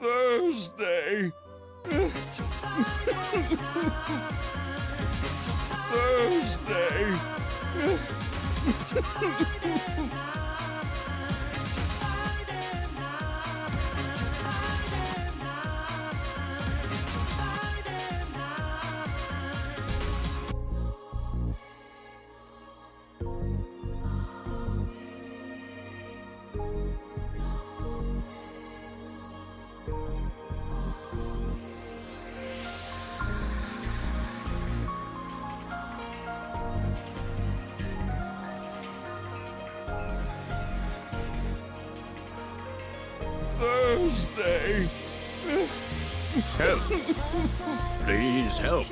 Thursday. Thursday. Thursday. Help. Please help.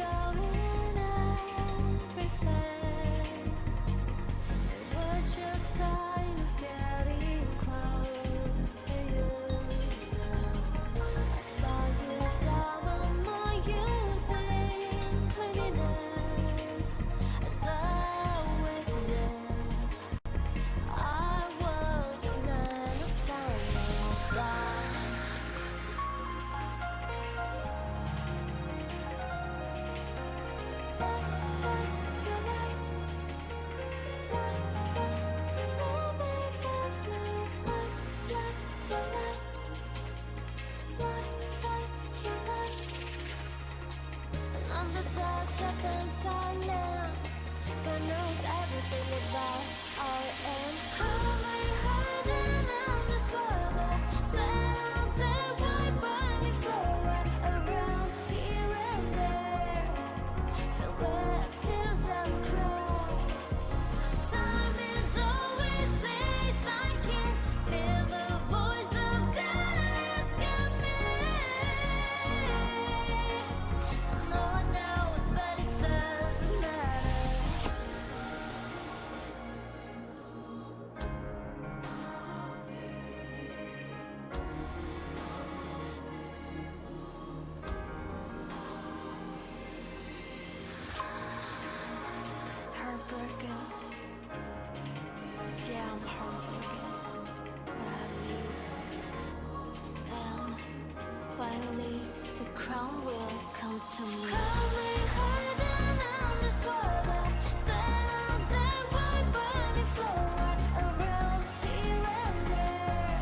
Heartbroken. Yeah, I'm heartbroken. But I leave. And finally, the crown will come to me. Call me hiding on this water. Someday, white bunny floor around here and there.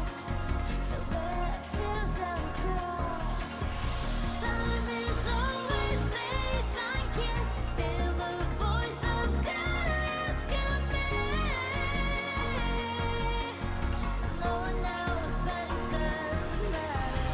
Feel better tears and crawl. Time is always place I can feel the voice of God asking me. No one knows, but it doesn't matter.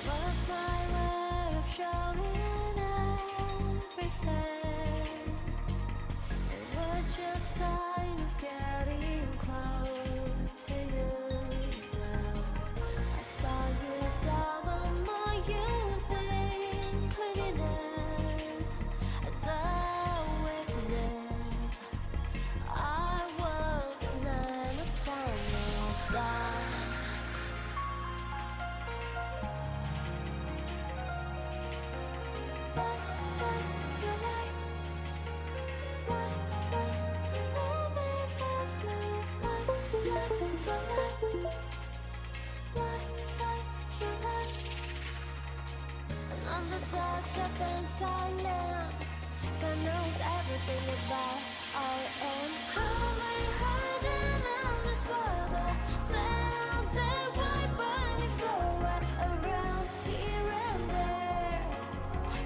Was my way of showing everything. It was just sign of getting close to you now. I saw you down on my using cleanliness as a witness. I was an innocent of that. God knows everything about I am. Call me hiding on this water. Someday, white bunny floor around here and there.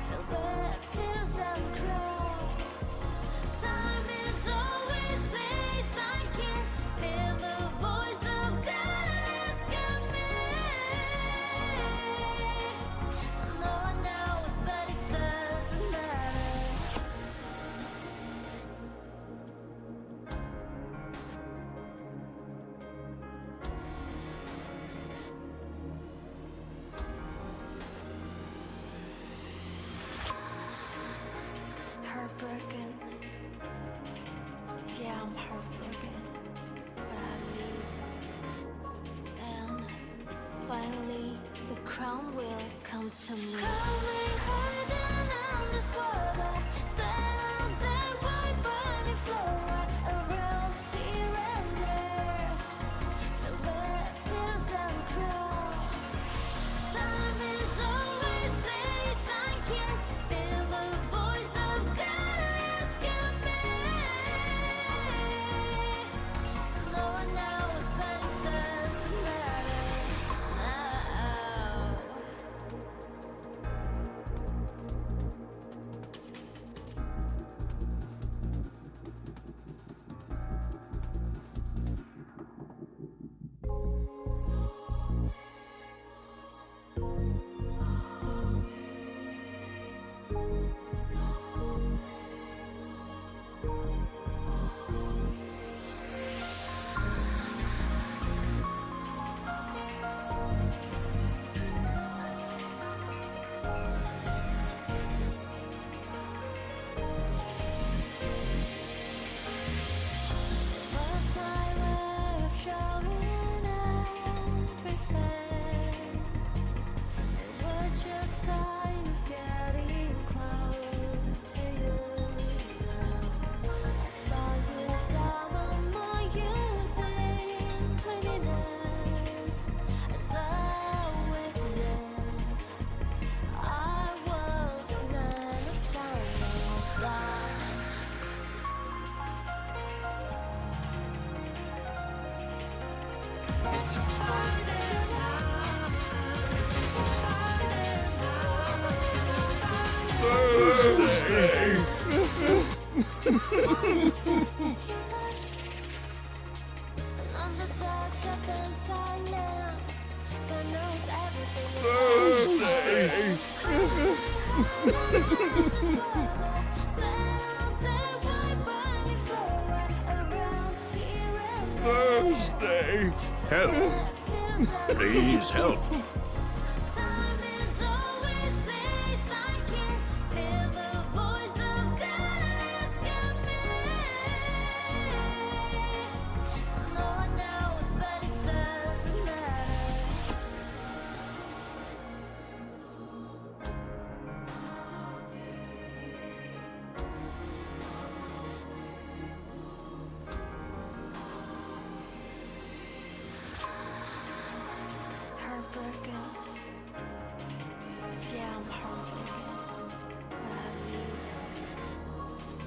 Feel better tears and crawl. Time is always place I can feel the voice of God asking me. No one knows, but it doesn't matter. I'm heartbroken, but I leave. And finally, the crown will come to me. Coming hard and I'm just water. Settled and white bunny flow around here and there. Feel wet tears and cry. Time is always place I can feel the voice of God asking me. No one knows, but it doesn't matter now. Was my way of showing everything. It was just sign of getting close to you now. I saw you down on my using cleanliness as a witness. I was an innocent of that. Thursday. I'm the dark up and silent. God knows everything. Thursday. Thursday. Help. Please help. Time is always place I can feel the voice of God asking me. No one knows, but it doesn't matter. Heartbroken. Yeah, I'm heartbroken, but I leave.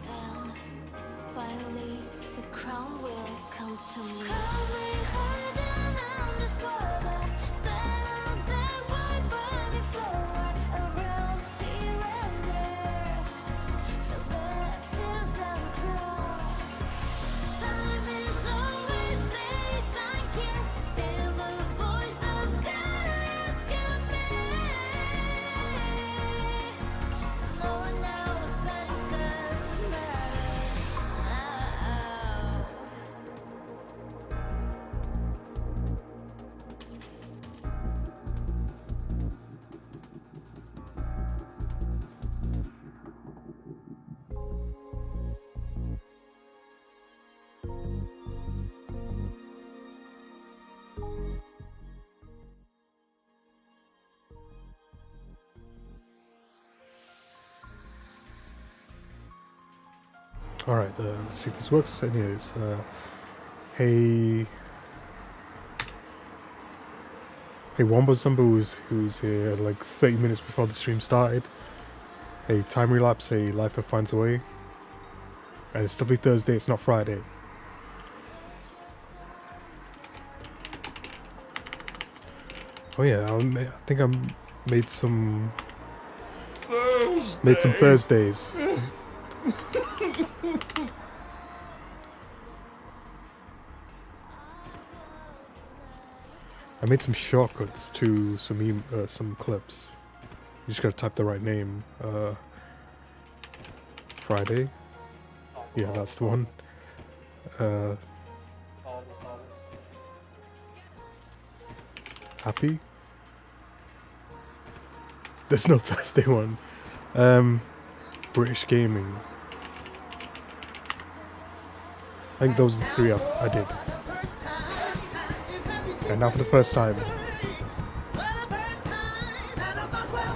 And finally, the crown will come to me. Coming hard and I'm just water. Settled and white bunny flow around here and there. Feel wet tears and cry. Time is always place I can feel the voice of God asking me. No one knows, but it doesn't matter now. Alright, let's see if this works. Anyways, hey Wombo Zumbo who's here like 30 minutes before the stream started. Hey, time relapse, hey, life finds a way. And it's definitely Thursday, it's not Friday. Oh yeah, I think I made some Thursdays. I made some shortcuts to some clips. You just gotta type the right name. Friday. Yeah, that's the one. Happy. There's no Thursday one. British Gaming. I think those are the three I did. And now for the first time,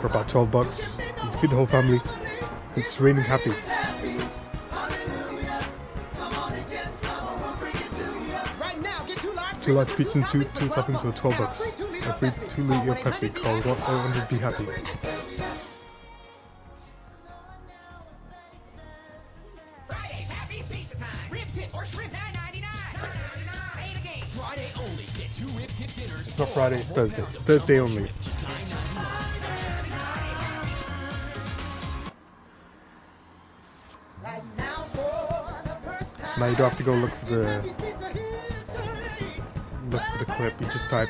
for about $12, you feed the whole family. It's raining happies. Two large pizzas and two toppings for $12. A free 2-liter Pepsi. Call 100 Be Happy. Fridays, Happy's Pizza Time. Rib tip or shrimp, $9.99. Save again. Friday only. Get 2 rib tip dinners. It's not Friday, it's Thursday. Thursday only. So now you don't have to go look for the clip. You just type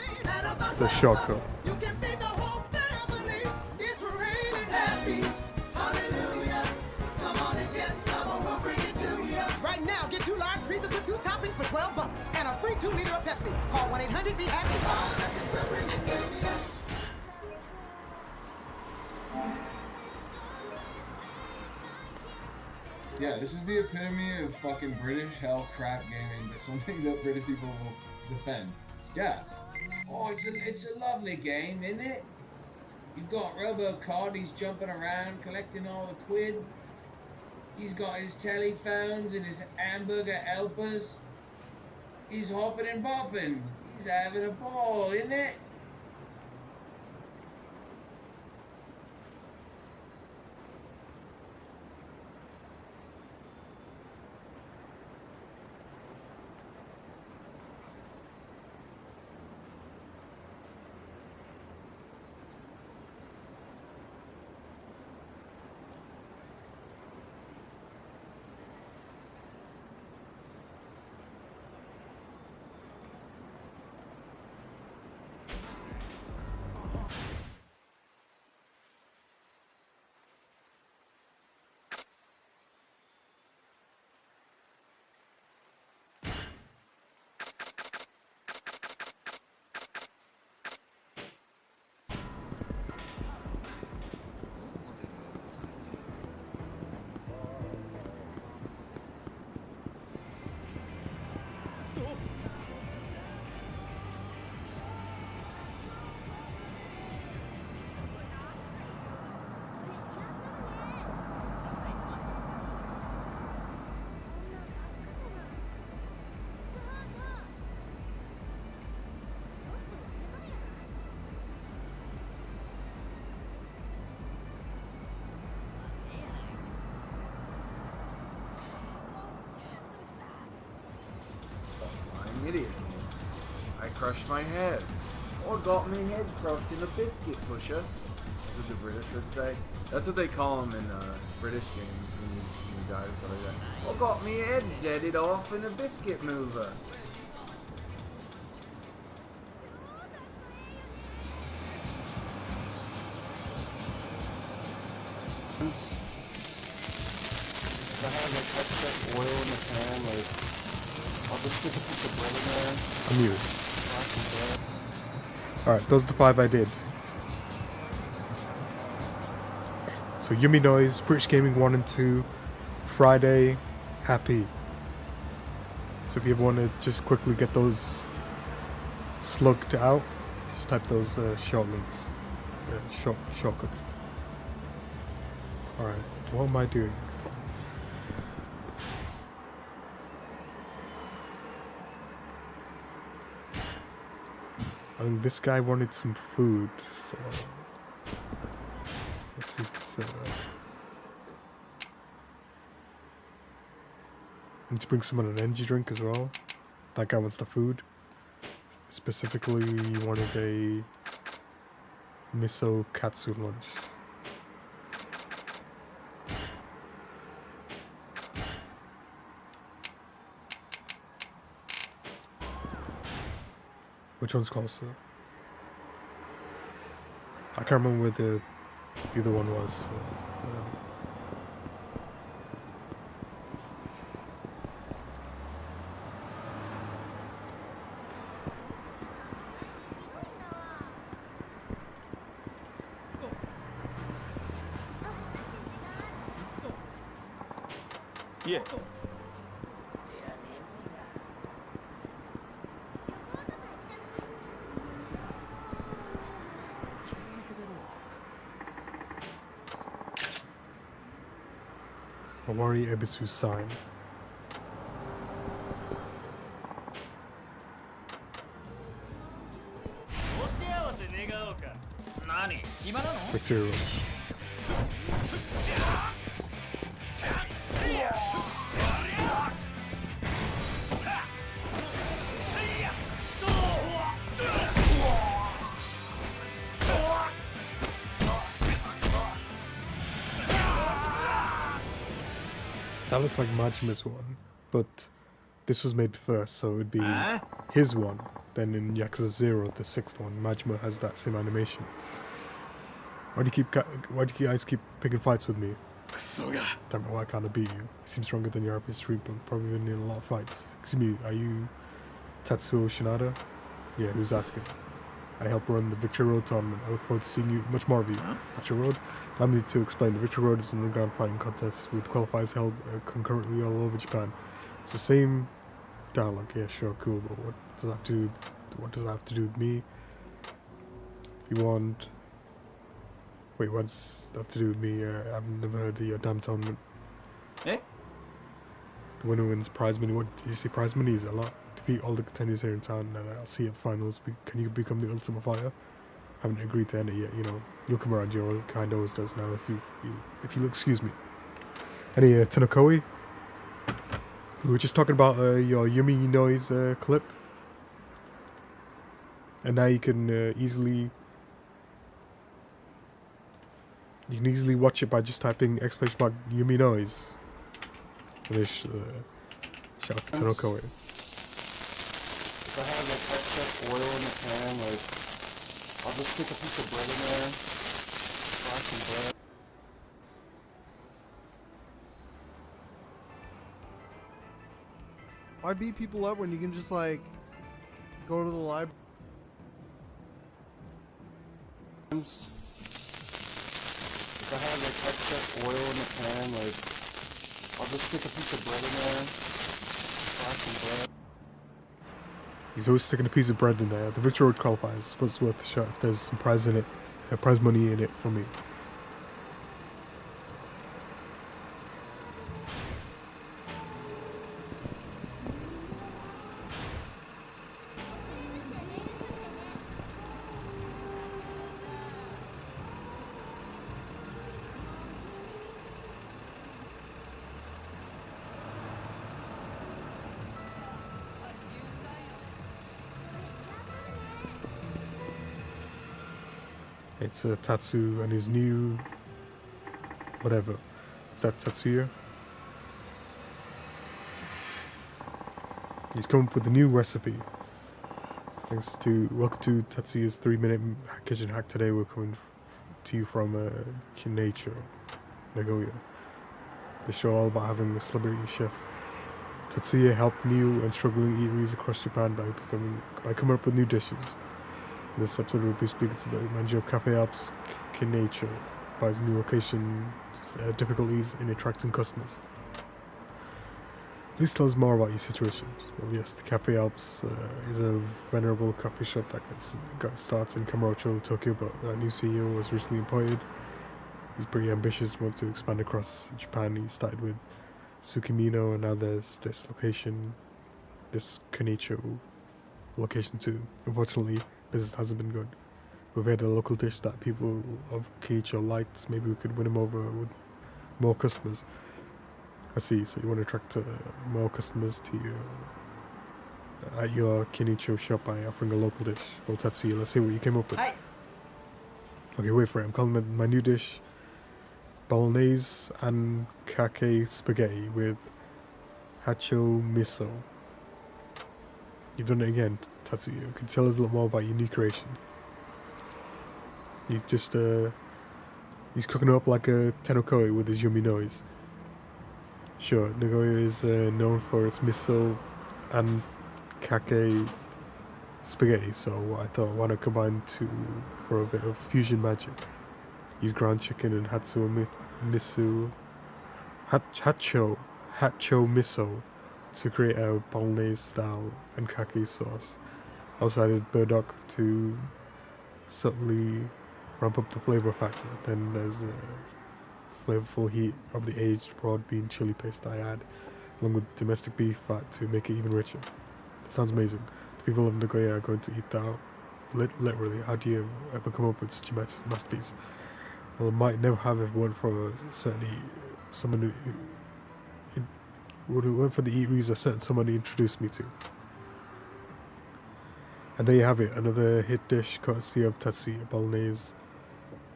the shortcut. Right now, get 2 large pizzas with 2 toppings for $12 and a free 2-liter of Pepsi. Call 1-800 Be Happy. Yeah, this is the epitome of fucking British hell crap gaming. That's something that British people will defend. Yeah. Oh, it's a lovely game, isn't it? You've got RoboCod, he's jumping around, collecting all the quid. He's got his telephones and his hamburger helpers. He's hopping and bopping. He's having a ball, isn't it? I'm an idiot. I crushed my head. Or got my head crushed in a biscuit pusher, as what the British would say. That's what they call them in British games when you die or stuff like that. Or got me head zedded off in a biscuit mover. I have like excess oil in the pan, like I'll just stick a piece of bread in there. I'm you. Fry some bread. Alright, those are the 5 I did. So Yummy Noise, British Gaming 1 and 2, Friday, Happy. So if you ever want to just quickly get those slugged out, just type those short links, shortcuts. Alright, what am I doing? I mean, this guy wanted some food, so let's see if it's. I need to bring someone an energy drink as well. That guy wants the food. Specifically, he wanted a miso katsu lunch. Which one's closer? I can't remember where the other one was. So, Yeah. Awari Ebisu sign. Victory Road. That looks like Majima's one, but this was made first, so it would be his one. Then in Yakuza 0, the 6th one, Majima has that same animation. Why do you guys keep picking fights with me? Damn it, why can't I beat you? You seem stronger than your average street punk, probably been in a lot of fights. Excuse me, are you Tatsuo Shinada? Yeah, who's asking? I help run the Victory Road tournament. I look forward to seeing you, much more of you. Victory Road? Allow me to explain. The Victory Road is an underground fighting contest with qualifiers held concurrently all over Japan. It's the same dialogue. Yeah, sure, cool, but what does that have to do with me? If you want... Wait, what does that have to do with me? I've never heard of your damn tournament. Eh? The winner wins prize money. What did you say? Prize money is a lot. Defeat all the contenders here in town, and I'll see you at the finals. Can you become the ultimate fighter? Haven't agreed to enter yet. You know, you'll come around. Your kind always does now. If you'll excuse me. Any Tenokoi? We were just talking about your Yumi Noise clip, and now you can easily watch it by just typing !Yumi Noise. Finish. Shout out to Tenokoi. If I have like excess oil in the pan, like I'll just stick a piece of bread in there, fry some bread. Why beat people up when you can just like go to the library? If I have like excess oil in the pan, like I'll just stick a piece of bread in there, fry some bread. He's always sticking a piece of bread in there. The Victory Road qualifiers. I suppose it's worth a shot if there's some prize in it, prize money in it for me. It's Tatsu and his new... whatever. Is that Tatsuya? He's come up with a new recipe. Welcome to Tatsuya's 3-minute kitchen hack. Today we're coming to you from Kinecho, Nagoya. The show all about having a celebrity chef. Tatsuya helped new and struggling eateries across Japan by coming up with new dishes. This episode will be speaking to the manager of Cafe Alps, Kinecho, about his new location, difficulties in attracting customers. Please tell us more about your situation. Well, yes, the Cafe Alps is a venerable coffee shop that starts in Kamurocho, Tokyo, but a new CEO was recently appointed. He's pretty ambitious, wants to expand across Japan. He started with Tsukimino, and now there's this location, this Kinecho location too. Unfortunately, business hasn't been good. We've had a local dish that people of Kinecho liked. Maybe we could win them over with more customers. I see, so you want to attract more customers to you at your Kinecho shop by offering a local dish. Well, Tatsuya, let's see what you came up with. Hey. Okay, wait for it. I'm calling it my new dish. Bolognese and kake spaghetti with hacho miso. You've done it again, Tatsuya. Can you tell us a little more about your new creation? He's cooking up like a tenokoi with his Yumi Noise. Sure, Nagoya is known for its miso and kake spaghetti, so I thought why not combine two for a bit of fusion magic. Use ground chicken and hacho miso to create a bolognese style and kake sauce. Also added burdock to subtly ramp up the flavor factor. Then there's flavorful heat of the aged broad bean chili paste I add, along with domestic beef fat to make it even richer. It sounds amazing. The people of Nagoya are going to eat that out. Literally, how do you ever come up with such a masterpiece? Well, I might never have if it weren't for someone who would have went for the eateries a certain someone introduced me to. And there you have it, another hit dish courtesy of Tatsuya Bolognese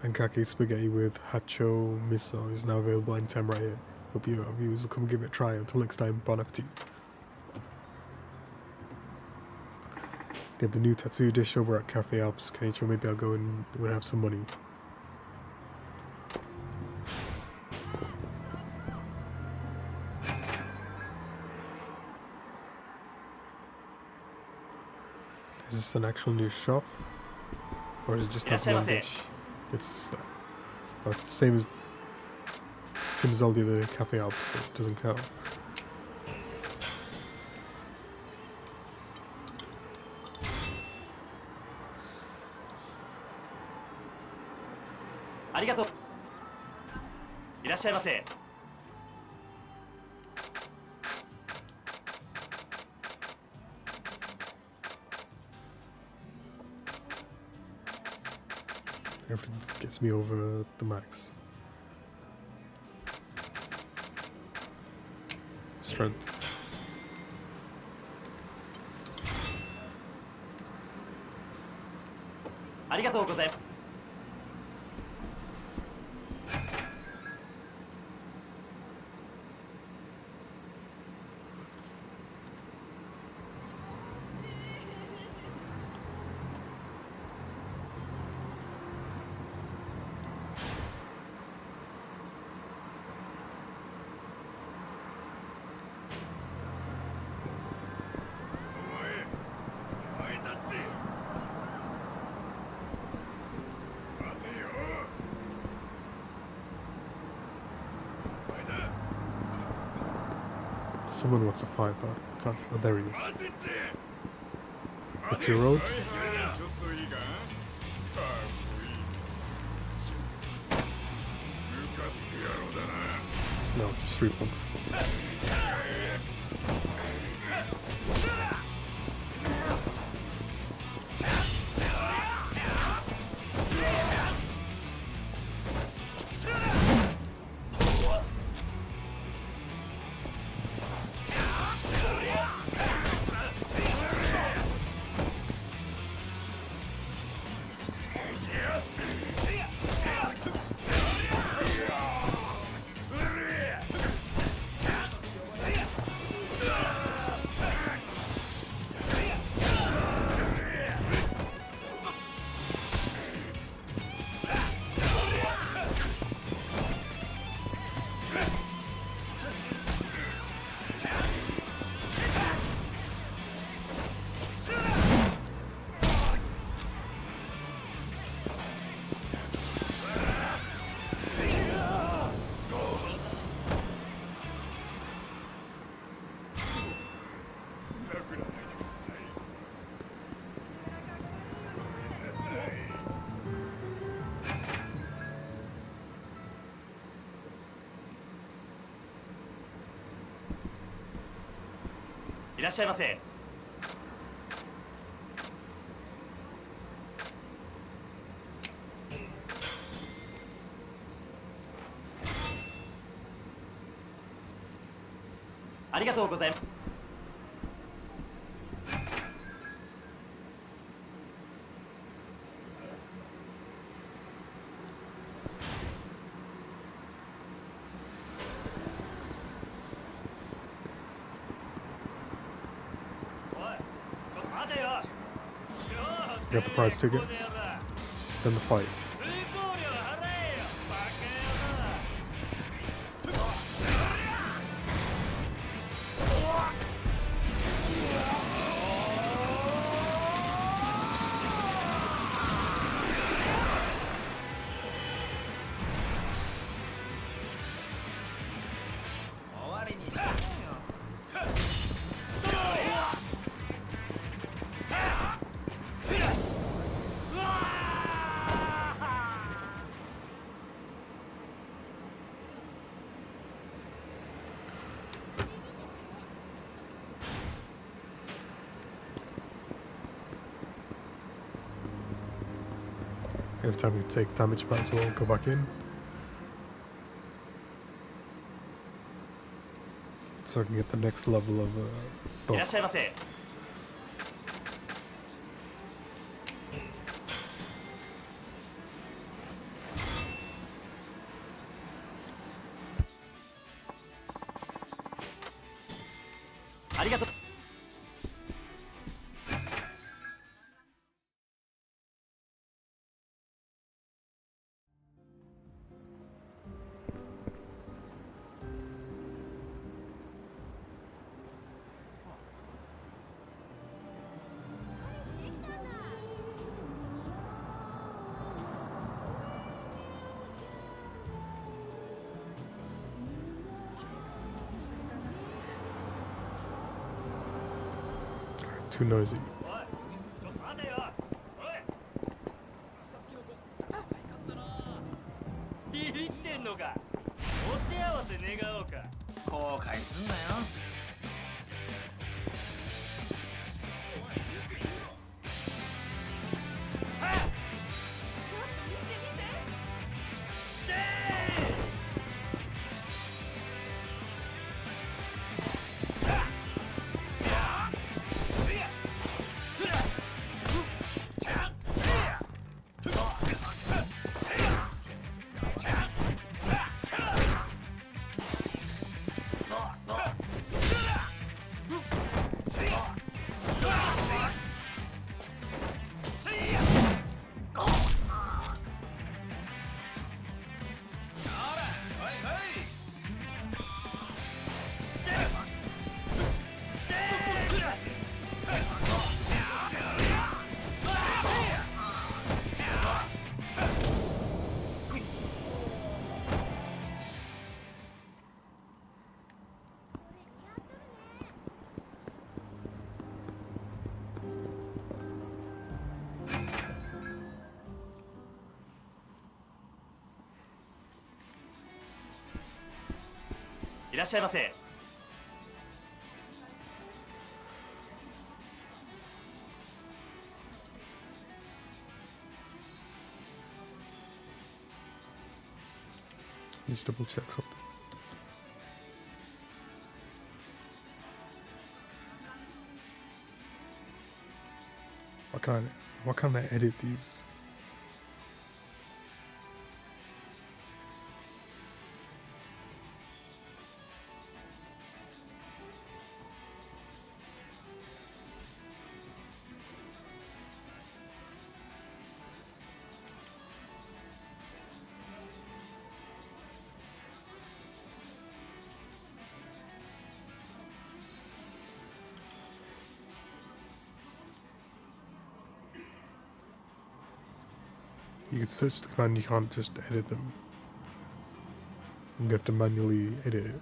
and Kake spaghetti with Hacho Miso is now available anytime right here. Hope you viewers will come give it a try. Until next time, bon appetit. They have the new Tatsuya dish over at Cafe Alps. Kenichiro, maybe I'll go and when I have some money. Is this an actual new shop? Or is it just that one dish? It's the same as all the other Cafe Alps, so it doesn't count. Everything gets me over the max. Strength. Someone wants a fight, but can't. Oh, there he is. That's your road? No, just 3 punks. Got the prize ticket. Then the fight. Every time you take damage, you might as well go back in. So I can get the next level of いらっしゃいま buff. せ。ありがとう。Too noisy. おい、ちょっと待てよ。おい。ビビってんのか。お手合わせ願おうか。後悔すんなよ。いらっしゃいませ。Just double check something. Why can't I edit these? You can search the command, you can't just edit them. You have to manually edit it.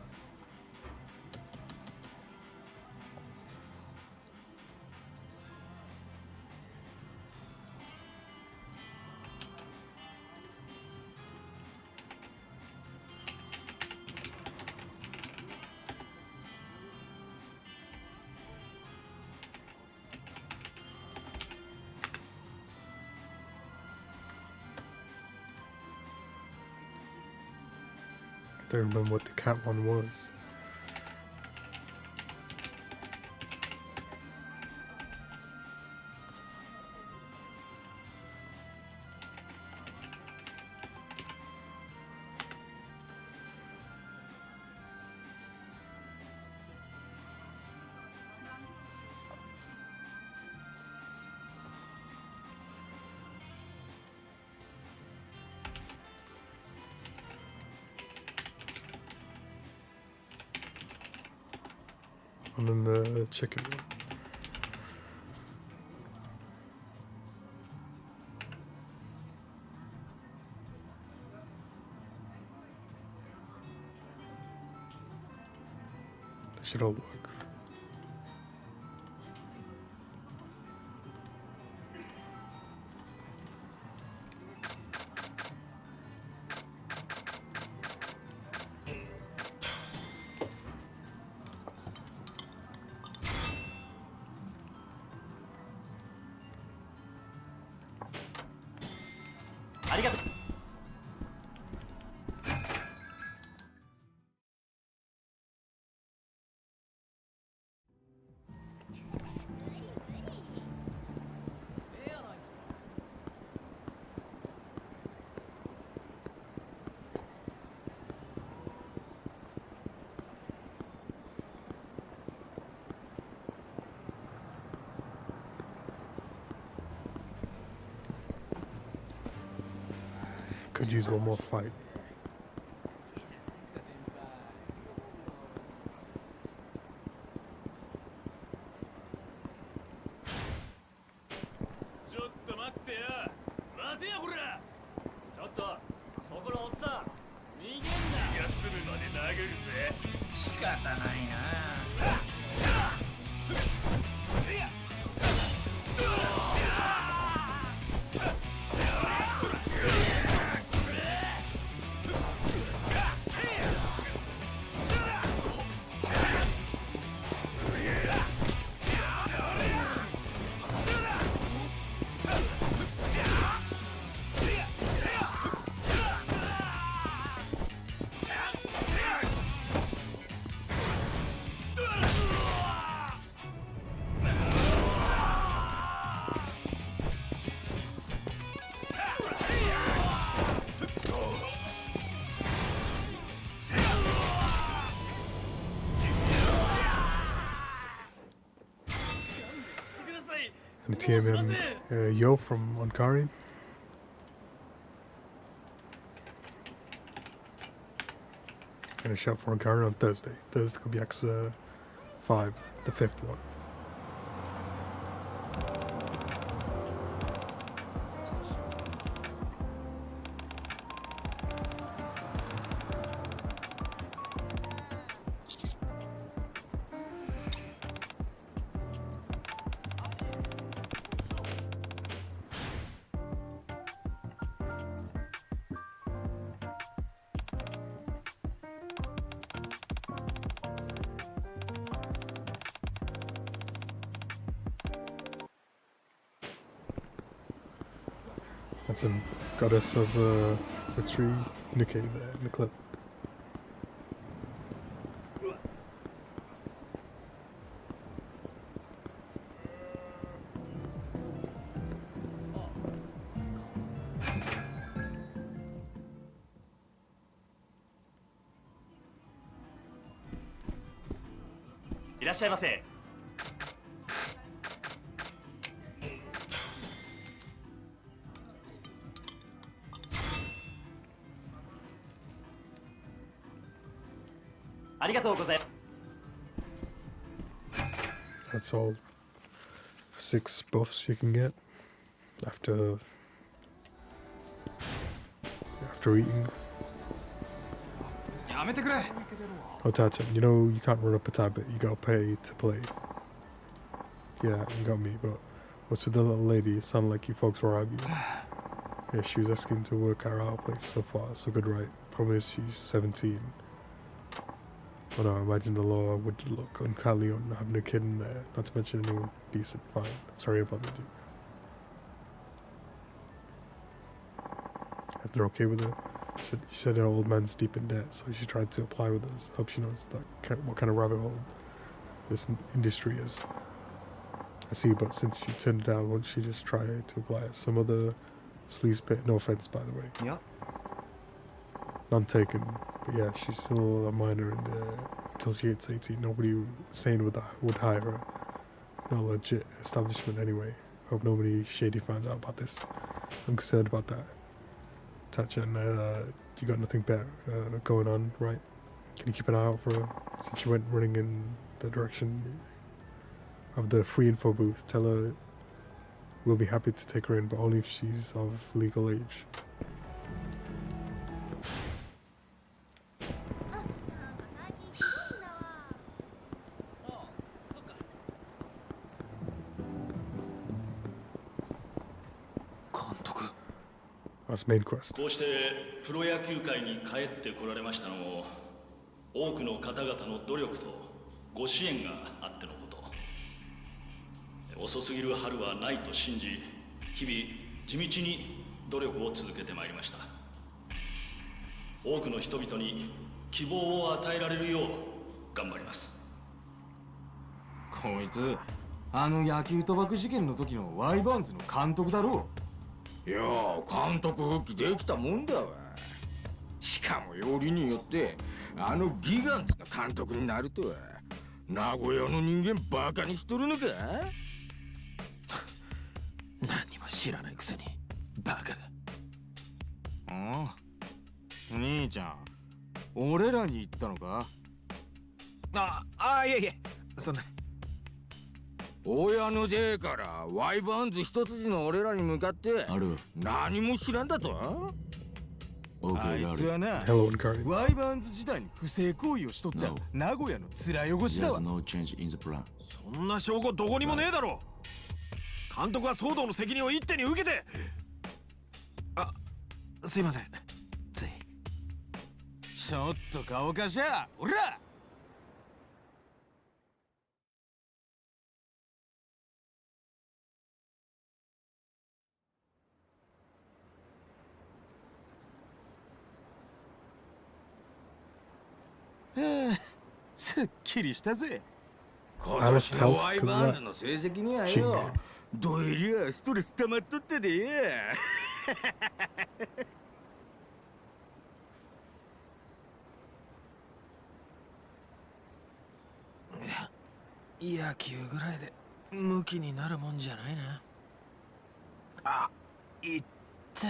I don't remember what the cat one was. And then the chicken one. They should all work. Could use one more fight. And TMM Yo from Onkari. And a shout for Onkari on Thursday. Thursday Club Yakuza 5, the 5th one. That's some goddess of Retreat Nikkei there in the clip. That's all 6 buffs you can get after eating. Oh, Tachan, you know you can't run up a tablet, you gotta pay to play. Yeah, you got me, but what's with the little lady? It sounded like you folks were arguing. Yeah, she was asking to work at our place so far, so good, right? Problem is she's 17. Oh no, I imagine the law would look unkindly on having a kid in there, not to mention anyone decent. Fine, sorry about the dude. If they're okay with it, she said her old man's deep in debt, so she tried to apply with us. Hope she knows what kind of rabbit hole this industry is. I see, but since she turned it down, won't she just try to apply at some other sleaze pit? No offense, by the way. Yeah. None taken, but yeah, she's still a minor in there until she hits 18. Nobody sane would hire her. No legit establishment anyway. Hope nobody shady finds out about this. I'm concerned about that. Tachan, you got nothing better going on, right? Can you keep an eye out for her since she went running in the direction of the free info booth? Tell her we'll be happy to take her in, but only if she's of legal age. That's main quest. こうしてプロ野球界に帰ってこられましたのも多くの方々の努力とご支援があってのこと。遅すぎる春はないと信じ、日々地道に努力を続けてまいりました。多くの人々に希望を与えられるよう頑張ります。こいつあの野球賭博事件の時のワイバーンズの監督だろう。いやー、監督復帰できたもんだわ。しかもよりによってあのギガントの監督になるとは。名古屋の人間バカにしとるのか。何にも知らないくせにバカが。兄ちゃん、俺らに言ったのか。いえいえ、そんな。親の出からワイバーンズ一筋の俺らに向かって何も知らんだと。あいつはな、ワイバーンズ時代に不正行為をしとった名古屋の面汚しだわ。そんな証拠どこにもねえだろ。監督は騒動の責任を一手に受けて。すいません。ついちょっと顔かしゃおら。すっきりしたぜ。今年のワイバーンズの成績にはよ、どえりゃストレス溜まっとってで野球ぐらいでムキになるもんじゃないな。いって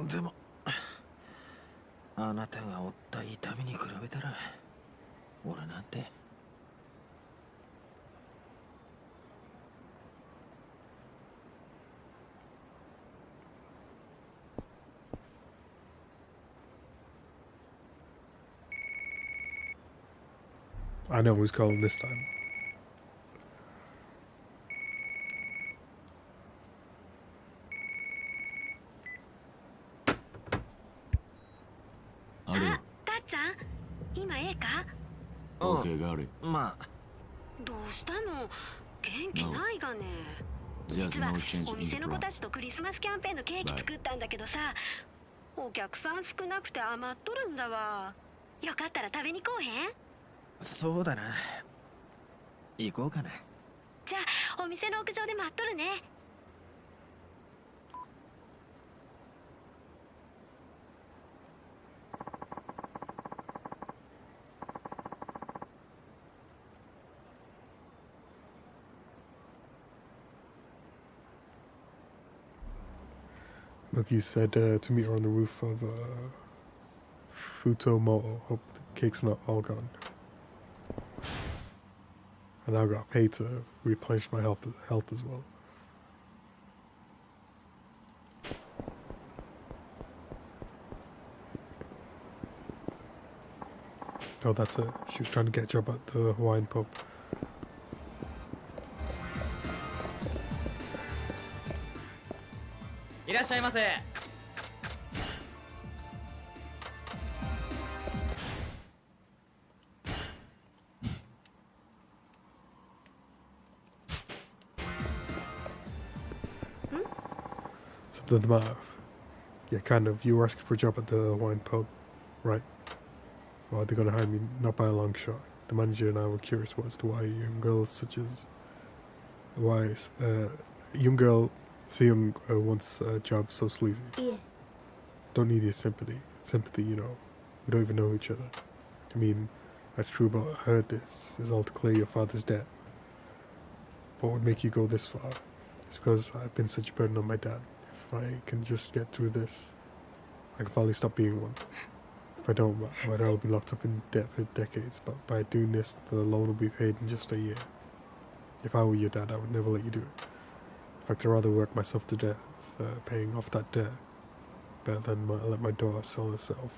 でもあなたが負った痛みに比べたら俺なんて。I know who's calling this time. OK, got it. まあ。どうしたの？元気ないがね。実はお店の子たちとクリスマスキャンペーンのケーキ作ったんだけどさ、お客さん少なくて余っとるんだわ。よかったら食べに来おへん？そうだな。行こうかな。じゃあお店の屋上で待っとるね。Look, you said to meet her on the roof of Futomo. Hope the cake's not all gone. And I got paid to replenish my health as well. Oh, that's it. She was trying to get a job at the Hawaiian pub. Something the matter? Yeah, kind of. You were asking for a job at the Hawaiian pub, right? Well, they're gonna hire me, not by a long shot. The manager and I were curious as to why young girls such as young girl so young wants a job so sleazy. Yeah. Don't need your sympathy, you know. We don't even know each other. I mean, that's true about her. This is all to clear your father's debt. What would make you go this far? It's because I've been such a burden on my dad. If I can just get through this, I can finally stop being one. If I don't, my dad will be locked up in debt for decades. But by doing this, the loan will be paid in just a year. If I were your dad, I would never let you do it. In fact, I'd rather work myself to death paying off that debt better than let my daughter sell herself.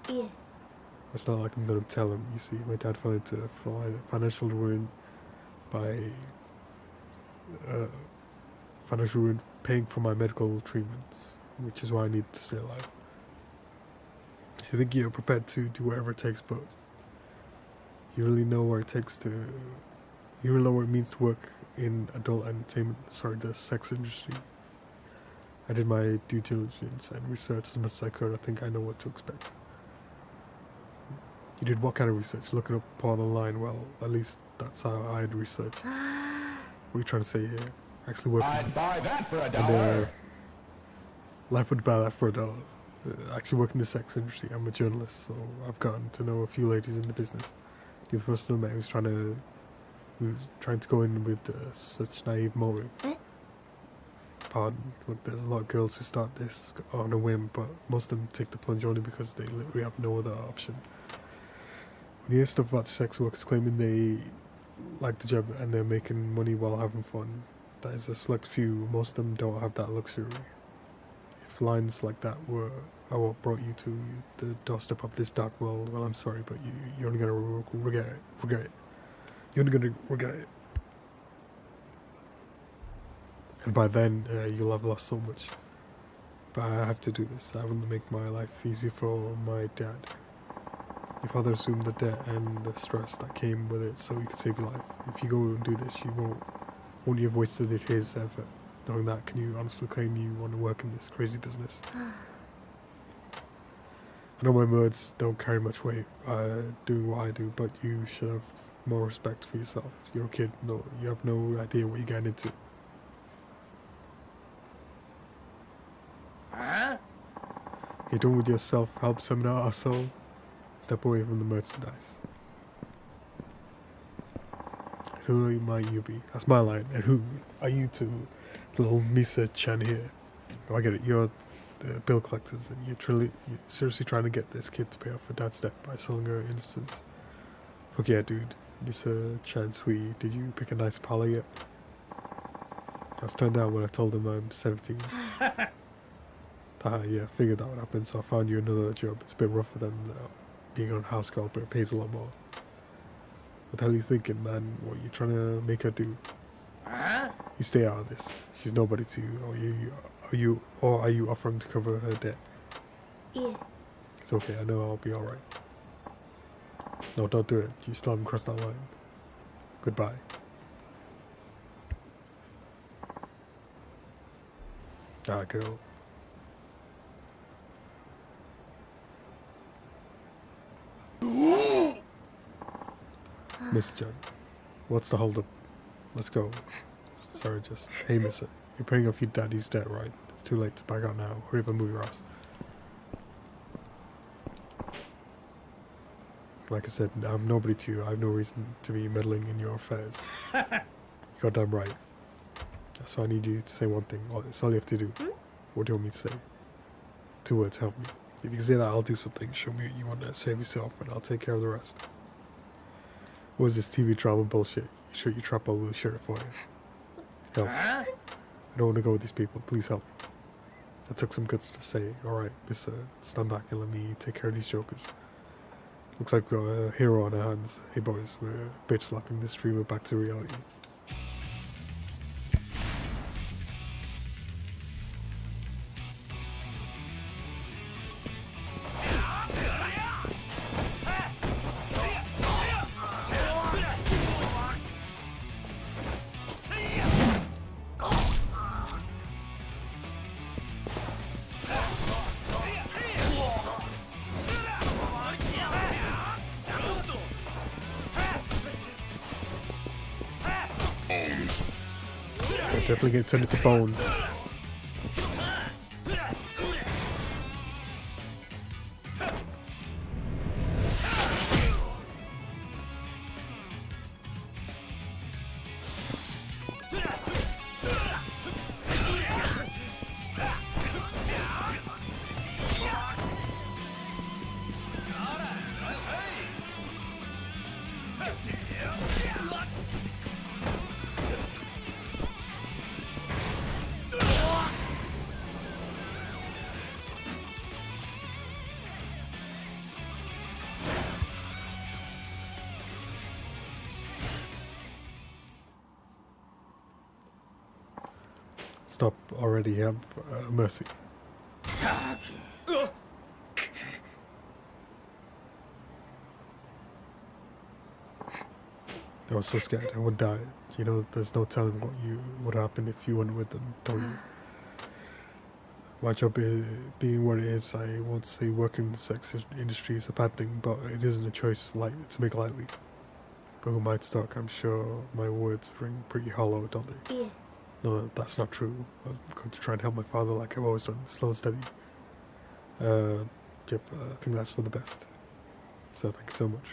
Yeah. It's not like I'm going to tell him. You see, my dad fell into financial ruin by paying for my medical treatments, which is why I need to stay alive. You think you're prepared to do whatever it takes, but you really know what it takes to. You really know what it means to work in adult entertainment. Sorry, the sex industry. I did my due diligence and research as much as I could. I think I know what to expect. You did what kind of research? Looking up porn online? Well, at least that's how I'd research. What are you trying to say here? Actually working I'd this. buy that for $1. And, life would buy that for $1. Actually work in the sex industry. I'm a journalist, so I've gotten to know a few ladies in the business. You're the first one I met who's trying to go in with such naive motive. Pardon. Look, there's a lot of girls who start this on a whim, but most of them take the plunge only because they literally have no other option. When you hear stuff about sex workers claiming they like the job and they're making money while having fun, that is a select few. Most of them don't have that luxury. If lines like that are what brought you to the doorstep of this dark world, well, I'm sorry, but you're only gonna regret it. You're only gonna regret it. And by then, you'll have lost so much. But I have to do this. I want to make my life easier for my dad. Your father assumed the debt and the stress that came with it so he could save your life. If you go and do this, won't you have wasted his effort? Knowing that, can you honestly claim you want to work in this crazy business? I know my words don't carry much weight doing what I do, but you should have more respect for yourself. You're a kid. No, you have no idea what you're getting into. Huh? You're done with your self-help seminar, asshole. Step away from the merchandise. Who might you be? That's my line. And who are you two, little Misa Chan here? Oh, I get it. You're the bill collectors, and you're seriously trying to get this kid to pay off her dad's debt by selling her innocence. Fuck yeah, dude. Misa Chan, sweetie, did you pick a nice pala yet? I was turned down when I told him I'm 17. Yeah, figured that would happen, so I found you another job. It's a bit rougher than being on house call, but it pays a lot more. What the hell are you thinking, man? What are you trying to make her do? Huh? You stay out of this. She's nobody to you. Or are you offering to cover her debt? Yeah. It's okay, I know I'll be alright. No, don't do it. You still haven't crossed that line. Goodbye. Ah, girl. Miss John, what's the holdup? Let's go. Sorry, just... Hey, miss, you're paying off your daddy's debt, right? It's too late to back out now. Hurry up and move your ass. Like I said, I'm nobody to you. I have no reason to be meddling in your affairs. You're goddamn right. So I need you to say one thing. It's all you have to do. What do you want me to say? 2 words, help me. If you can say that, I'll do something. Show me what you want to save yourself, and I'll take care of the rest. What is this TV drama bullshit? You shoot your trap, I will shoot it for you. Help. I don't want to go with these people. Please help me. That took some guts to say. Alright, miss, stand back and let me take care of these jokers. Looks like we've got a hero on our hands. Hey boys, we're bitch slapping this streamer back to reality. Definitely get turned into bones. Stop already, have mercy. I was so scared I would die. You know, there's no telling what would happen if you went with them, don't you? my job being what it is, I won't say working in the sex industry is a bad thing, but it isn't a choice to make lightly. But who might talk, I'm sure my words ring pretty hollow, don't they? Yeah. No, that's not true. I'm going to try and help my father like I've always done, slow and steady. Yep, I think that's for the best. So thank you so much.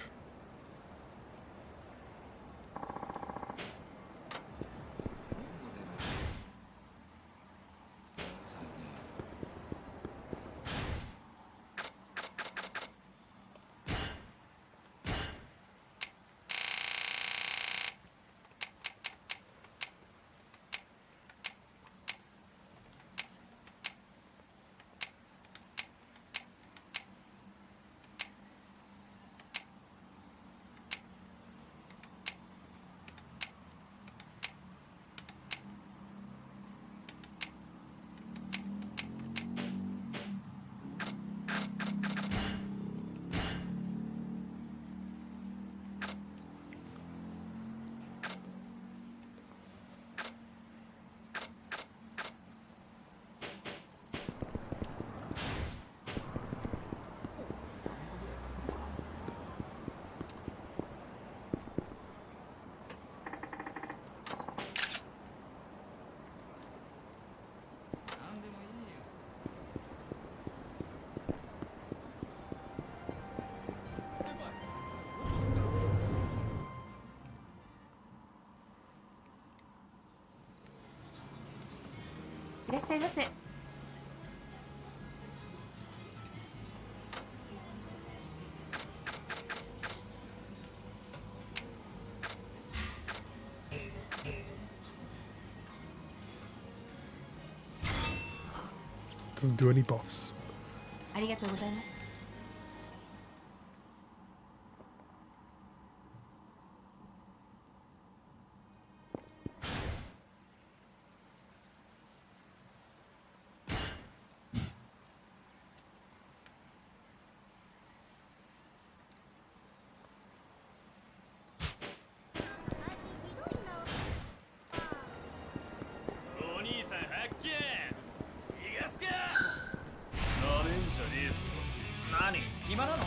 いらっしゃいませ。Doesn't do any buffs. ありがとうございます。お兄さん発見。逃がすか。なめんじゃねえぞ。何暇なの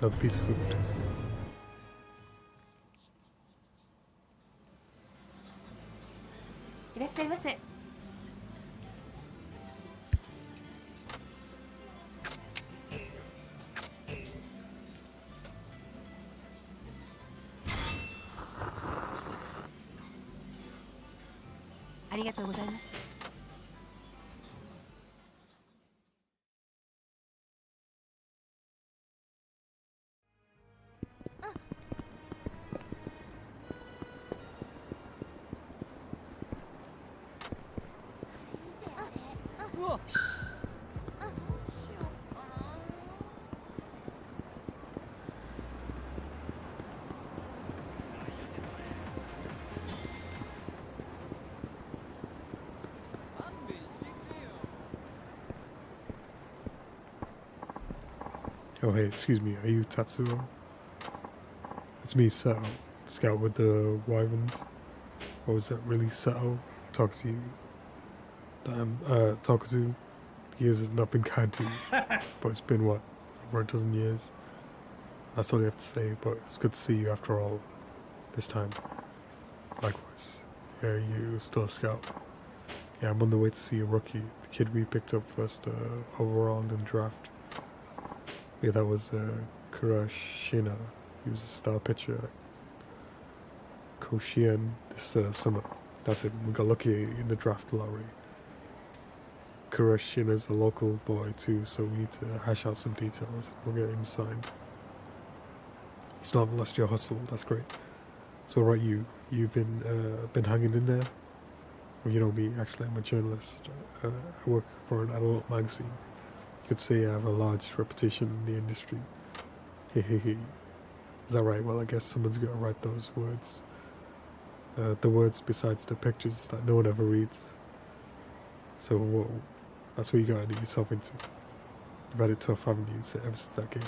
？Another piece of food. いらっしゃいませ。ありがとうございます。うわ。Oh hey, excuse me, are you Tatsuo? It's me, Sao, scout with the Wyverns. Or was that really Sao? Talk to you. Damn, talk to. The years have not been kind to you. But it's been what? Over a dozen years? That's all you have to say, but it's good to see you after all. This time. Likewise. Yeah, you still a scout. Yeah, I'm on the way to see a rookie. The kid we picked up first overall in the draft. Yeah, that was Kurashina. He was a star pitcher at Koshien this summer. That's it. We got lucky in the draft lottery. Kurashina's a local boy too, so we need to hash out some details. We'll get him signed. He's not lost your hustle. That's great. So, right, you've been hanging in there. Well, you know me. Actually, I'm a journalist. I work for an adult magazine. You could say I have a large reputation in the industry. Hehehe. Is that right? Well, I guess someone's got to write those words. The words besides the pictures that no one ever reads. So, that's what you got to get yourself into. You've had it tough, haven't you, ever since that game?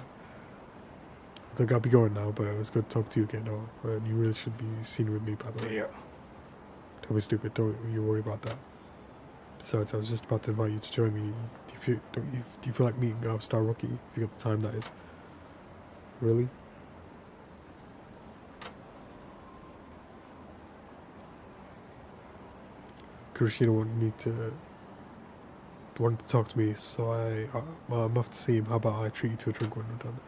I think I'll be going now, but it was good to talk to you again. And you really should be seen with me, by the way. Yeah. Don't be stupid. Don't you worry about that. Besides, I was just about to invite you to join me. Do you feel like meeting our star rookie? If you got the time, that is. Really? Kurashina wanted to talk to me, so I'm off to see him. How about I treat you to a drink when we're done?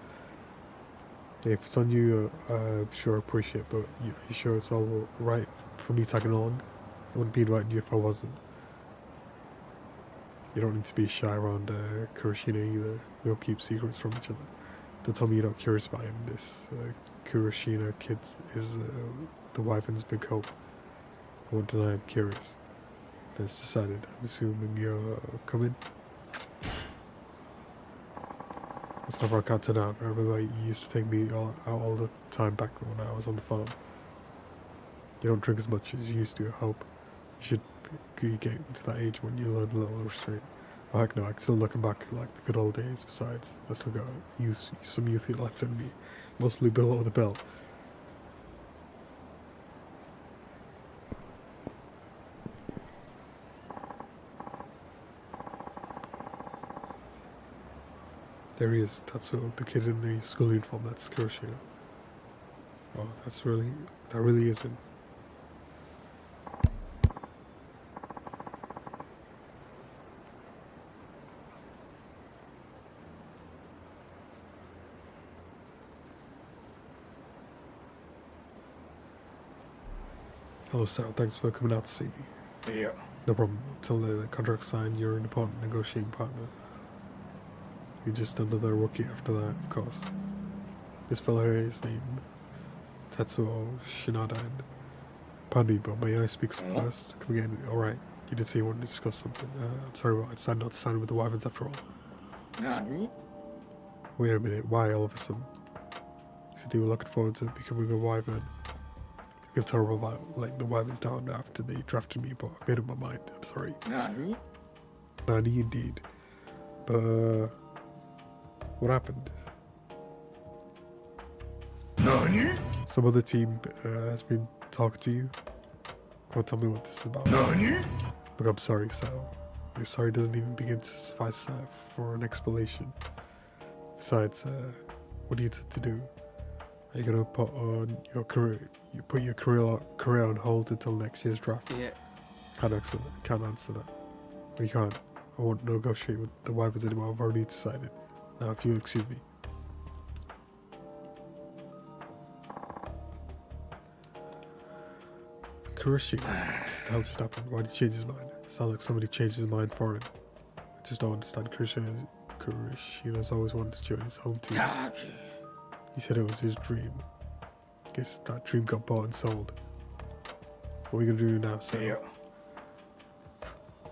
If it's on you, I'm sure I appreciate it, but you sure it's all right for me tagging along? I wouldn't be inviting you if I wasn't. You don't need to be shy around Kurashina either. We don't keep secrets from each other. Don't tell me you're not curious about him. This Kurashina kid is the Wyvern's big hope. I won't deny I'm curious. Then it's decided. I'm assuming you're coming? That's not where I can't turn out. I remember you used to take me out all the time back when I was on the farm. You don't drink as much as you used to, I hope. You should be getting to that age when you learn a little restraint. Oh heck no, I'm still looking back like the good old days. Besides, let's look at some youth left in me. Mostly below the belt. There he is, Tatsuo, the kid in the school uniform. That's Kurashina. Oh, that really is him. Hello, Sal. Thanks for coming out to see me. Yeah. No problem. Until the contract's signed, you're an important negotiating partner. You're just another rookie after that, of course. This fellow here is named Tatsuo Shinada. And pardon me, but may I speak first? Come again. Alright. You did say you wanted to discuss something. I'm sorry, but I decided not to sign with the Wyverns after all. Nani? Wait a minute. Why all of a sudden? You said you were looking forward to becoming a Wyvern. I feel terrible about letting the Wyverns down after they drafted me, but I made up my mind. I'm sorry. Nani? Nani indeed. But what happened? Nani? Some other team has been talking to you. Come on, tell me what this is about. Nani? Look, I'm sorry, Sal. Your sorry doesn't even begin to suffice for an explanation. Besides, what do you to do? Are you gonna put on your career? You put your career on hold until next year's draft? Yeah. Can't answer that. We can't. I won't negotiate with the Wyverns anymore. I've already decided. Now, if you'll excuse me. Kurashina. What the hell just happened? Why did he change his mind? Sounds like somebody changed his mind for him. I just don't understand. Kurashina's always wanted to join his home team. He said it was his dream. Guess that dream got bought and sold. What are we gonna do now, Sam? Yeah.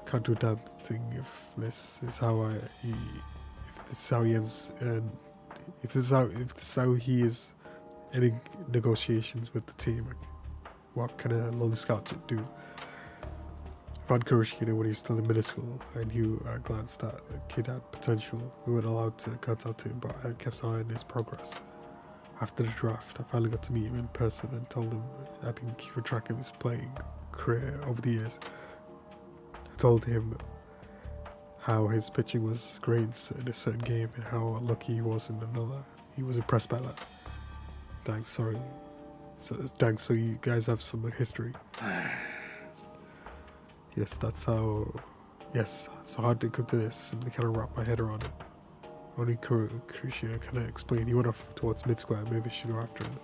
Can't do a damn thing if this is how if this is how he ends, and if this is how he is ending negotiations with the team. What can a lonely scout do? If found Kuroshina when he was still in middle school, and he glanced that the kid had potential. We weren't allowed to contact him, but I kept an eye on his progress. After the draft, I finally got to meet him in person and told him I've been keeping track of his playing career over the years. I told him how his pitching was great in a certain game and how lucky he was in another. He was impressed by that. Thanks, sorry. Thanks, so you guys have some history. Yes, that's how... Yes, so hard to come to this. Simply kind of wrap my head around it. Only Kuroshina kind of explained. He went off towards mid-square. Maybe I should go after him.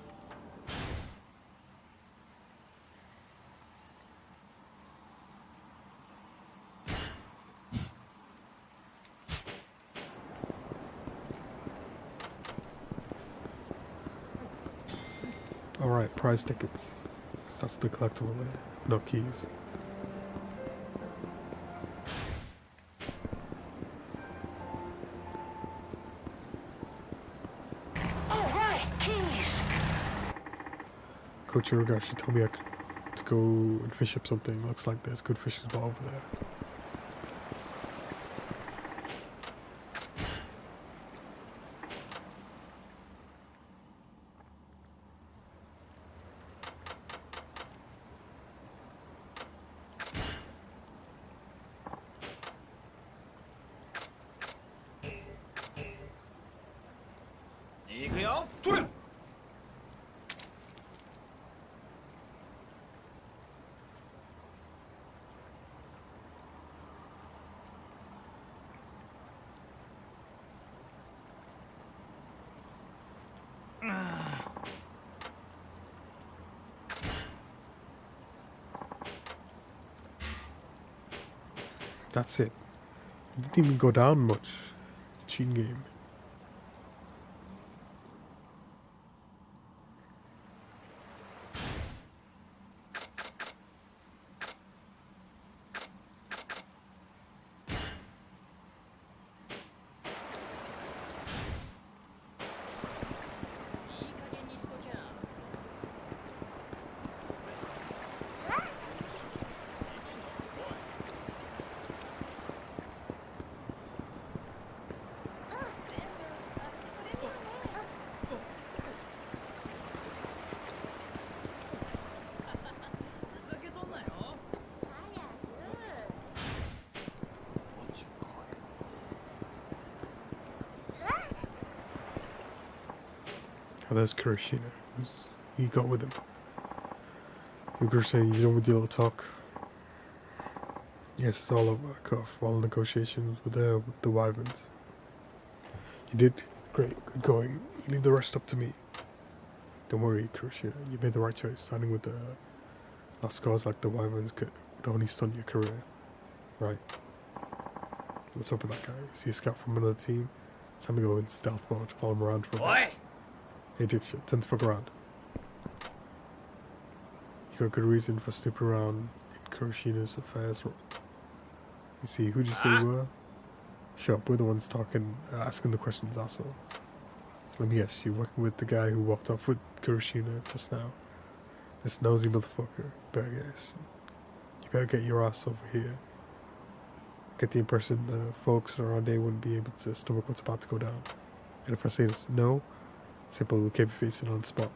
Alright, prize tickets. 'Cause that's the collectible there. No keys. Coach Urugashi told me to go and fish up something. Looks like there's good fishing spot over there. That's it. It didn't even go down much. Cheating game. Oh, that's Kuroshina. He got with him. Ugur saying, you know, with your little talk. Yes, it's all over. Cut off all negotiations with the wyverns. You did? Great, good going. You leave the rest up to me. Don't worry, Kuroshina. You made the right choice. Signing with the lost scores like the wyverns would only stunt your career. Right. What's up with that guy? Is he a scout from another team? It's time to go in stealth mode, follow him around for a bit. Hey dipshit, turn the fuck around. You got good reason for snooping around in Kuroshina's affairs. You see, who'd you say you were? Shut up, we're the ones talking, asking the questions, asshole. Let me guess, you're working with the guy who walked off with Kuroshina just now. This nosy motherfucker. You better get your ass over here. Get the impression folks around there wouldn't be able to stomach what's about to go down. And if I say this, no, simple, we'll keep your face in on the spot.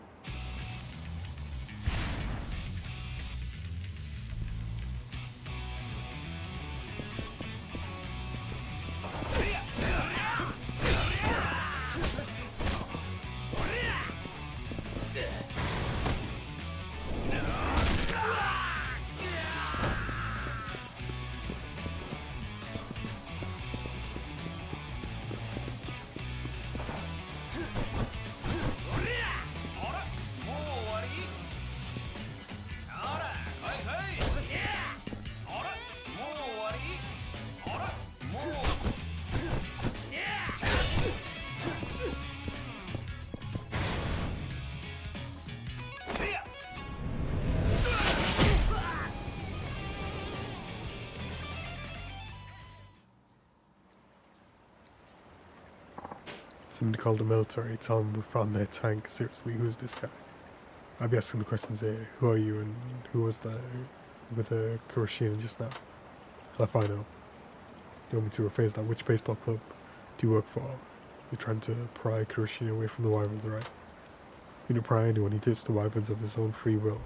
Somebody called the military, tell them we found their tank. Seriously, who's this guy? I'll be asking the questions there. Who are you and who was that with Kuroshina just now? Left eye now. You want me to rephrase that? Which baseball club do you work for? You're trying to pry Kuroshina away from the Wyverns, right? You didn't pry anyone, he did the Wyverns of his own free will.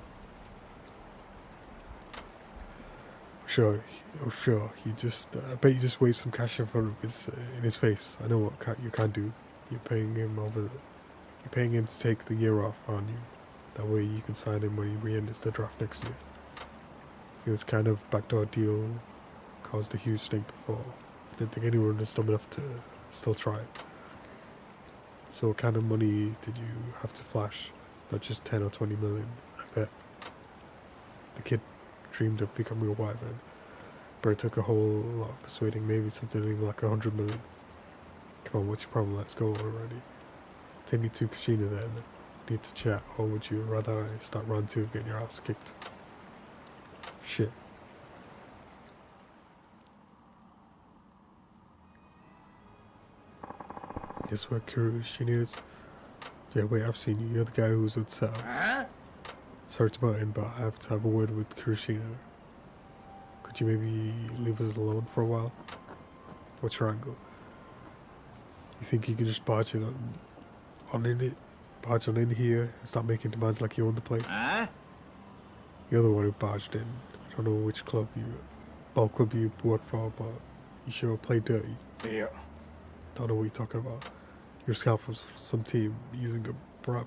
Sure, he just, I bet you just waved some cash in front of in his face. I know what you can't do. You're paying him to take the year off, aren't you? That way you can sign him when he re-enters the draft next year. It was kind of backdoor deal, caused a huge stink before. I didn't think anyone was dumb enough to still try it. So what kind of money did you have to flash? Not just 10 or 20 million, I bet. The kid dreamed of becoming a wyvern, but it took a whole lot of persuading, maybe something like 100 million. Come on, what's your problem? Let's go already. Take me to Kushina then. We need to chat, or would you rather I start round 2 of getting your ass kicked? Shit. Guess what Kuroshina is? Yeah, wait, I've seen you. You're the guy who was with Sal. Sorry to butt in, but I have to have a word with Kuroshina. Could you maybe leave us alone for a while? What's your angle? You think you can just barge on in here and start making demands like you own the place? You're the one who barged in. I don't know which ball club you work for, but you sure play dirty. Yeah. Don't know what you're talking about. You're a scout for some team using a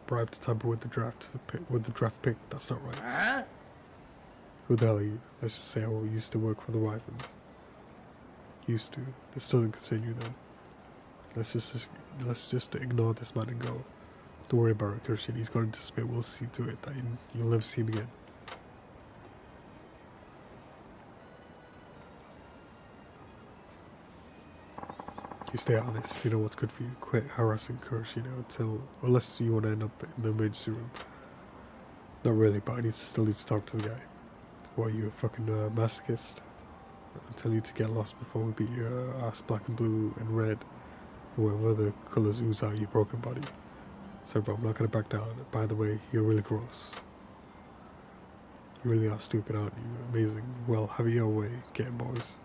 bribe to tamper with the draft pick. That's not right. Who the hell are you? Let's just say I used to work for the Wyverns. Used to. This doesn't concern you then. Let's just ignore this man and go. Don't worry about it, Kirsten. He's going to spit. We'll see to it that you'll never see him again. You stay honest. If you know what's good for you, quit harassing Kuroshina unless you want to end up in the emergency room. Not really, but I still need to talk to the guy. What, are you a fucking masochist? I'm telling you to get lost before we beat your ass black and blue and red, and whatever other colours ooze out your broken body. Sorry, bro, I'm not gonna back down. By the way, you're really gross. You really are stupid, aren't you? Amazing. Well, have it your way. Get 'em, boys.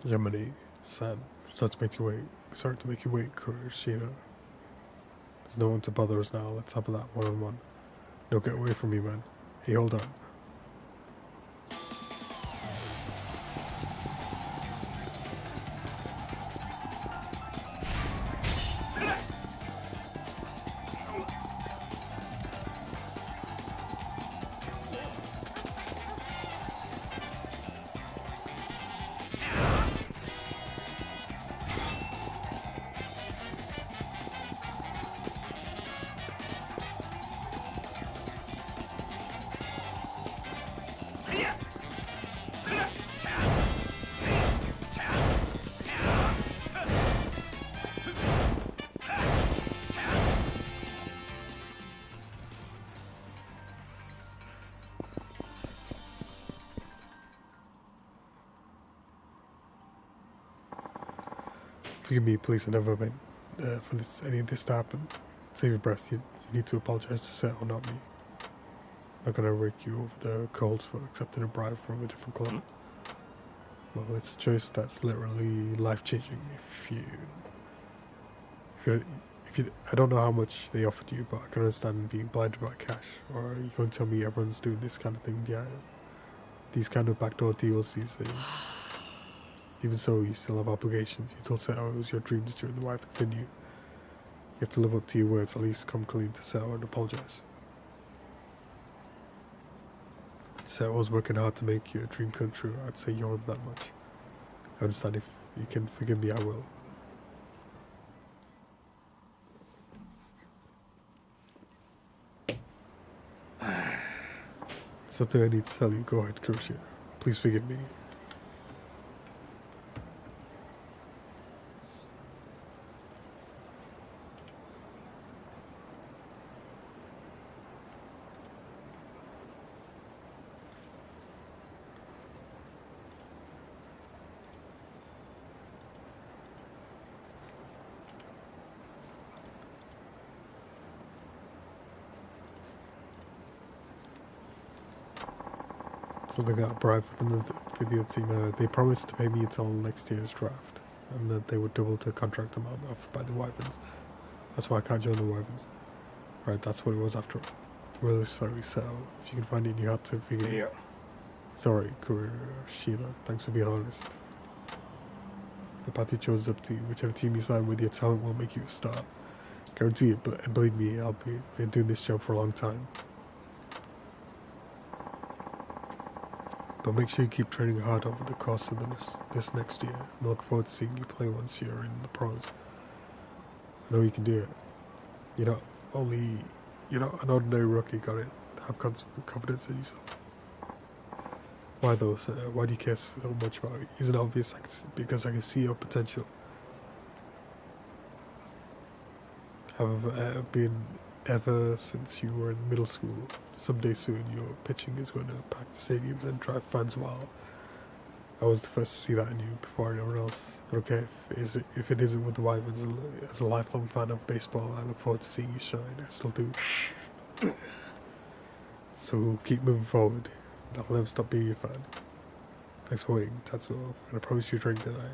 Yamane-san, sorry to make you wait, Kuroshina. There's no one to bother us now. Let's have that one-on-one. No, get away from me, man. Hey, hold on. Forgive me, please. I never meant for any of this to happen. Save your breath. You need to apologize to Settle, not me. I'm not gonna rake you over the coals for accepting a bribe from a different club. Well, it's a choice that's literally life-changing. I don't know how much they offered you, but I can understand being blinded by cash. Or are you going to tell me everyone's doing this kind of thing behind these kind of backdoor deals these days? Even so, you still have obligations. You told Settle it was your dream to join the Wyverns, didn't you? You have to live up to your words. At least come clean to Settle and apologize. Settle was working hard to make your dream come true. I'd say you owe him that much. I understand. If you can forgive me, I will. Something I need to tell you. Go ahead, Kuroshiro. Please forgive me. So they got a bribe for the other team. They promised to pay me until next year's draft, and that they would double the contract amount offered by the Wyverns. That's why I can't join the Wyverns. Right, that's what it was after all. Really sorry, so if you can find it in your heart to forgive me. It's alright, Kuroshiro. Thanks for being honest. The path you chose is up to you. Whichever team you sign with, your talent will make you a star. Guarantee it, and believe me, I'll been doing this job for a long time. But make sure you keep training hard over the course of this next year. I look forward to seeing you play once you're in the pros. I know you can do it. You're not an ordinary rookie, got it? Have confidence in yourself. Why though, sir? Why do you care so much about it? Isn't it obvious? Because I can see your potential. Have been ever since you were in middle school. Someday soon your pitching is going to pack the stadiums and drive fans wild. I was the first to see that in you before anyone else. I don't care if it isn't with the Wyverns. As a lifelong fan of baseball, I look forward to seeing you shine. I still do. So keep moving forward. I'll never stop being your fan. Thanks for waiting, Tatsuo. And I promised you a drink, didn't I?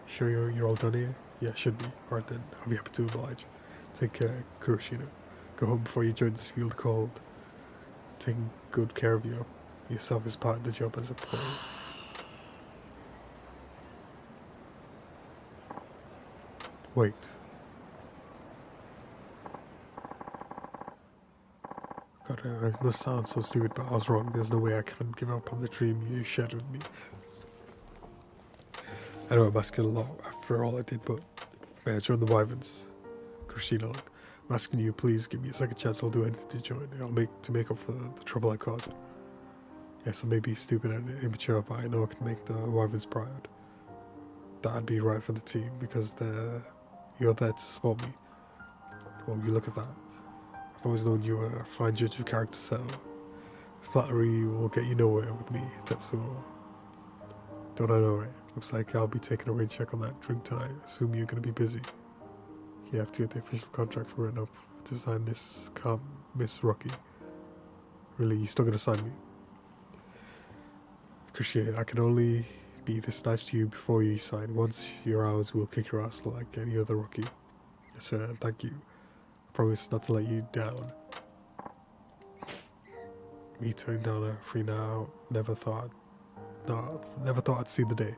Sure you're all done here? Yeah, should be. Alright then, I'll be happy to oblige. Take care, Kuroshiro. Go home before you join this field cold. Taking good care of yourself is part of the job as a pro. Wait. God, I must sound so stupid, but I was wrong. There's no way I can give up on the dream you shared with me. I know I'm asking a lot after all I did, but may I join the Wyverns? Kuroshiro, I'm asking you, please give me a second chance. I'll do anything to join. To make up for the trouble I caused. Yes, I may be stupid and immature, but I know I can make the Wyverns proud. That'd be right for the team because you're there to support me. Well, you look at that. I've always known you were a fine judge of character, so flattery will get you nowhere with me. That's all. Don't I know it? Looks like I'll be taking a rain check on that drink tonight. Assume you're going to be busy. You have to get the official contract for written up to sign this. Can't miss Rocky. Really, you still gonna sign me? Appreciate it. I can only be this nice to you before you sign. Once you're ours, we'll kick your ass like any other rookie. Yes, sir. And thank you. I promise not to let you down. Me turning down a free now. Never thought I'd see the day.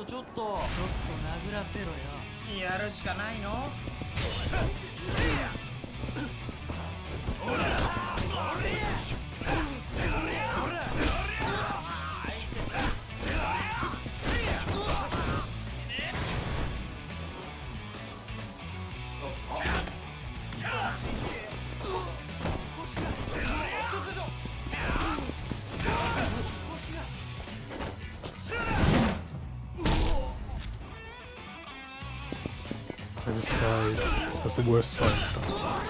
ちょっと殴らせろよ。やるしかないの。And this guy has the worst fighting style.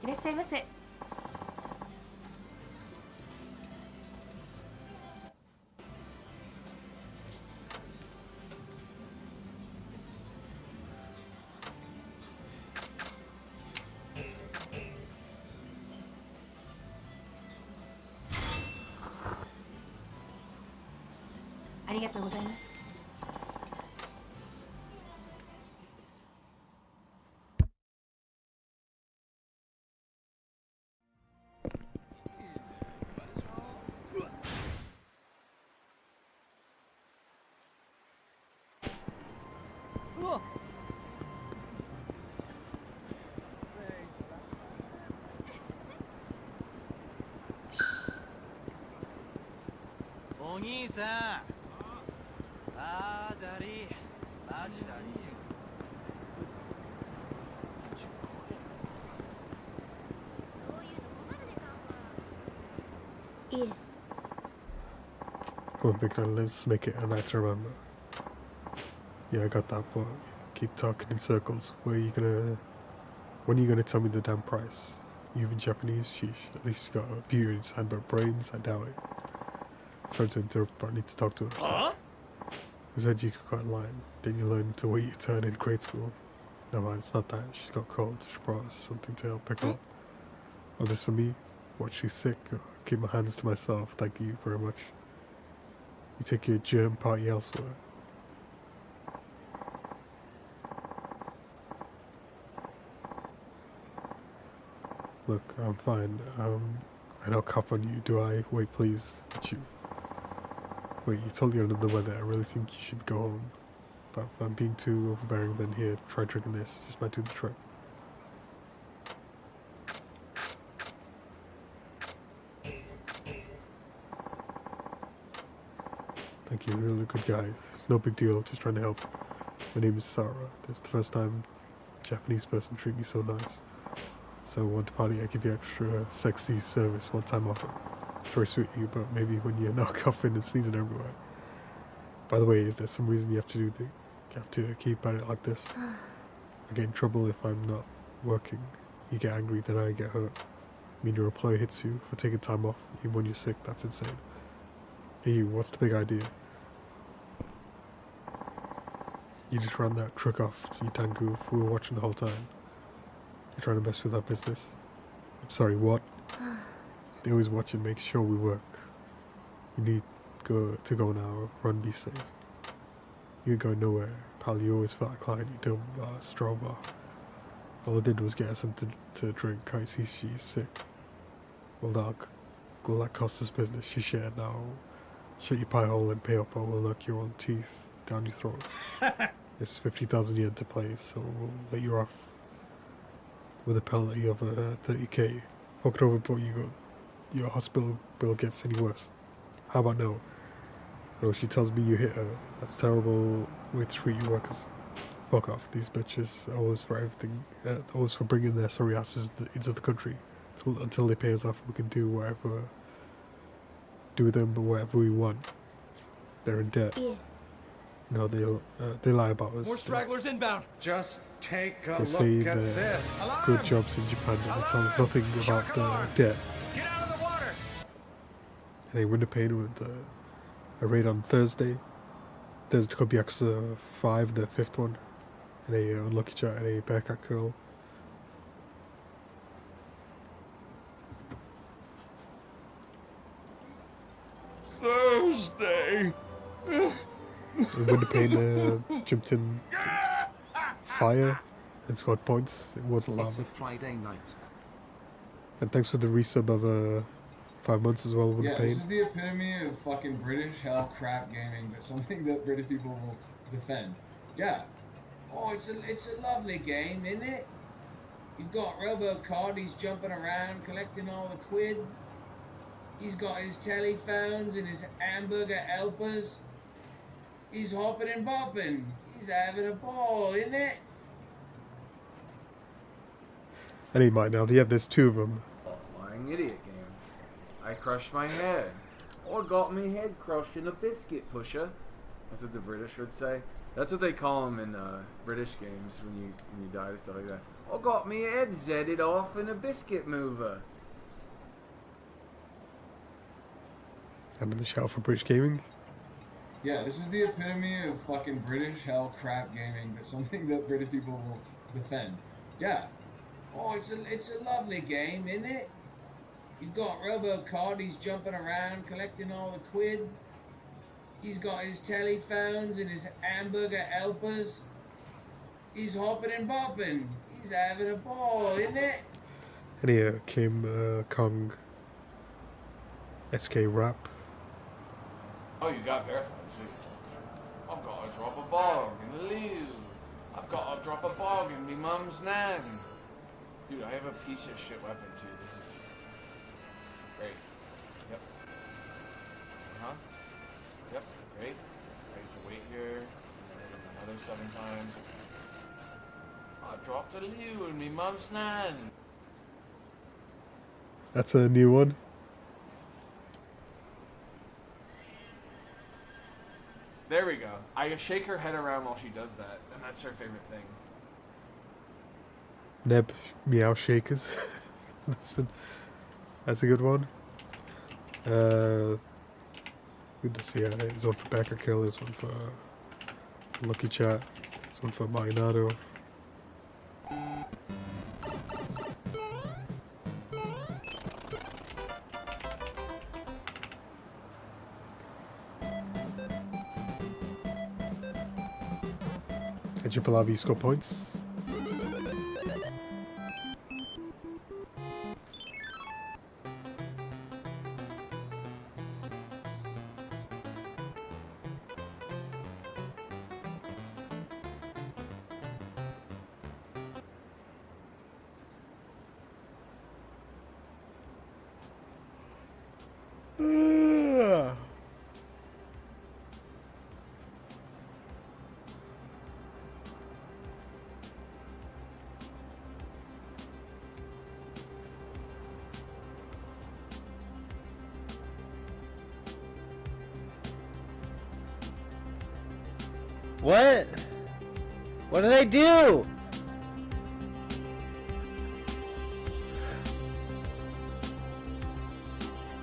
いらっしゃいませ。ありがとうございます。お兄さん。あーだりー、マジだりいえ。 For big night lives, make it a night to remember. Yeah, I got that, but keep talking in circles. When are you gonna tell me the damn price? You even Japanese? Sheesh. At least you got a beauty inside, but brains, I doubt it. Sorry to interrupt, but I need to talk to her. Huh? You said you could cut in line. Didn't you learn to wait your turn in grade school? No mind, it's not that. She's got cold. She brought us something to help pick her up. Oh, this for me? What, she's sick? Oh, keep my hands to myself. Thank you very much. You take your germ party elsewhere. Look, I'm fine. I don't cough on you, do I? Wait, please. It's you. Wait, you told you're under the weather. I really think you should go home. But if I'm being too overbearing, then here, try drinking this. Just might do the trick. Thank you, you're a really good guy. It's no big deal, just trying to help. My name is Sarah. This is the first time a Japanese person treat me so nice. So one to party, I give you extra sexy service one time offer. It's very sweet of you, but maybe when you're not coughing and sneezing everywhere. By the way, is there some reason you have to keep at it like this? I get in trouble if I'm not working. You get angry, then I get hurt. I mean, your employer hits you for taking time off, even when you're sick. That's insane. Hey, you, what's the big idea? You just ran that trick off, you dang goof. We were watching the whole time. You're trying to mess with our business. I'm sorry, what? They always watch and make sure we work. You need to go now. Run, be safe. You ain't going nowhere, pal. You always felt like lying. You dumb straw bar. All I did was get her something to drink. I see she's sick. Well, that cost us business. She shared now. Shut your pie hole and pay up, or we'll knock your own teeth down your throat. It's 50,000 yen to play, so we'll let you off with a penalty of 30k. Fuck it over before your hospital bill gets any worse. How about no? No, she tells me you hit her. That's terrible way to treat your workers. Fuck off. These bitches always for everything. Always for bringing their sorry asses into the country. Until they pay us off, we can do whatever. Do with them whatever we want. They're in debt. Yeah. No, they lie about us. More stragglers inbound. Just take a They look say at they're this. good jobs in Japan, and it sounds nothing about the debt. Get out of the water. And I win the pain with a raid on Thursday. There's Club Yakuza 5, the 5th one, and a Lucky Chat and a Bearcat Curl. Thursday. And when the pain jumped in fire and scored points, it wasn't It's a lava. Friday night. And thanks for the resub of 5 months as well, when Yeah, the pain. this is the epitome of fucking British hell crap gaming, but something that British people will defend. Yeah. Oh, it's a lovely game, isn't it? You've got Robocod, he's jumping around, collecting all the quid. He's got his telephones and his hamburger helpers. He's hopping and bopping. He's having a ball, isn't it? And he might now. Yeah, there's 2 of them. Lying idiot game. I crushed my head. Or got me head crushed in a biscuit pusher. That's what the British would say. That's what they call them in British games when you die and stuff like that. Or got me head zedded off in a biscuit mover. And in the shout for British Gaming. Yeah, this is the epitome of fucking British hell crap gaming, but something that British people will defend. Yeah. Oh, it's a lovely game, isn't it? You've got Robocod, he's jumping around, collecting all the quid. He's got his telephones and his hamburger helpers. He's hopping and bopping. He's having a ball, isn't it? And here came Kong SK Rap. Oh, you got verified, sweet. I've got to drop a bog in the loo. I've got to drop a bog in me mum's nan. Dude, I have a piece of shit weapon too. This is great. Yep. Yep, great. I have to wait here. And then another 7 times. I dropped a loo in me mum's nan. That's a new one. There we go. I shake her head around while she does that, and that's her favorite thing. Neb Meow Shakers. That's a good one. Good to see. There's one for Becker Kill. There's one for Lucky Chat. There's one for Marinado. And Jipalavi score points. What? What did I do?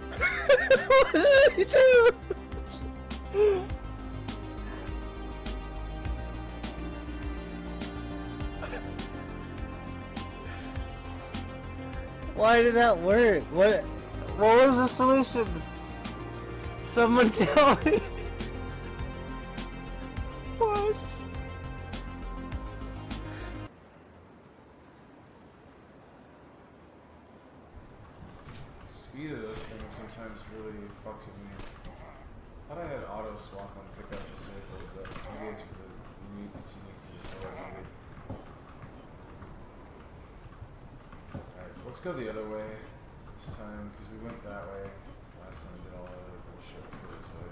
What did I do? Why did that work? What was the solution? Someone tell me. What? Speed of those things sometimes really fucks with me. I thought I had auto swap on pickup just a little bit. Maybe it's for the unique for the sword. Maybe. Alright, let's go the other way this time because we went that way last time. We did all that other bullshit. Let's go this way.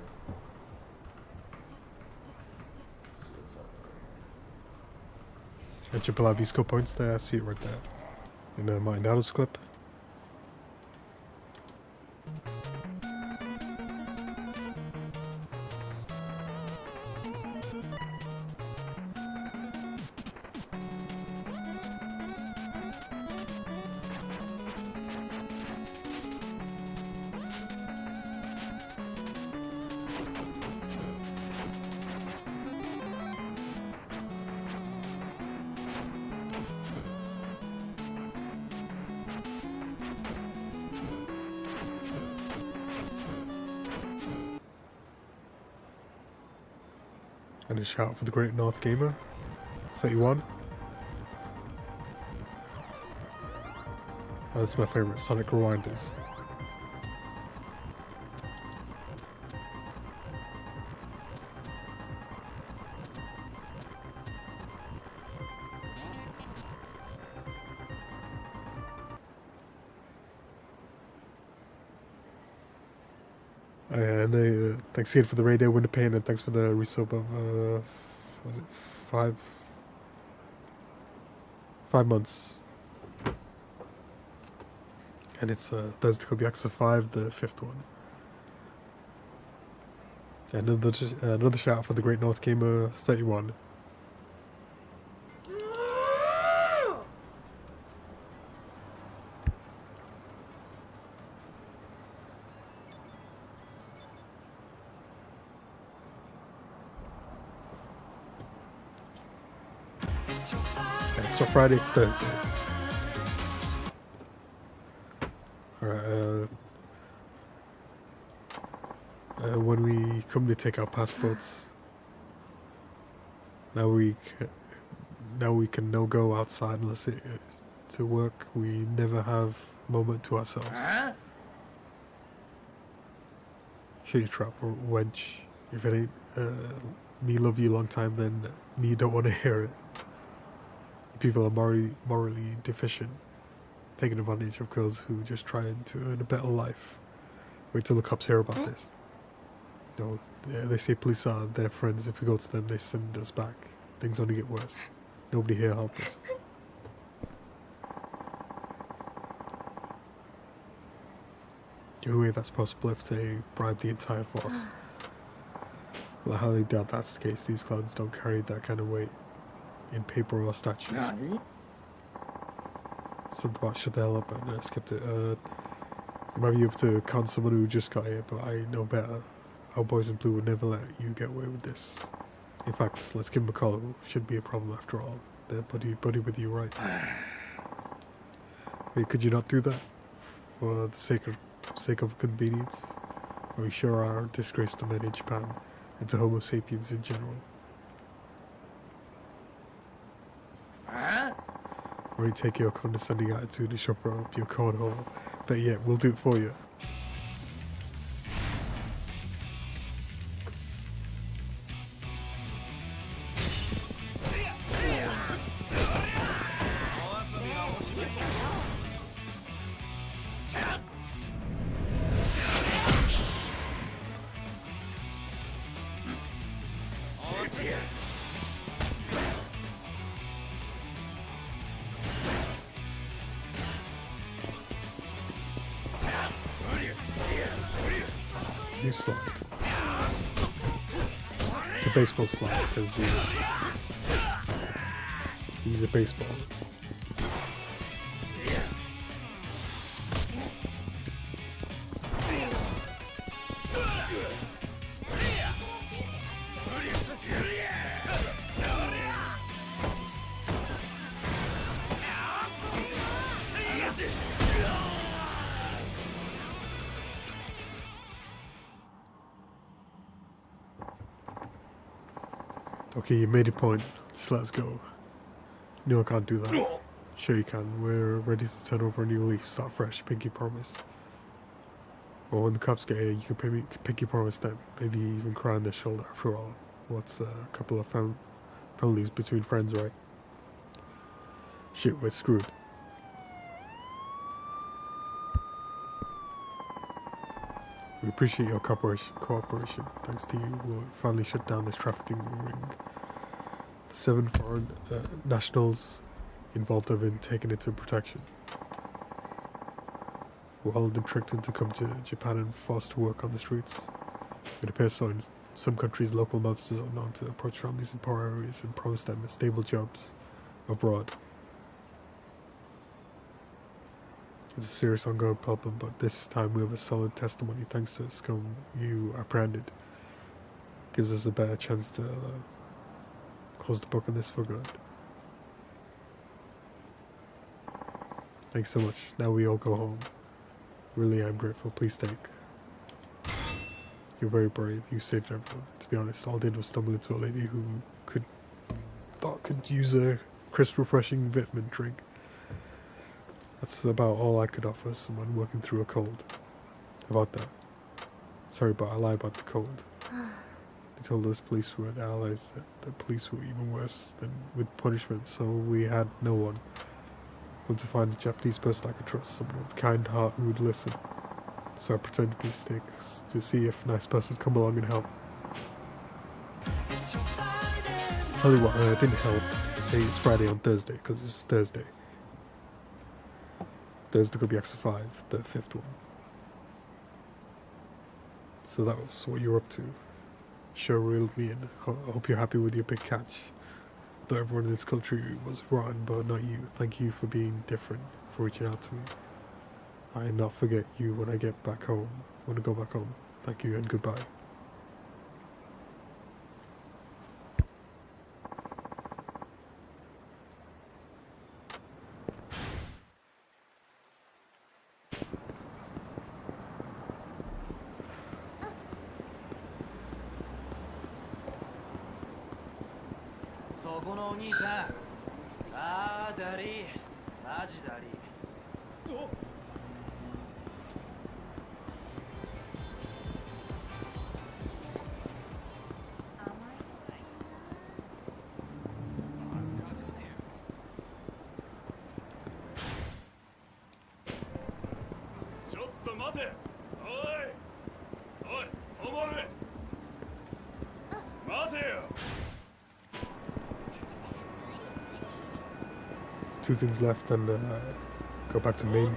Let's see what's up over here. And Jipalavi score points there. I see it right there. In Marinado's clip. And a shout out for the Great North Gamer 31. Oh, that's my favorite, Sonic Rewinders. And thanks again for the radio window pane, and thanks for the resub of was it 5 months. And it's Thursday Club Yakuza 5, the 5th one. And another shout out for the Great North Gamer 31. It's not Friday, it's Thursday. Alright, when we come to take our passports, now we can no go outside unless it is to work. We never have a moment to ourselves. Shut your trap, or wench. If it ain't me love you long time, then me don't want to hear it. People are morally deficient, taking advantage of girls who just trying to earn a better life. Wait till the cops hear about this. No, they say police are their friends. If we go to them, they send us back. Things only get worse. Nobody here help us. The only way that's possible if they bribe the entire force. Well, I highly doubt that's the case. These clowns don't carry that kind of weight in paper or statue. Something about shut the hell up, and I skipped it. You might be able to con someone who just got here, but I know better. Our boys in blue would never let you get away with this. In fact, let's give him a call. Shouldn't be a problem after all. They're buddy with you, right? Wait, could you not do that? For the sake of convenience? Are we sure our disgrace to men in Japan and to Homo sapiens in general? Or you take your condescending attitude and shove her up your cornhole. But yeah, we'll do it for you. New slide. It's a baseball slide because he's a baseball. Okay, you made your point. Just let us go. No, I can't do that. Sure you can. We're ready to turn over a new leaf, start fresh, pinky promise. Well, when the cops get here, you can pinky promise them. Maybe even cry on their shoulder. After all, what's a couple of families between friends, right? Shit, we're screwed. We appreciate your cooperation. Thanks to you, we'll finally shut down this trafficking ring. The 7 foreign nationals involved have been taken into protection. We're all them tricked into come to Japan and forced to work on the streets. It appears so in some countries, local mobsters are known to approach families in poor areas and promise them stable jobs abroad. It's a serious ongoing problem, but this time we have a solid testimony thanks to scum you apprehended. Gives us a better chance to close the book on this for good. Thanks so much. Now we all go home. Really, I'm grateful. Please take. You're very brave. You saved everyone. be honest. All I did was stumble into a lady who could use a crisp, refreshing vitamin drink. That's about all I could offer someone working through a cold. About that. Sorry, but I lied about the cold. They told us police were the allies, that the police were even worse than with punishment, so we had no one. Want to find a Japanese person I could trust, someone with a kind heart who would listen. So I pretended to be sick to see if a nice person would come along and help. Tell you what, it didn't help. Say it's Friday on Thursday, because it's Thursday. Thursday Club Yakuza 5, the 5th one. So that was what you were up to. Sure reeled me in. I hope you're happy with your big catch. Though everyone in this country was rotten, but not you. Thank you for being different, for reaching out to me. I will not forget you when I get back home. When I go back home. Thank you and goodbye. There's 2 things left and go back to main.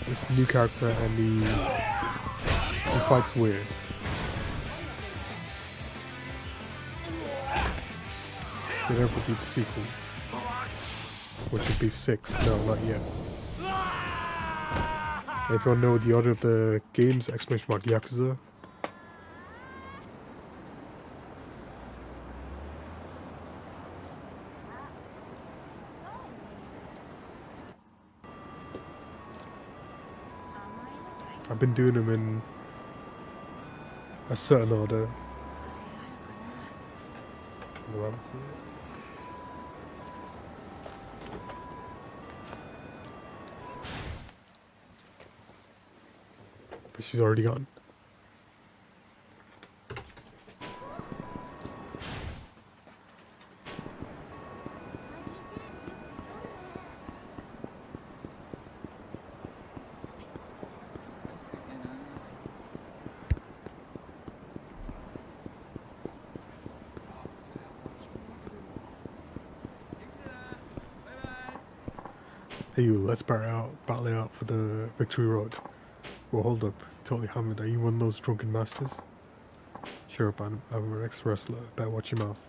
This new character and he fights weird. They never did the sequel, which would be 6. No, not yet. If you want to know the order of the games, !Yakuza. I've been doing them in a certain order. But she's already gone. Hey you, let's battle it out for the victory road. Well, hold up. You totally hammered. Are you one of those drunken masters? Sure up, I'm an ex-wrestler. Better watch your mouth.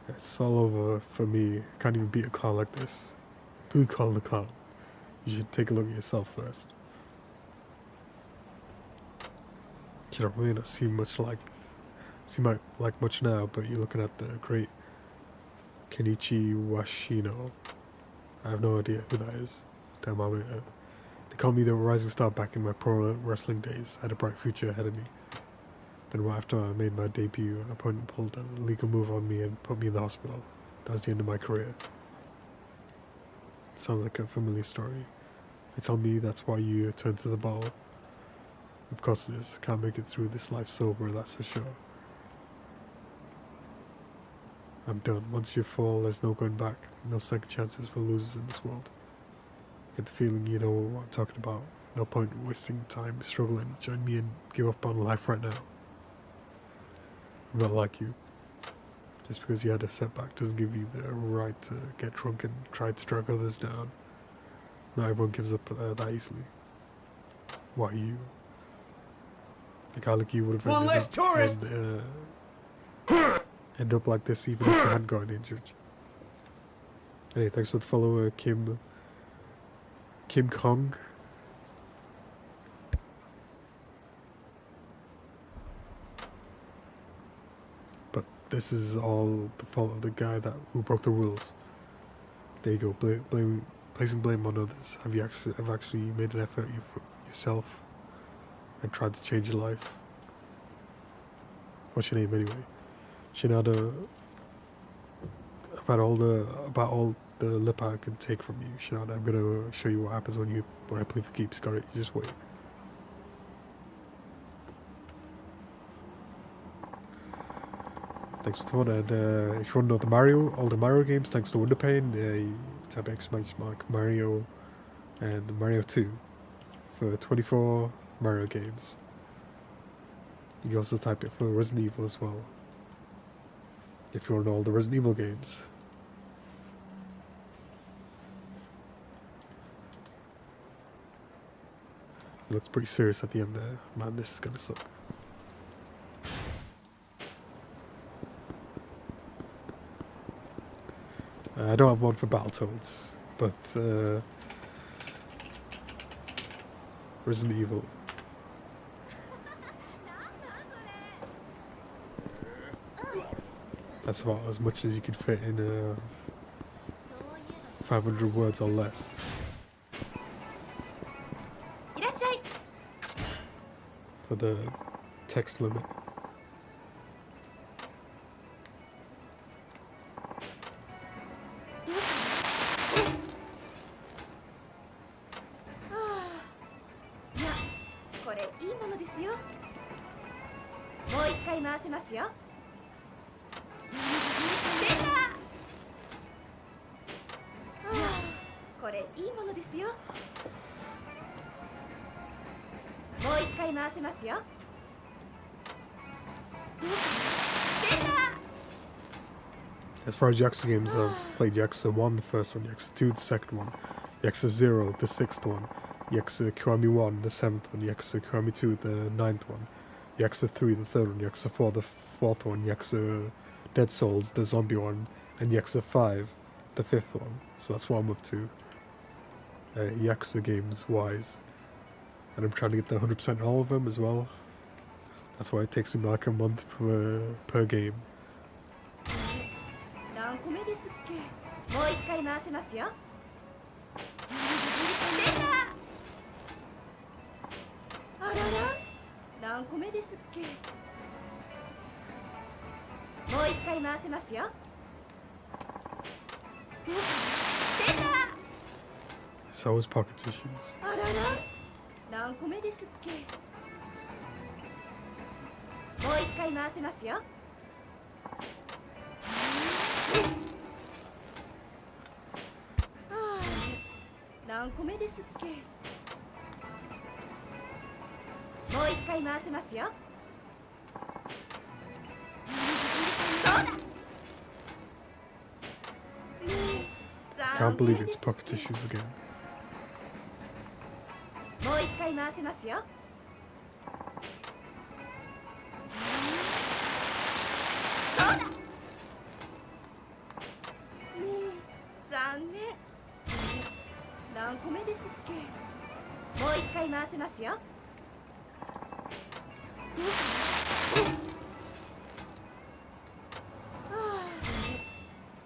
It's all over for me. Can't even beat a clown like this. Who called the clown? You should take a look at yourself first. You don't really not seem like much now, but you're looking at the great Kenichi Washino. I have no idea who that is. Damn, they called me the rising star back in my pro wrestling days. I had a bright future ahead of me. Then right after I made my debut, an opponent pulled an illegal move on me and put me in the hospital. That was the end of my career. Sounds like a familiar story. They tell me that's why you turned to the bottle. Of course it is. Can't make it through this life sober, that's for sure. I'm done. Once you fall, there's no going back. No second chances for losers in this world. Get the feeling you know what I'm talking about. No point wasting time struggling. Join me and give up on life right now. I'm not like you. Just because you had a setback doesn't give you the right to get drunk and try to drag others down. Not everyone gives up that easily. Why you? A guy like you would have ended less up tourists! end up like this even if you hadn't gotten injured. Hey, thanks for the follow, Kim Kong. But this is all the fault of the guy who broke the rules. There you go, placing blame on others. Have you actually made an effort yourself and tried to change your life? What's your name anyway? Shinada. About all the lip I can take from you, Shinada. I'm gonna show you what happens when I play for keeps. Got it? You just wait. Thanks for the fun. And if you want to know all the Mario games, thanks to Wonderpain, you type exclamation mark Mario and Mario 2 for 24 Mario games. You can also type it for Resident Evil as well, if you want to know all the Resident Evil games. It looks pretty serious at the end there. Man, this is gonna suck. I don't have one for Battletoads, but Resident Evil. That's about as much as you could fit in 500 words or less. For the text limit. As far as Yakuza games, I've played Yakuza 1, the first one, Yakuza 2, the second one, Yakuza 0, the sixth one, Yakuza Kiwami 1, the seventh one, Yakuza Kiwami 2, the ninth one, Yakuza 3, the third one, Yakuza 4, the fourth one, Yakuza Dead Souls, the zombie one, and Yakuza 5, the fifth one. So that's what I'm up to, Yakuza games wise. And I'm trying to get the 100% all of them as well. That's why it takes me like a month per game. It's always pocket tissues. 何個目ですっけもう一回回せますよ 何個目ですっけもう一回回せますよ Can't believe it's pocket tissues again. もう一回回せますよ。どうだ。残念。何個目ですっけ。もう一回回せますよ。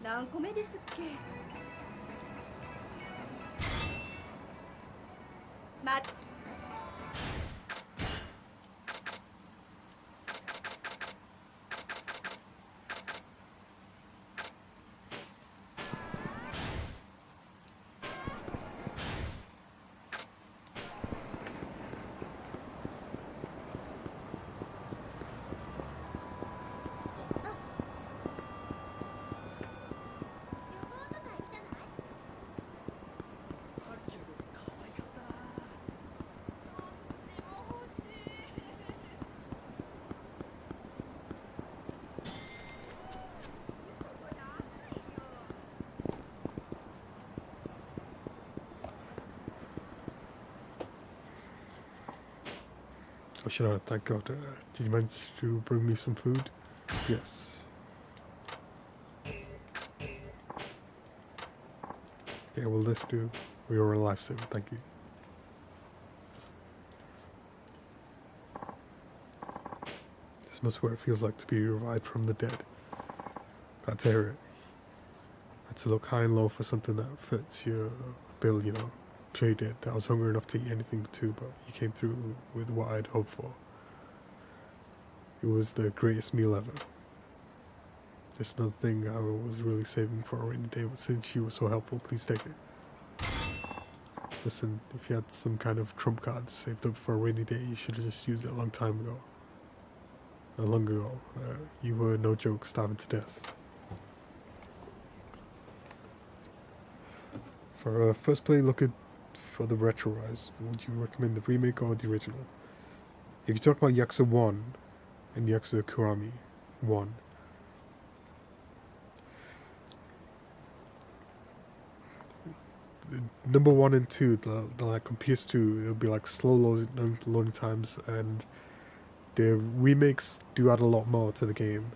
何個目ですっけ。Oh, should I thank God? Did you manage to bring me some food? Yes. Yeah, well, this do. We are a lifesaver, thank you. This must be what it feels like to be revived from the dead. That's it. Had to look high and low for something that fits your bill, you know. I'm sure you did. I was hungry enough to eat anything too, but you came through with what I'd hoped for. It was the greatest meal ever. It's another thing I was really saving for a rainy day, but since you were so helpful, please take it. Listen, if you had some kind of trump card saved up for a rainy day, you should have just used it a long time ago. Long ago. You were, no joke, starving to death. For first play, look at for the retro rise. Would you recommend the remake or the original? If you talk about Yakuza 1 and Yakuza Kiwami 1, number 1 and 2, the like on PS2, it'll be like slow loading times, and the remakes do add a lot more to the game.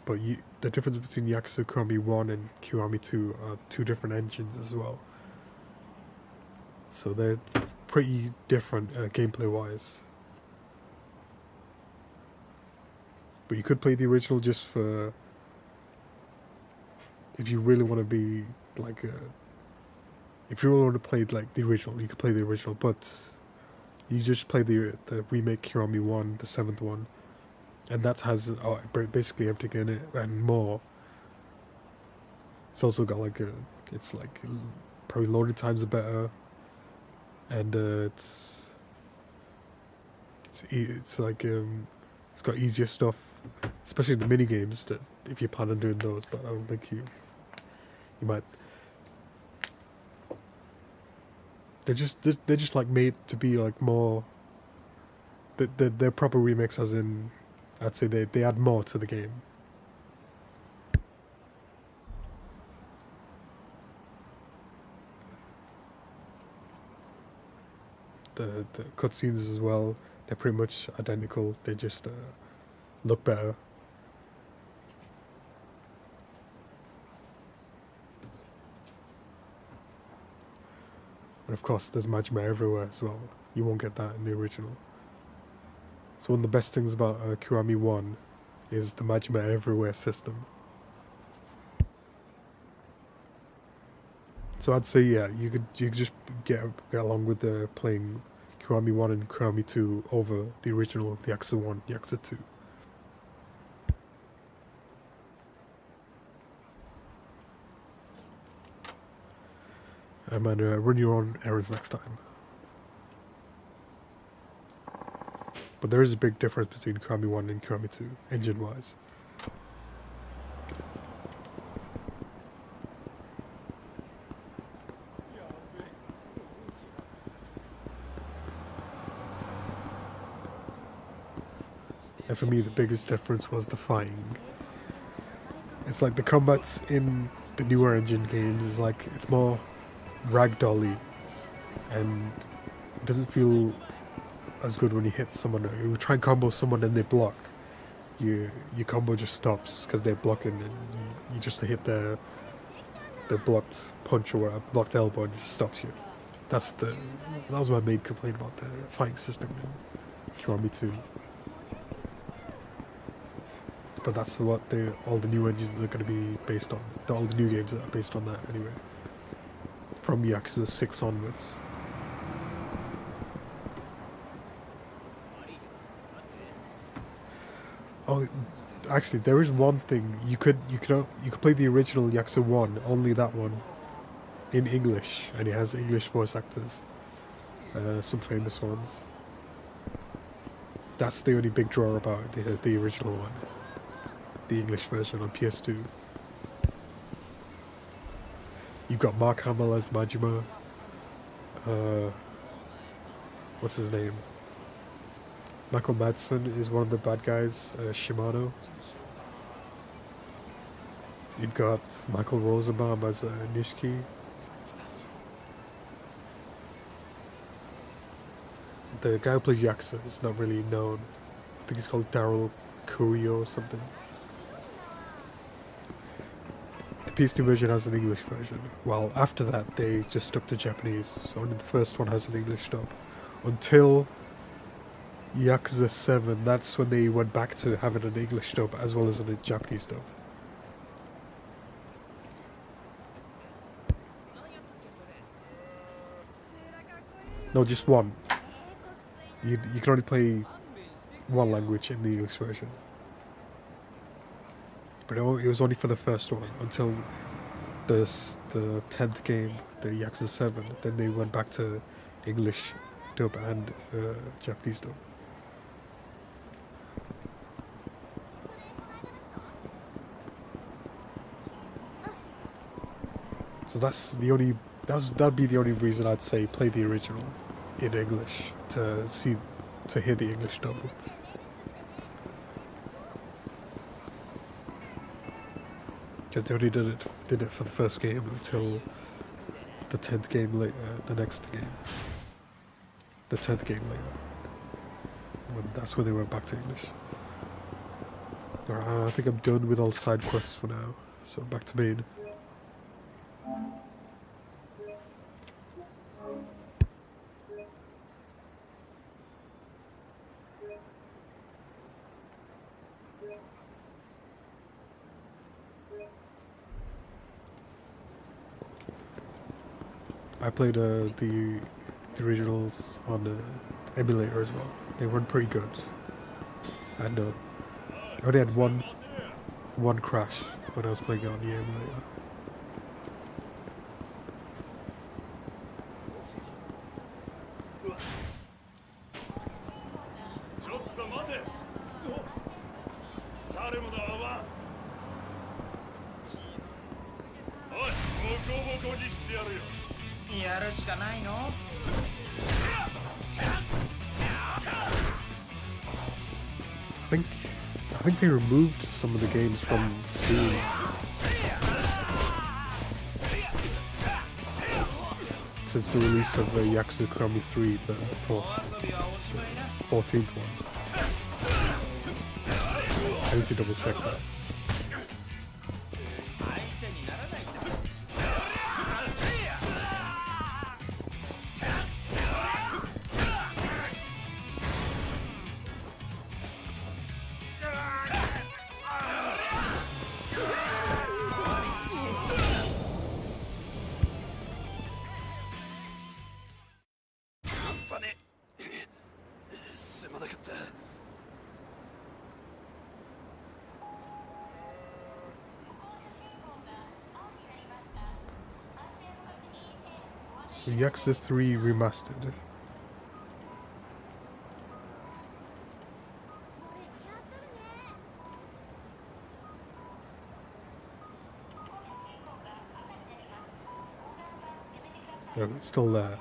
But the difference between Yakuza Kiwami 1 and Kiwami 2 are two different engines as well. So they're pretty different gameplay-wise. But you could play the original just for... If you really want to be like if you really want to play like the original, you could play the original. But you just play the remake Kiwami 1, the 7th one. And that has basically everything in it and more. It's also got like it's like probably loading times are better, and it's like it's got easier stuff, especially the mini games. That if you plan on doing those, but I don't think you might. They're just like made to be like more. They're proper remakes, as in. I'd say they add more to the game. The cutscenes as well, they're pretty much identical. They just look better. And of course, there's Majima everywhere as well. You won't get that in the original. So one of the best things about Kiwami 1 is the Majima Everywhere system. So I'd say yeah, you could just get along with playing Kiwami 1 and Kiwami 2 over the original Yakuza 1, Yakuza 2. And run your own errands next time. But there is a big difference between Kiwami 1 and Kiwami 2, engine-wise. And for me, the biggest difference was the fighting. It's like the combat in the newer engine games is like, it's more ragdolly, and it doesn't feel as good when you hit someone. You try and combo someone and they block. Your combo just stops because they're blocking, and you just hit the blocked punch or whatever, blocked elbow, and it just stops you. That was my main complaint about the fighting system in Kiwami 2. But that's what all the new engines are going to be based on. All the new games that are based on that anyway. From Yakuza 6 onwards. Oh, actually, there is one thing you could play the original Yakuza 1, only that one, in English, and it has English voice actors, some famous ones. That's the only big draw about the original one, the English version on PS2. You've got Mark Hamill as Majima. What's his name? Michael Madsen is one of the bad guys, Shimano. You've got Michael Rosenbaum as Nishiki. the guy who plays Yakuza is not really known. I think he's called Daryl Curio or something. The PS2 version has an English version. Well, after that, they just stuck to Japanese. So only the first one has an English dub. Until Yakuza 7, that's when they went back to having an English dub as well as a Japanese dub. No, just one. You can only play one language in the English version. But it was only for the first one until the 10th game, the Yakuza 7. Then they went back to English dub and Japanese dub. So that'd be the only reason I'd say play the original in English to hear the English dub. Because they only did it for the first game until the 10th game later, the next game. The 10th game later. That's when they went back to English. Alright, I think I'm done with all side quests for now. So back to main. I played the originals on the emulator as well. They run pretty good. And I only had one crash when I was playing it on the emulator. I think they removed some of the games from Steam. Since the release of Yakuza Kiwami 3, the 14th one. I need to double check that. So Yakuza 3 Remastered. Yeah, it's still there.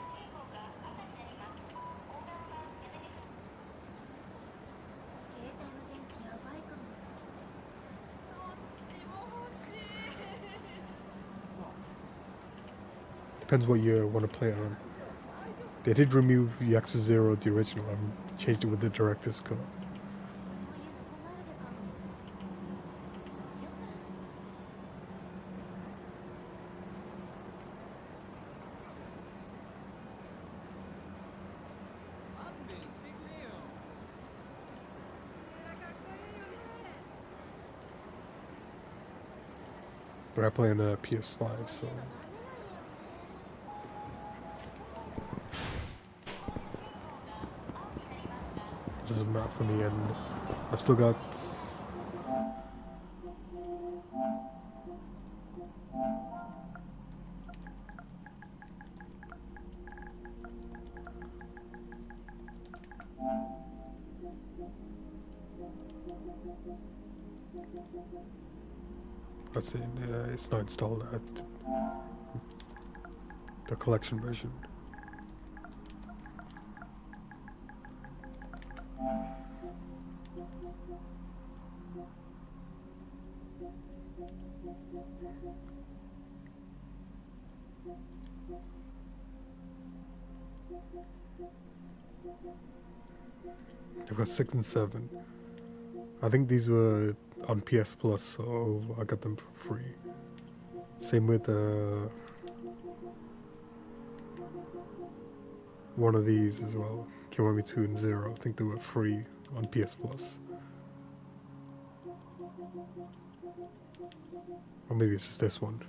Depends what you want to play it on. They did remove Yakuza 0, the original, and changed it with the director's cut. But I play on a PS5, so it doesn't matter for me, and I've still got let's see, it's not installed at the collection version. I've got 6 and 7. I think these were on PS Plus, so I got them for free. Same with one of these as well. Kiwami 2 and 0. I think they were free on PS Plus. Or maybe it's just this one.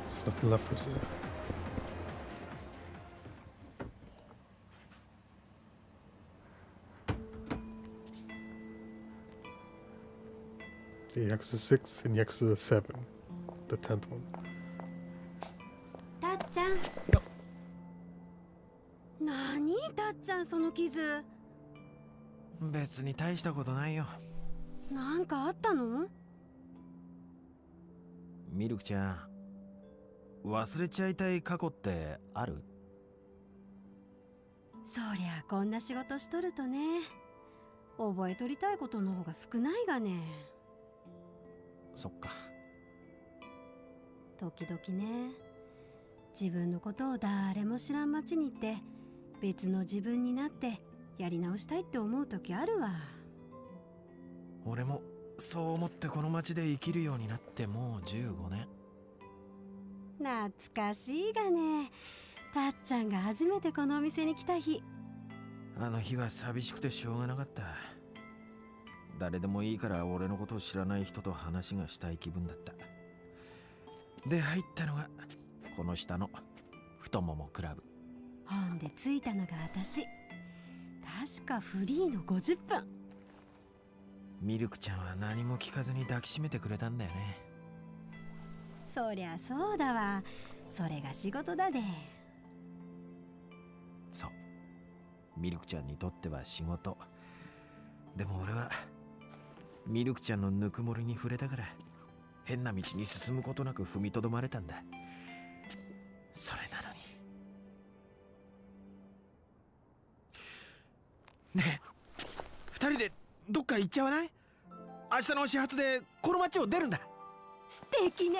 There's nothing left for us there. The Yakuza 6 and Yakuza 7. The 10th one. たっちゃん。何たっちゃんその傷。別に大したことないよ。なんかあったの？ミルクちゃん、忘れちゃいたい過去ってある？そりゃこんな仕事しとるとね、覚えとりたいことの方が少ないがね。そっか。時々ね、自分のことを誰も知らん街に行って別の自分になってやり直したいって思う時あるわ。俺もそう思ってこの街で生きるようになってもう15年。懐かしいがね、たっちゃんが初めてこのお店に来た日。あの日は寂しくてしょうがなかった。誰でもいいから俺のことを知らない人と話がしたい気分だった。で入ったのがこの下の太ももクラブ。ほんで着いたのが私。確かフリーの50分。ミルクちゃんは何も聞かずに抱きしめてくれたんだよね。そりゃそうだわ。それが仕事だで。そう。ミルクちゃんにとっては仕事。でも俺はミルクちゃんのぬくもりに触れたから変な道に進むことなく踏みとどまれたんだ。それなのに。ねえ、二人でどっか行っちゃわない？明日の始発でこの街を出るんだ。素敵ね。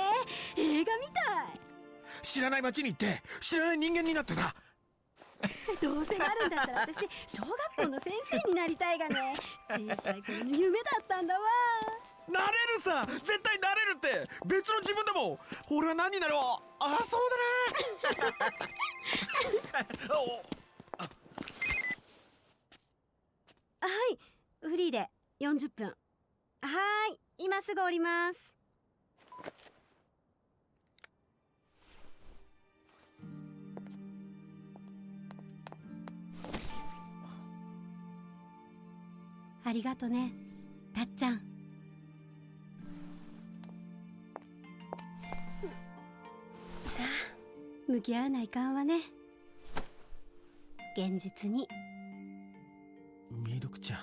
映画みたい。知らない街に行って知らない人間になってさ。どうせなるんだったら私小学校の先生になりたいがね。小さい頃の夢だったんだわ。なれるさ、絶対なれるって。別の自分だもん。俺は何になろう。ああ、そうだな。はい、フリーで40分。はーい、今すぐ降ります。ありがとね、たっちゃん。さあ、向き合わないかんわね。現実に。ミルクちゃ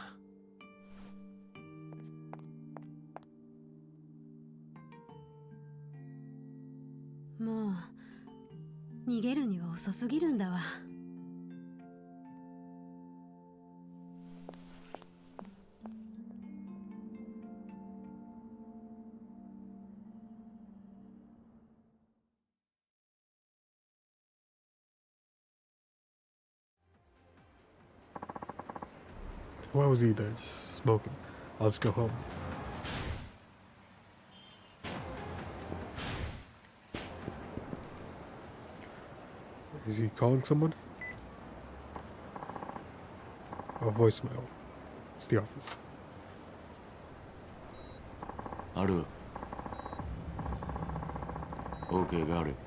ん。もう逃げるには遅すぎるんだわ。Why was he there just smoking? I'll just go home. Is he calling someone? Oh, voicemail. It's the office. Aru. Okay, got it.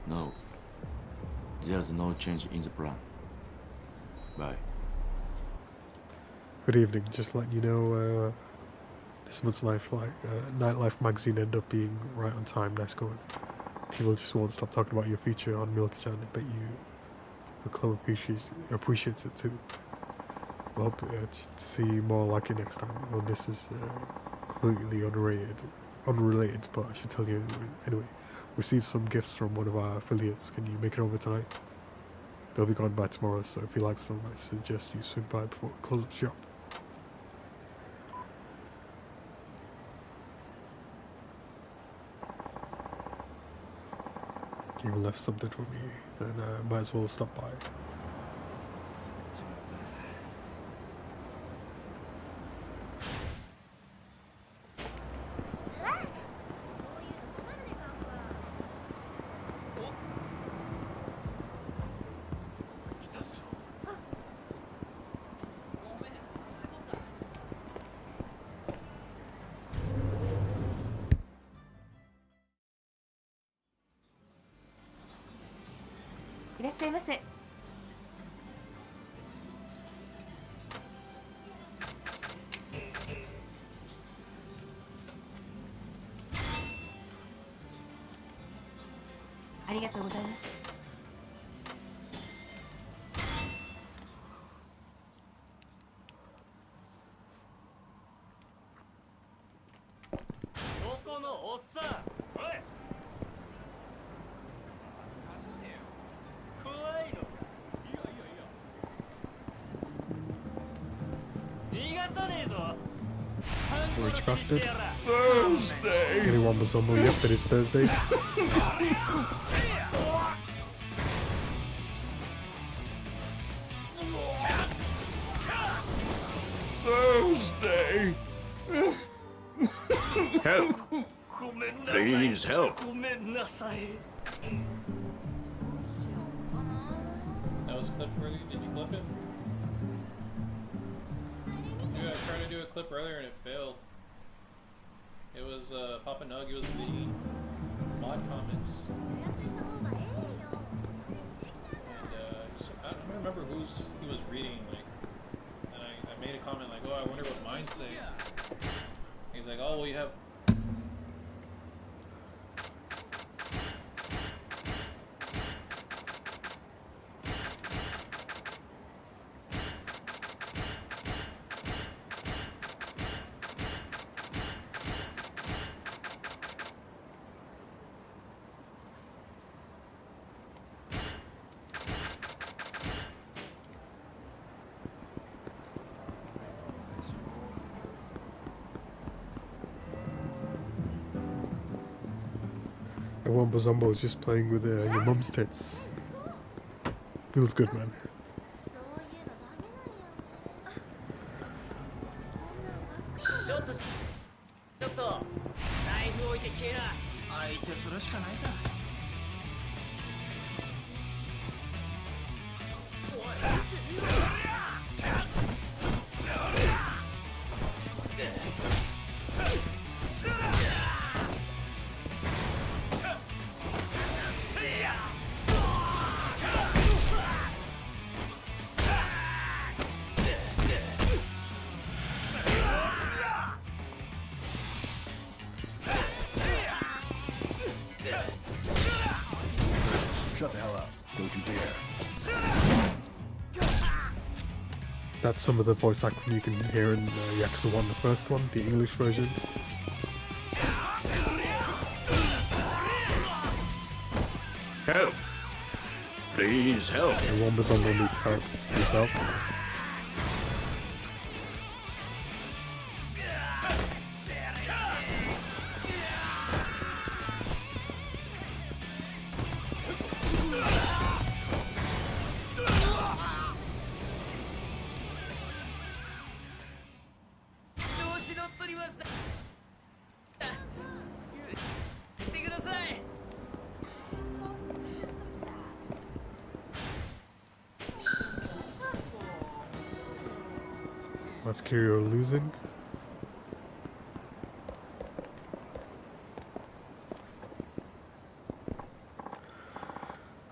No. There's no change in the plan. Bye. Good evening. Just letting you know, this month's Nightlife magazine ended up being right on time. Nice going. People just won't stop talking about your feature on Milk-chan. I bet you the club appreciates it too. I hope to see more like it next time. When this is completely unrated, unrelated, but I should tell you anyway. Received some gifts from one of our affiliates. Can you make it over tonight? They'll be gone by tomorrow, so if you like some, I suggest you swing by before we close the shop. Even left something for me, then might as well stop by.いらっしゃいませ。ありがとうございます。そこのおっさん、おい。怖いのか。いいよいいよいいよ。逃がさねえぞ。 So rich bastard. Thursday. Anyone was on yep, it is Thursday. Thursday. Help! Please help! That was clip worthy. Did you clip it? Dude, I tried to do a clip earlier and it failed. It was Papa Nug, he was reading mod comments. And I don't remember whose he was reading, like, and I made a comment like, oh, I wonder what mine say. He's like, oh, well, you have And one Bazombo is just playing with your mum's tits. Feels good, man. ちょっと財布置いて消えな。相手するしかないか。Shut the hell up. Don't you dare. That's some of the voice acting you can hear in Yakuza 1, the first one, the English version. Help! Please help! And one Bazombo needs help. Needs help. Let's carry on losing.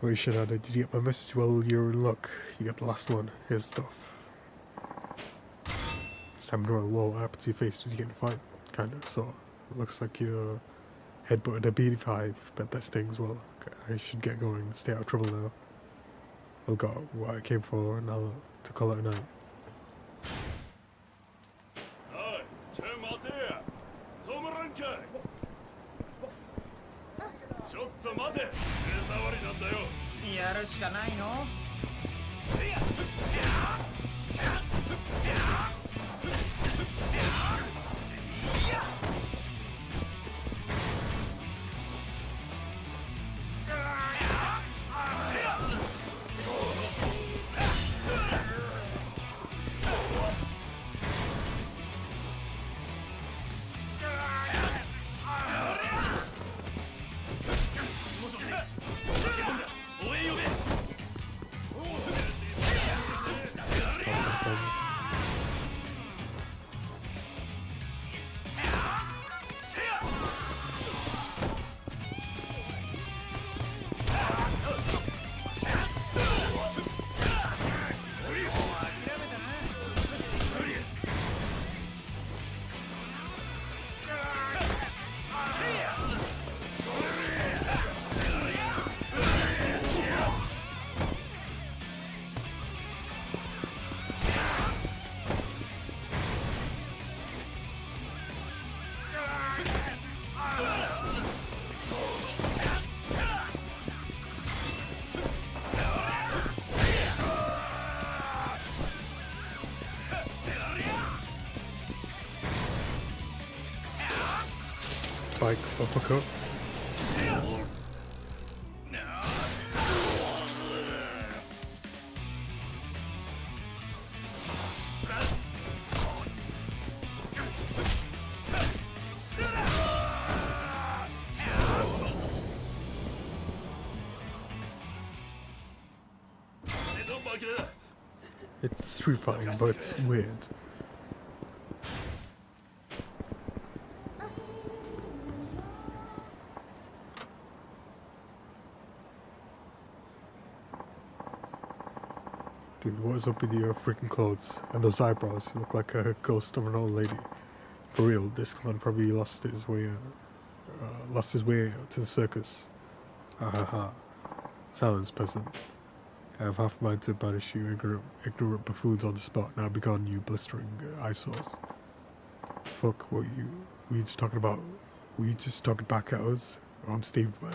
Oh, Shinada, did you get my message? Well, you're in luck. You got the last one. Here's stuff. Samurai, whoa, what happened to your face? Did you get in a fight? Kinda, so. It looks like you headbutted a BD5. Bet that stings well. Okay, I should get going. Stay out of trouble now. I've got what I came for, and I'll to call it a night. spike uppercut. It's street fighting, but it's weird. Dude, what is up with your freaking clothes and those eyebrows? You look like a ghost of an old lady. For real, this clown probably lost his way to the circus. Ha ha ha. Silence, peasant. I have half a mind to banish you ignorant buffoons on the spot. Now begone, you blistering eyesores. Fuck, were you just talking about? Were you just talking back at us? Oh, I'm Steve, man.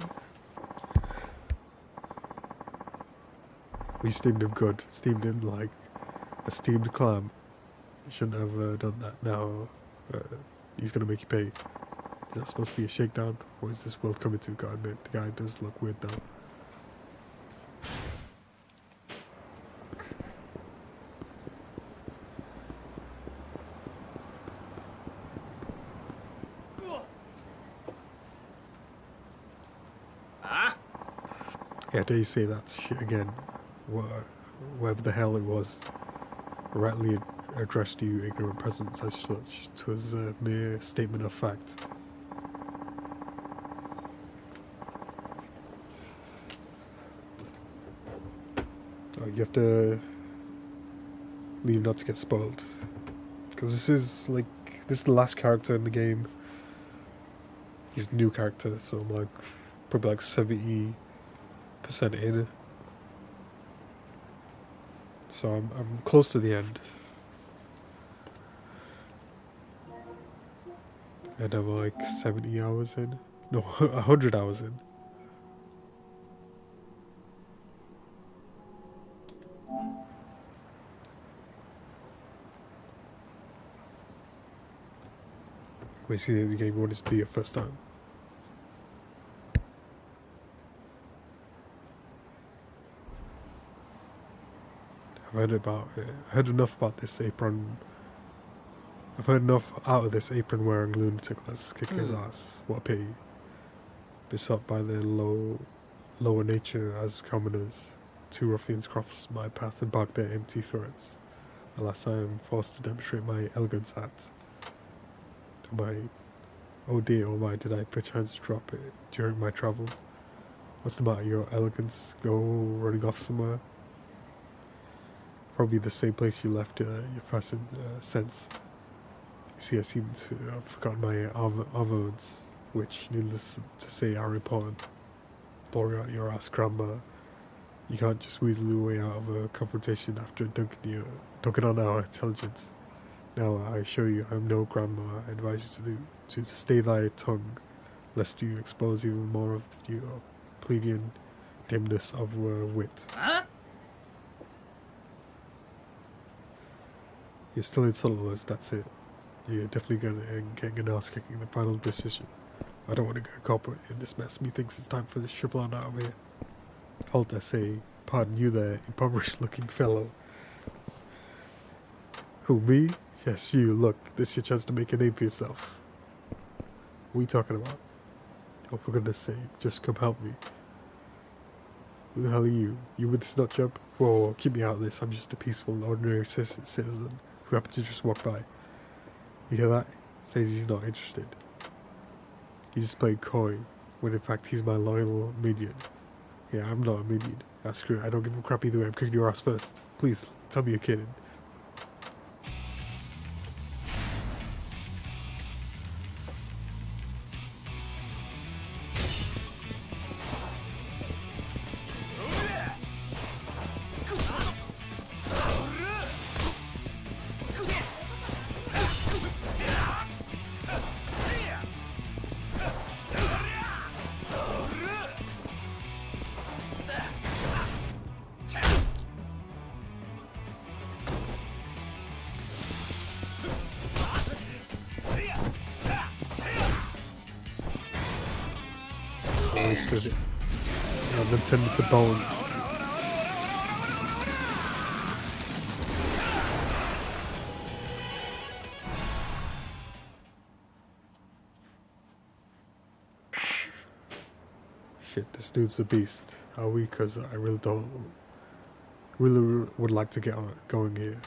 We steamed him good. Steamed him like a steamed clam. You shouldn't have done that. Now, he's gonna make you pay. Is that supposed to be a shakedown? What is this world coming to? God admit, the guy does look weird though. Yeah, dare you say that shit again? Whatever the hell it was, rightly addressed you ignorant peasants as such. 'Twas a mere statement of fact. Oh, you have to leave not to get spoiled, because this is the last character in the game. He's a new character, so I'm like probably like 70% in. So I'm close to the end. And I'm like 70 hours in. No, 100 hours in. We see that the game wanted to be your first time. I've heard enough about this apron. I've heard enough out of this apron wearing lunatic. Let's kick his ass. What a pity. Besought by their lower nature as commoners, two ruffians cross my path and bark their empty threats. Alas, I am forced to demonstrate my elegance at. Oh dear, oh my, did I perchance drop it during my travels? What's the matter, your elegance? Go running off somewhere? Probably the same place you left your fastened sense. You see, I seem to have forgotten my armaments, which, needless to say, are important. Blowing out your ass, grandma. You can't just weasel your way out of a confrontation after dunking on our intelligence. Now, I assure you, I'm no grandma. I advise you to stay thy tongue, lest you expose even more of your plebeian dimness of wit. Huh? You're still insulting us, that's it. You're definitely getting an ass kicking the final decision. I don't want to get caught in this mess. Methinks it's time for this triple on out of here. Halt, I say. Pardon you there, impoverished looking fellow. Who, me? Yes, you. Look, this is your chance to make a name for yourself. What are you talking about? Oh, for goodness sake, just come help me. Who the hell are you? You with this nut job? Whoa, keep me out of this. I'm just a peaceful, ordinary citizen who happened to just walk by. You hear that? Says he's not interested. He just played coy, when in fact he's my loyal minion. Yeah, I'm not a minion. Ah, screw it. I don't give a crap either way. I'm kicking your ass first. Please, tell me you're kidding. roasted it. And then turned into bones. Shit, this dude's a beast. Are we? Because I really would like to get going here.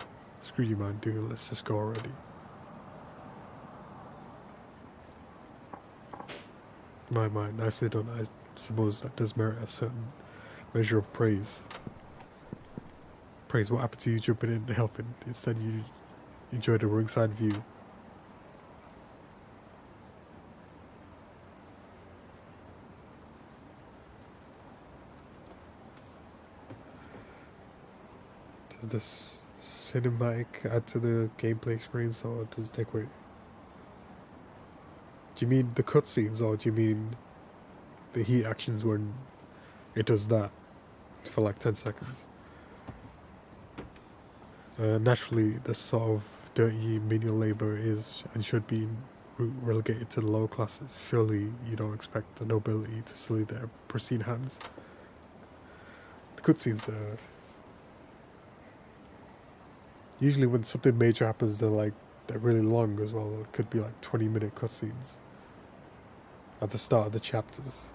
Screw you, man, dude. Let's just go already. My, nicely done. I suppose that does merit a certain measure of praise. Praise, what happened to you jumping in and helping? Instead, you enjoyed a ringside view. Does this cinematic add to the gameplay experience, or does it take away? Do you mean the cutscenes, or do you mean the heat actions when it does that for like 10 seconds? Naturally, this sort of dirty menial labor is and should be relegated to the lower classes. Surely you don't expect the nobility to slay their pristine hands. The cutscenes are... Usually when something major happens, they're really long as well. It could be like 20-minute cutscenes at the start of the chapters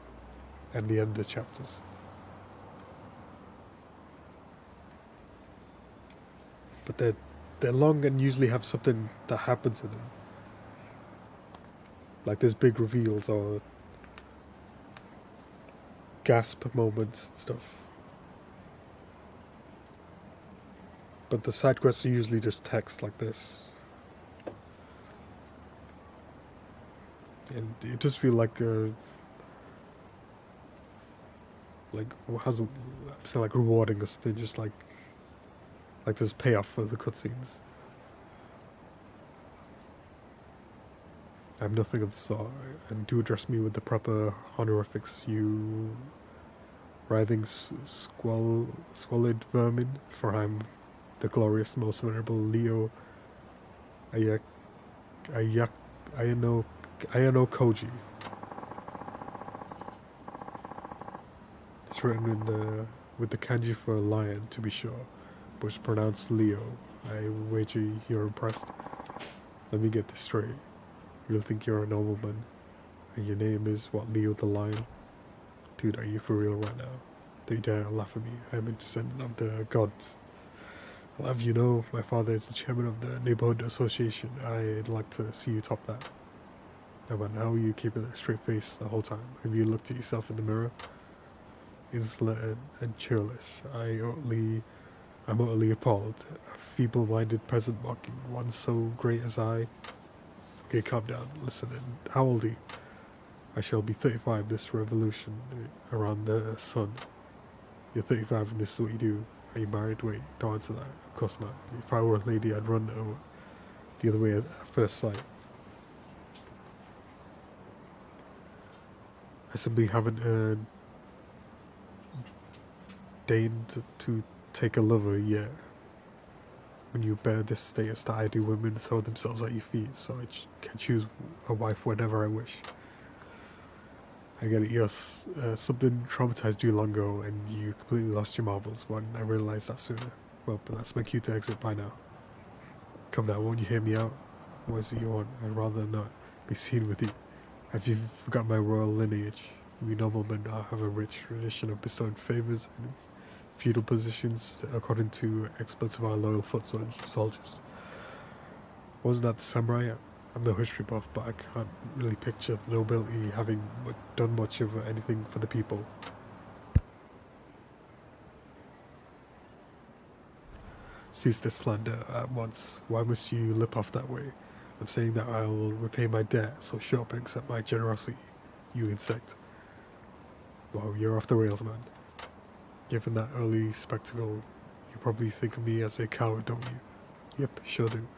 and the end of the chapters. But they're long and usually have something that happens in them. Like there's big reveals or gasp moments and stuff. But the side quests are usually just text like this. And it just feels like like rewarding or something, just like there's payoff for the cutscenes. I'm nothing of the sort, and do address me with the proper honorifics, you writhing squalid vermin, for I'm the glorious, most venerable Leo Ayano Koji. It's written with the kanji for lion, to be sure, but it's pronounced Leo. I wager you're impressed. Let me get this straight. You'll think you're a nobleman, and your name is, what, Leo the Lion? Dude, are you for real right now? Don't you dare laugh at me. I am a descendant of the gods. I'll have you know, my father is the chairman of the neighborhood association. I'd like to see you top that. Now, man, how are you keeping a straight face the whole time? Have you looked at yourself in the mirror? Insolent and churlish. I'm utterly appalled. A feeble-minded peasant mocking one so great as I. Okay, calm down. Listen, and how old are you? I shall be 35 this revolution around the sun. You're 35 and this is what you do. Are you married? Wait, don't answer that. Of course not. If I were a lady, I'd run the other way at first sight. I simply haven't deigned to take a lover yet. When you bear this status that I do, women throw themselves at your feet, so I can choose a wife whenever I wish. I get it, yes, something traumatized you long ago and you completely lost your marbles. Why didn't I realize that sooner? Well, but that's my cue to exit by now. Come now, won't you hear me out? What is it you want? I'd rather not be seen with you. Have you forgotten my royal lineage? We noblemen have a rich tradition of bestowing favors and feudal positions according to experts of our loyal foot soldiers. Wasn't that the samurai? I'm no history buff, but I can't really picture the nobility having done much of anything for the people. Cease this slander at once. Why must you lip off that way? I'm saying that I will repay my debt, so shut up and accept my generosity, you insect. Wow, you're off the rails, man. Given that early spectacle, you probably think of me as a coward, don't you? Yep, sure do.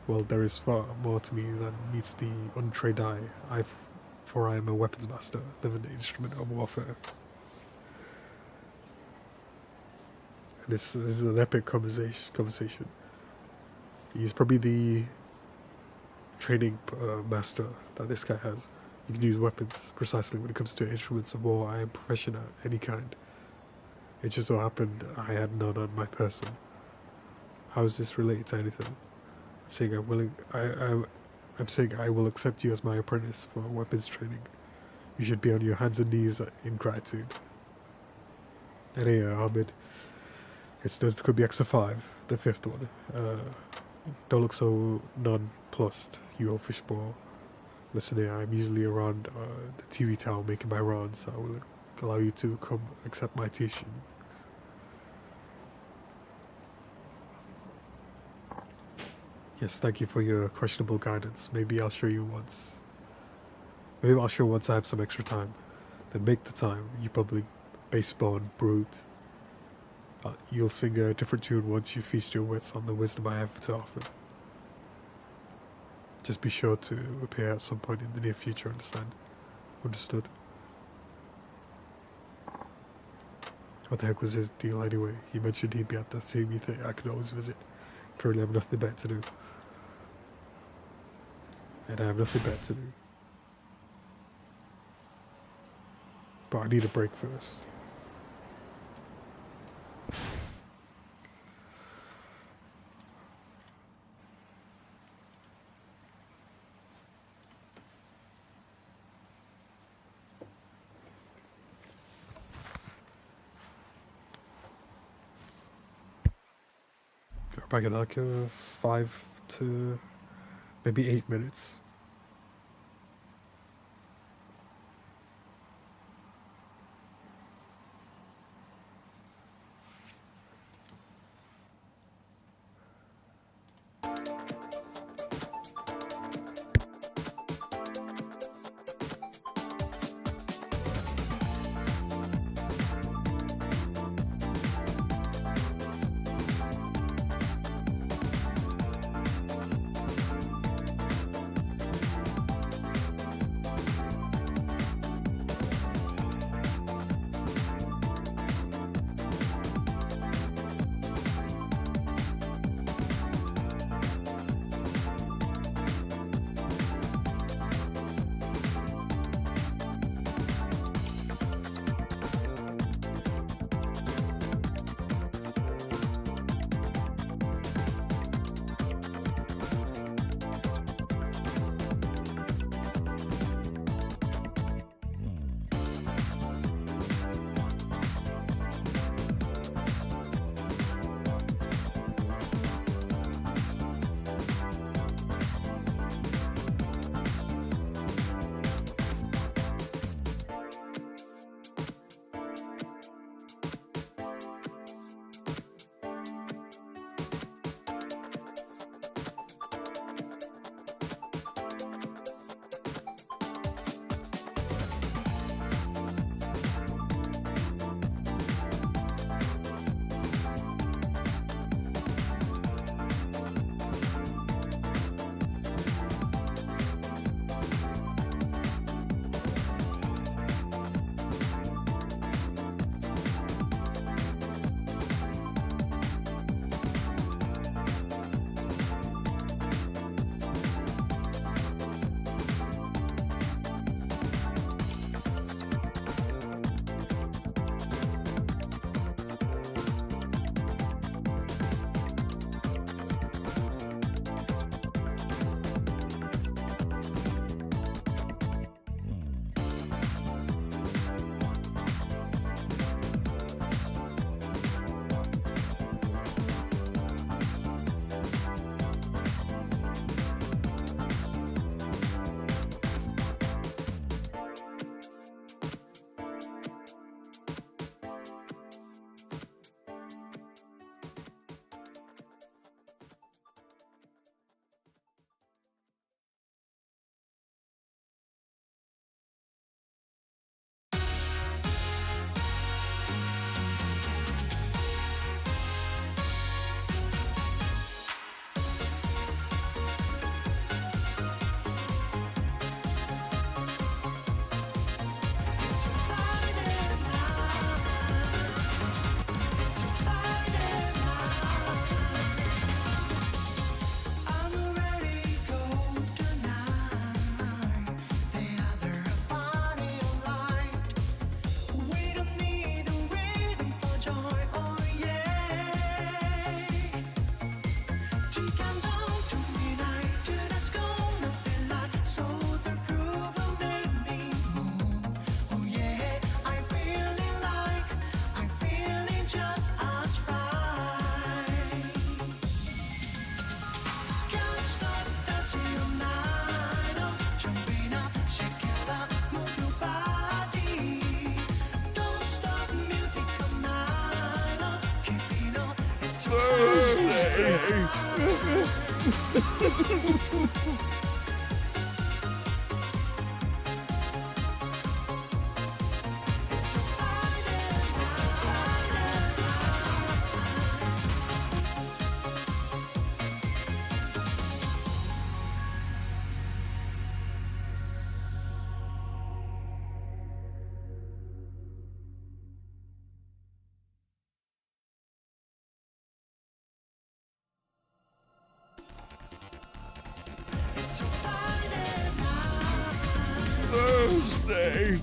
Well, there is far more to me than meets the untrained eye, for I am a weapons master, living instrument of warfare. And this is an epic conversation. He's probably the training master that this guy has. You can use weapons precisely when it comes to instruments of war. I am proficient at any kind. It just so happened I had none on my person. How is this related to anything? I'm saying I'm saying I will accept you as my apprentice for weapons training. You should be on your hands and knees in gratitude. And here, Ahmed, there's the Club Yakuza 5, the 5th one. Don't look so nonplussed, you old fishbowl. Listen here, I'm usually around the TV tower making my rounds. I will allow you to come accept my teaching. Yes, thank you for your questionable guidance. Maybe I'll show you once. Maybe I'll show once I have some extra time. Then make the time, you public base-born brute. You'll sing a different tune once you feast your wits on the wisdom I have to offer. Just be sure to appear at some point in the near future, understand? Understood. What the heck was his deal anyway? He mentioned he'd be at that same thing I could always visit. Currently I have nothing better to do. And I have nothing better to do. But I need a break first. Back in like 5 to maybe 8 minutes. Thursday.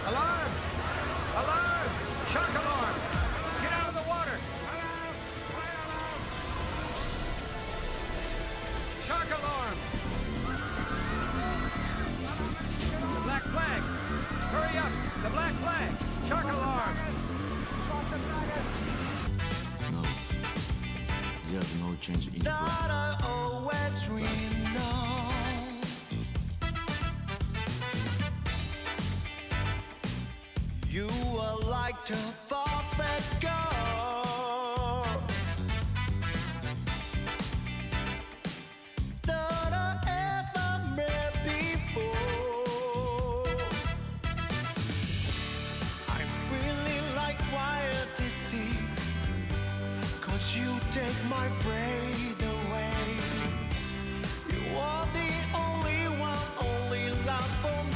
Alarm! Alarm! Shark alarm! Get out of the water! Alarm! Fire alarm! Shark alarm! The black flag! Hurry up! The black flag! Shark alarm! No. There's no change in That I always know. You are like the perfect girl that I ever met before. I'm feeling like wild to see, 'cause you take my breath away. You are the only one, only love for me.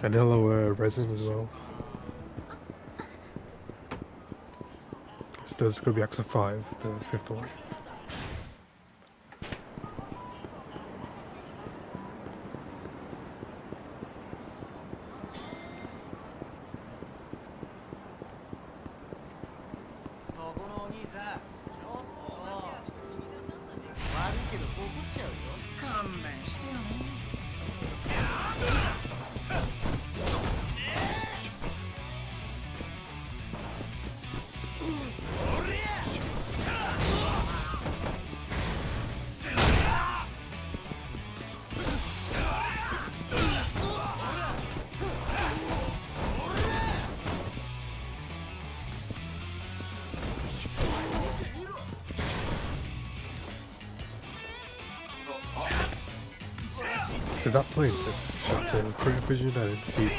And hello, Resin as well. This does Club Yakuza 5, the 5th one. Did that plane shot to Creative Vision? I didn't see.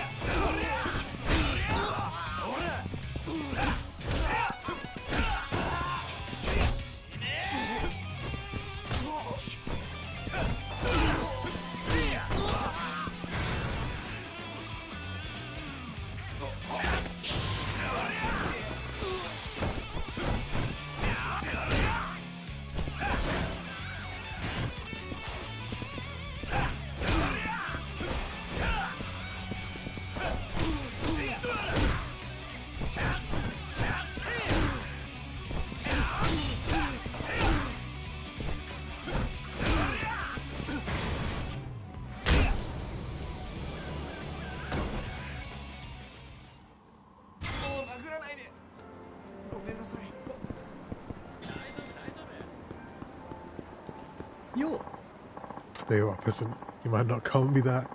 There you are, peasant. You might not call me that.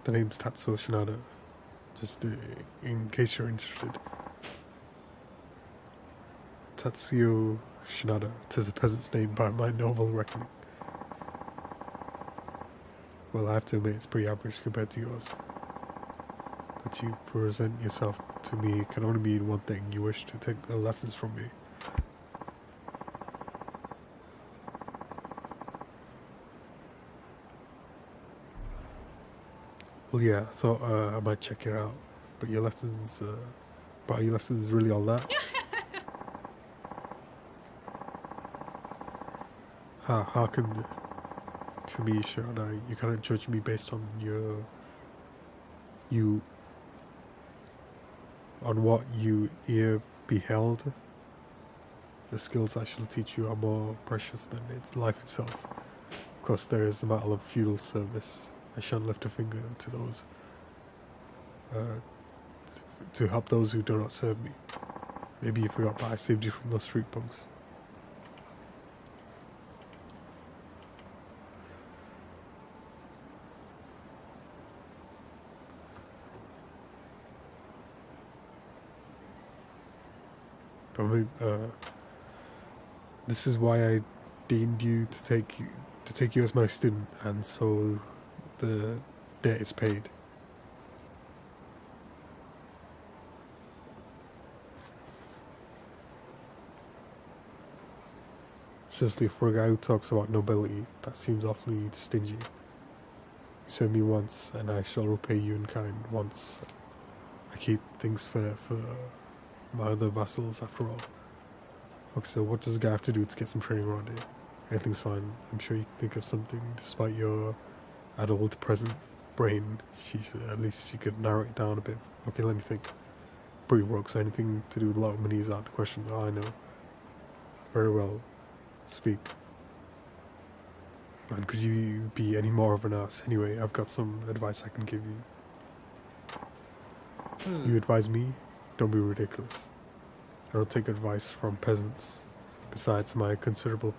The name's Tatsuo Shinada, just in case you're interested. Tatsuo Shinada, 'tis a peasant's name by my noble reckoning. Well, I have to admit, it's pretty average compared to yours. That you present yourself to me can only mean one thing: you wish to take lessons from me. Well, yeah, I thought I might check it out, but your lessons, are your lessons really all that? How can, to me, Shirada, you cannot judge me based on on what you ear beheld. The skills I shall teach you are more precious than its life itself. Of course, there is a matter of feudal service. I shan't lift a finger to those, to help those who do not serve me. Maybe you forgot, but I saved you from those street punks. This is why I deemed you to take you as my student, and so the debt is paid. Seriously, for a guy who talks about nobility, that seems awfully stingy. You served me once, and I shall repay you in kind once. I keep things fair for my other vassals, after all. Okay, so what does a guy have to do to get some training around here? Anything's fine. I'm sure you can think of something, despite your adult present brain. At least you could narrow it down a bit. Okay, let me think. Pretty broke, so anything to do with a lot of money is out of the question. Oh, I know. Very well. Speak. Man, could you be any more of an ass? Anyway, I've got some advice I can give you. You advise me? Don't be ridiculous. I don't take advice from peasants. Besides, my considerable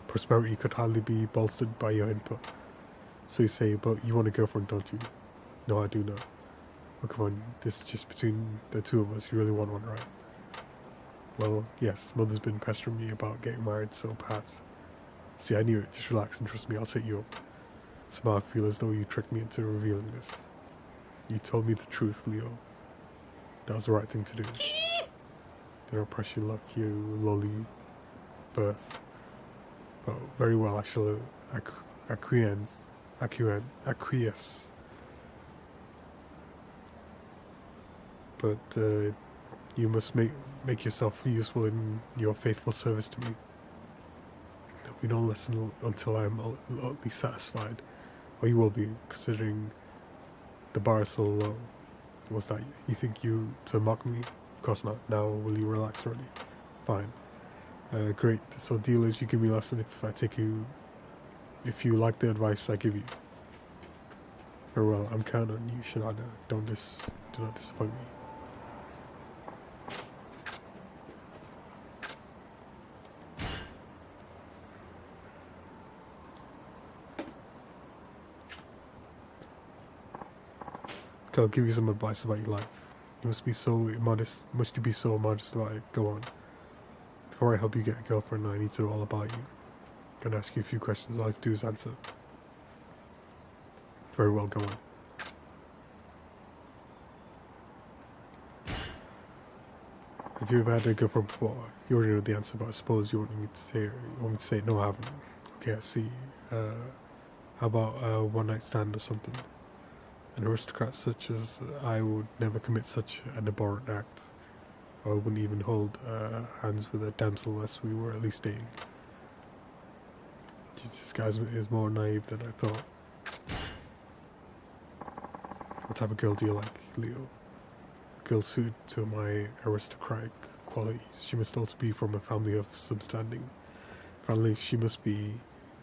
prosperity could hardly be bolstered by your input. So you say, but you want a girlfriend, don't you? No, I do not. Oh, come on, this is just between the two of us. You really want one, right? Well, yes, Mother's been pestering me about getting married, so perhaps. See, I knew it. Just relax and trust me, I'll set you up. Somehow I feel as though you tricked me into revealing this. You told me the truth, Leo. That was the right thing to do. Do not press your luck, you lolly birth. Well, very well, actually. Acquiesce. But you must make yourself useful in your faithful service to me. There'll be no lesson until I am at least satisfied. Or you will be, considering the bar is so low. What's that? You think you to mock me? Of course not. Now will you relax already? Fine. Great. So deal is you give me a lesson if you like the advice I give you. Very well. I'm counting on you, Shinada. Do not disappoint me. Okay, I'll give you some advice about your life. You must be so immodest. Must you be so modest about it? Go on. Before I help you get a girlfriend, I need to know all about you. I'm gonna ask you a few questions. All I have to do is answer. Very well, go on. Have you ever had a girlfriend before? You already know the answer, but I suppose you want me to say no, I haven't. Okay, I see. How about a one-night stand or something? An aristocrat such as I would never commit such an abhorrent act. I wouldn't even hold hands with a damsel unless we were at least dating. Jesus, this guy is more naive than I thought. What type of girl do you like, Leo? Girl suited to my aristocratic qualities. She must also be from a family of some standing. Finally, she must be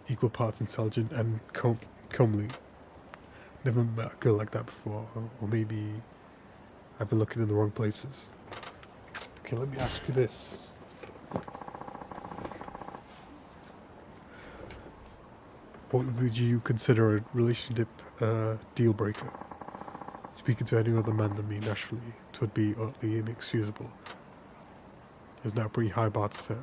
equal parts intelligent and comely. Never met a girl like that before, or maybe I've been looking in the wrong places. Okay, let me ask you this. What would you consider a relationship deal breaker? Speaking to any other man than me, naturally, it would be utterly inexcusable. Isn't that a pretty high bar to set?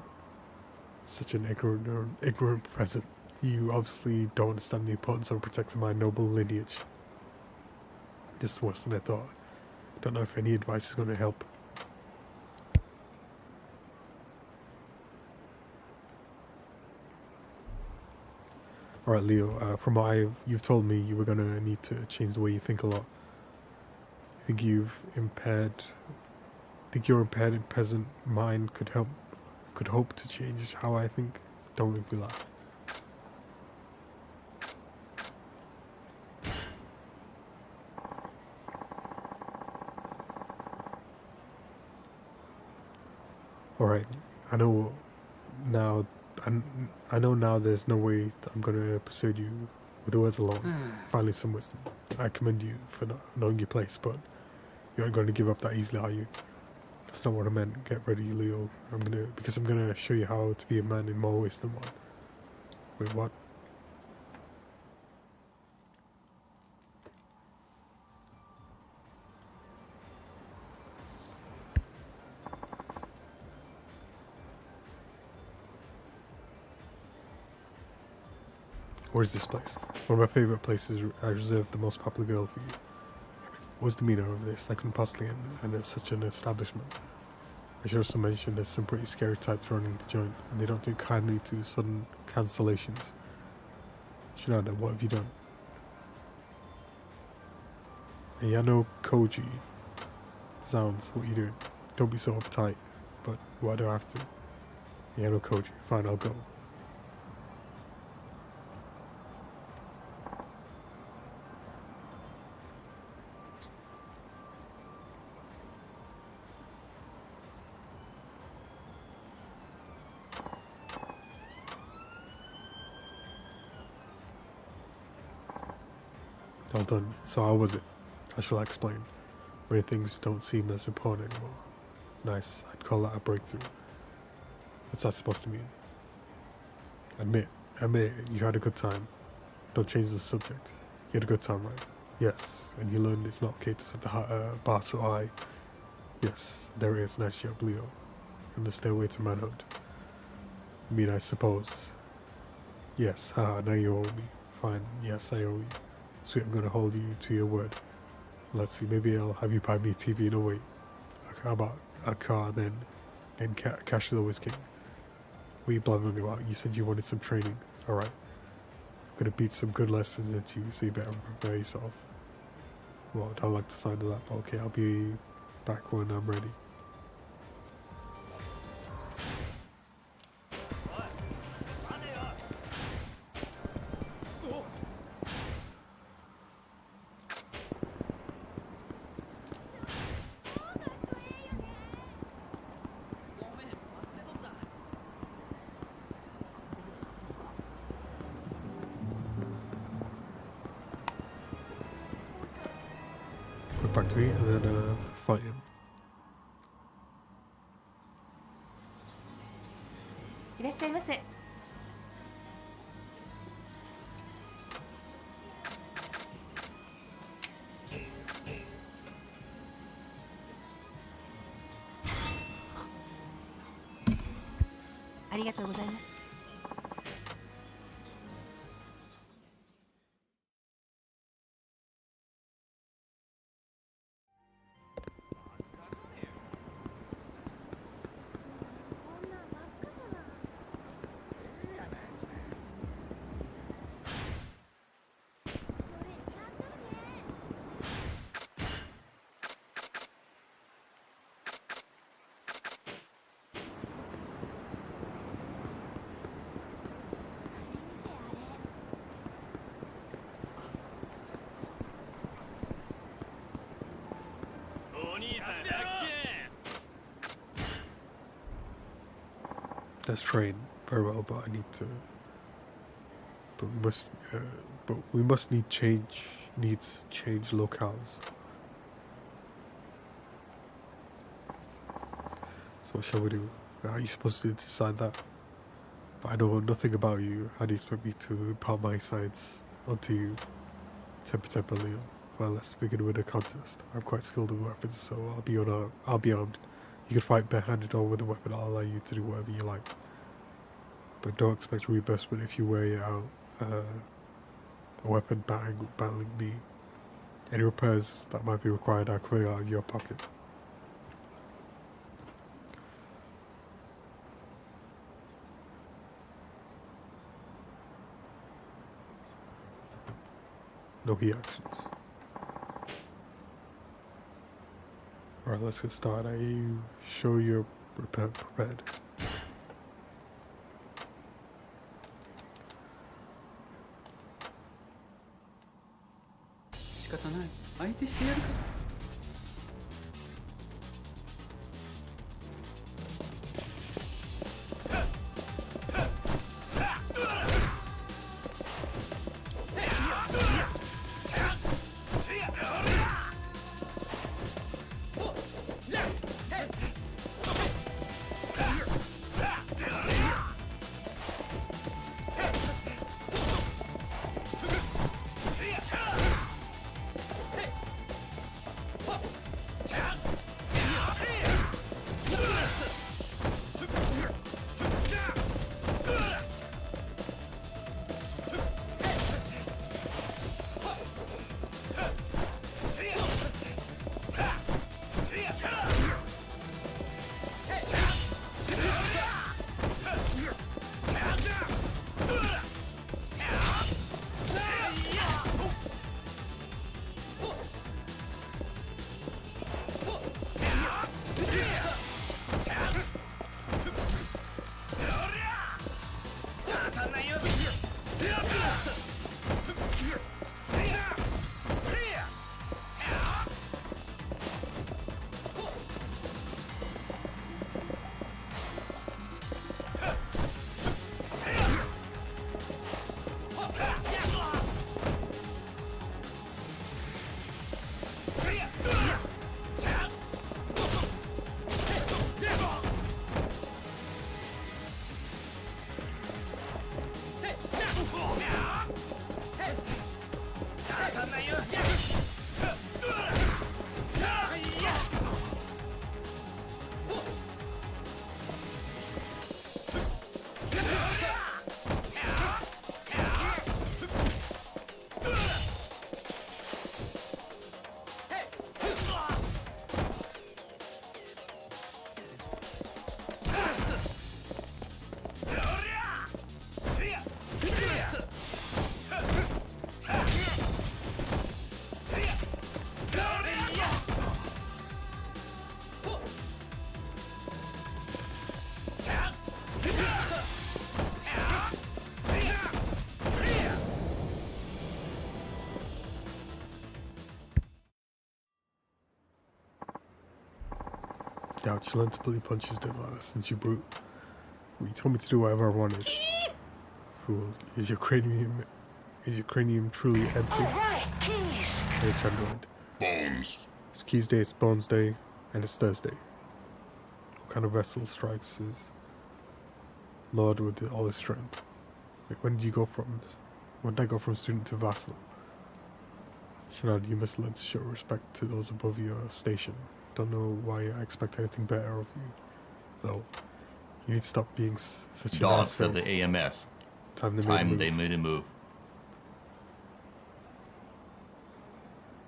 Such an ignorant present. You obviously don't understand the importance of protecting my noble lineage. This is worse than I thought. Don't know if any advice is going to help. Alright, Leo, from what you've told me, you were going to need to change the way you think a lot. You think your impaired and peasant mind could hope to change how I think? Don't make me laugh. Alright, I know now there's no way that I'm gonna persuade you with the words alone. Finally some wisdom. I commend you for not knowing your place, but you aren't going to give up that easily, are you? That's not what I meant. Get ready, Leo. I'm gonna show you how to be a man in more ways than one. Wait, what? Where's this place? One of my favorite places. I reserved the most popular girl for you. What's the meaning of this? I couldn't possibly enter such an establishment. I should also mention there's some pretty scary types running the joint, and they don't take kindly to sudden cancellations. Shinada, what have you done? Ayano Koji. Sounds, what you doing? Don't be so uptight, but why do I have to? Ayano Koji. Fine, I'll go. All done. So how was it? How shall I explain? Many things don't seem as important anymore. Nice. I'd call that a breakthrough. What's that supposed to mean? Admit you had a good time. Don't change the subject. You had a good time, right? Yes. And you learned it's not okay to set the bar so high. Yes. There it is. Nice job, Leo. And the stairway to manhood. I mean, I suppose. Yes. Haha, now you owe me. Fine. Yes, I owe you. Sweet, I'm gonna hold you to your word. Let's see, maybe I'll have you buy me a TV. No, wait. How about a car then? And cash is always king. What are you blabbering about? You said you wanted some training. Alright. I'm gonna beat some good lessons into you, so you better prepare yourself. Well, I don't like the sound of that, but okay, I'll be back when I'm ready. Quick back to eat and then fight him. いらっしゃいませ。ありがとうございます。Let's train very well, but I need to. But we must need change. Needs change locales. So what shall we do? How are you supposed to decide that? But I know nothing about you. How do you expect me to impart my science onto you? 10% Leo. Well, let's begin with a contest. I'm quite skilled in weapons, so I'll be armed. You can fight barehanded or with a weapon. I'll allow you to do whatever you like. But don't expect reimbursement if you wear out a weapon battling me. Any repairs that might be required are coming out of your pocket. No he actions. Alright, let's get started. Are you sure you're prepared? 仕方ない。相手してやるか。Doubt you learned to pull punches, didn't I? Since you brute. Well, you told me to do whatever I wanted. Fool, is your cranium truly empty? Hey, Chandroid. Bones. It's Keys Day, it's Bones Day, and it's Thursday. What kind of vessel strikes is Lord with all his strength? Like, when did I go from student to vassal? Shanad, you must learn to show respect to those above your station. Don't know why I expect anything better of you, though. You need to stop being such an ass Dogs of face. the AMS. Time They made a move.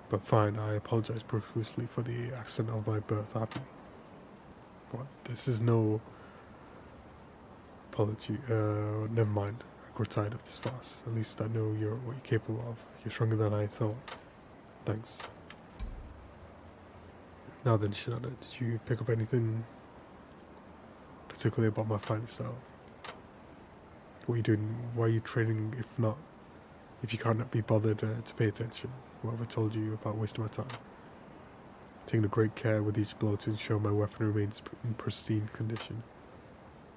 But fine, I apologize profusely for the accident of my birth, Happy. But this is no apology. Never mind. I grew tired of this farce. At least I know what you're capable of. You're stronger than I thought. Thanks. Now then, Shinada, did you pick up anything particularly about my fighting style? What are you doing? Why are you training if you can't be bothered to pay attention? Whoever told you about wasting my time? Taking great care with each blow to ensure my weapon remains in pristine condition.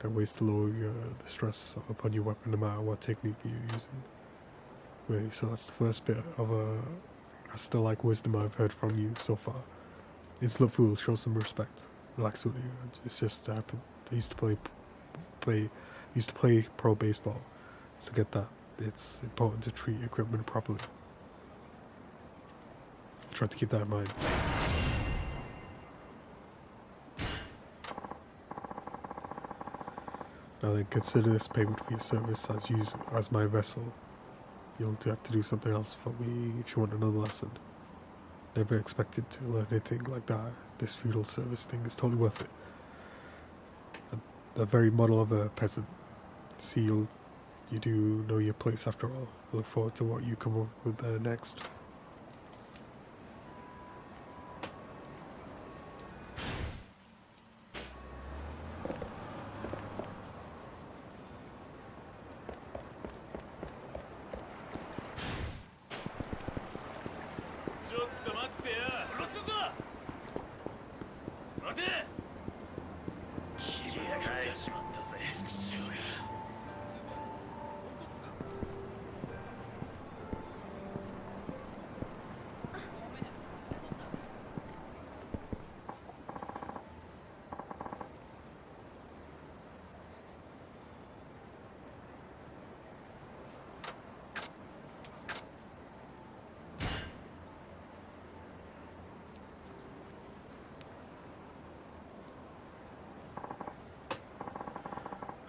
There are ways to lower the stress upon your weapon no matter what technique you're using. Really, so that's the first bit of I still like wisdom I've heard from you so far. Insolent fool, show some respect. Relax with you. It's just happened. I used to play pro baseball. So get that. It's important to treat equipment properly. Try to keep that in mind. Now then, consider this payment for your service as my vessel. You'll have to do something else for me if you want another lesson. Never expected to learn anything like that. This feudal service thing is totally worth it. The very model of a peasant. See, you do know your place after all. I look forward to what you come up with next.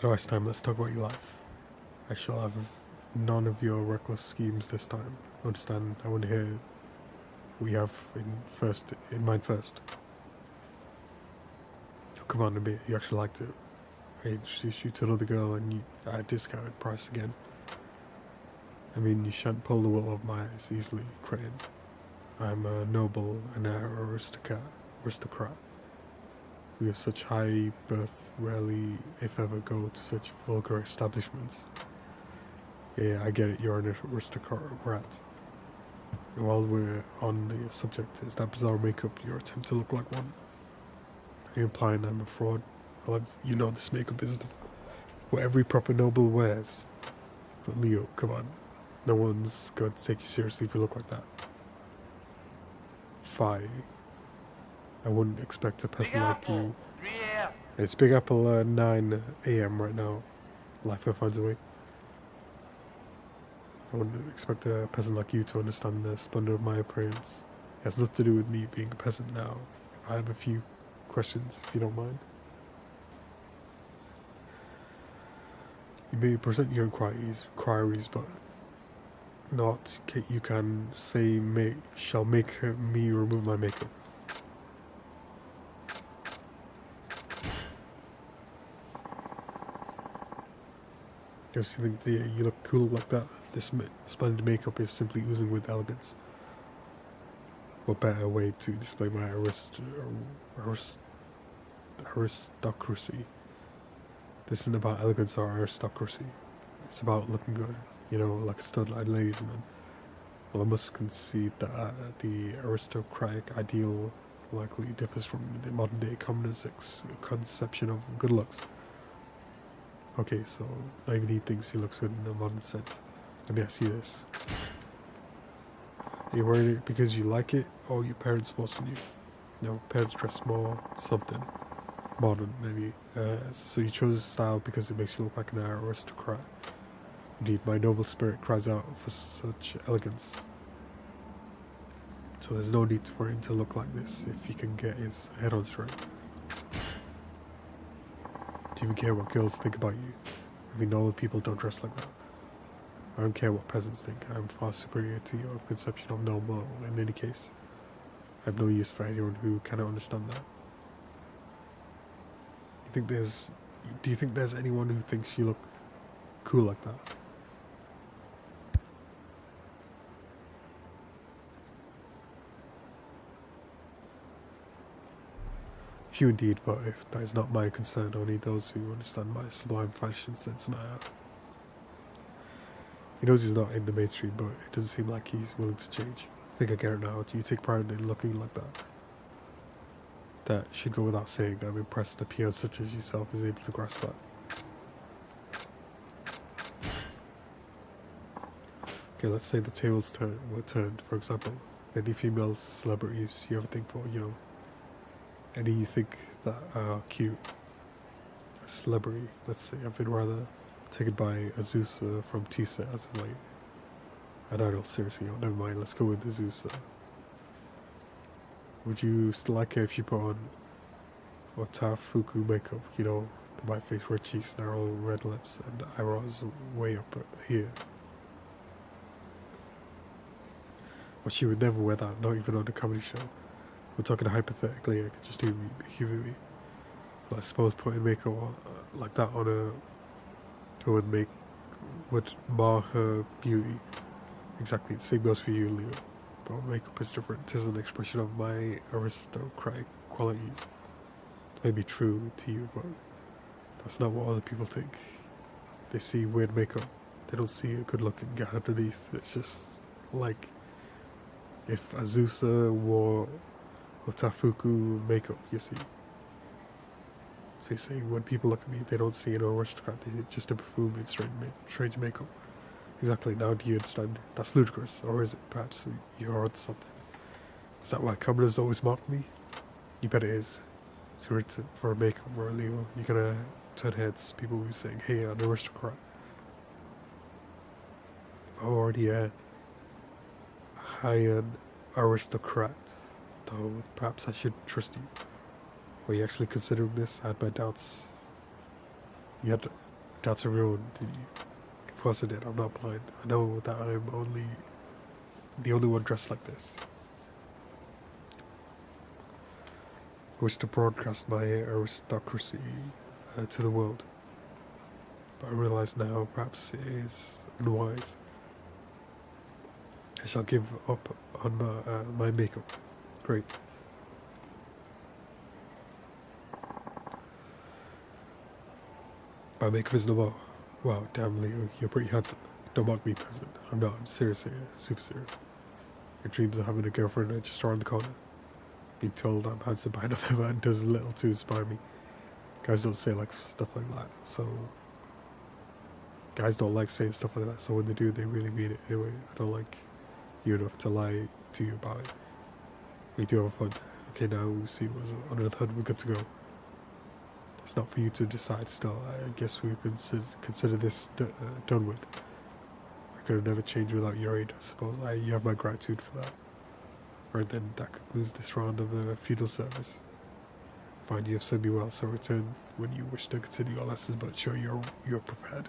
Advice time, let's talk about your life. I shall have none of your reckless schemes this time. Understand, I want to hear what you have in mind first. Oh, come on, admit you actually liked it. I introduced you to another girl and I discounted price again. I mean, you shan't pull the wool over my eyes easily, Crane. I'm a noble and an aristocrat. We of such high birth rarely, if ever, go to such vulgar establishments. Yeah, I get it, you're an aristocrat. And while we're on the subject, is that bizarre makeup your attempt to look like one? Are you implying I'm a fraud? Well, you know this makeup is what every proper noble wears. But Leo, come on. No one's going to take you seriously if you look like that. Fie. I wouldn't expect a person like you. It's Big Apple 9 a.m. right now. Life finds a way. I wouldn't expect a peasant like you to understand the splendor of my appearance. It has nothing to do with me being a peasant now. If I have a few questions, if you don't mind. You may present your inquiries, but not you can say shall make me remove my makeup. Just think that you look cool like that. This splendid makeup is simply oozing with elegance. What better way to display my aristocracy? This isn't about elegance or aristocracy. It's about looking good, like a stud-eyed ladies man. Well, I must concede that the aristocratic ideal likely differs from the modern day commoners' conception of good looks. Okay, so not even he thinks he looks good in the modern sense. Let me ask you this. Are you wearing it because you like it, or your parents forcing you? Parents dress more something modern, maybe. So you chose style because it makes you look like an aristocrat. Indeed, my noble spirit cries out for such elegance. So there's no need for him to look like this if he can get his head on straight. Do you even care what girls think about you? If you know that people don't dress like that. I don't care what peasants think. I'm far superior to your conception of normal in any case. I have no use for anyone who cannot understand that. Do you think there's anyone who thinks you look cool like that? Few indeed, but if that is not my concern, only those who understand my sublime fashion sense matter. He knows he's not in the mainstream, but it doesn't seem like he's willing to change. I think I get it now. Do you take pride in looking like that? That should go without saying. I'm impressed that peons such as yourself is able to grasp that. Okay, let's say the tables were turned, for example. Any female celebrities you ever think for, any you think that are cute? A celebrity, let's say. I've been rather taken by Azusa from Tisa as of late. I don't know, seriously, never mind, let's go with Azusa. Would you still like her if she put on Otafuku makeup? The white face, red cheeks, narrow red lips, and eyebrows way up here. But she would never wear that, not even on a comedy show. We're talking hypothetically, I could just humor me. But I suppose putting makeup like that on her would mar her beauty. Exactly, the same goes for you, Leo. But makeup is different. It is an expression of my aristocratic qualities. It may be true to you, but that's not what other people think. They see weird makeup. They don't see a good-looking guy underneath. It's just like if Azusa wore Otafuku makeup, you see. So you say when people look at me, they don't see an aristocrat, they just a buffoon in strange makeup. Exactly, now do you understand? That's ludicrous, or is it perhaps you're on something? Is that why commoners always mock me? You bet it is. So for a makeover, Leo, you're gonna turn heads, people will be saying, hey, I'm an aristocrat. I'm already a high-end aristocrat, though perhaps I should trust you. Were you actually considering this? I had my doubts. You had doubts of your own, did you? Of course I did. I'm not blind. I know that I'm the only one dressed like this. I wish to broadcast my aristocracy to the world. But I realize now perhaps it is unwise. I shall give up on my makeup. Great. My makeup is no more. Wow, damn Leo, you're pretty handsome. Don't mock me, peasant. I'm not. I'm serious here. Super serious. Your dreams of having a girlfriend are just around the corner. Being told I'm handsome by another man does little to inspire me. Guys don't say stuff like that, so... Guys don't like saying stuff like that, so when they do, they really mean it. Anyway, I don't like you enough to lie to you about it. We do have a point. Okay, now we see what's under the hood. We're good to go. It's not for you to decide still. I guess we consider this done with. I could have never changed without your aid, I suppose. You have my gratitude for that. Right then, that concludes this round of the feudal service. Fine, you have served me well, so return when you wish to continue your lessons, but sure you're prepared.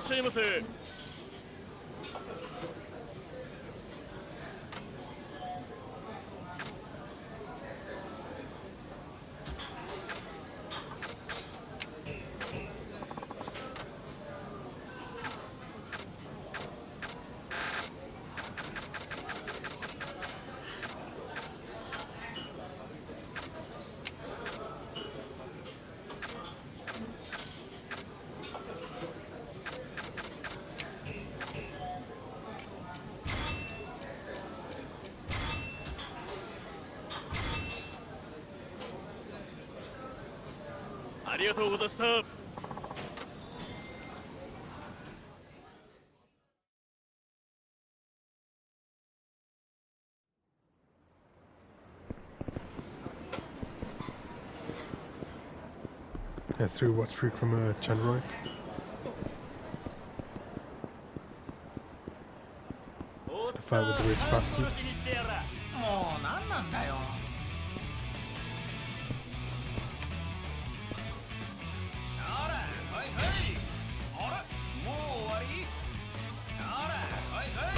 しゃいませ。ありがとうございました。Yeah, through what streak from Chandroid? The fight with the rich bastard. もう何なんだよ。あら、はいはい。あら、もう終わり。あら、はいはい。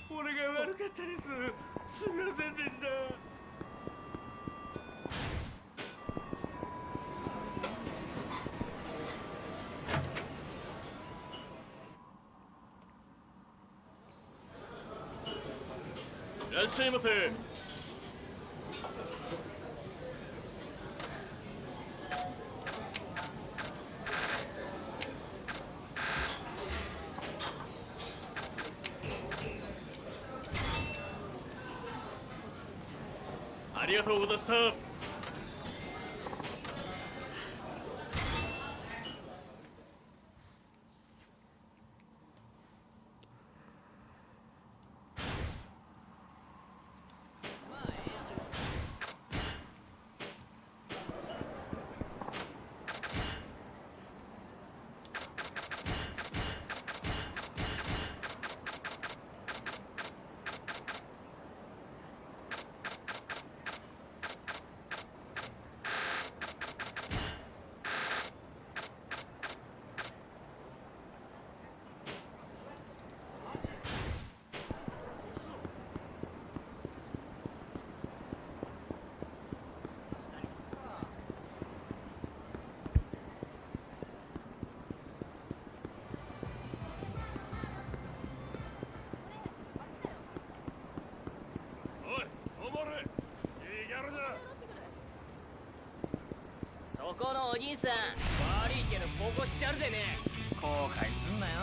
俺が悪かったです。すみませんでした。いらっしゃいませ。ありがとうございました。そこのお兄さん、悪いけどボコしちゃるでね。後悔すんなよ。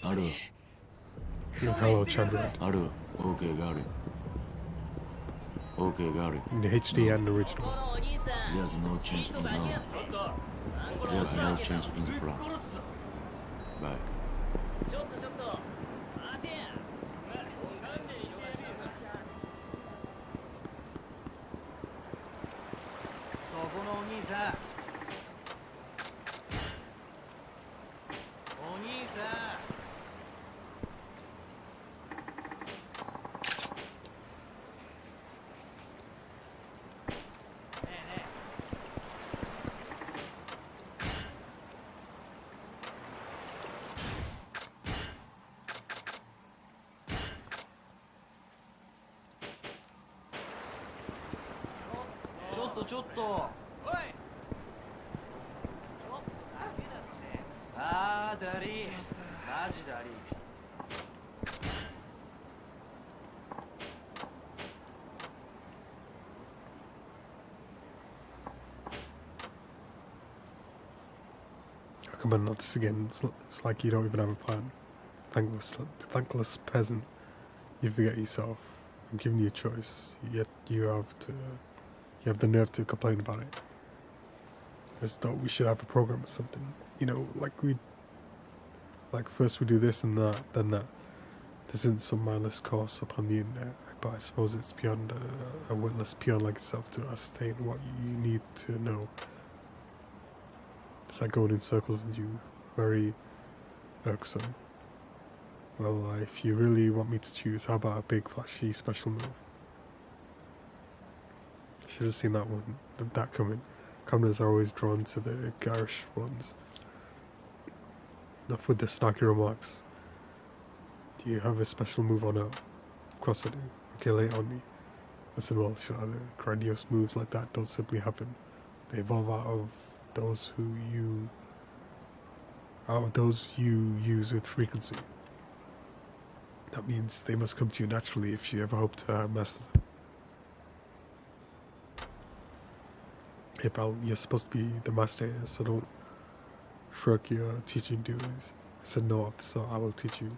ある。Hello, Chandroid. ある。OK がある。OK がある。In the HD and the original. There's no change in the plan. There's no change in the plan. Bye. ちょっとちょっと待てや。そこのお兄さん、お兄さん。ちょっとおい、あーだりー、マジだりー。recommend not this again. It's like you don't even have a plan. Thankless peasant. You forget yourself. I'm giving you a choice, yet you have the nerve to complain about it. As though we should have a program or something. You know, like first we do this and that, then that. This isn't some mindless course upon the internet, but I suppose it's beyond a witless peon like yourself to ascertain what you need to know. It's like going in circles with you, very irksome. Well, if you really want me to choose, how about a big, flashy, special move? Should have seen that coming. Commoners are always drawn to the garish ones. Enough with the snarky remarks. Do you have a special move or no? Of course I do. Okay, lay it on me. Listen well, Shada. Grandiose moves like that don't simply happen. They evolve out of those you use with frequency. That means they must come to you naturally if you ever hope to master them. Hey pal, you're supposed to be the master, so don't shrug your teaching duties. I said no after, so I will teach you.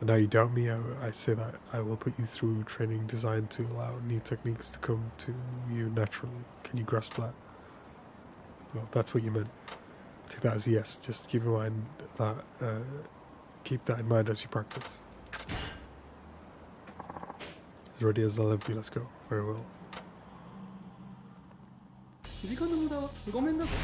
And now you doubt me, I say that I will put you through training designed to allow new techniques to come to you naturally. Can you grasp that? Well, that's what you meant. Take that as a yes. Just keep that in mind as you practice. As ready as I'll ever be, let's go. Very well. 時間の無駄はごめんなさい。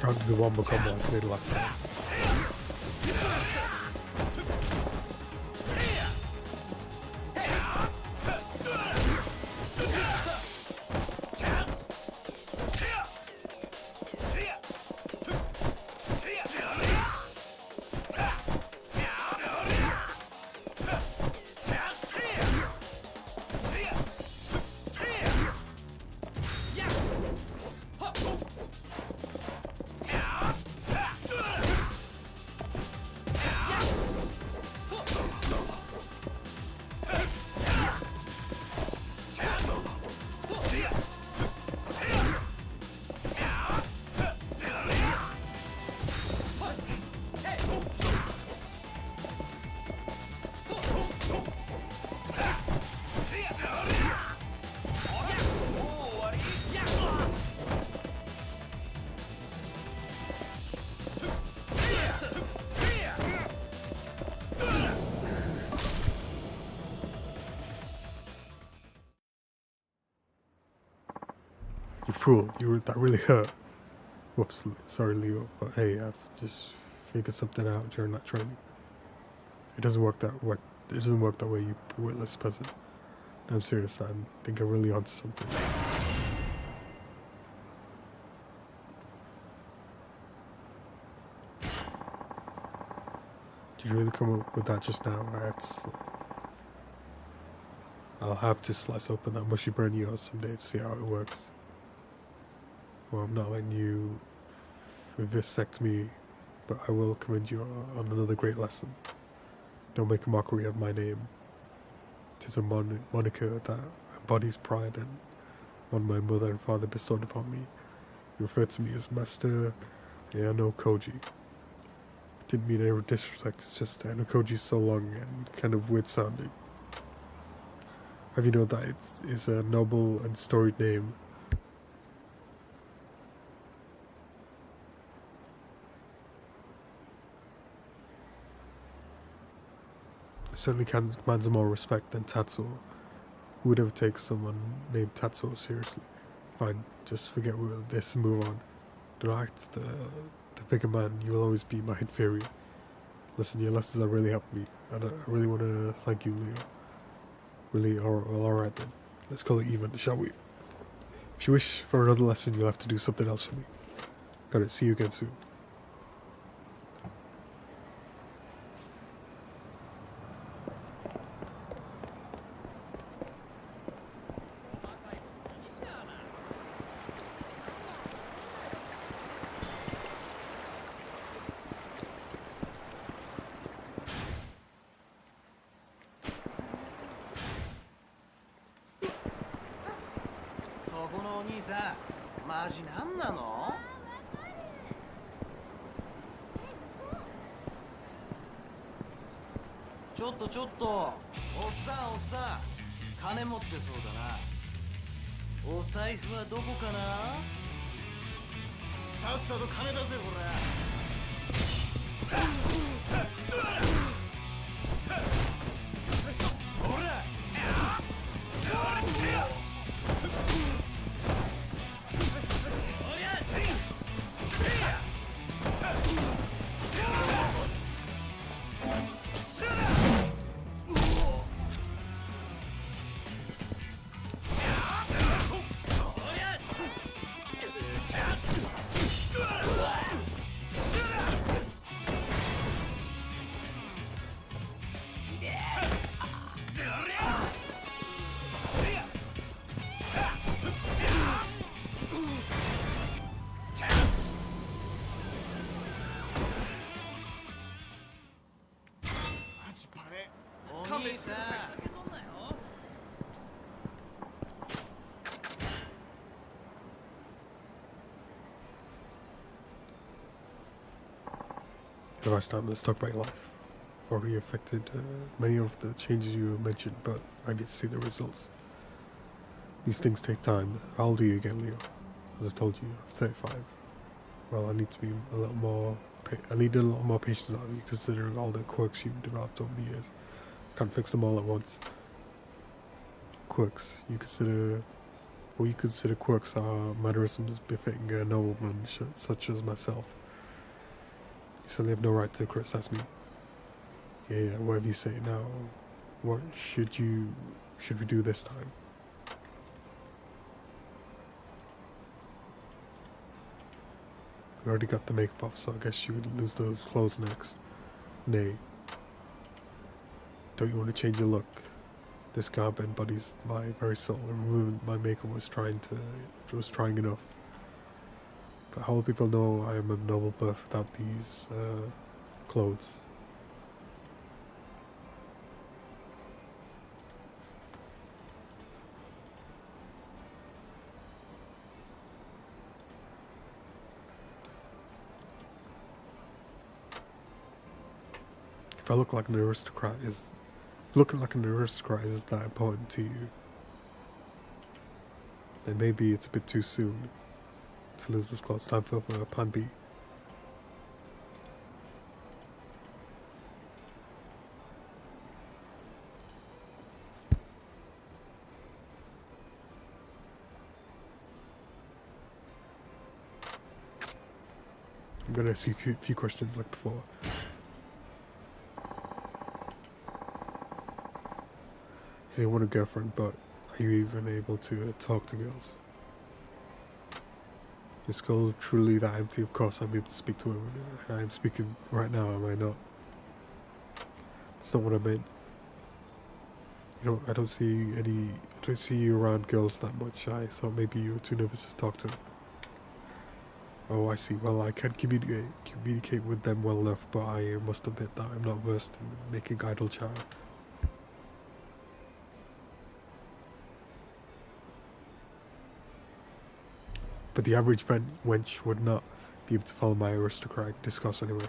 Can't do the one more combo I did last time. You fool, that really hurt. Whoops, sorry Leo, but hey, I've just figured something out during that training. It doesn't work that way, you witless peasant. I'm serious, I think I'm really onto something. Did you really come up with that just now? I'll have to slice open that mushy brain of yours someday to see how it works. Well, I'm not letting you vivisect me, but I will commend you on another great lesson. Don't make a mockery of my name. 'Tis a moniker that embodies pride and one my mother and father bestowed upon me. You refer to me as Master Ayano Koji. Didn't mean any disrespect, it's just Ayano Koji's so long and kind of weird sounding. Have you know that it is a noble and storied name? It certainly commands more respect than Tatsuo. Who would ever take someone named Tatsuo seriously? Fine, just forget this and move on. Do not act the bigger man, you will always be my inferior. Listen, your lessons have really helped me, and I really want to thank you, Leo. Really, alright then. Let's call it even, shall we? If you wish for another lesson, you'll have to do something else for me. Got it, see you again soon.ちょっとおっさん金持ってそうだな。お財布はどこかな。さっさと金出せほら。Last time, let's talk about your life. I've already affected many of the changes you mentioned, but I get to see the results. These things take time. How old are you again, Leo? As I've told you, I'm 35. Well, I need to be a little more. I need a lot more patience out of you, considering all the quirks you've developed over the years. I can't fix them all at once. Quirks. You consider quirks are mannerisms befitting a nobleman such as myself. You certainly have no right to criticize me. Yeah, whatever you say. Now, what should we do this time? We already got the makeup off, so I guess you would lose those clothes next. Nay. Don't you want to change your look? This garb embodies my very soul, and removing my makeup was trying enough. But how will people know I am of noble birth without these clothes? If I look like an aristocrat looking like an aristocrat is that important to you, then maybe it's a bit too soon to lose this clothes. Time for plan B. I'm gonna ask you a few questions like before. You say you want a girlfriend, but are you even able to talk to girls? Is skull truly that empty? Of course I'm able to speak to women. I'm speaking right now, am I not? That's not what I meant. You know, I don't see you around girls that much. I thought maybe you were too nervous to talk to them. Oh, I see. Well, I can communicate with them well enough, but I must admit that I'm not versed in making idle child. But the average wench would not be able to follow my aristocratic discourse anyway.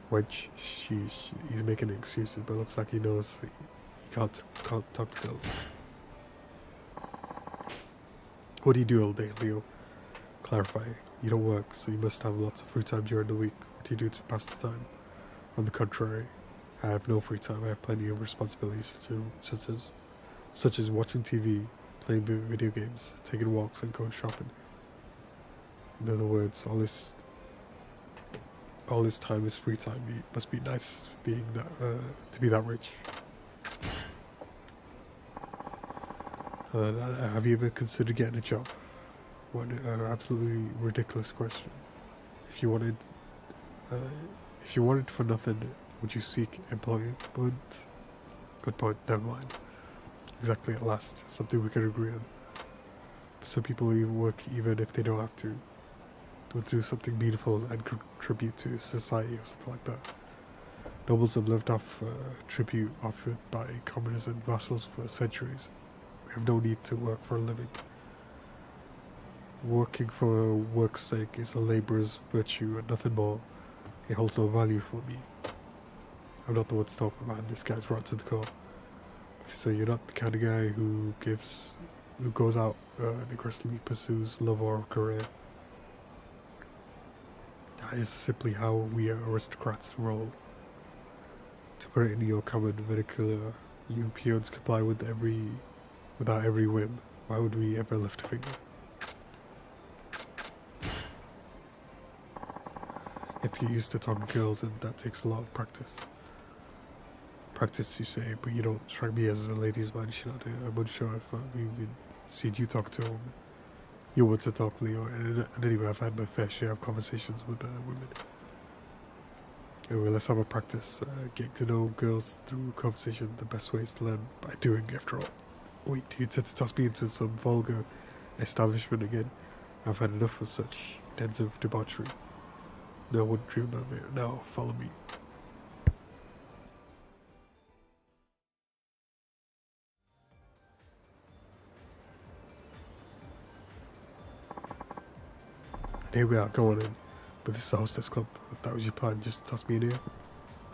Wench, he's making excuses, but looks like he knows that he can't talk to girls. What do you do all day, Leo? Clarify. You don't work, so you must have lots of free time during the week. What do you do to pass the time? On the contrary, I have no free time. I have plenty of responsibilities, such as watching TV, playing video games, taking walks, and going shopping. In other words, all this time is free time. It must be nice being that to be that rich. Have you ever considered getting a job? What an absolutely ridiculous question. If you wanted for nothing, would you seek employment? Good point. Never mind. Exactly. At last, something we could agree on. Some people even work even if they don't have to. Would do something beautiful and contribute to society or something like that. Nobles have lived off tribute offered by commoners and vassals for centuries. We have no need to work for a living. Working for work's sake is a labourer's virtue and nothing more. It holds no value for me. I'm not the one to talk about. This guy's right to the core. So you're not the kind of guy who goes out and aggressively pursues love or career. That is simply how we aristocrats roll. To put it in your common vernacular, you peons comply without every whim. Why would we ever lift a finger? You have to get used to talking to girls, and that takes a lot of practice. Practice, you say, but you don't strike me as a ladies' man, you know. I'm unsure if we've seen you talk to a woman. You want to talk, Leo, and anyway, I've had my fair share of conversations with women. Anyway, let's have a practice. Getting to know girls through conversation, the best way is to learn by doing, after all. Wait, do you intend to toss me into some vulgar establishment again? I've had enough of such dens of debauchery. No one dream of it. Now, follow me. And here we are, going in. But this is a hostess club. If that was your plan, just toss me in here.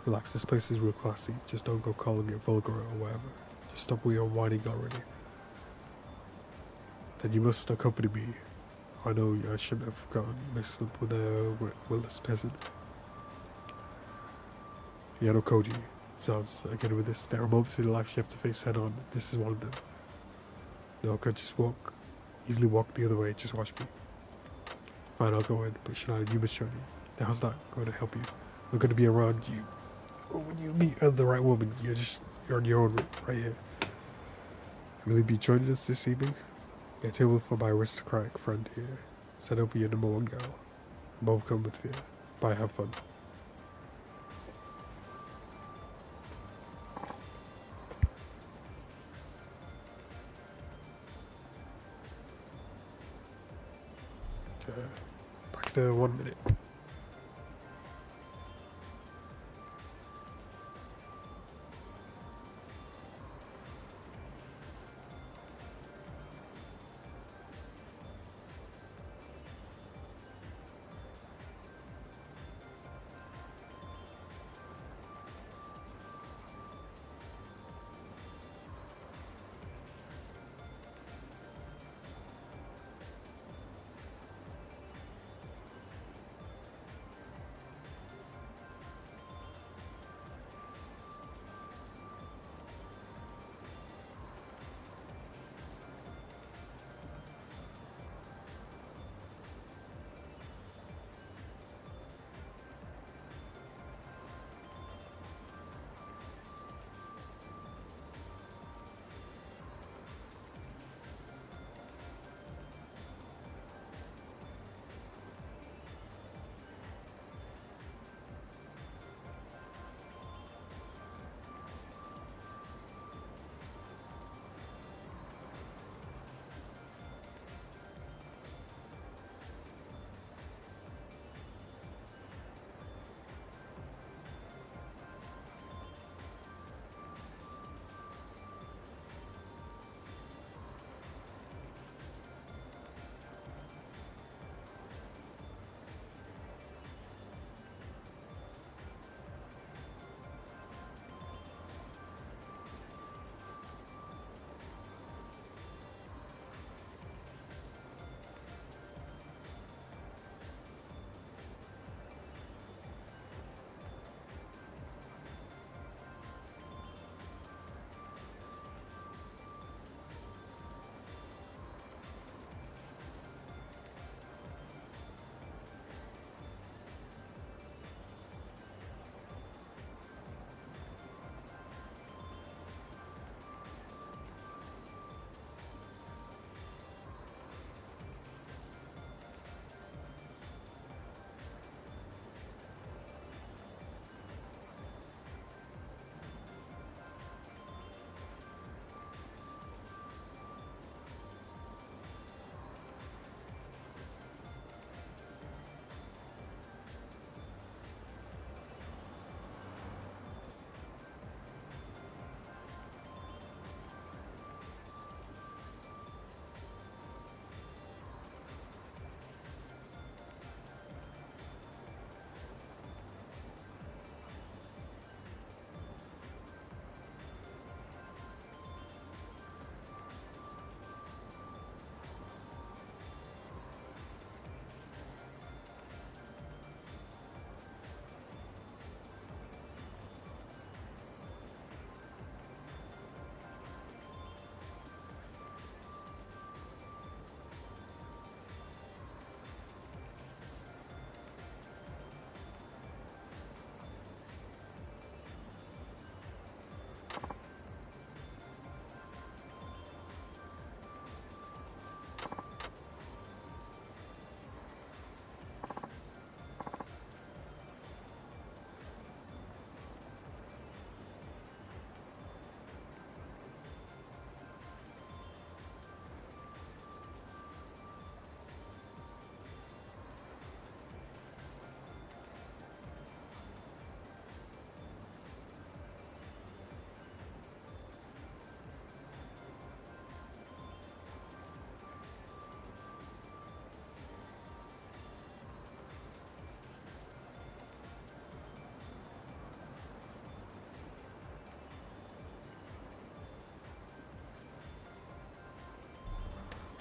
Relax, this place is real classy. Just don't go calling it vulgar or whatever. Just stop where you're whining already. Then you must accompany me. I know I shouldn't have gotten mixed up with a willless peasant. Yano Koji. Sounds again with this. There are moments in life you have to face head on. This is one of them. No, I could just easily walk the other way. Just watch me. Fine, I'll go in, but Shania, you must join me. Now, how's that going to help you? We're going to be around you. When you meet the right woman, you're on your own right here. Will you be joining us this evening? A table for my aristocratic friend here. Send over your number one girl. I'm overcome with fear. Bye, have fun. Okay, back in 1 minute.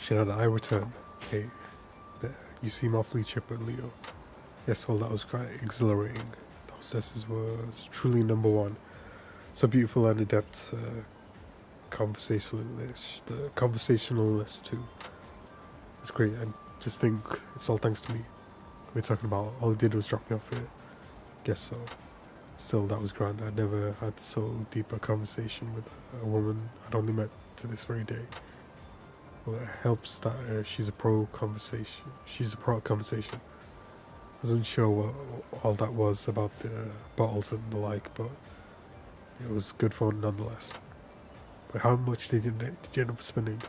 Shinada, I return. Hey, there. You seem awfully chipper, Leo. Yes, well, that was quite exhilarating. The hostesses was truly number one. So beautiful and adept conversationalist too. It's great. I just think it's all thanks to me. We're talking about all he did was drop me off here. Guess so. Still, that was grand. I never had so deep a conversation with a woman I'd only met to this very day. Well, it helps that she's a pro conversation. She's a pro at conversation. I wasn't sure what all that was about the bottles and the like, but it was good fun nonetheless. But how much did you end up spending?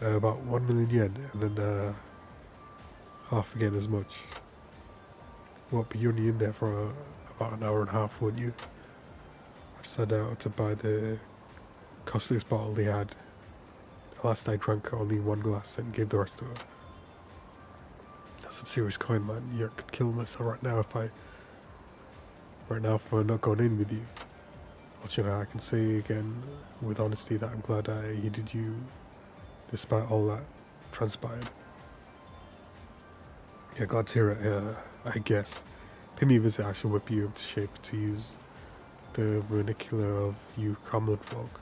About 1 million yen, and then half again as much. What, but you're only in there for about an hour and a half, weren't you? I set out to buy the costliest bottle they had. Last I drank only one glass and gave the rest to her. That's some serious coin, man. You could kill myself right now for not going in with you. But you know, I can say again with honesty that I'm glad I heeded you despite all that transpired. Yeah, glad to hear it, I guess. Pay me a visit, I shall whip you into shape to use the vernacular of you common folk.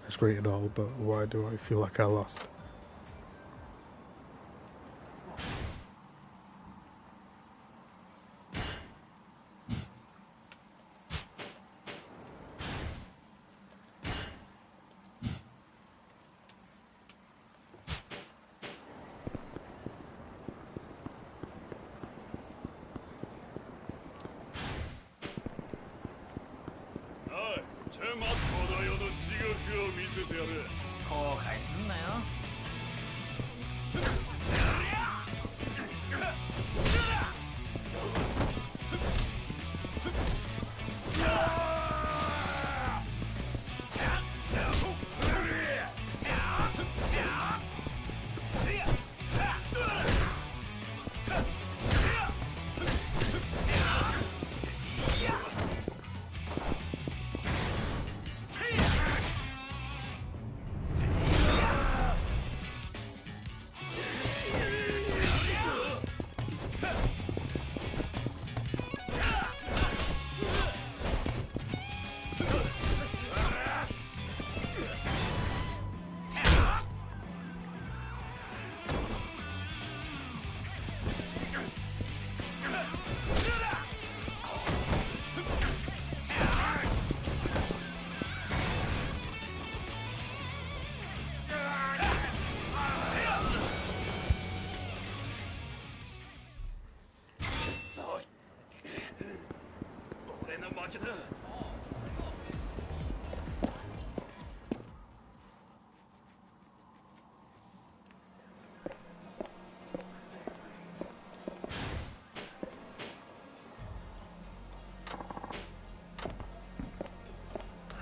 That's great and all, but why do I feel like I lost?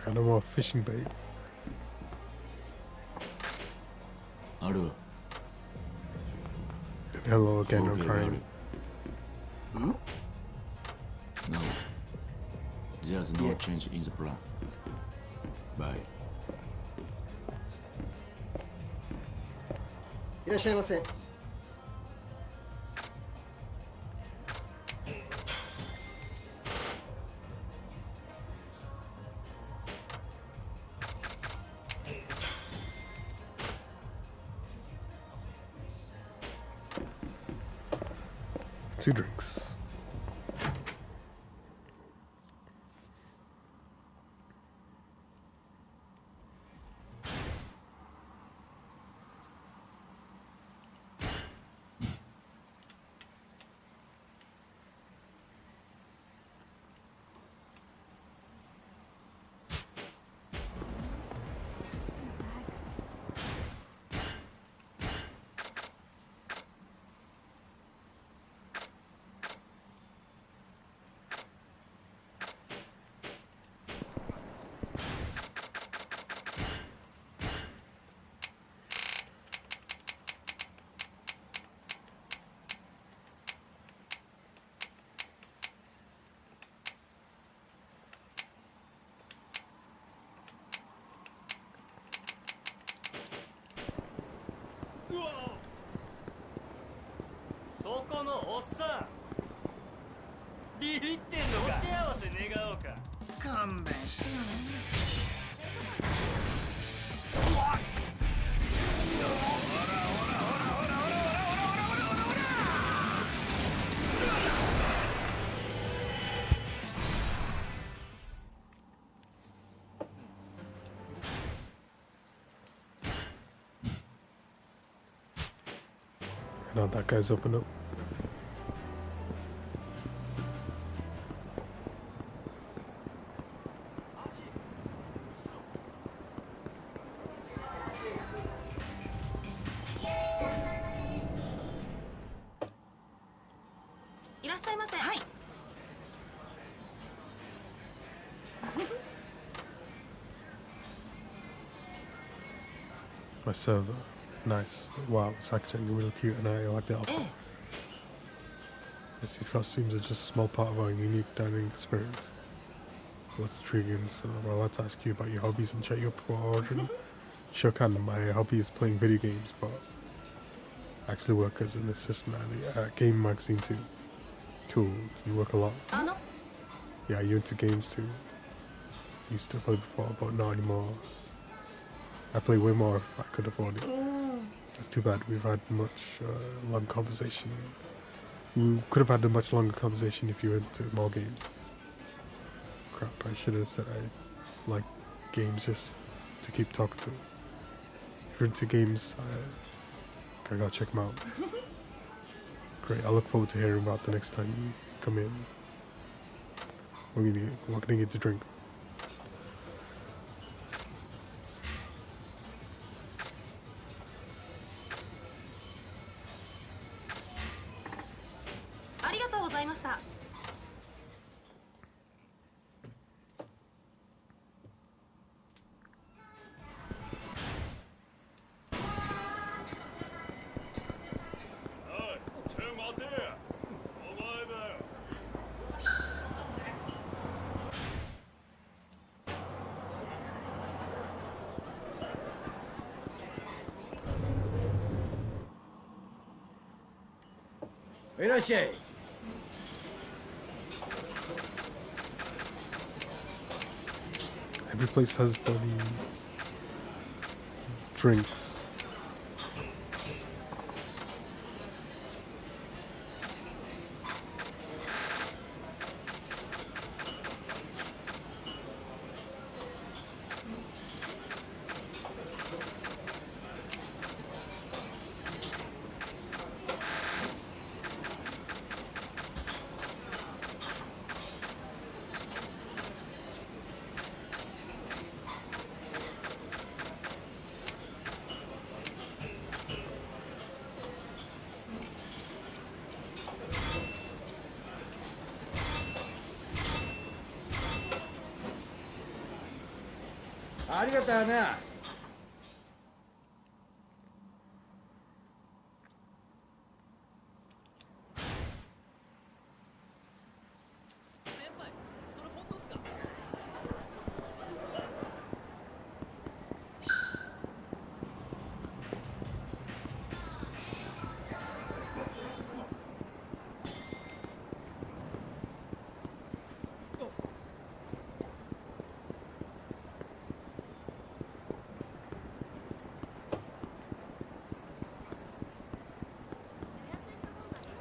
I got no more fishing bait. Aru. Hello again, I'm Okay, crying. No. There's no change in the plan. Bye. いらっしゃいませ。Two drinks. このおっさんビビってんのか。手合わせ願おうか。勘弁してよね。Now that guy's open up. My server, nice. But wow, it's actually really cute, and I like the outfit. Yes, these costumes are just a small part of our unique dining experience. What's intriguing, so I'd like to ask you about your hobbies and chat you up before ordering. Sure can. My hobby is playing video games, but I actually work as an assistant at a game magazine too. Cool. You work a lot. Yeah, you into games too? Used to play before, but not anymore. I play way more if I could afford it. That's too bad. We've had much long conversation. We could have had a much longer conversation if you were into more games. Crap, I should have said I like games just to keep talking to. If you're into games, I gotta check them out. Great, I look forward to hearing about the next time you come in. What can I get to drink? Every place has bloody drinks.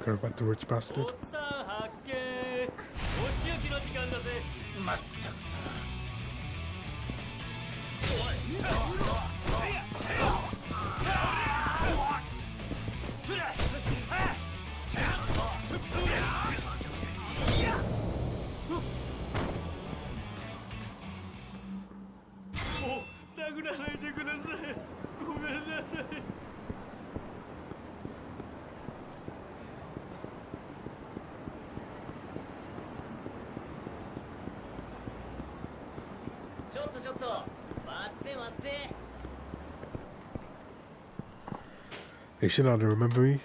Care about the rich bastard? おっさん発見。お仕置きの時間だぜ。まったくさ。もう殴らないでください。ごめんなさい。ちょっと待って待って。 Hey Shinada, remember me?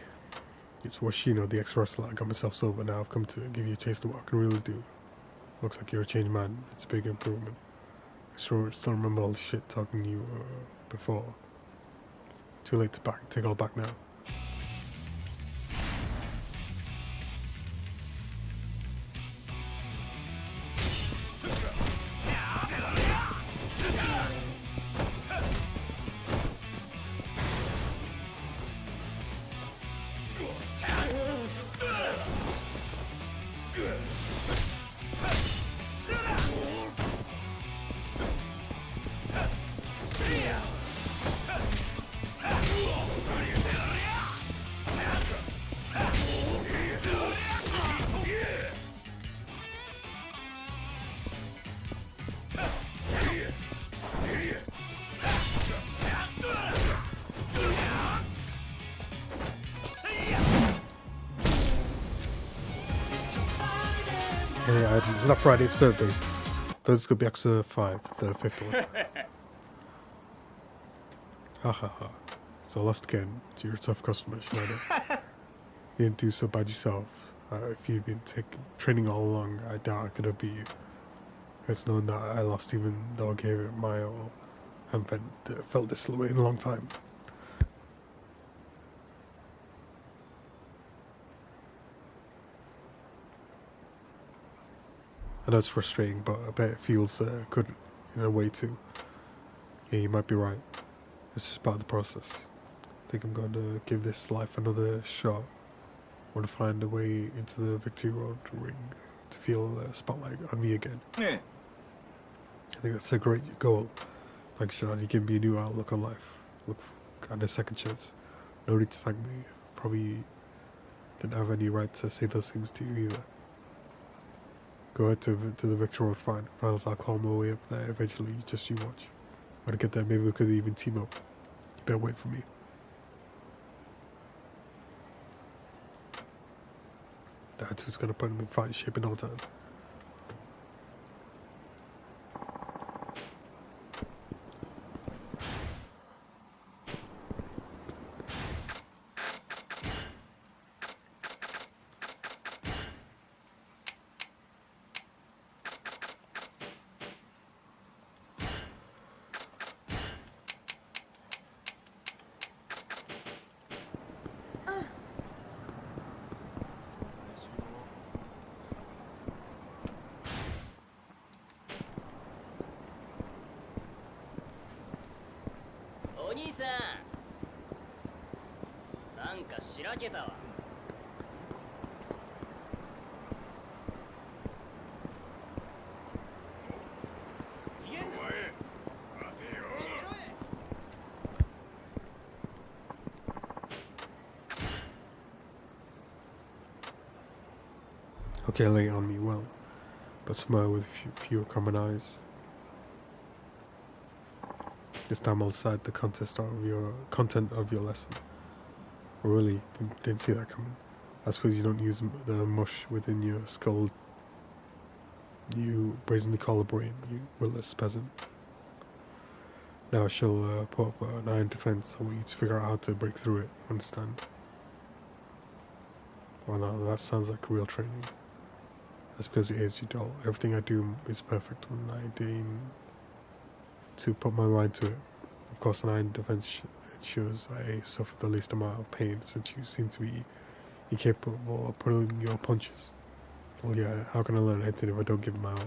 It's Washino, the ex-wrestler. I got myself sober now. I've come to give you a taste of what I can really do. Looks like you're a changed man. It's a big improvement. I still remember all the shit talking to you before. It's too late to take all back now. It's not Friday, it's Thursday. Thursday's Club Yakuza 5, the fifth one. Ha ha ha. So lost again to your tough customer, Schneider. You didn't do so bad yourself. If you'd been training all along, I doubt I could have beat you. It's known that I lost even though I gave it my all. I haven't felt this way in a long time. I know it's frustrating, but I bet it feels good in a way too. Yeah, you might be right. It's just part of the process. I think I'm going to give this life another shot. I want to find a way into the Victory Road ring to feel a spotlight on me again. Yeah. I think that's a great goal. Thanks, Sean. You give me a new outlook on life. Look and a second chance. No need to thank me. Probably didn't have any right to say those things to you either. Go ahead to the Victory Road finals. I'll climb my way up there eventually. Just you watch. When I get there, maybe we could even team up. You better wait for me. That's who's gonna put him in fight shape in no time. Okay, lay on me well, but somewhere with fewer common eyes. This time I'll decide the content of your lesson. I really didn't see that coming. I suppose you don't use the mush within your skull. You brazenly call a brain, you willless peasant. Now I shall put up an iron defense. I want you to figure out how to break through it. Understand? Well, no, that sounds like real training. That's because it is, you doll. Everything I do is perfect when I deign to put my mind to it. Of course, an iron defense ensures I suffer the least amount of pain, since you seem to be incapable of pulling your punches. Well, yeah, how can I learn anything if I don't give my all?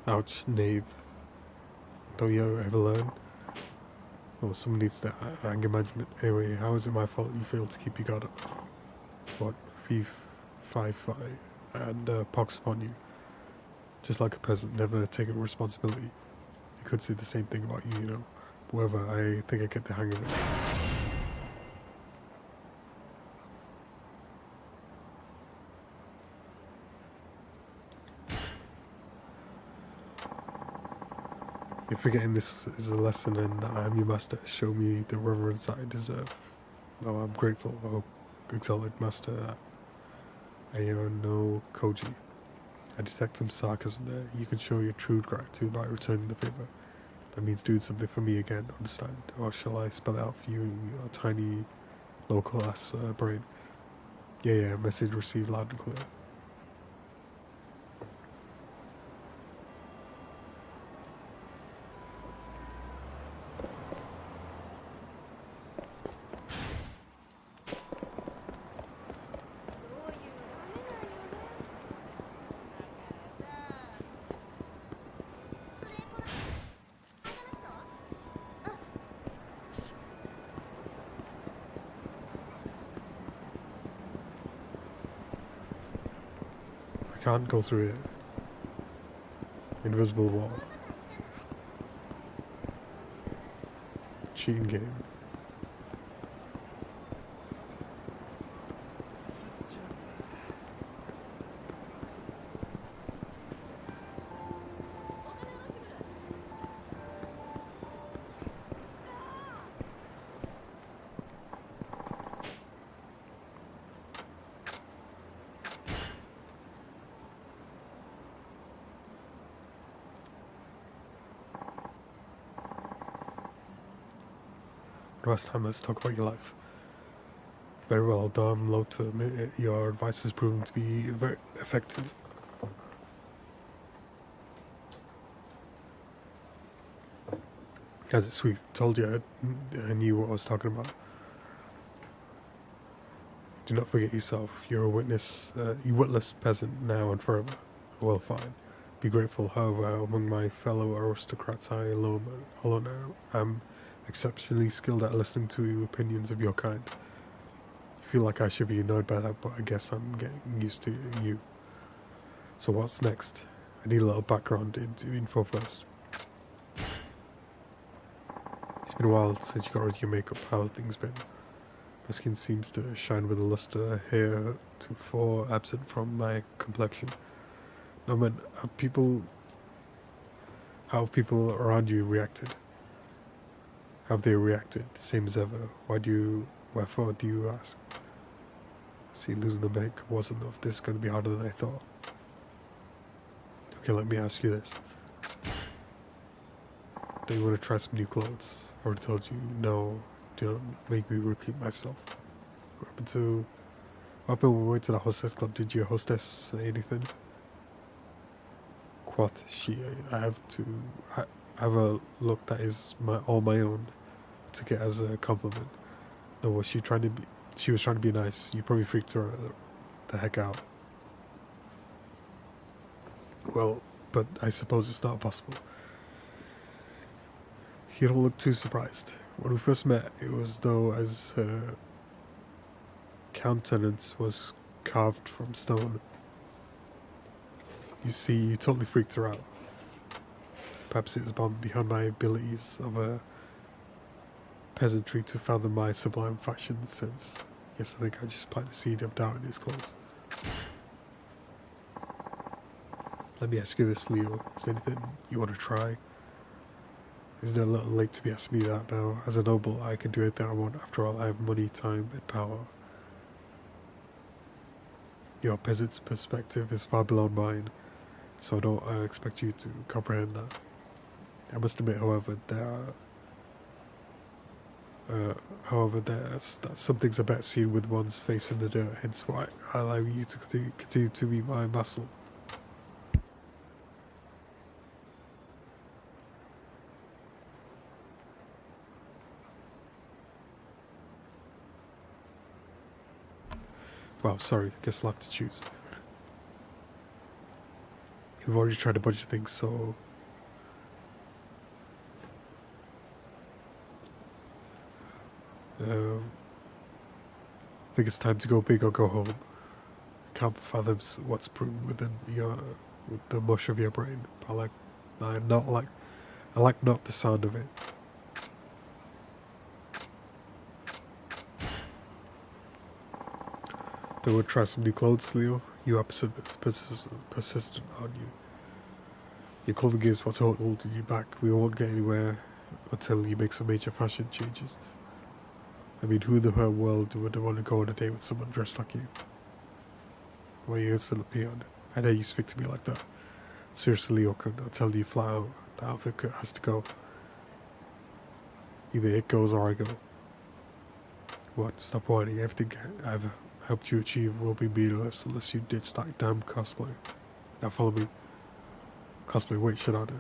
Ouch, knave. Don't you ever learn? Oh, someone needs that anger management. Anyway, how is it my fault you failed to keep your guard up? What? Thief, 5-5, and pox upon you. Just like a peasant, never taking responsibility. You could say the same thing about you, you know. However, I think I get the hang of it. If forgetting this is a lesson and that I am your master, show me the reverence I deserve. Oh, I'm grateful, oh, exalted master. I am no Koji. I detect some sarcasm there. You can show your true gratitude by returning the favor. That means doing something for me again, understand? Or shall I spell it out for you, your tiny local ass brain? Yeah, message received loud and clear. I can't go through it. Invisible wall. Cheating game. Last time, let's talk about your life. Very well, though I'm loath to admit it, your advice has proven to be very effective. As it's sweet, told you I knew what I was talking about. Do not forget yourself. You're a witness, you witless peasant now and forever. Well, fine. Be grateful, however, among my fellow aristocrats, I alone am exceptionally skilled at listening to opinions of your kind. I feel like I should be annoyed by that, but I guess I'm getting used to you. So what's next? I need a little background info first. It's been a while since you got rid of your makeup. How have things been? My skin seems to shine with a luster heretofore absent from my complexion. No man, how have people around you reacted? Have they reacted the same as ever? Wherefore do you ask? See, losing the makeup wasn't enough. This is going to be harder than I thought. Okay, let me ask you this. Do you want to try some new clothes? I already told you, no, do not make me repeat myself. What happened when we went to the hostess club? Did your hostess say anything? Quoth she, I have a look that is all my own. Took it as a compliment. No, was she trying to be? She was trying to be nice. You probably freaked her the heck out. Well, but I suppose it's not possible. You don't look too surprised. When we first met, it was though as her countenance was carved from stone. You see, you totally freaked her out. Perhaps it was beyond my abilities of a peasantry to fathom my sublime fashion sense. Yes, I think I just planted a seed of doubt in his clothes. Let me ask you this, Leo. Is there anything you want to try? Isn't it a little late to be asking me that now? As a noble, I can do anything I want. After all, I have money, time, and power. Your peasant's perspective is far below mine, so I don't expect you to comprehend that. I must admit, however, some things are better seen with one's face in the dirt, hence why I allow you to continue to be my vassal. Wow, sorry, guess I'll have to choose. We've already tried a bunch of things, so I think it's time to go big or go home. Can't fathom what's within with the mush of your brain. I like not the sound of it. Then we'll try some new clothes, Leo. You are persistent, aren't you? Your clothing is what's holding you back. We won't get anywhere until you make some major fashion changes. I mean, who in the whole world would want to go on a date with someone dressed like you? Well, you instantly peon. I know you speak to me like that. Seriously, Leo, I'll tell you flat out, the outfit has to go. Either it goes or I go. What? Stop whining. Everything I've helped you achieve will be meaningless unless you ditch that damn cosplay. Now follow me. Cosplay, wait, shut on it.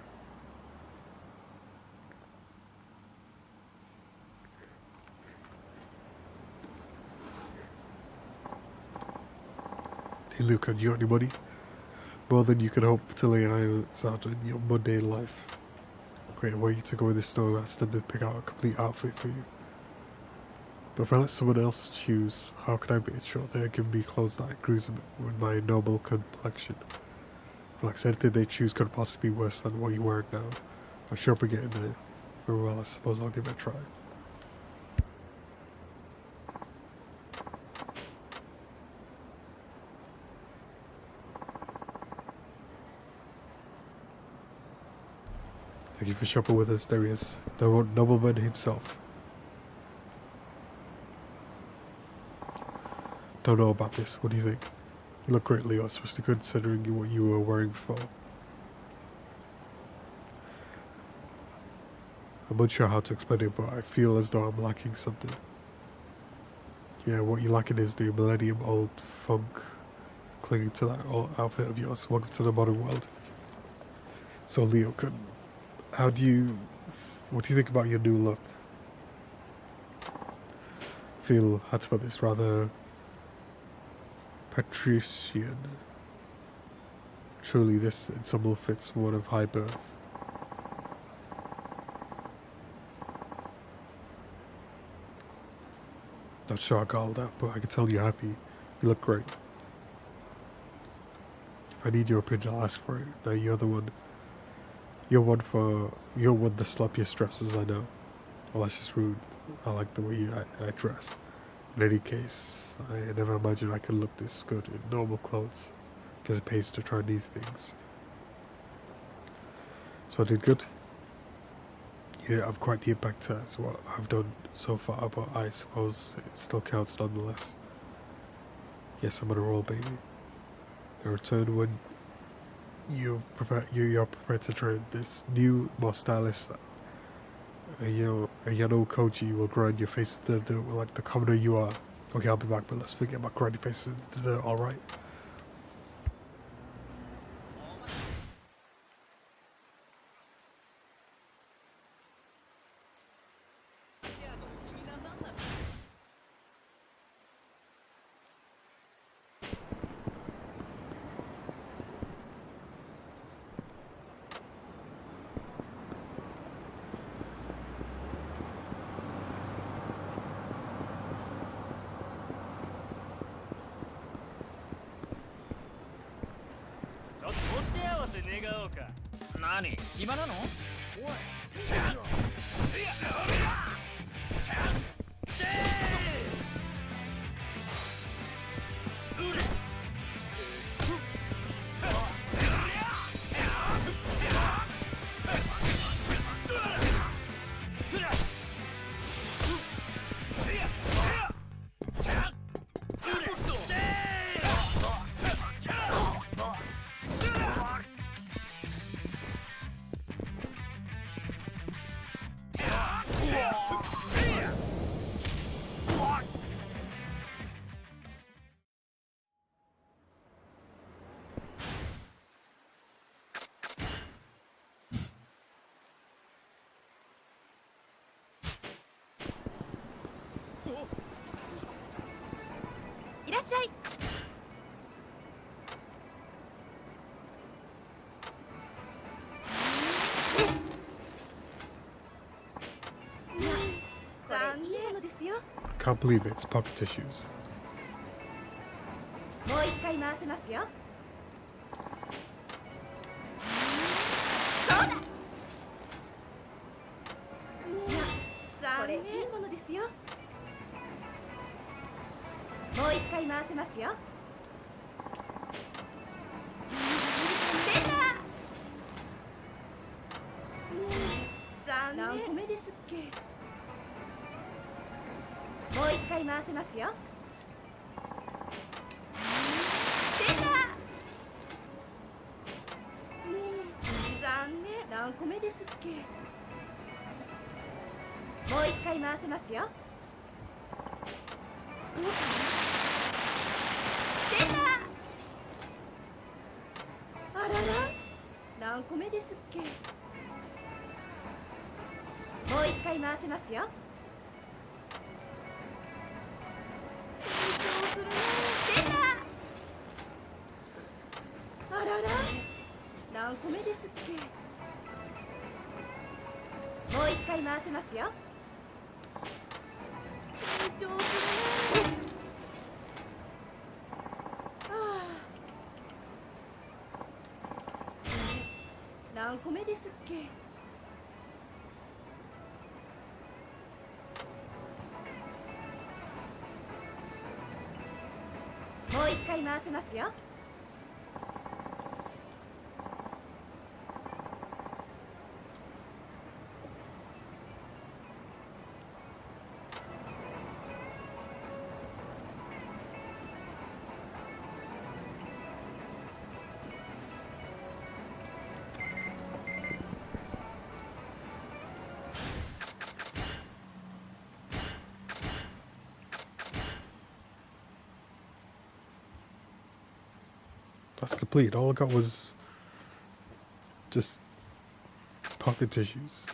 Hey Luca, you got any money? More than you can hope to lay eyes out in your mundane life. Great, I want you to go in the store and stand and pick out a complete outfit for you. But if I let someone else choose, how can I be sure they're giving me clothes that agrees with my normal complexion? Like anything they choose could possibly be worse than what you're wearing now. I'm sure we're getting there. Very well, I suppose I'll give it a try. Thank you for shopping with us. There he is, the nobleman himself. Don't know about this. What do you think? You look great, Leo, especially considering what you were wearing before. I'm unsure how to explain it, but I feel as though I'm lacking something. Yeah, what you're lacking is the millennium-old funk clinging to that old outfit of yours. Welcome to the modern world. So, Leo, what do you think about your new look? I feel, how to put this, rather patrician. Truly, this ensemble fits one of high birth. Not sure I got all that, but I can tell you're happy. You look great. If I need your opinion, I'll ask for it. Now you're the one. You're one the sloppiest dresses I know. Well, that's just rude. I like the way I dress. In any case, I never imagined I could look this good in normal clothes. Because it pays to try these things. So I did good. You didn't have quite the impact as what I've done so far, but I suppose it still counts nonetheless. Yes, I'm on a roll, baby. In return, when you're prepared to train this new, more stylish Yano Koji will grind your face into the dirt like the commoner you are. Okay, I'll be back, but let's forget about grinding faces into the dirt, alright?何暇なのおい can't believe it. It's pocket tissues. もう一回回せますよ。どうだ。いや、残念。これいいものですよ。もう一回回せますよ。出た。残念。何個目ですっけ。もう一回回せますよ。出た。残念。何個目ですっけ。もう一回回せますよ。出た。あらら。何個目ですっけ。もう一回回せますよ。緊張するね。出た。あらら。何個目ですっけ。もう一回回せますよ。緊張するね。何個目ですっけ。もう一回回せますよ。That's complete. All I got was just pocket tissues.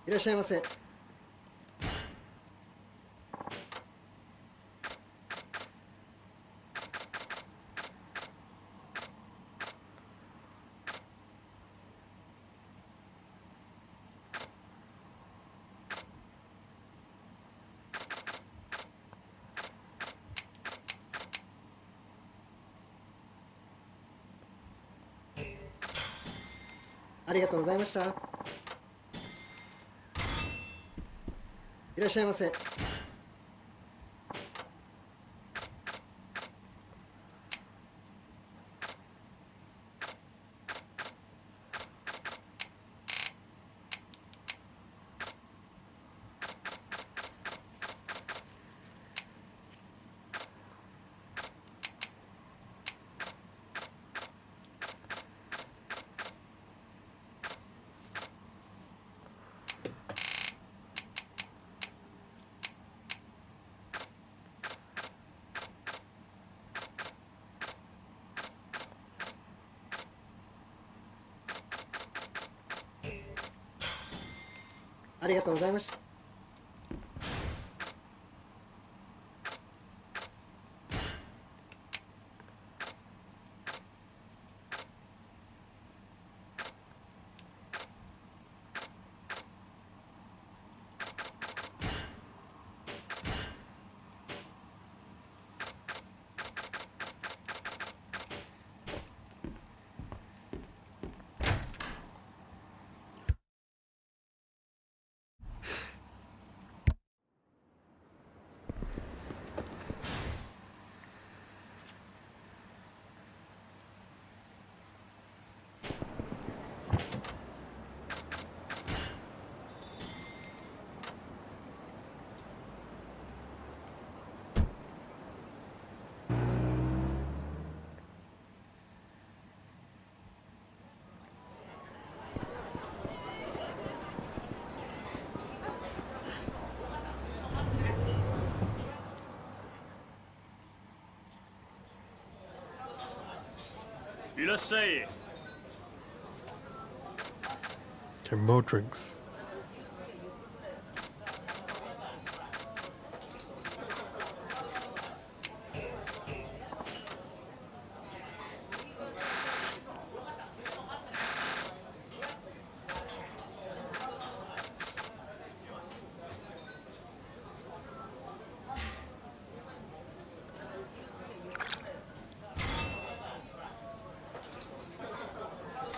いらっしゃいませ。ありがとうございました。いらっしゃいませ。ありがとうございました。いらっしゃい。 And more drinks.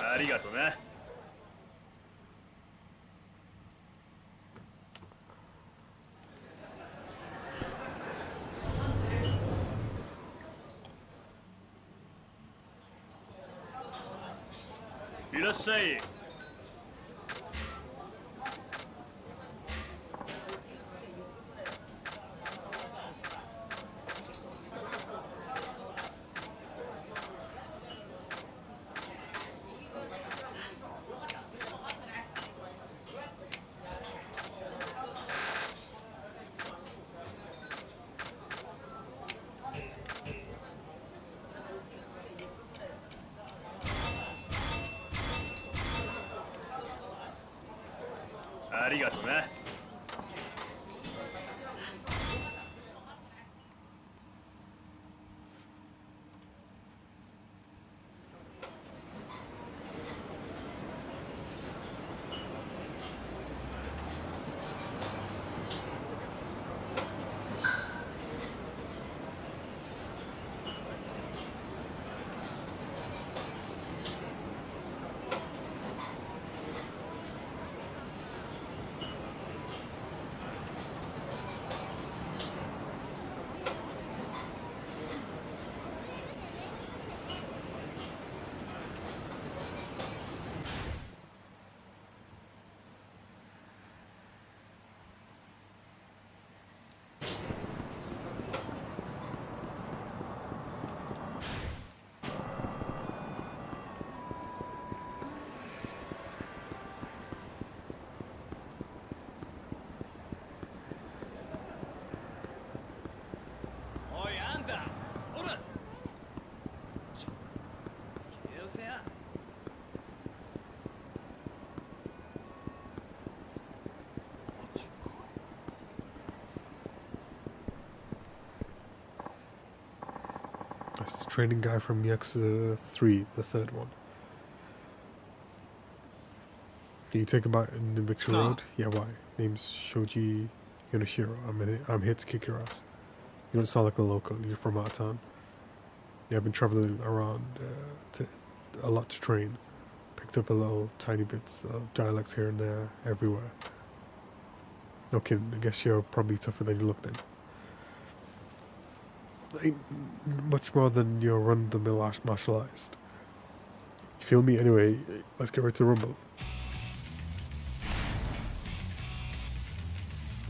ありがとな。いらっしゃい。ありがとな。おいあんた、ほら。気をせや。That's the training guy from Yakuza 3, the third one. Can you take him out in the Mixer No. Road? Yeah, why? Name's Shoji Yonoshiro. I'm here to kick your ass. You don't sound like a local. You're from out of town. Yeah, I've been traveling around a lot to train. Picked up a little tiny bits of dialects here and there, everywhere. No kidding. I guess you're probably tougher than you look then. Ain't much more than your run-of-the-mill martialized. You feel me? Anyway, let's get right to Rumble.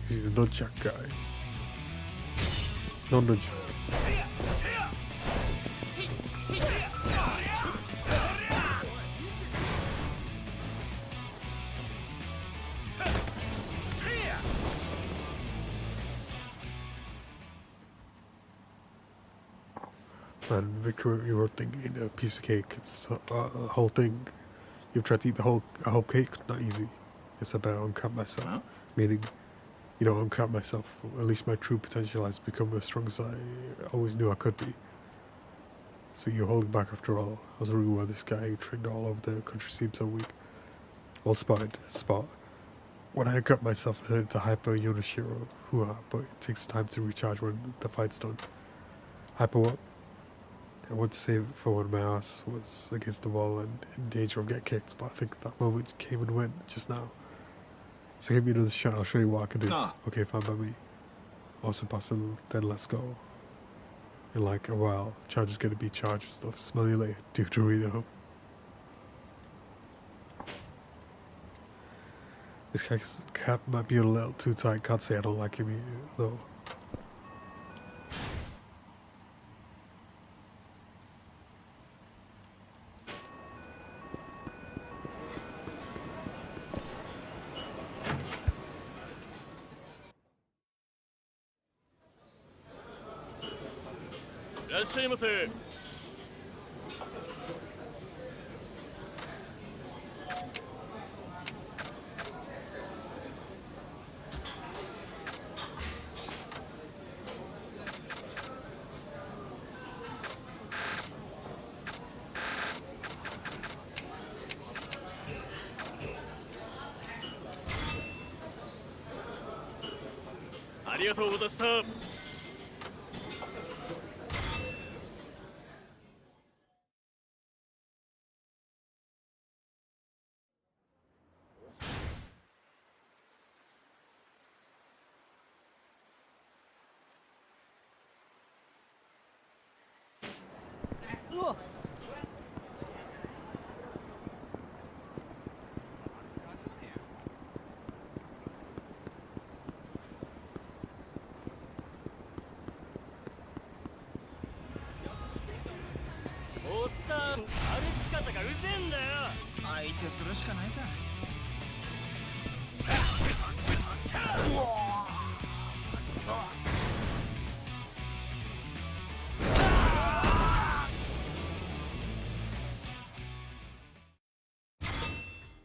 He's the nunchuck guy. No nunchuck. Man, Victor, your thing ain't a piece of cake. It's a whole thing. You've tried to eat a whole cake? Not easy. It's about uncap myself, meaning, uncap myself. At least my true potential has become as strong as I always knew I could be. So you're holding back after all. I was wondering why this guy who trained all over the country seemed so weak. Well spotted, Spot. When I uncap myself, I turn into Hyper Yonoshiro, but it takes time to recharge when the fight's done. Hyper what? I want to save it for when my ass was against the wall and in danger of getting kicked, but I think that moment came and went just now. So give me another shot, I'll show you what I can do. Okay, fine by me. Awesome, possible, then let's go. In like a while, charge is gonna be charged and stuff. Smell you later, dude Dorito. This guy's cap might be a little too tight, can't say I don't like him though.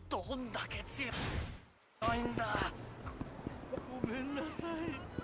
どんだけ強いんだ。ごめんなさい。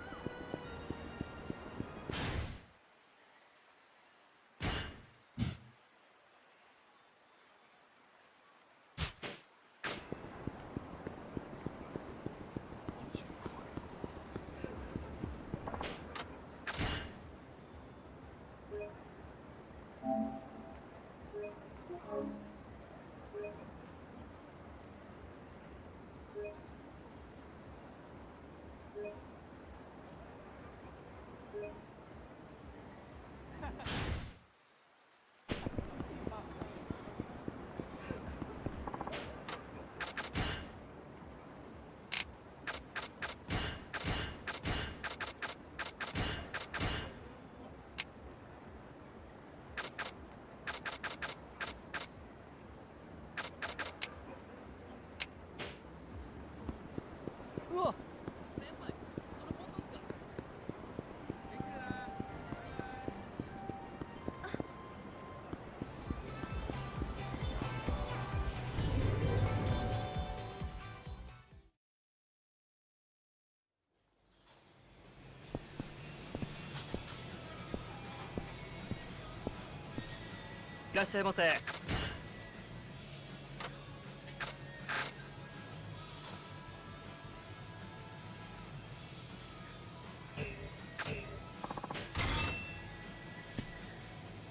いらっしゃいませ。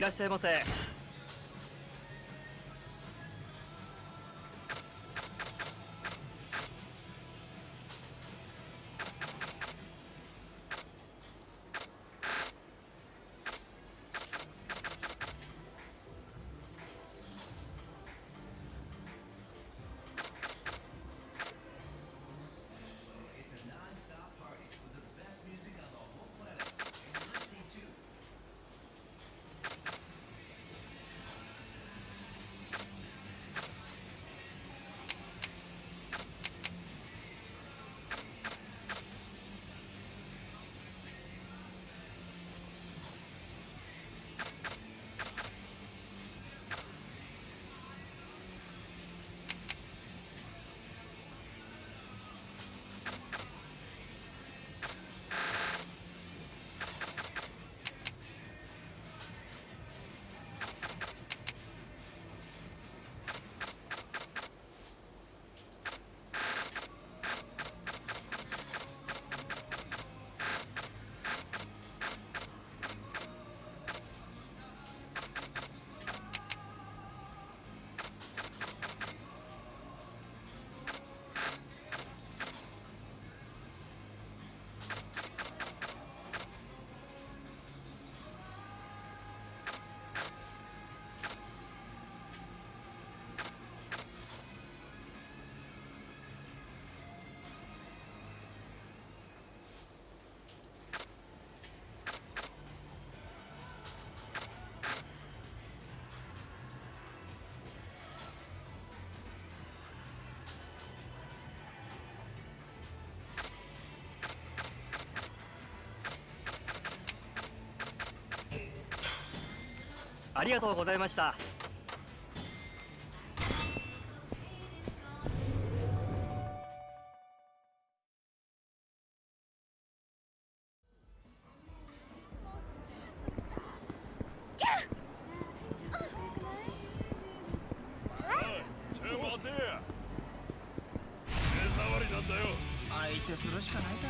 いらっしゃいませ。ありがとうございました。相手するしかないか。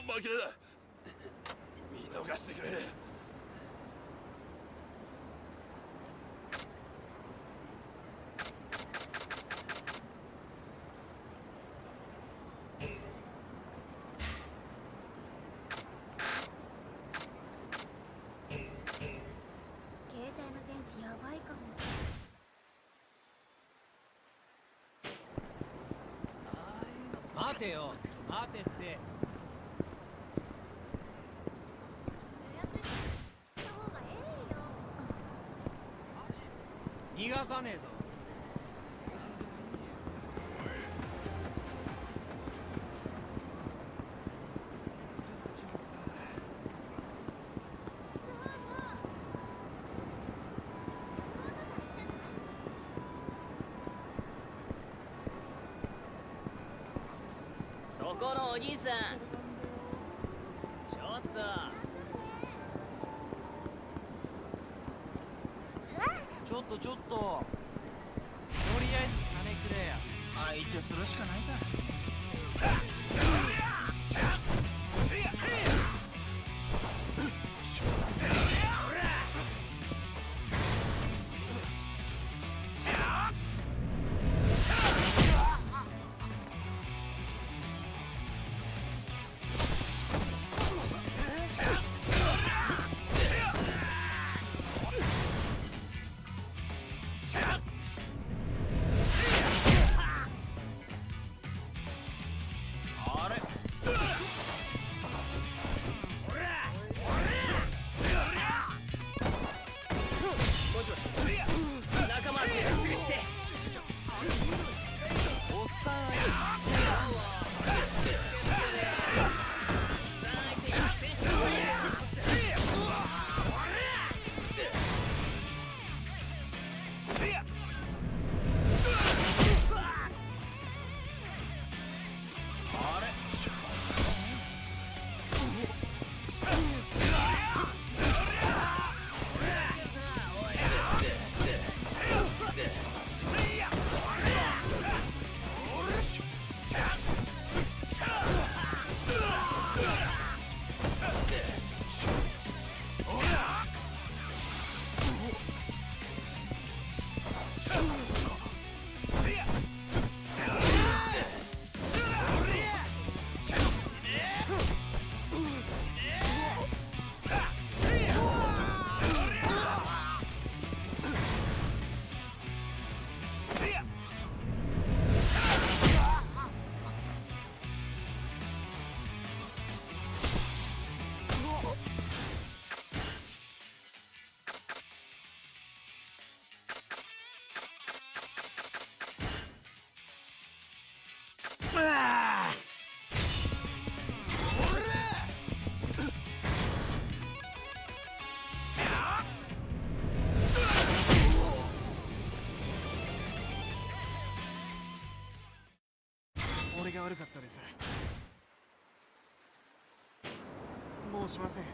負けだ。見逃してくれ。携帯の電池やばいかも。待てよ、待てって。逃がさねえぞ。そこのお兄さん、ちょっと。ちょっととりあえず金くれや。相手するしかないか。悪かったです。申しません。ち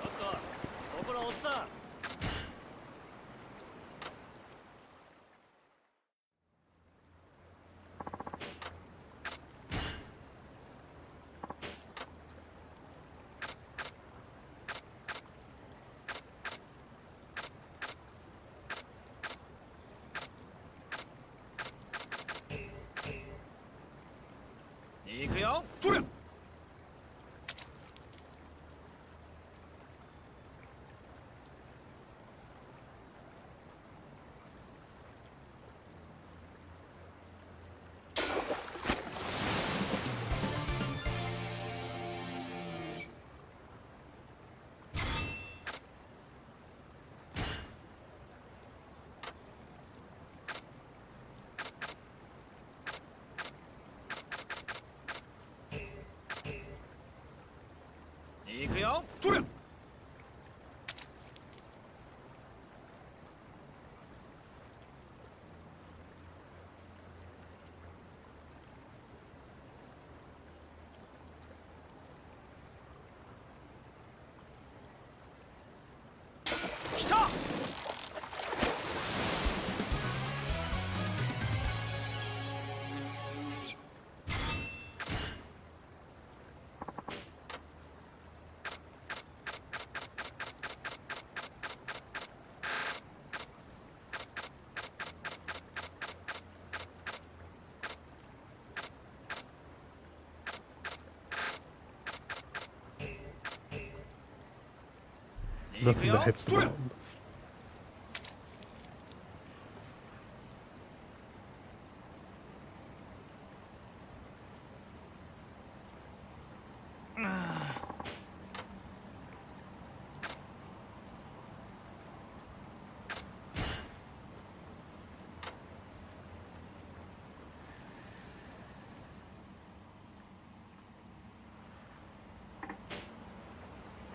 ょっとそこのおっさん。行くよ。取れ。行くよ。取れ。来た。Nothing that hits the bottom.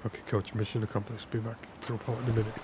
Okay, coach, mission accomplished. Be back to report in a minute.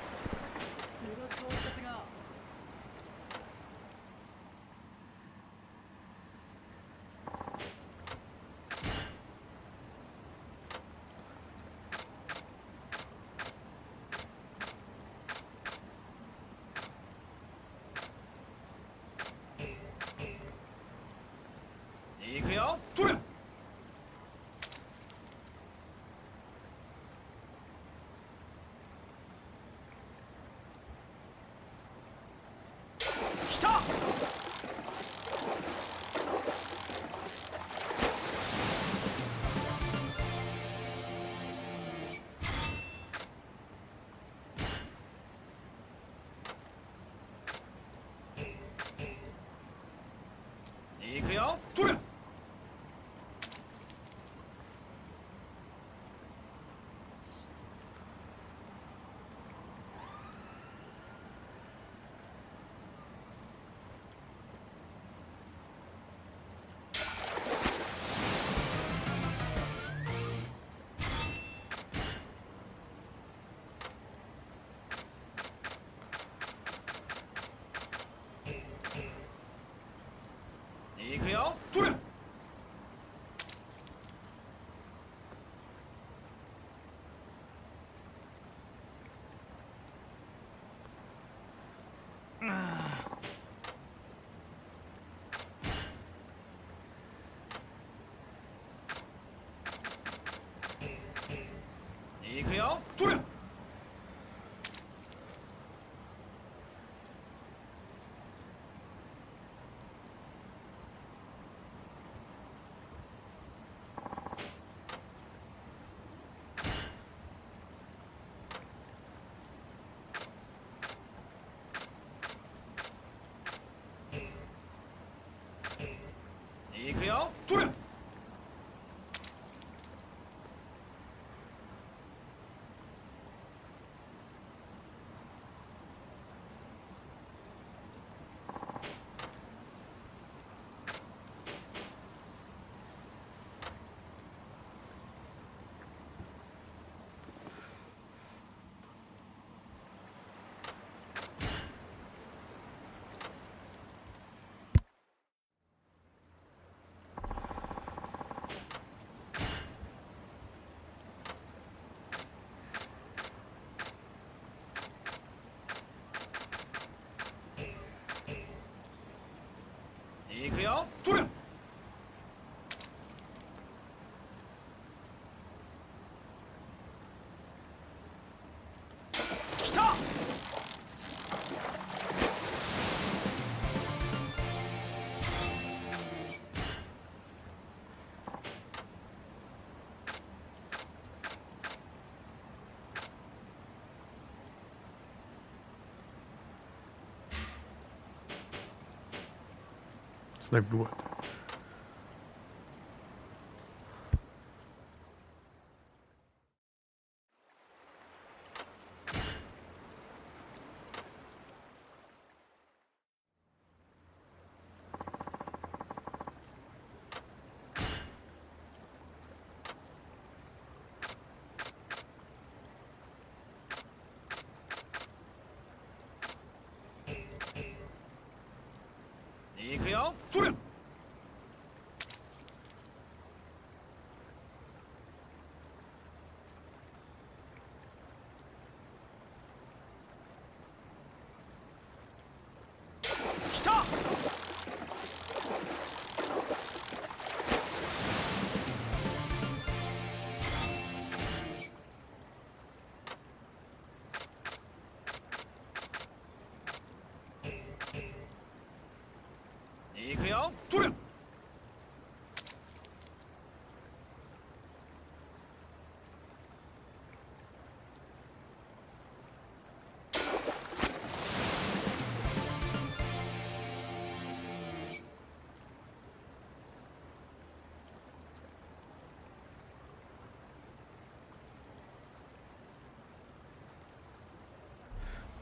It's not even worth it.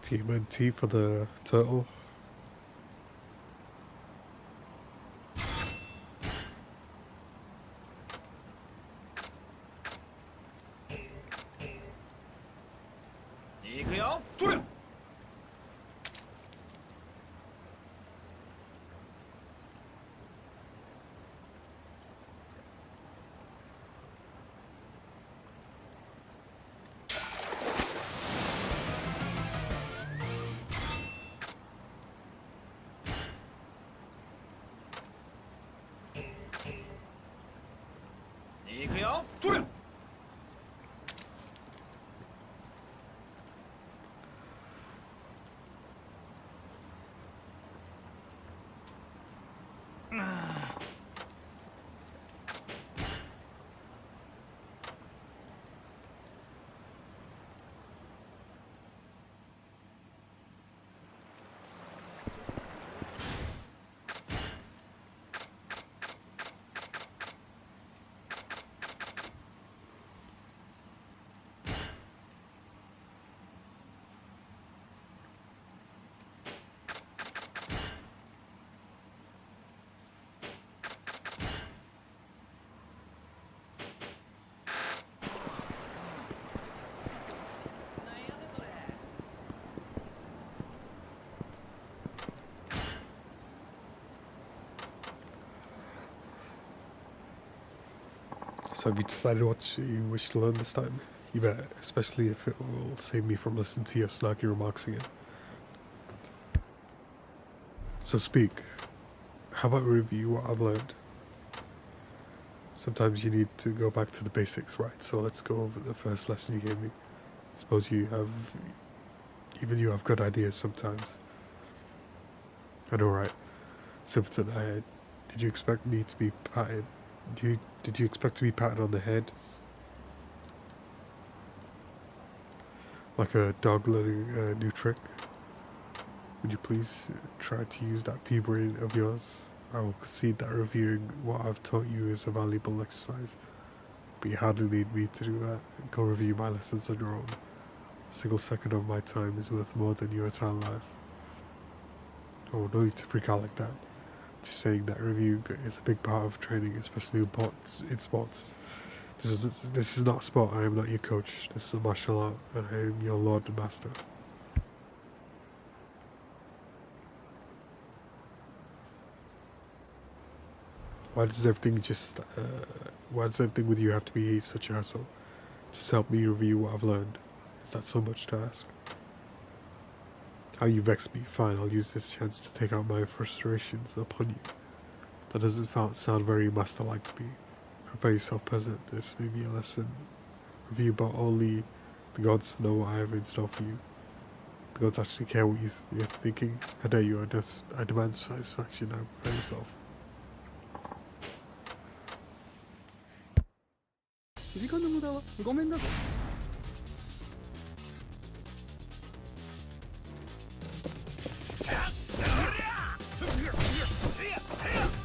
TMNT for the turtle. So have you decided what you wish to learn this time? You better, especially if it will save me from listening to your snarky remarks again. So speak. How about review what I've learned? Sometimes you need to go back to the basics, right? So let's go over the first lesson you gave me. Suppose you have good ideas sometimes. I know, right? Simpleton, did you expect me to be patted? Did you expect to be patted on the head? Like a dog learning a new trick? Would you please try to use that pea brain of yours? I will concede that reviewing what I've taught you is a valuable exercise, but you hardly need me to do that. Go review my lessons on your own. A single second of my time is worth more than your entire life. Oh, no need to freak out like that. Just saying that review is a big part of training, especially in sports. This is not sport. I am not your coach. This is a martial art, and I am your lord and master. Why does everything with you have to be such a hassle? Just help me review what I've learned. Is that so much to ask? How you vex me. Fine, I'll use this chance to take out my frustrations upon you. That doesn't sound very master-like to me. Prepare yourself, peasant. This may be a lesson. Review, but only the gods know what I have in store for you. The gods actually care what you're thinking. How dare you? I demand satisfaction. Now, prepare yourself. 時間の無駄はごめんだぞ。やっ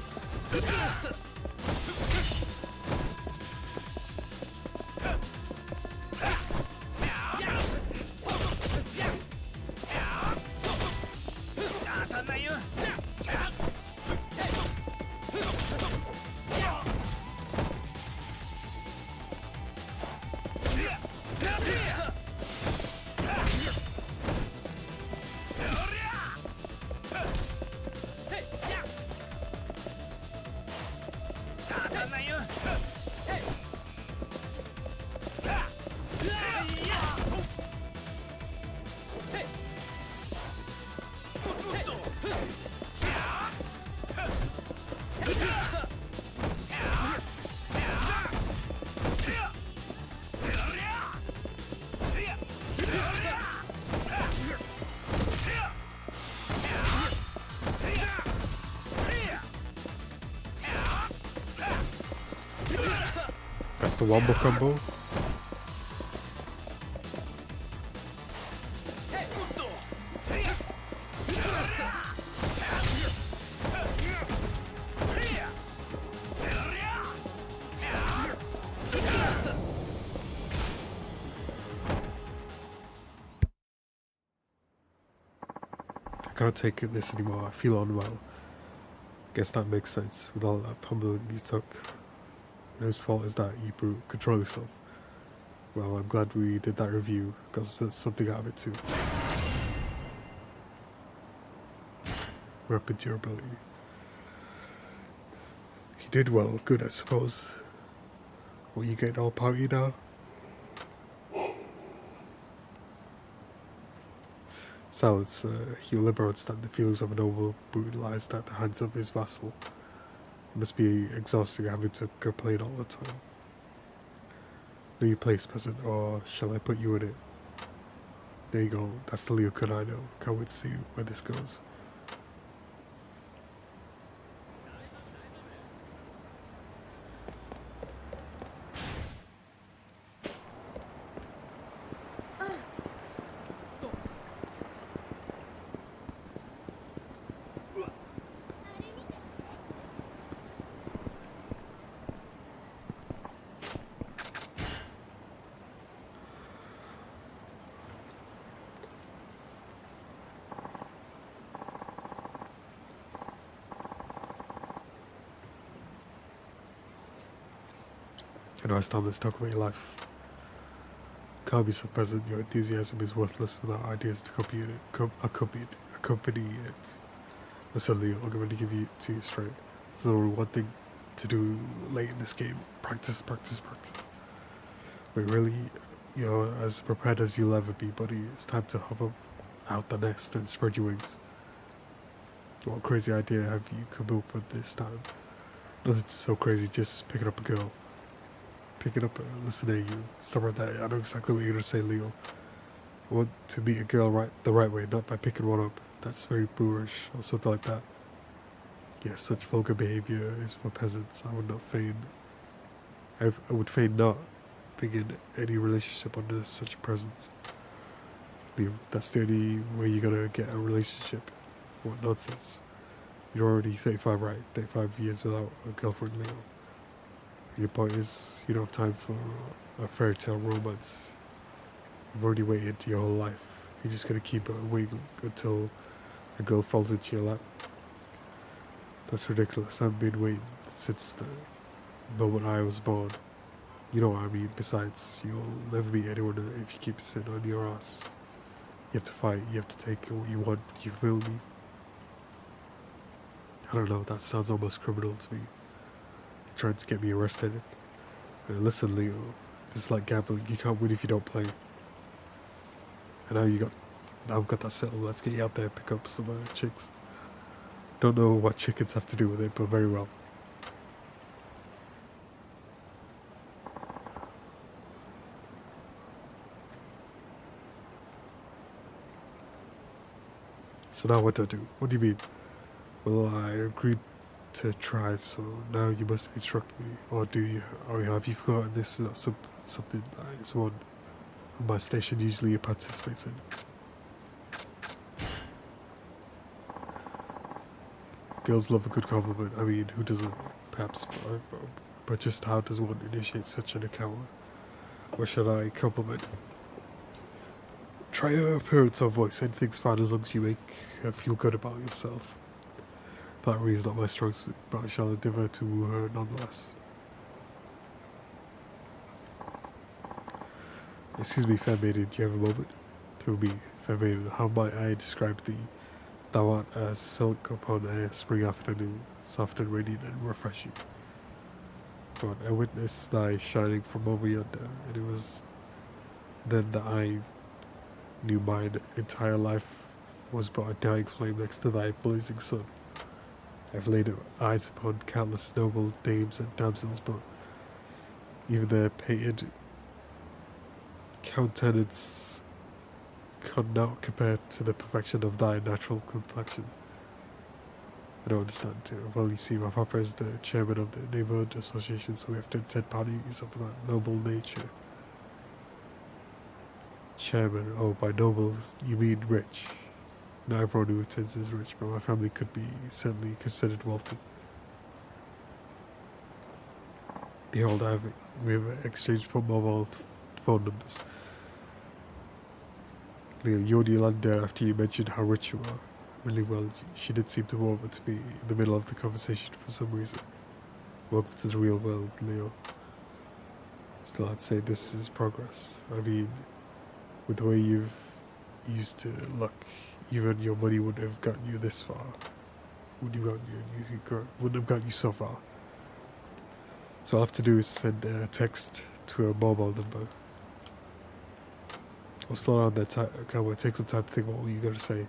That's the wombo combo. I can't take this anymore. I feel unwell. Guess that makes sense with all that pummeling you took. And whose fault is that, you brute? Control yourself. Well, I'm glad we did that review, because there's something out of it too. Rapid durability. You did well, good I suppose. What, you getting all party now? Silence, you'll never understand the feelings of a noble brutalized at the hands of his vassal. It must be exhausting having to complain all the time. Know your place, peasant, or shall I put you in it? There you go, that's the Leo Kun I know. Can't wait to see where this goes. Advice time, let's talk about your life. Can't be so present, your enthusiasm is worthless without ideas to accompany it. Listen, Leo, I'm going to give it to you straight. There's only one thing to do late in this game. Practice, practice, practice. But really, you're as prepared as you'll ever be, buddy. It's time to hop up out the nest and spread your wings. What crazy idea have you come up with this time? Nothing so crazy, just picking up a girl. Pick it up and listen to you. Stop right there. I know exactly what you're going to say, Leo. I want to meet a girl the right way, not by picking one up. That's very boorish, or something like that. Yes, such vulgar behavior is for peasants. I would not feign. I would feign not begin any relationship under such presence. Leo, that's the only way you're going to get a relationship. What nonsense. You're already 35, right? 35 years without a girlfriend, Leo. Your point is, you don't have time for a fairy tale romance. You've already waited your whole life. You're just gonna keep waiting until a girl falls into your lap. That's ridiculous. I've been waiting since the moment I was born. You know what I mean. Besides, you'll never meet anyone if you keep sitting on your ass. You have to fight. You have to take what you want. You feel me? I don't know. That sounds almost criminal to me. Trying to get me arrested. Listen, Leo, this is like gambling. You can't win if you don't play. And now I've got that settled. Let's get you out there, pick up some chicks. Don't know what chickens have to do with it, but very well. So now what do I do? What do you mean? Well, I agreed to try, so now you must instruct me, or do you? Or have you forgotten this is not something that someone on my station usually participates in? Girls love a good compliment. I mean, who doesn't? Perhaps, but just how does one initiate such an encounter? What should I compliment? Try your appearance or voice. Anything's fine as long as you make her feel good about yourself. Flattery is not my strong suit, but I shall endeavour to woo her nonetheless. Excuse me, fair maiden, do you have a moment? To me, fair maiden, how might I describe thee? Thou art as silk upon a spring afternoon, soft and radiant and refreshing. But I witnessed thy shining from over yonder, and it was then that I knew mine entire life was but a dying flame next to thy blazing sun. I've laid eyes upon countless noble dames and damsels, but even their painted countenance could not compare to the perfection of thy natural complexion. I don't understand. Well, you see, my papa is the chairman of the neighborhood association, so we have to attend parties of that noble nature. Chairman, oh, by noble, you mean rich. Not everyone who attends is rich, but my family could be certainly considered wealthy. Behold, we have exchanged for mobile phone numbers. Leo, you and Yolanda, after you mentioned how rich you are, really well, she did seem to want to be in the middle of the conversation for some reason. Welcome to the real world, Leo. Still, I'd say this is progress. I mean, with the way you've used to look, even your money wouldn't have gotten you this far. Wouldn't have gotten you so far. So all I have to do is send a text to a mobile number. I'll slow down that time. I will take some time to think about what you're going to say.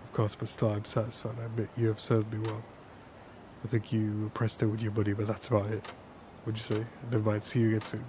Of course, but still, I'm satisfied. I admit you have served me well. I think you impressed it with your money, but that's about it. What'd you say? Never mind. See you again soon.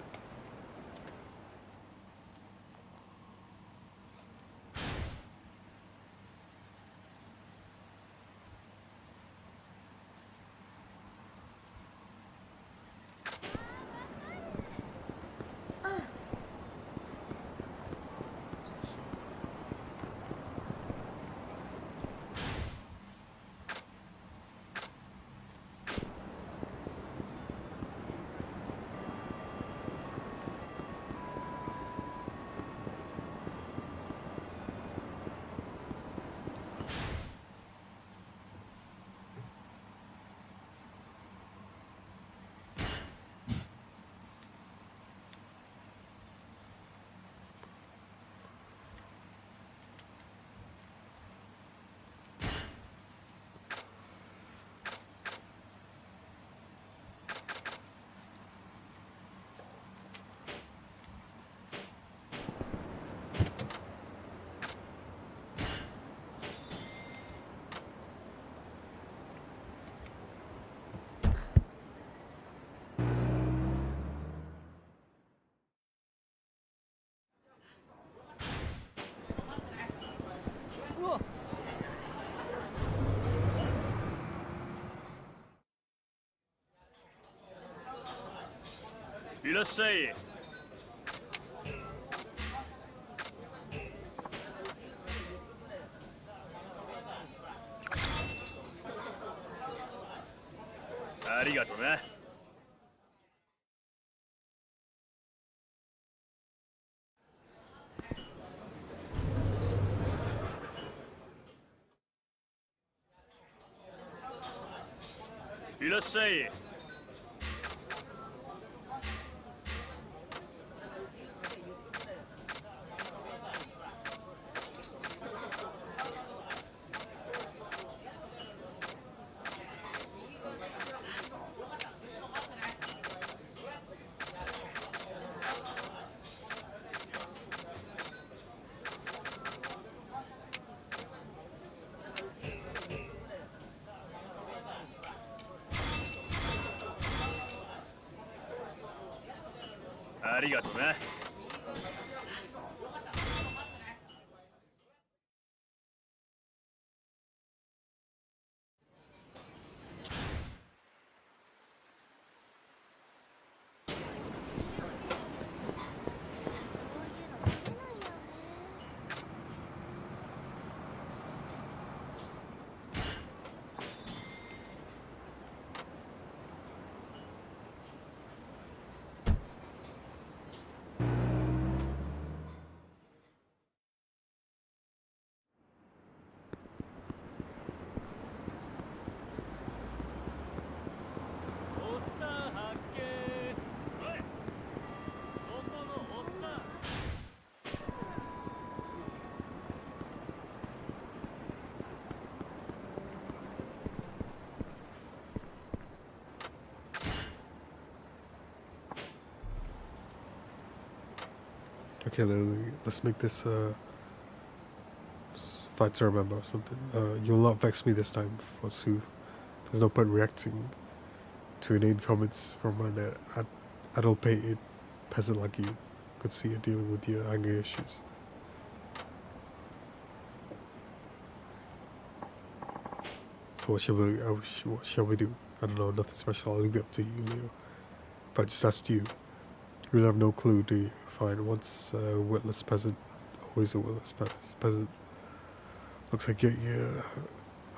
いらっしゃい。ありがとな。いらっしゃい。ありがとな。Okay, Lily, let's make this fight to remember or something. You'll not vex me this time, forsooth. There's no point reacting to inane comments from an adult-pated peasant like you. Could see you dealing with your anger issues. So what shall we do? I don't know, nothing special. I'll leave it up to you, Leo. But I just asked you. You really have no clue, do you? Fine, once a witless peasant, always a witless peasant. Looks like you get your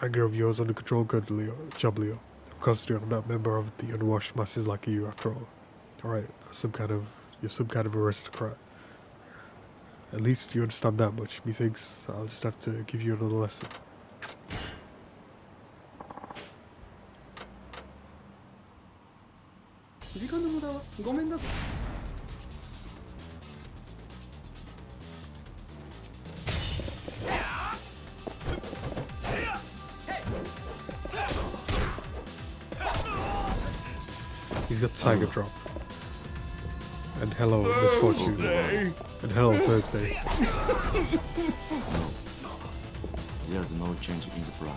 anger of yours under control. Good, Leo. Job, Leo. Of course, I'm not a member of the unwashed masses like you, after all. Alright, you're some kind of aristocrat. At least you understand that much. Methinks I'll just have to give you another lesson. He's got Tiger Drop. And hello, Misfortune. And hello, Thursday. There's no change in the plan.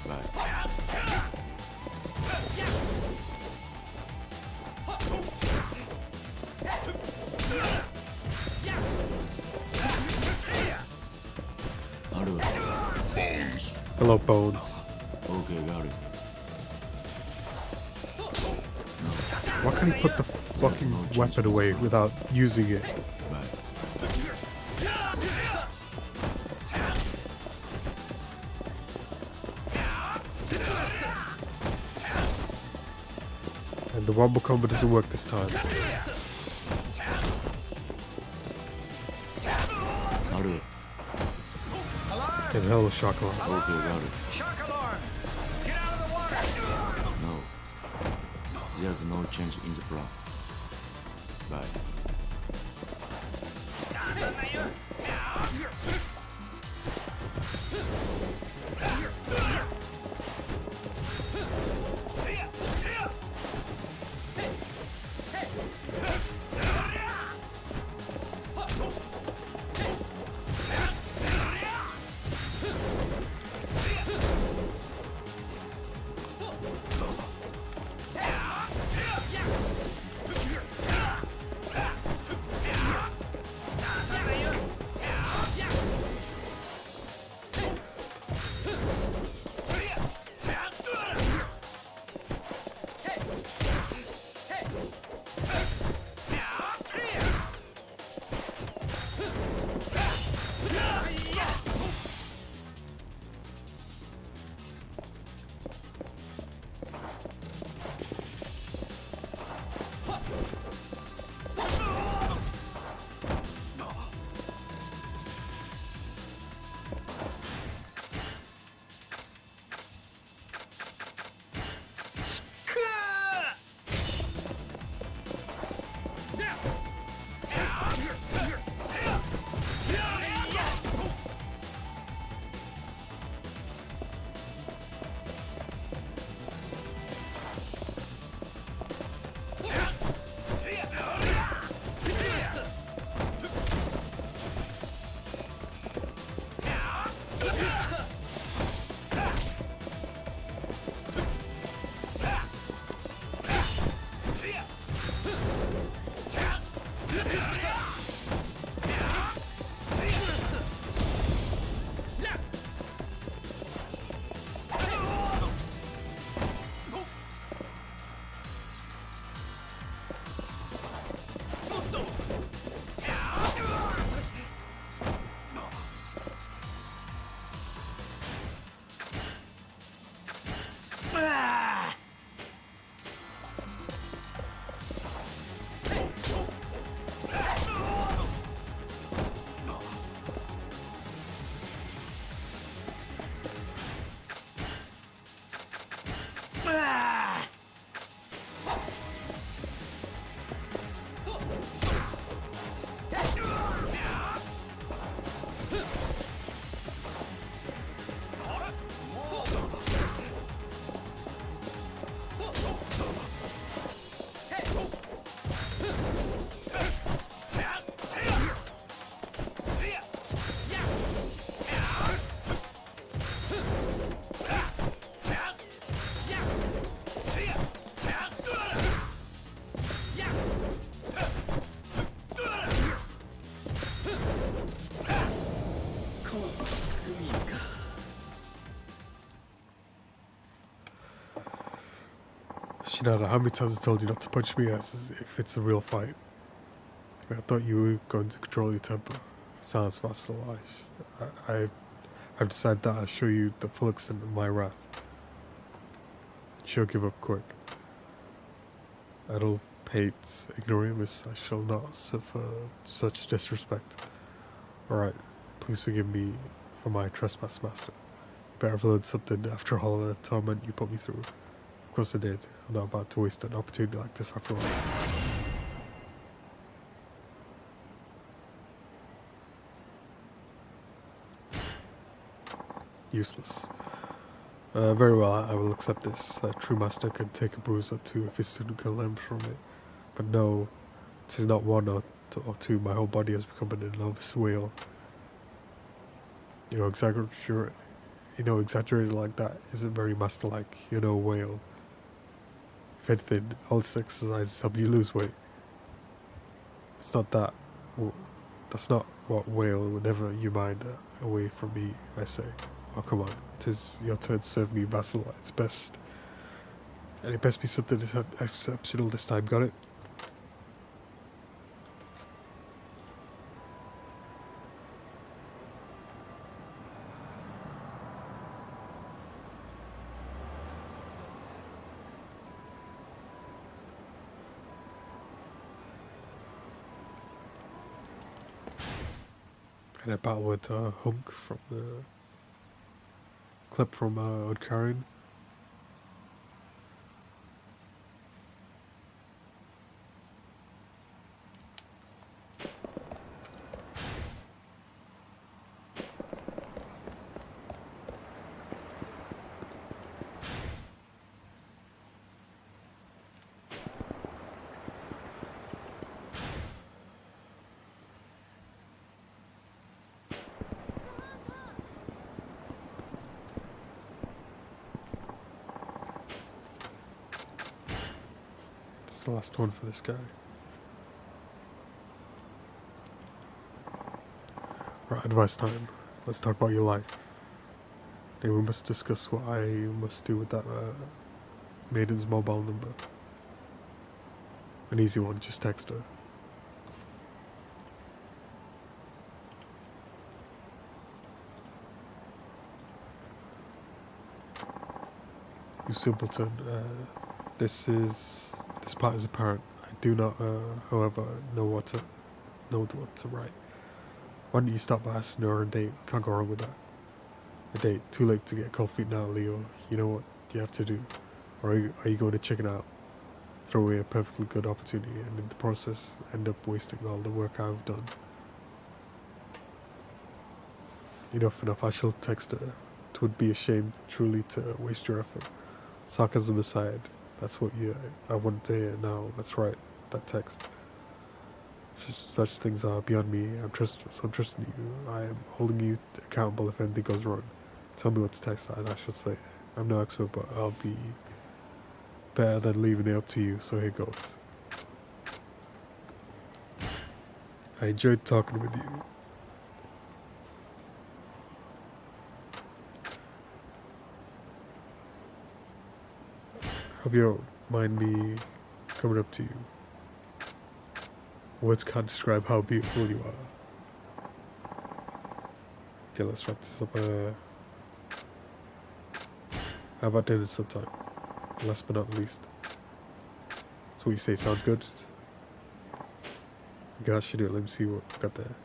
Right. Bones. Hello, Bones. Okay, got it. Why can't he put the fucking weapon away without using it? And the wombo combo doesn't work this time. And hello, shock alarm. Okay, got it. Shock alarm! Get out of the water! No. There's no change in the plan. Right. Shinada, how many times I told you not to punch me as if it's a real fight? I thought you were going to control your temper. Silence, vassal. I've decided that I'll show you the full extent of my wrath. She'll give up quick. Idle pates, ignoramus, I shall not suffer such disrespect. Alright, please forgive me for my trespass, master. You better have learned something after all the torment you put me through. Of course I did. I'm not about to waste an opportunity like this after all. Useless. Very well, I will accept this. A true master can take a bruise or two if his student can learn from it. But no, 'tis not one or two. My whole body has become an enormous whale. Exaggerated like that isn't very master-like. You're no whale. If anything, all this exercise help you lose weight. It's not that. That's not what whale. Whenever you mind away from me, I say. Oh, come on. 'Tis your turn to serve me, vassal. It's best. And it best be something exceptional this time, got it? And I battle with Hunk from the clip from Odkarin. That's the last one for this guy. Right, advice time. Let's talk about your life. Then we must discuss what I must do with that maiden's mobile number. An easy one, just text her. You simpleton. This part is apparent. I do not, however, know what to write. Why don't you stop by asking her on a date? Can't go wrong with that. A date. Too late to get cold feet now, Leo. You know what you have to do. Or are you going to chicken out? Throw away a perfectly good opportunity and in the process end up wasting all the work I've done. Enough. I shall text her. It would be a shame truly to waste your effort. Sarcasm aside, that's what I wanted to hear now. That's right, that text. Such things are beyond me. I'm trusting you. I am holding you accountable if anything goes wrong. Tell me what to text and I should say. I'm no expert, but I'll be better than leaving it up to you, so here goes. I enjoyed talking with you. Hope you don't mind me coming up to you. Words can't describe how beautiful you are. Okay, let's wrap this up. How about dinner sometime? Last but not least. That's what you say, sounds good? Okay, that should do it. Let me see what we got there.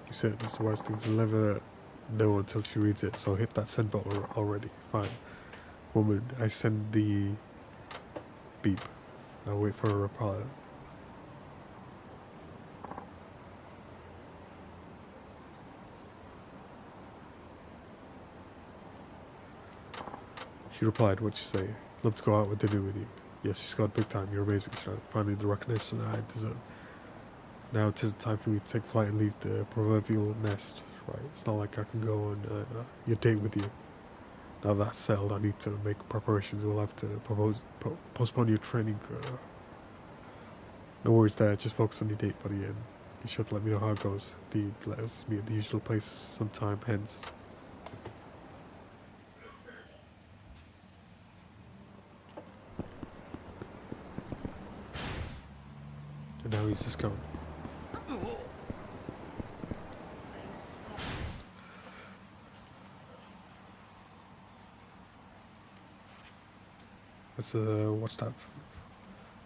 You said this is the wise thing to never know until she reads it, so hit that send button already. Fine. Woman, I send the beep. I'll wait for a reply. She replied, what'd you say? Love to go out with dinner with you. Yes, you scored big time. You're amazing, Sean. Finally, the recognition I deserve. Now it is time for me to take flight and leave the proverbial nest. Right, it's not like I can go on your date with you. Now that's settled, I need to make preparations. We'll have to postpone your training. No worries there, just focus on your date, buddy, and be sure to let me know how it goes. Indeed, let us meet at the usual place sometime, hence. now he's just gone. Let's watch that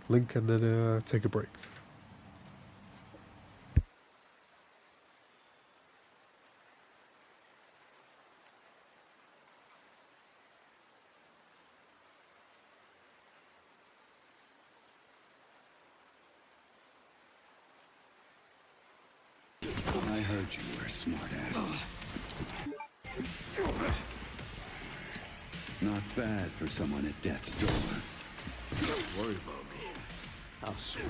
link and then take a break. I heard you were a smartass. Not bad for someone at death's door. Don't worry about me. How sweet.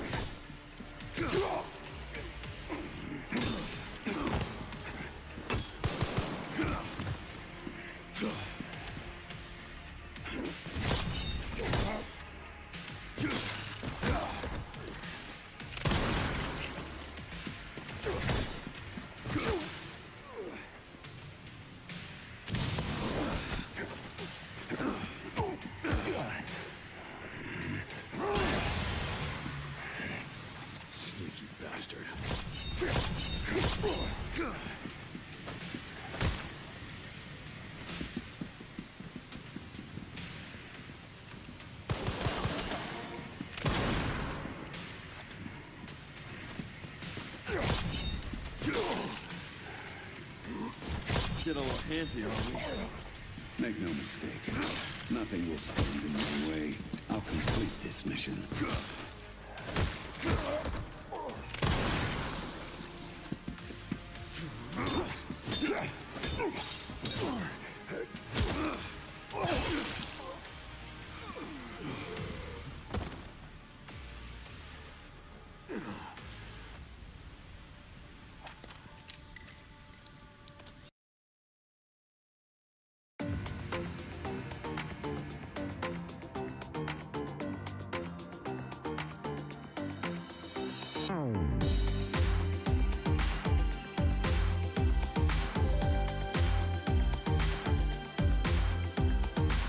Sneaky bastard. Get a little handsy on me. Make no mistake. Nothing will stand in my way. I'll complete this mission.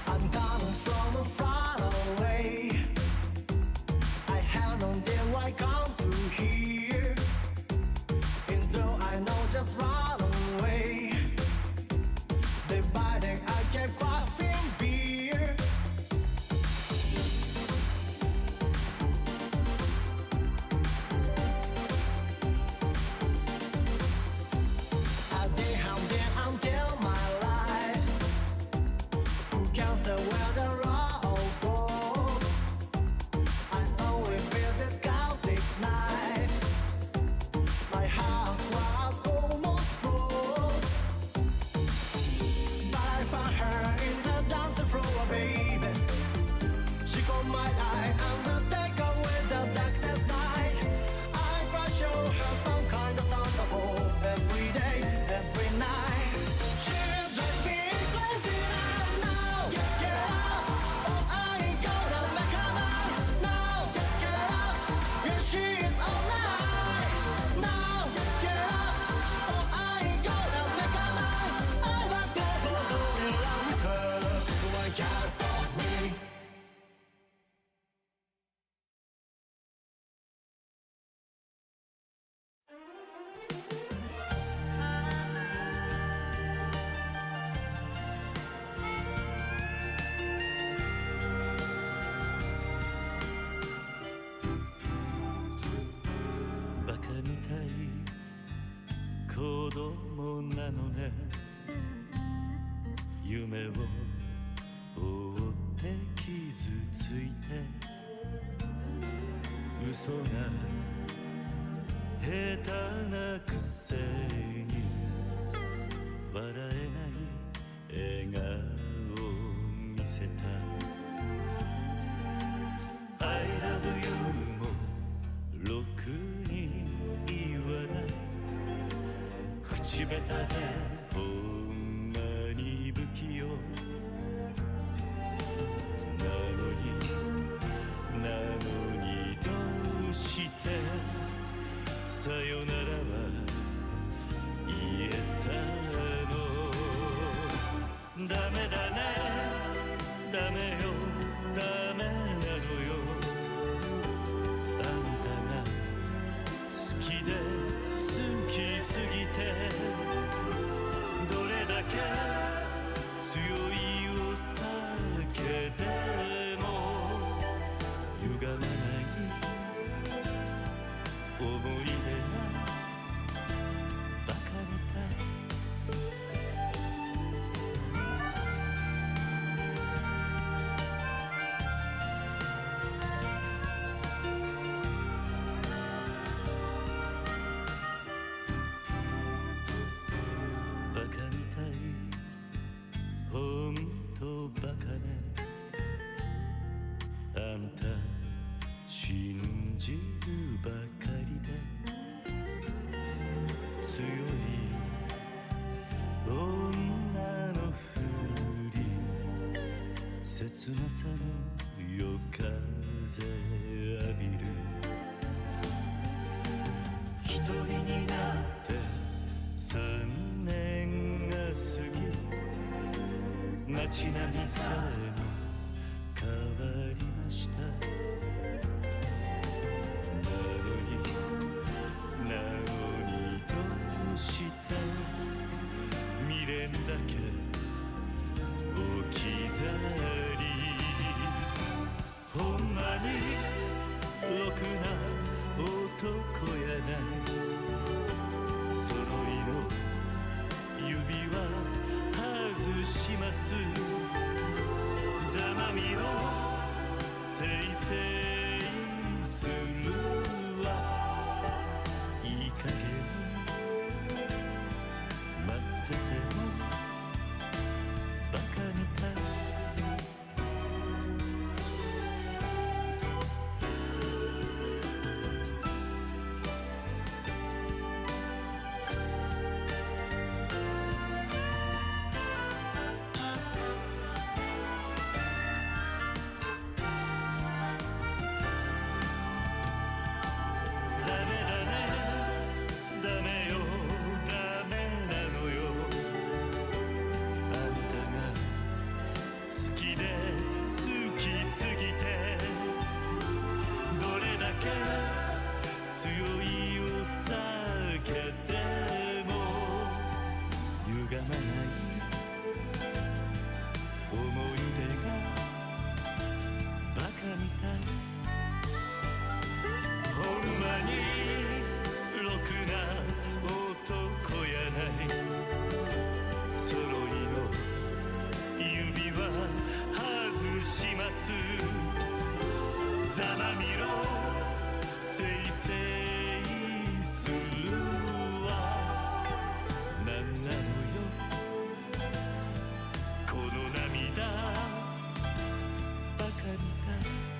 I'm coming from far away. I had no idea why I come to here. And though I know just run away, dividing I kept quaffing beer. I did until my life. Who can say where the road goes? I only feel this Celtic night. My heart was almost froze. But I found her in the dance floor, baby. She caught my eye and take away the darkness night. I try to show her some kind of thunderbolt every day, every night. She drives me crazy now. Get out, or I ain't gonna make her mine. Now, get out, yeah, she is all right. Now, get out, or I ain't gonna make her mine. I was never so in love with her, so I can't stop me.バカみたい子供なのね夢を追って傷ついて嘘が下手なくせに笑えない笑顔を見せた I love you もろくに言わない口下手でほんまに不器用なのにどうしてさよならは言えたのダメだねダメよダメなのよあんたが切なさの夜風浴びる一人になって3年が過ぎ街並みさえも変わりましたなのにどうして未練だけ置き去りほんまにろくな男やない揃いの指輪外しますざまみをせいせいするわいい加減待っててもバカみたいざまみろせいせいするわなんなのよこの涙バカみたい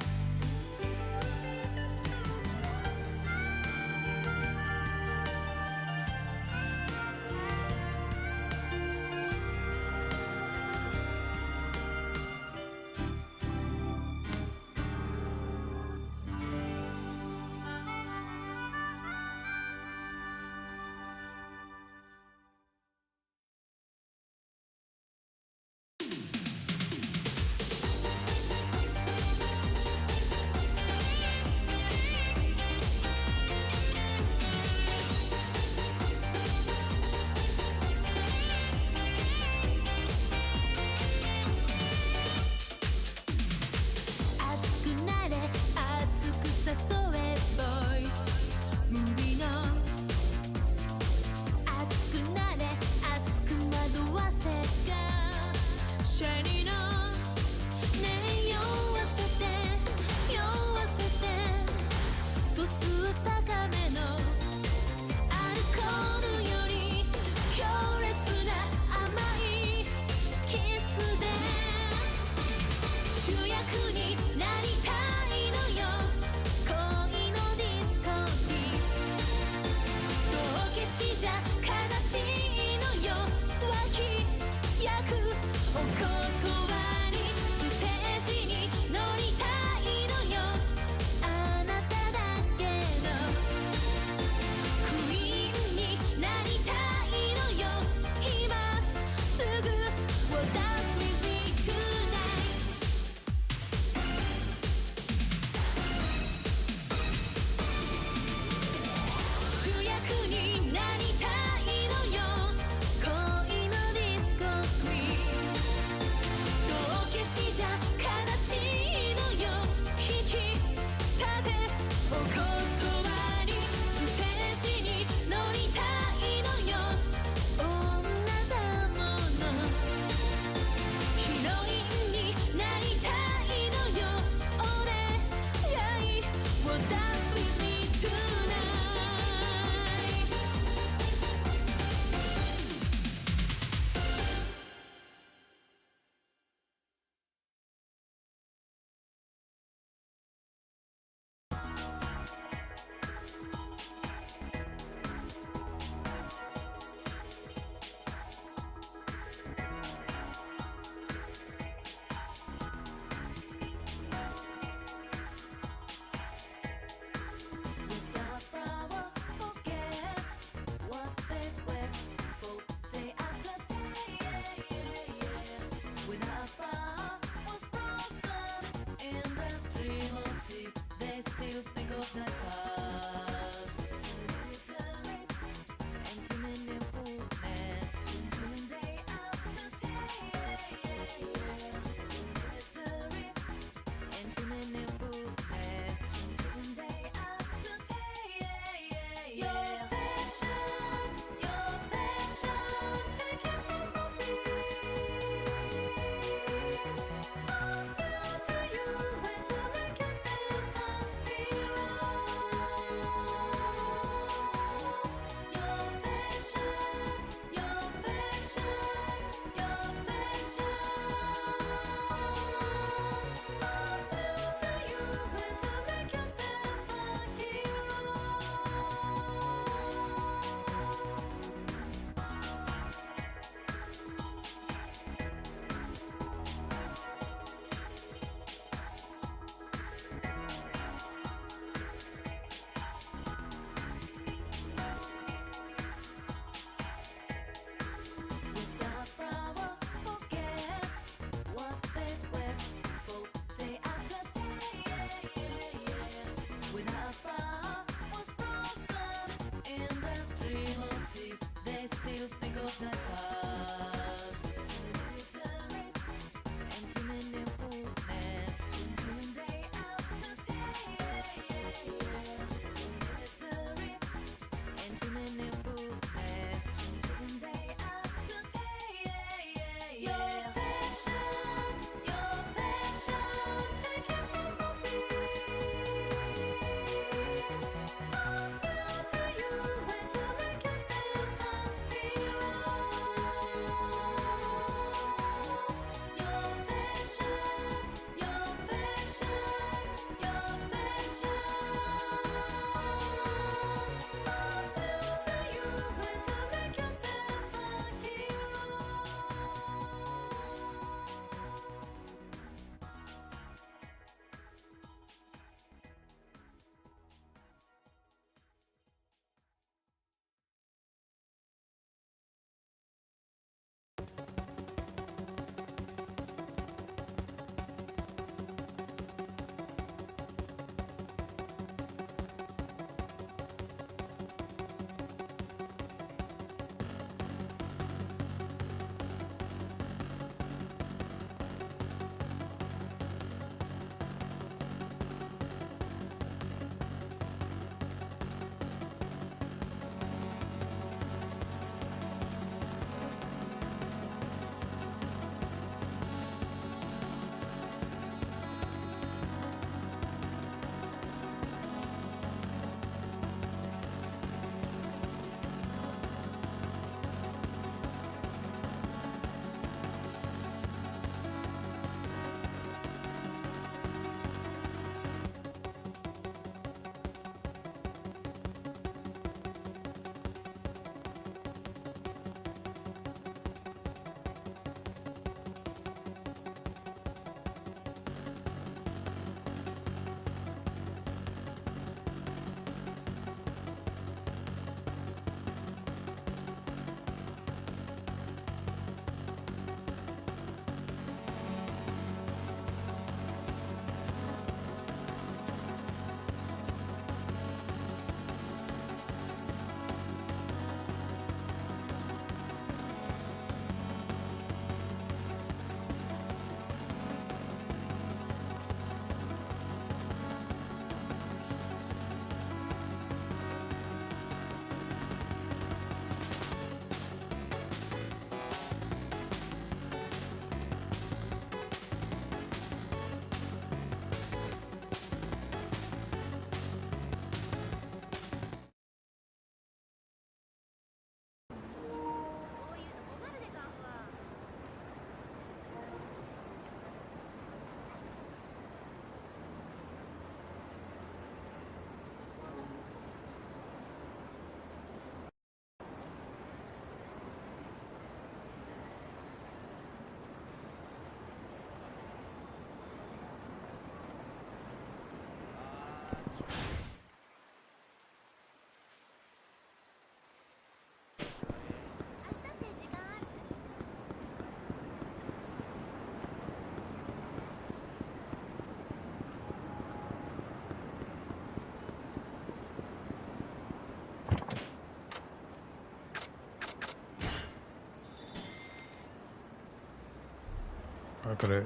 I gotta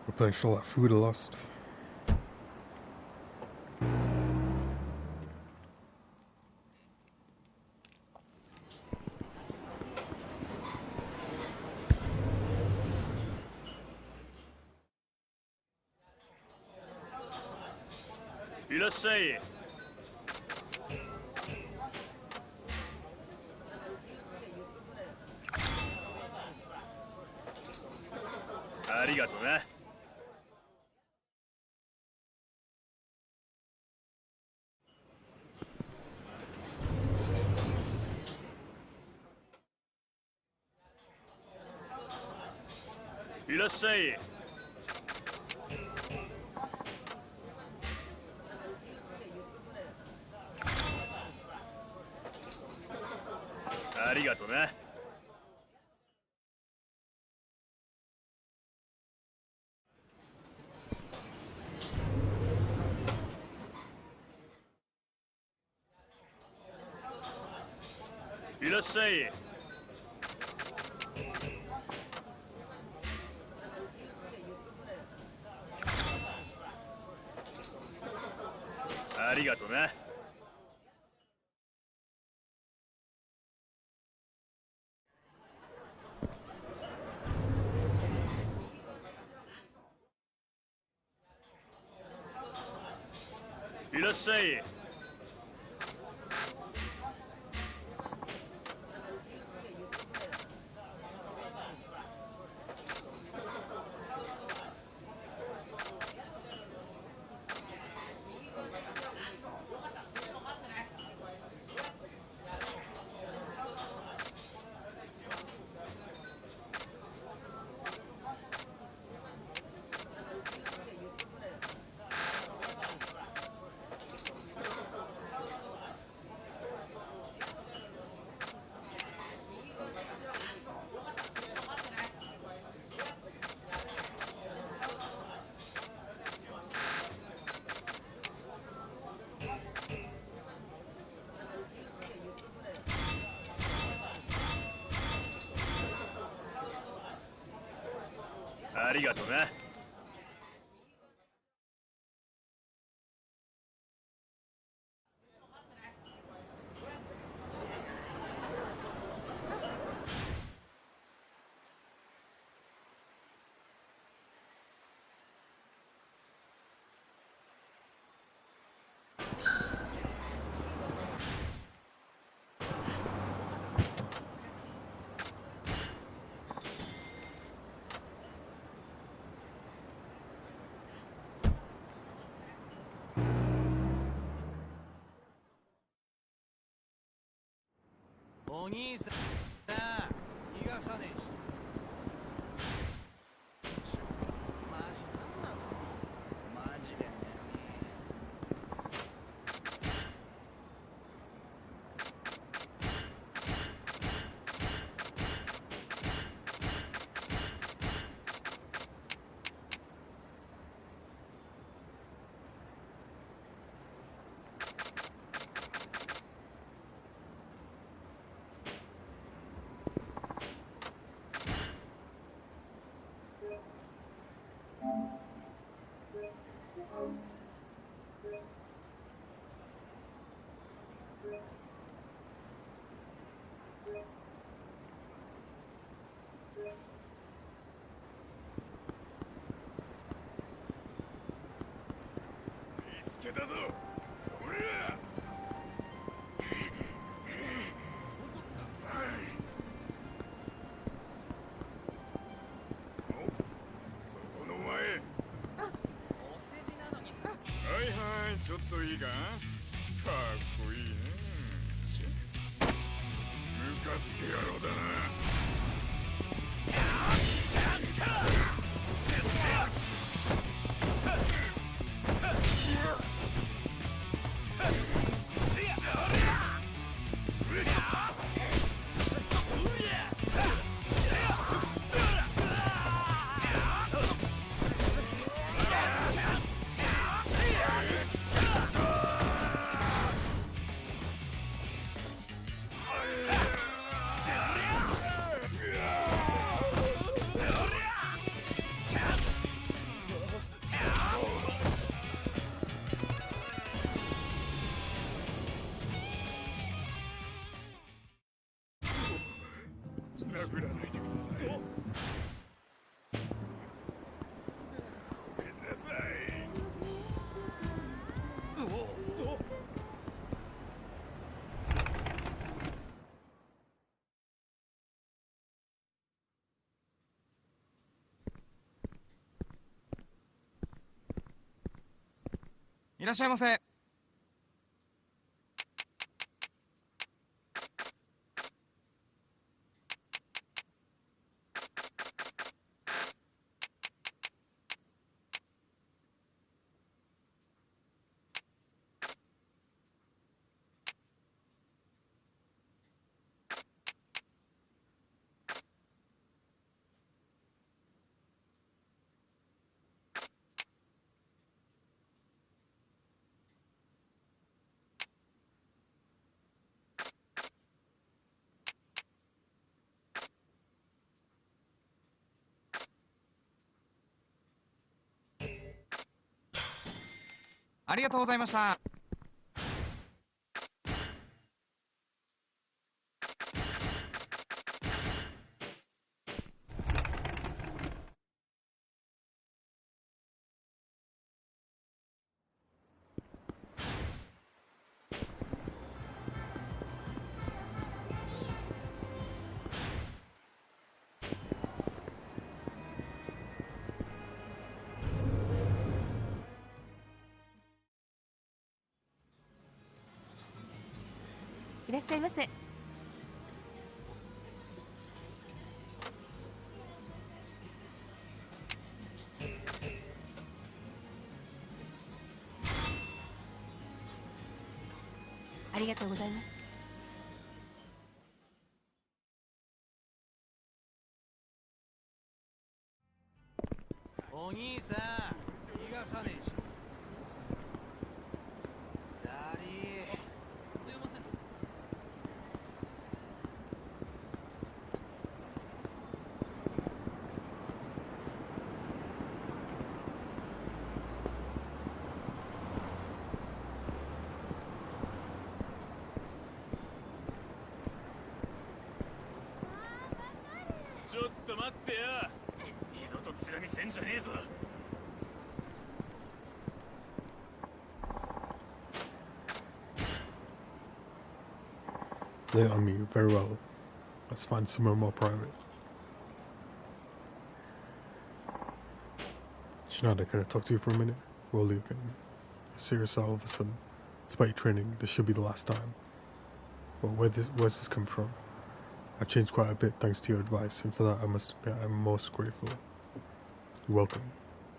replenish all that food I lost. Say. ありがとな。いらっしゃい。ありがとな。いらっしゃい。ありがとな。いらっしゃい。ありがとな。お兄さん逃がさねえし。マジなんなのマジでね。見つけたぞ。これや。そこの前。はいはい、ちょっといいか。かっこいいね。ムカつけ野郎だな。いらっしゃいませ。ありがとうございました。いらっしゃいませ。ありがとうございます。お兄さん、逃がさねえし。ダリー。ちょっと待ってよ。二度とつらみせんじゃねえぞ。Lay it on me very well. Let's find somewhere more private. Shinada, can I talk to you for a minute? Well, you can. You're serious all of a sudden. It's about your training. This should be the last time. Well, where's this come from? I've changed quite a bit thanks to your advice, and for that I must admit I'm most grateful. You're welcome.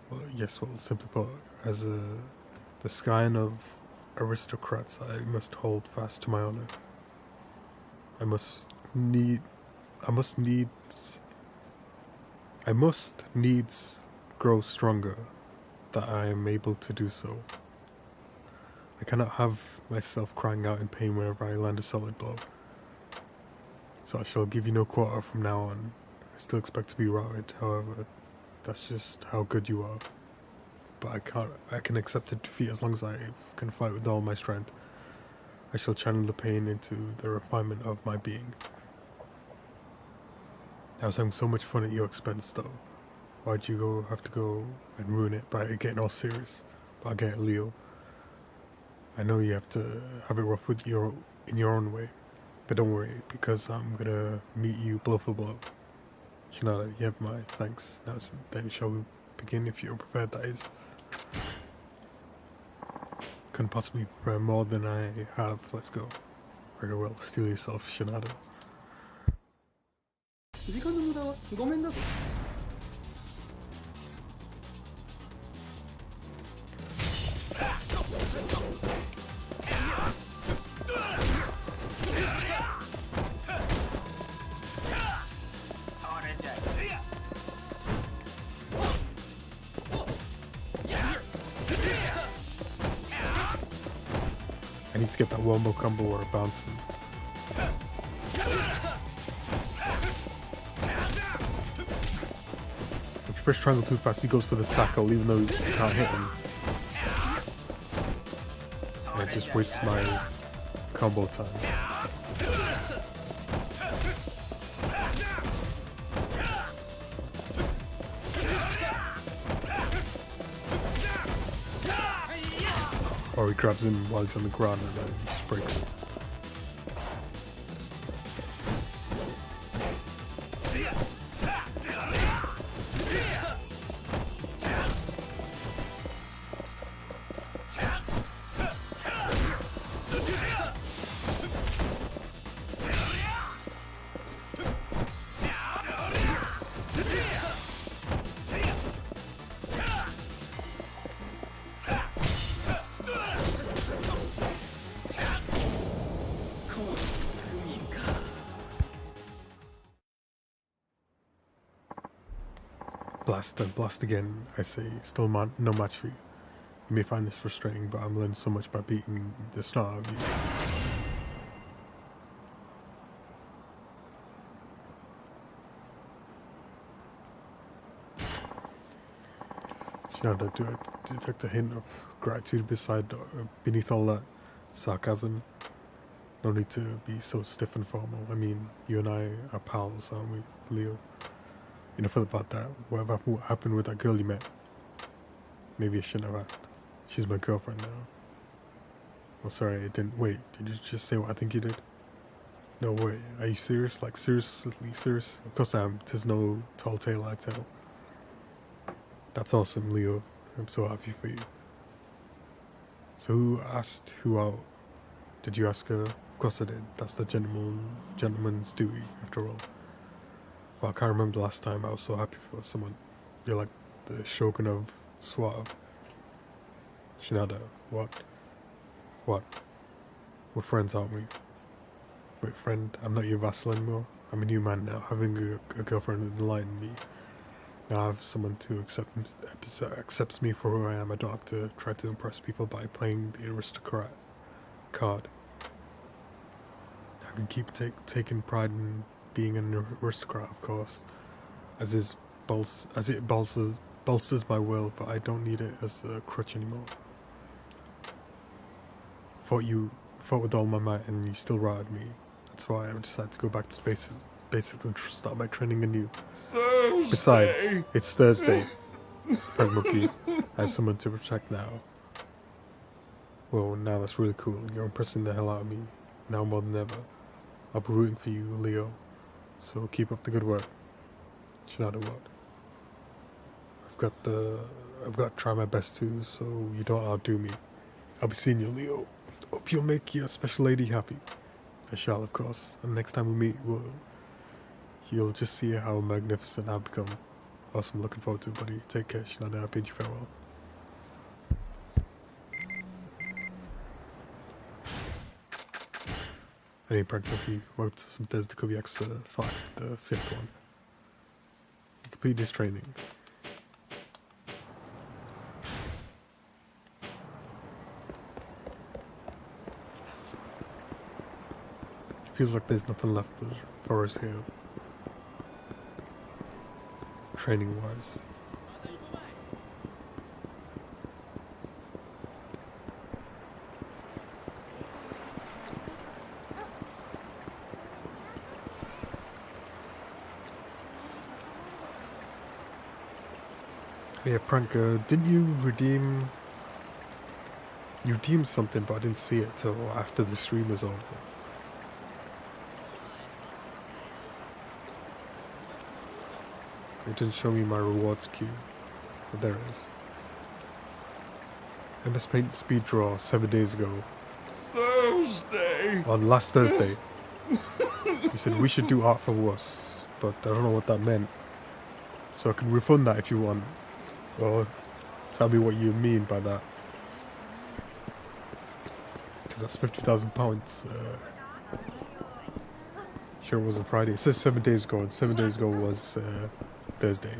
Well, yes, well, simply put, as the scion of aristocrats, I must hold fast to my honor. I must needs grow stronger that I am able to do so. I cannot have myself crying out in pain whenever I land a solid blow. So I shall give you no quarter from now on. I still expect to be routed, however, that's just how good you are. But I can accept the defeat as long as I can fight with all my strength. I shall channel the pain into the refinement of my being. I was having so much fun at your expense though. Why'd you have to go and ruin it by getting all serious? But I get it, Leo. I know you have to have it rough with in your own way. But don't worry, because I'm gonna meet you blow for blow. Shinada, you have my thanks. Now then shall we begin, if you're prepared, that is. Couldn't possibly prepare more than I have. Let's go. Very well. Steal yourself, Shinada. 時間の無駄はごめんだぞ。I need to get that wombo combo or bouncing. If you press triangle too fast, he goes for the tackle even though you can't hit him. And it just wastes my combo time. Or he grabs him while he's on the ground and then he just breaks it. Blast and blast again, I say, still no match for you. You may find this frustrating, but I'm learning so much by beating the snot out of you. Shinada, do I detect a hint of gratitude beneath all that sarcasm? No need to be so stiff and formal. I mean, you and I are pals, aren't we, Leo? Enough about that. Whatever happened with that girl you met? Maybe I shouldn't have asked. She's my girlfriend now. Oh, sorry, I didn't. Wait, did you just say what I think you did? No way. Are you serious? Like, seriously serious? Of course I am. 'Tis no tall tale I tell. That's awesome, Leo. I'm so happy for you. So who asked who out? Did you ask her? Of course I did. That's the gentleman's duty, after all. Well, I can't remember the last time I was so happy for someone. You're like the shogun of Suave. Shinada, what? What? We're friends, aren't we? Wait, friend, I'm not your vassal anymore. I'm a new man now. Having a girlfriend enlightened me. Now I have someone who accepts me for who I am. I don't have to try to impress people by playing the aristocrat card. I can keep taking pride in being an aristocrat, of course, as it bolsters my will, but I don't need it as a crutch anymore. Fought with all my might, and you still routed me. That's why I decided to go back to the basics and start my training anew. Besides, it's Thursday. Prank Monkey, I have someone to protect now. Well, now that's really cool. You're impressing the hell out of me. Now more than ever. I'll be rooting for you, Leo. So keep up the good work. Shinada, what? I've got to try my best too, so you don't outdo me. I'll be seeing you, Leo. Hope you'll make your special lady happy. I shall, of course. And next time we meet, you'll just see how magnificent I've become. Awesome, looking forward to it, buddy. Take care, Shinada. I bid you farewell. Hey, Prank Monkey. Welcome to some Thursday Club Yakuza 5, the 5th one. You complete this training. Feels like there's nothing left for us here. Training wise. Yeah, Frank, didn't you redeem... You redeemed something, but I didn't see it till after the stream was over. It didn't show me my rewards queue, but there it is. MS Paint speed draw 7 days ago. Thursday! On last Thursday. You said we should do art for us, but I don't know what that meant. So I can refund that if you want. Well, tell me what you mean by that. Because that's £50,000. Sure it wasn't Friday. It says 7 days ago, and 7 days ago was Thursday.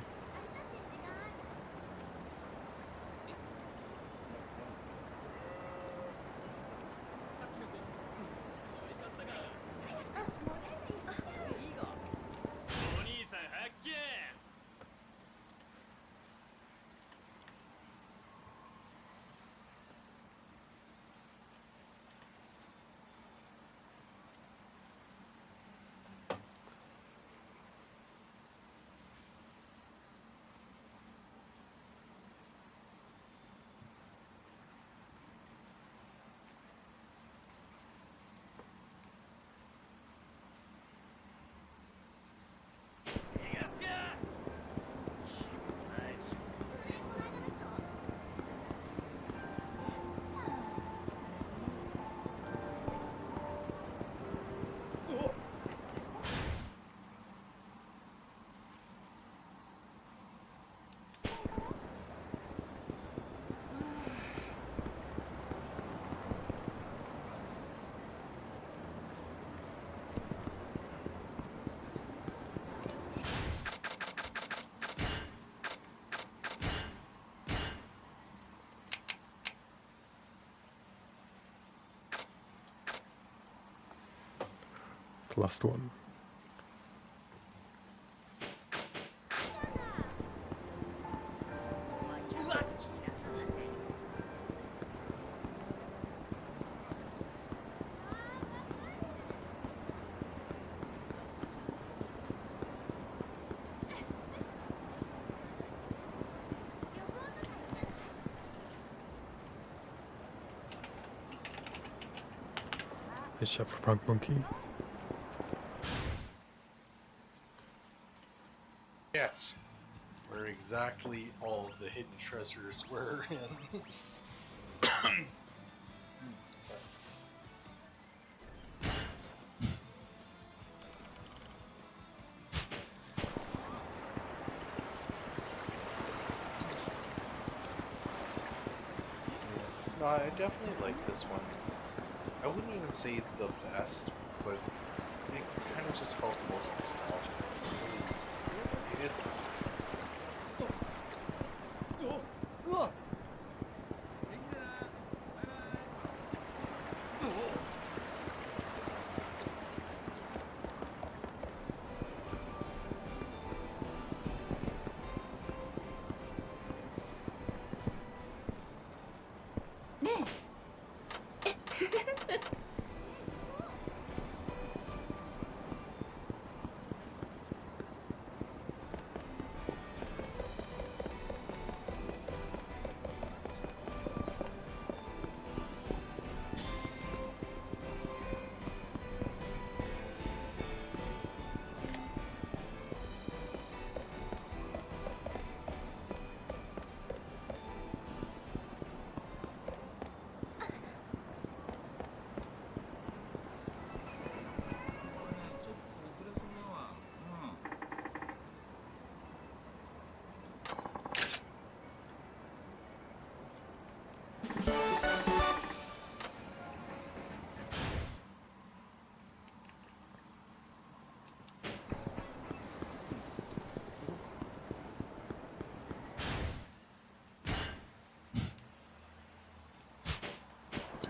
The last one. Is Chef for Prank Monkey? Yes, where exactly all of the hidden treasures were in. No, I definitely like this one. I wouldn't even say the best, but it kind of just felt the most nostalgic. It,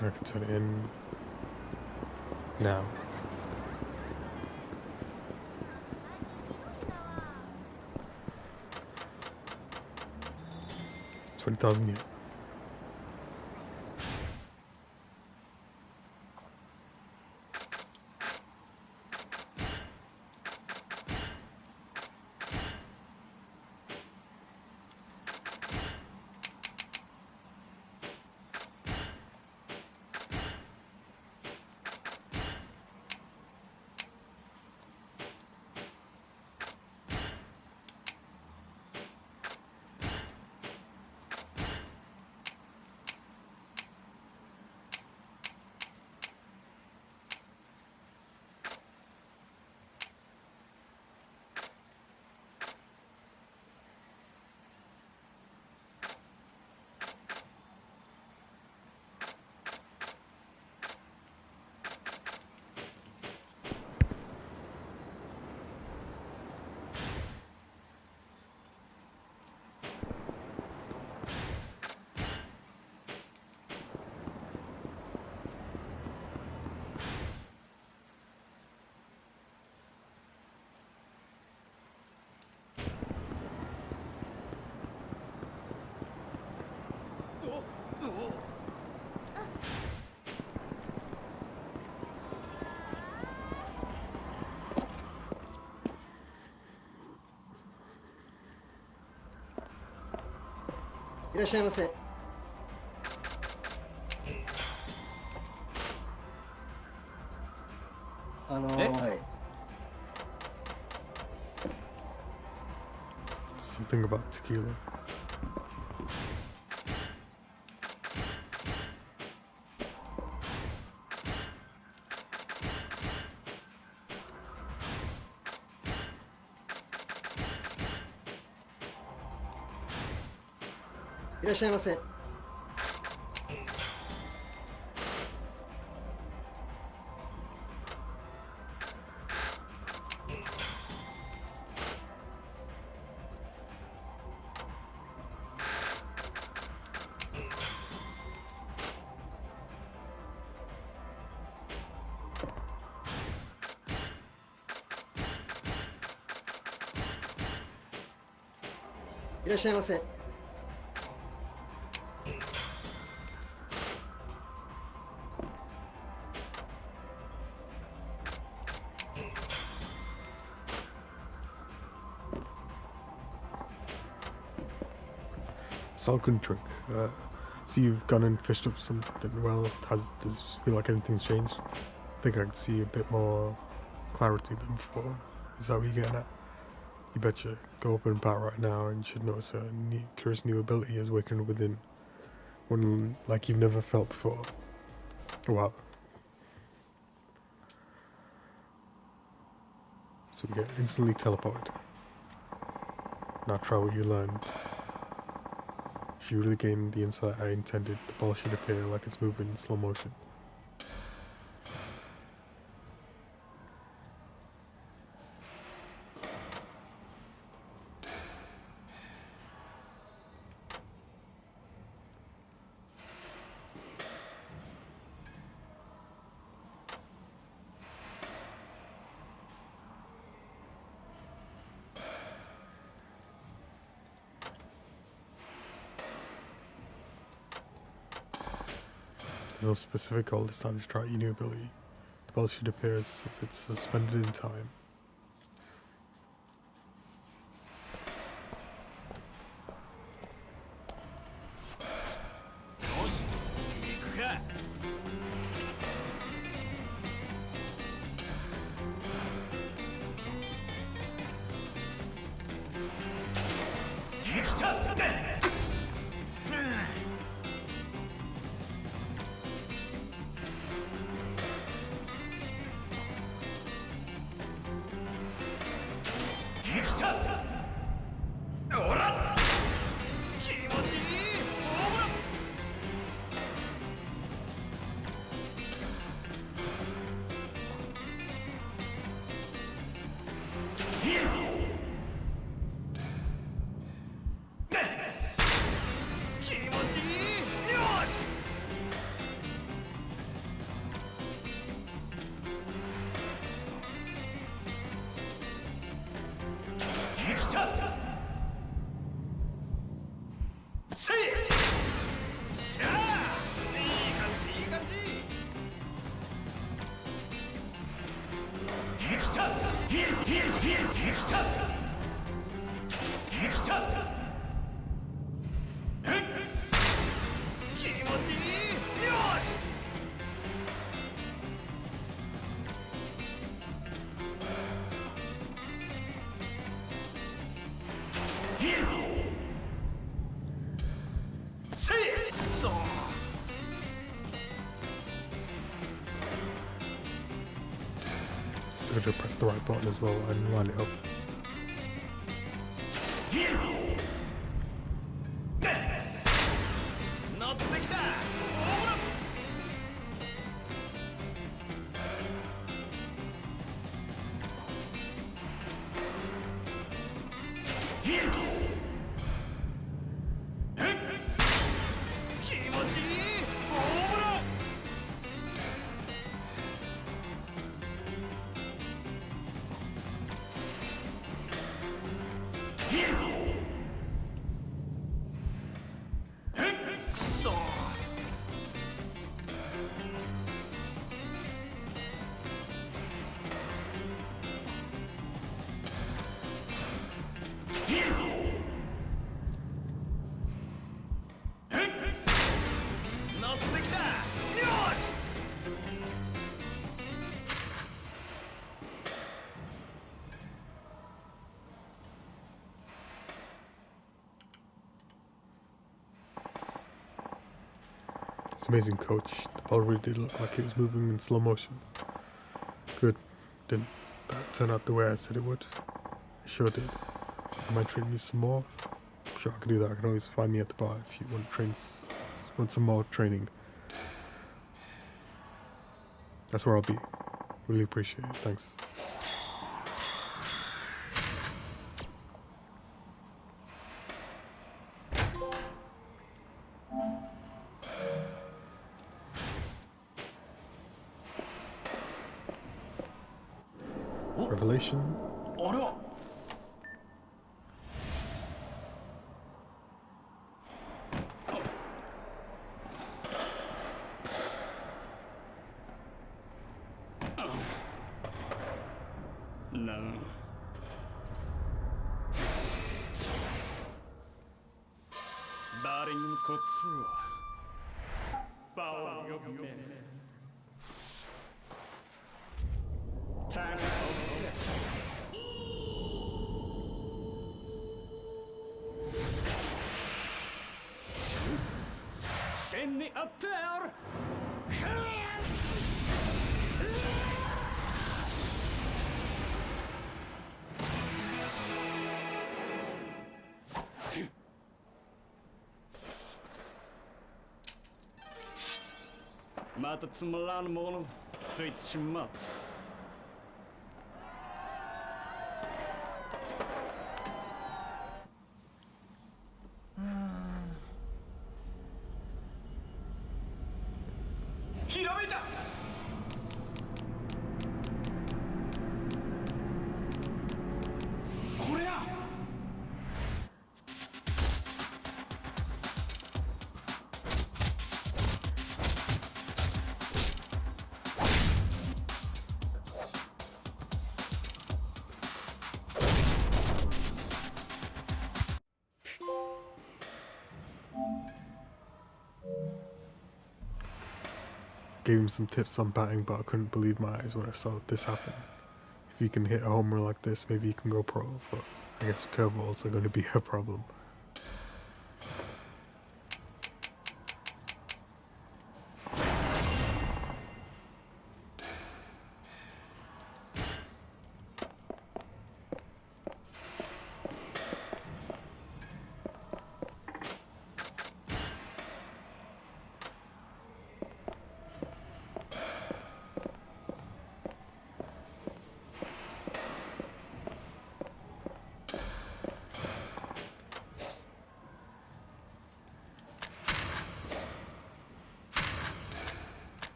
I can turn it in now. $20,000 yen.いらっしゃいませ。はい。Something about tequila.いらっしゃいませ。いらっしゃいませ。 Falcon trick. See, you've gone and fished up something. Well, does it feel like anything's changed? I think I can see a bit more clarity than before. Is that what you're getting at? You betcha. Go up and about right now, and you should notice a curious new ability is waking within. One like you've never felt before. Wow. So we get instantly teleported. Now try what you learned. If you really gain the insight I intended, the ball should appear like it's moving in slow motion. There's no specific goal this time, just try out your new ability. The ball should appear as if it's suspended in time. So to press the right button as well and line it up. It's amazing, coach. The ball really did look like it was moving in slow motion. Good. Didn't that turn out the way I said it would? It sure did. Am I training you some more? Sure, I can do that. I can always find me at the bar if you want some more training. That's where I'll be. Really appreciate it. Thanks. Revelation. 誰にもこっちはパワーよくねタイム線に当てるまたつまらぬものついてしまった。ひらめいた。これや。Gave him some tips on batting, but I couldn't believe my eyes when I saw this happen. If you can hit a homer like this, maybe you can go pro, but I guess curveballs are going to be a problem.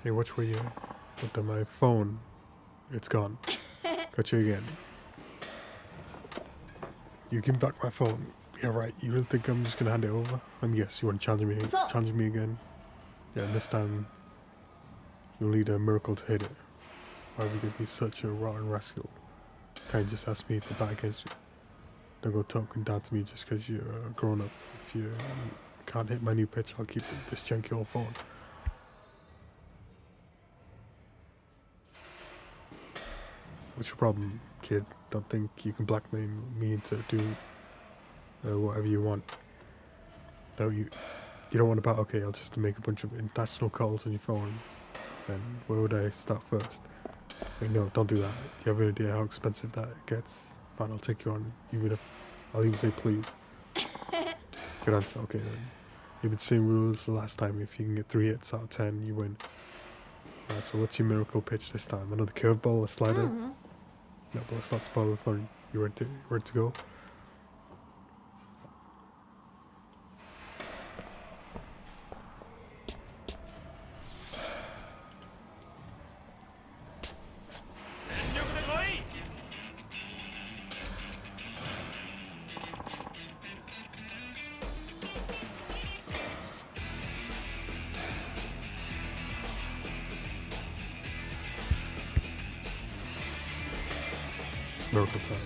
Hey, which way you? With my phone, it's gone. Got you again. You give back my phone. Yeah, right. You really think I'm just gonna hand it over? Let me guess. You want to challenge me? Challenge me again? Yeah. And this time, you'll need a miracle to hit it. Why would you be such a rotten rascal? Can't just ask me to bat against you. Don't go talking down to me just because you're a grown up. If you can't hit my new pitch, I'll keep this junky old phone. What's your problem, kid? Don't think you can blackmail me into do whatever you want. No, you don't want to bat? Okay, I'll just make a bunch of international calls on your phone. Then where would I start first? Wait, no, don't do that. Do you have an idea how expensive that gets? Fine, I'll take you on, even if I'll even say please. Good answer. Okay then. You have the same rules the last time. If you can get 3 hits out of 10, you win. Alright, so what's your miracle pitch this time? Another curveball, a slider? No, but let's not spoil the fun. You ready to go? It's miracle time.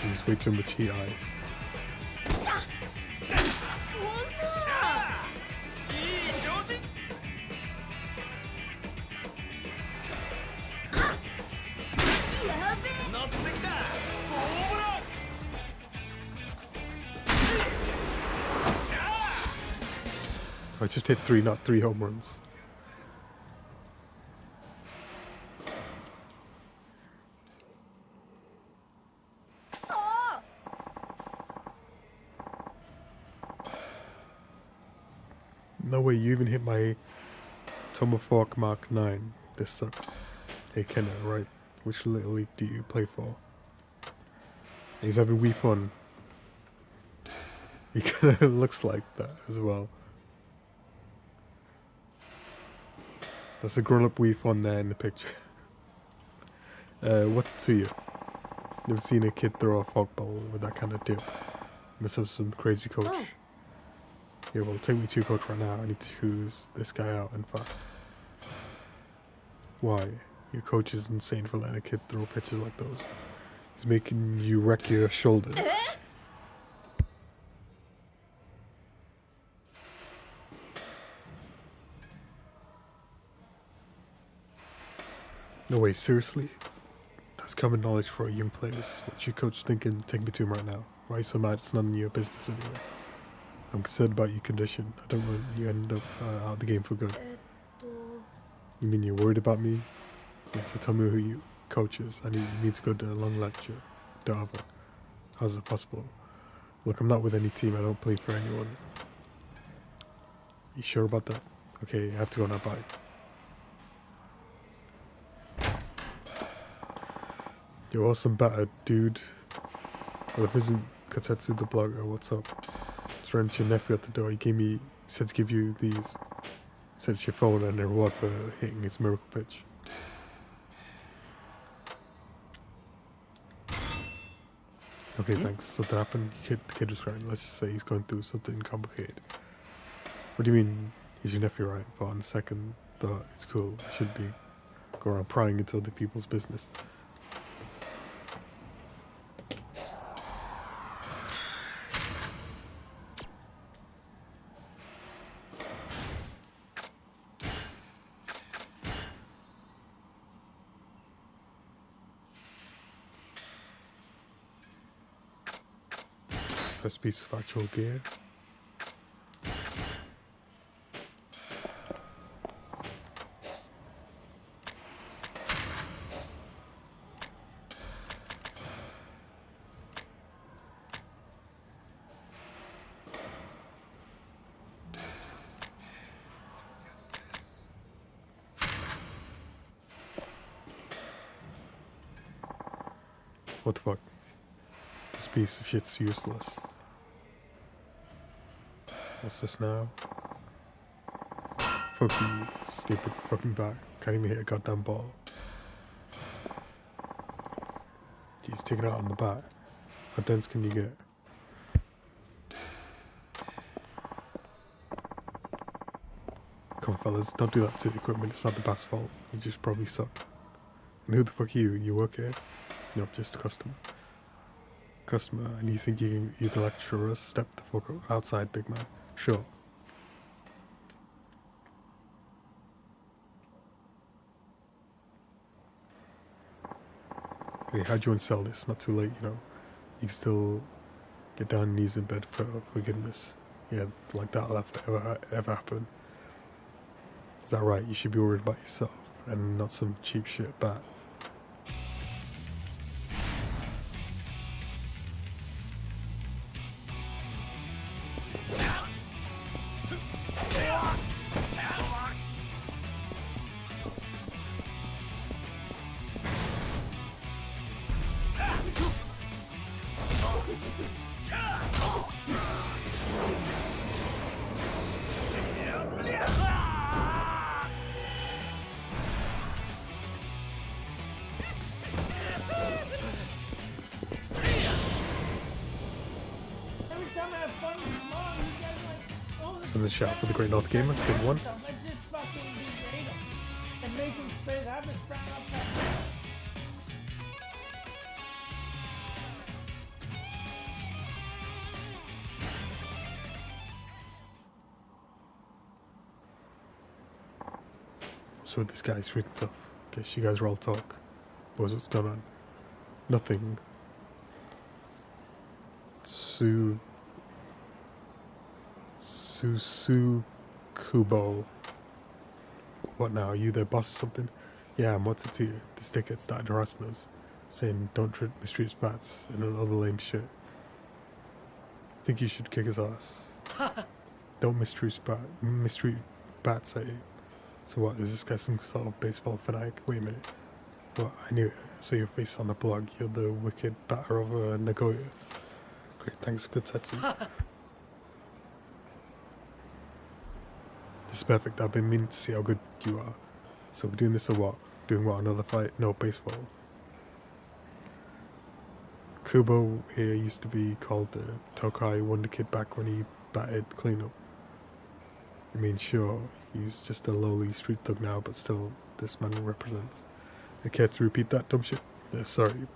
He's way too much heat eye. I just hit 3, not 3 home runs. No way, you even hit my Tomahawk Mark 9. This sucks. Hey Kenna, right? Which little league do you play for? He's having wee fun. He kind of looks like that as well. That's a grown-up wee fun there in the picture. What's it to you? Never seen a kid throw a fog ball with that kind of dip. Must have some crazy coach. Oh. Yeah, well, take me to your coach right now. I need to choose this guy out and fast. Why? Your coach is insane for letting a kid throw pitches like those. He's making you wreck your shoulder. No way, seriously? That's common knowledge for young players. What's your coach thinking? Take me to him right now. Why are you so mad? It's none of your business anyway. I'm concerned about your condition. I don't want you end up out of the game for good. You mean you're worried about me? Yeah, so tell me who your coach is. I need to go to a long lecture. Don't have one. How's that possible? Look, I'm not with any team. I don't play for anyone. You sure about that? Okay, I have to go now. Bye. You're awesome batter, dude. Well, if isn't Kotetsu the blogger, what's up? Just ran into your nephew at the door. He said to give you these. Said it's your phone and a reward for hitting his miracle pitch. Okay, thanks. Something happened. The kid was crying. Let's just say he's going through something complicated. What do you mean? He's your nephew, right? But on the second thought, it's cool. I should be go around prying into other people's business. First piece of actual gear. What the fuck? This piece of shit's useless. What's this now? Fuck you, stupid fucking bat. Can't even hit a goddamn ball. Jeez, take it out on the bat. How dense can you get? Come on, fellas, don't do that to the equipment. It's not the bat's fault. You just probably suck. And who the fuck are you? You work here? Nope, just a customer. Customer, and you think you can lecture us? Step the fuck outside, big man. Sure. Hey, how do you want to sell this? Not too late, you know. You can still get down on your knees in bed for forgiveness. Yeah, like that'll ever happen. Is that right? You should be worried about yourself and not some cheap shit bat. Send a shout for the Great North Gamer. Good one. So this guy's freaking tough. Guess you guys are all talk. Boys, what's going on? Nothing. Kubo. What now? Are you their boss or something? Yeah, what's it to you? This dickhead started harassing us, saying don't treat mistreat bats and all other lame shit. Think you should kick his ass. don't mistreat bats at you. So what, is this guy some sort of baseball fanatic? Wait a minute. What, I knew it. I saw your face on the blog. You're the wicked batter of Nagoya. Great, thanks, good Tetsu. This is perfect. I've been meaning to see how good you are. So we're doing this or what? Doing what, another fight? No, baseball. Kubo here used to be called the Tokai Wonder Kid back when he batted cleanup. I mean, sure, he's just a lowly street thug now, but still, this man represents. I care to repeat that dumb shit? Sorry.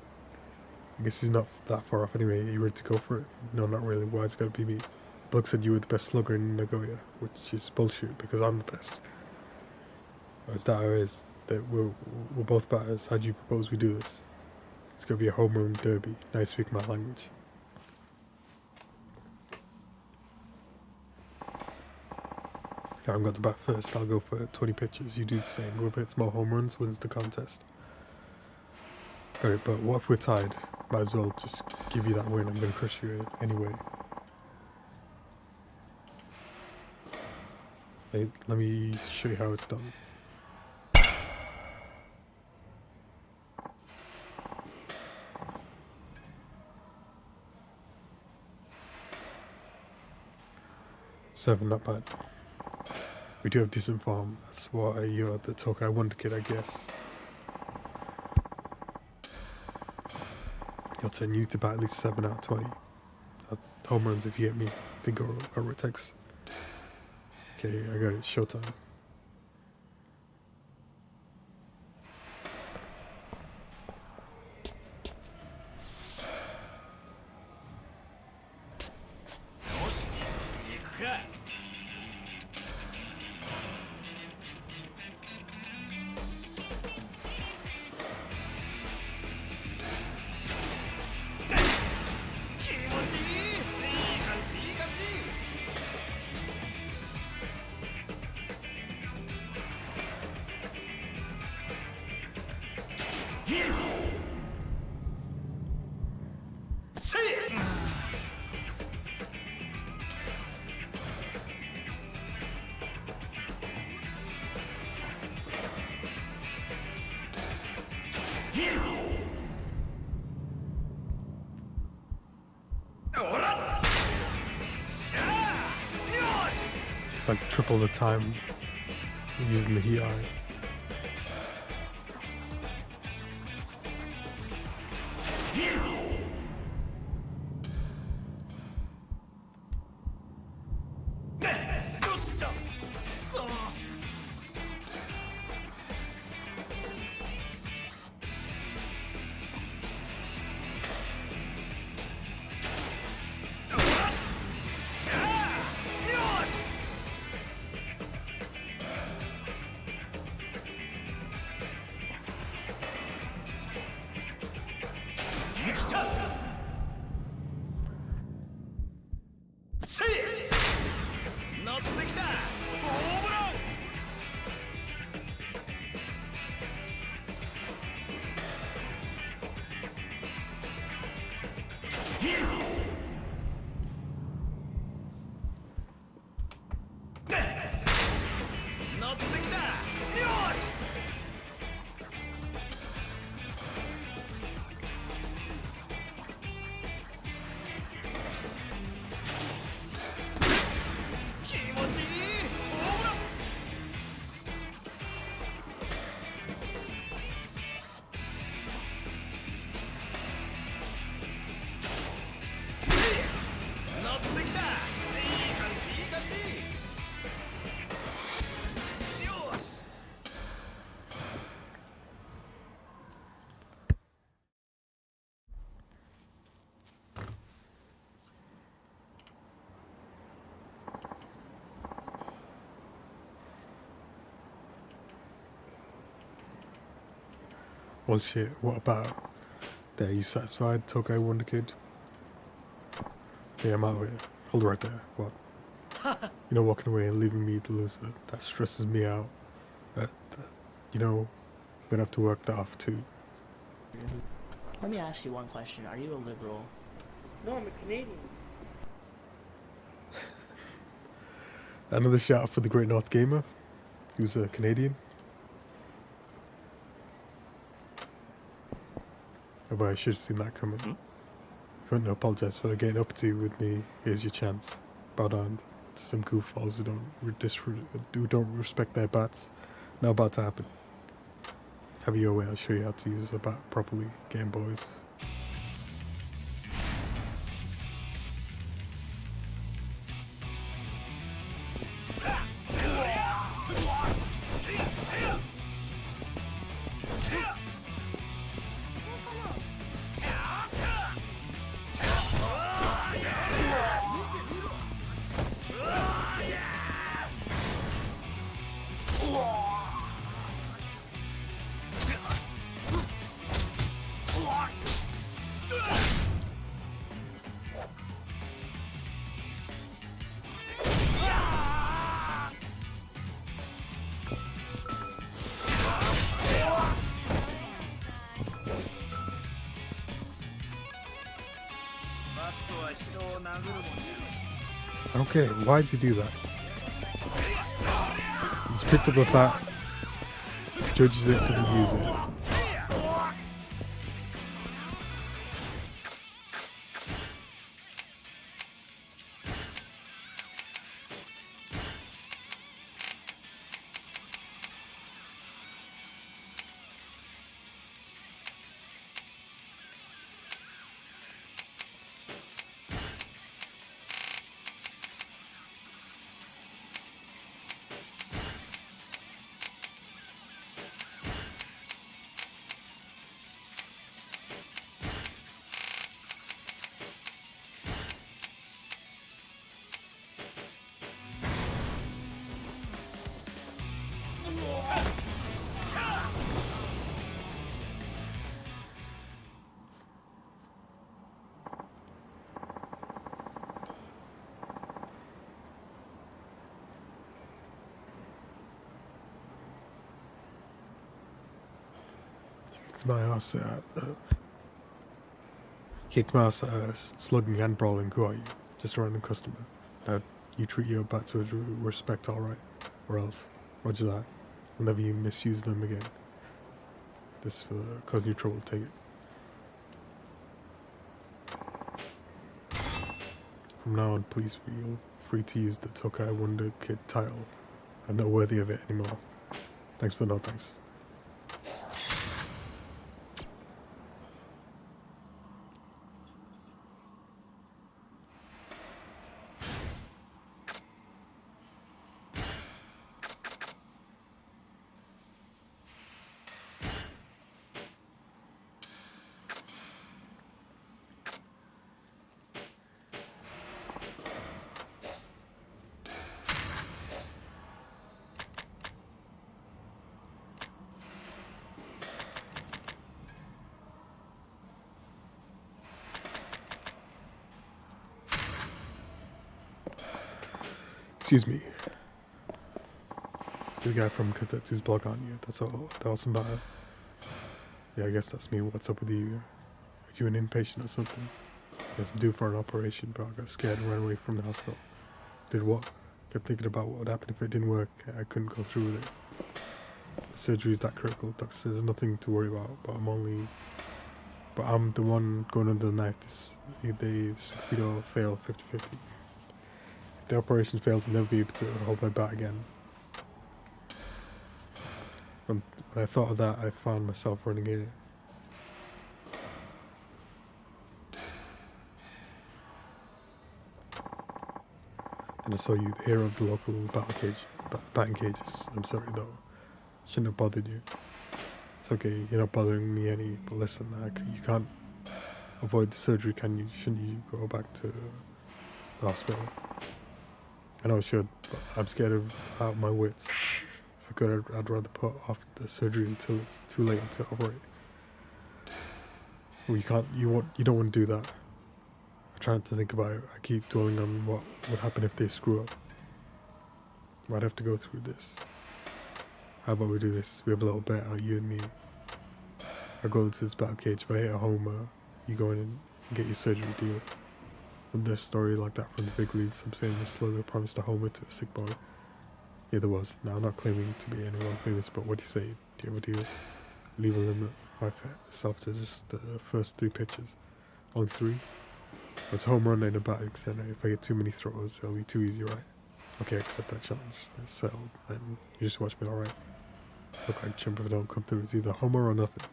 I guess he's not that far off anyway. Are you ready to go for it? No, not really. Why is it gotta be me? Blug said you were the best slugger in Nagoya, which is bullshit because I'm the best. Or is that how it is? That we're both batters. How do you propose we do this? It's gonna be a home run derby. Now you speak my language. I'm going to bat first. I'll go for 20 pitches. You do the same. Whoever hits more home runs wins the contest. Alright, but what if we're tied? Might as well just give you that win. I'm going to crush you anyway. Hey, let me show you how it's done. Seven, not bad. We do have decent form. That's why you're the Tokai Wonder Kid, I guess. Your turn, you need to bat at least 7 out of 20. Home runs if you hit me. Think or it takes. Okay, I got it. Showtime. It's like triple the time using the heat eye. Well, shit, what about? There, you satisfied, Tokai Wonder Kid? Yeah, I'm out of here. Hold it right there. What? You know, walking away and leaving me the loser. That stresses me out. You know, I'm gonna have to work that off too. Let me ask you one question. Are you a liberal? No, I'm a Canadian. Another shout out for the Great North Gamer, who's a Canadian. Oh, but I should have seen that coming. If you want to apologize for getting up to with me, here's your chance. Bow down to some goofballs who don't respect their bats. Not about to happen. Have your way, I'll show you how to use a bat properly, Game Boys. Okay, why does he do that? He's picked up a bat, judges it, doesn't use it. Kicked my ass slugging and brawling. Who are you? Just a random customer. Now, you treat your bats with respect, alright? Or else, roger that. I'll never you misuse them again. This for causing you trouble, take it. From now on, please feel free to use the Tokai Wonder Kid title. I'm not worthy of it anymore. Thanks, but no thanks. Excuse me. The guy from Katetsu's blog on you. That's all. That awesome bio. Yeah, I guess that's me. What's up with you? Are you an inpatient or something? Yes, I'm due for an operation, but I got scared and ran away from the hospital. Did what? Kept thinking about what would happen if it didn't work. I couldn't go through with it. The surgery is that critical. Doctor says there's nothing to worry about, but I'm the one going under the knife. They succeed or fail 50-50. The operation fails, I'll never be able to hold my bat again. When I thought of that, I found myself running here. And I saw you, the hero of the local batting cages. I'm sorry though, shouldn't have bothered you. It's okay, you're not bothering me any, but listen, you can't avoid the surgery, can you? Shouldn't you go back to the hospital? I know I should, but I'm scared out of my wits. If I could, I'd rather put off the surgery until it's too late to operate. Well, you don't want to do that. I'm trying to think about it. I keep dwelling on what would happen if they screw up. Might have to go through this. How about we do this? We have a little bet, you and me. I go to this battle cage. If I hit a homer, you go in and get your surgery deal. Wasn't there a story like that from the big leagues? Some famous slugger promised a homer to a sick boy. Yeah, there was. Now, I'm not claiming to be anyone famous, but what do you say? Do you ever do leave a limit myself to just the first 3 pitches? Only 3? It's a home run and a batting center. If I get too many throws, it'll be too easy, right? Okay, I accept that challenge. It's settled. And you just watch me, alright? Look like chimp if I don't come through. It's either homer or nothing.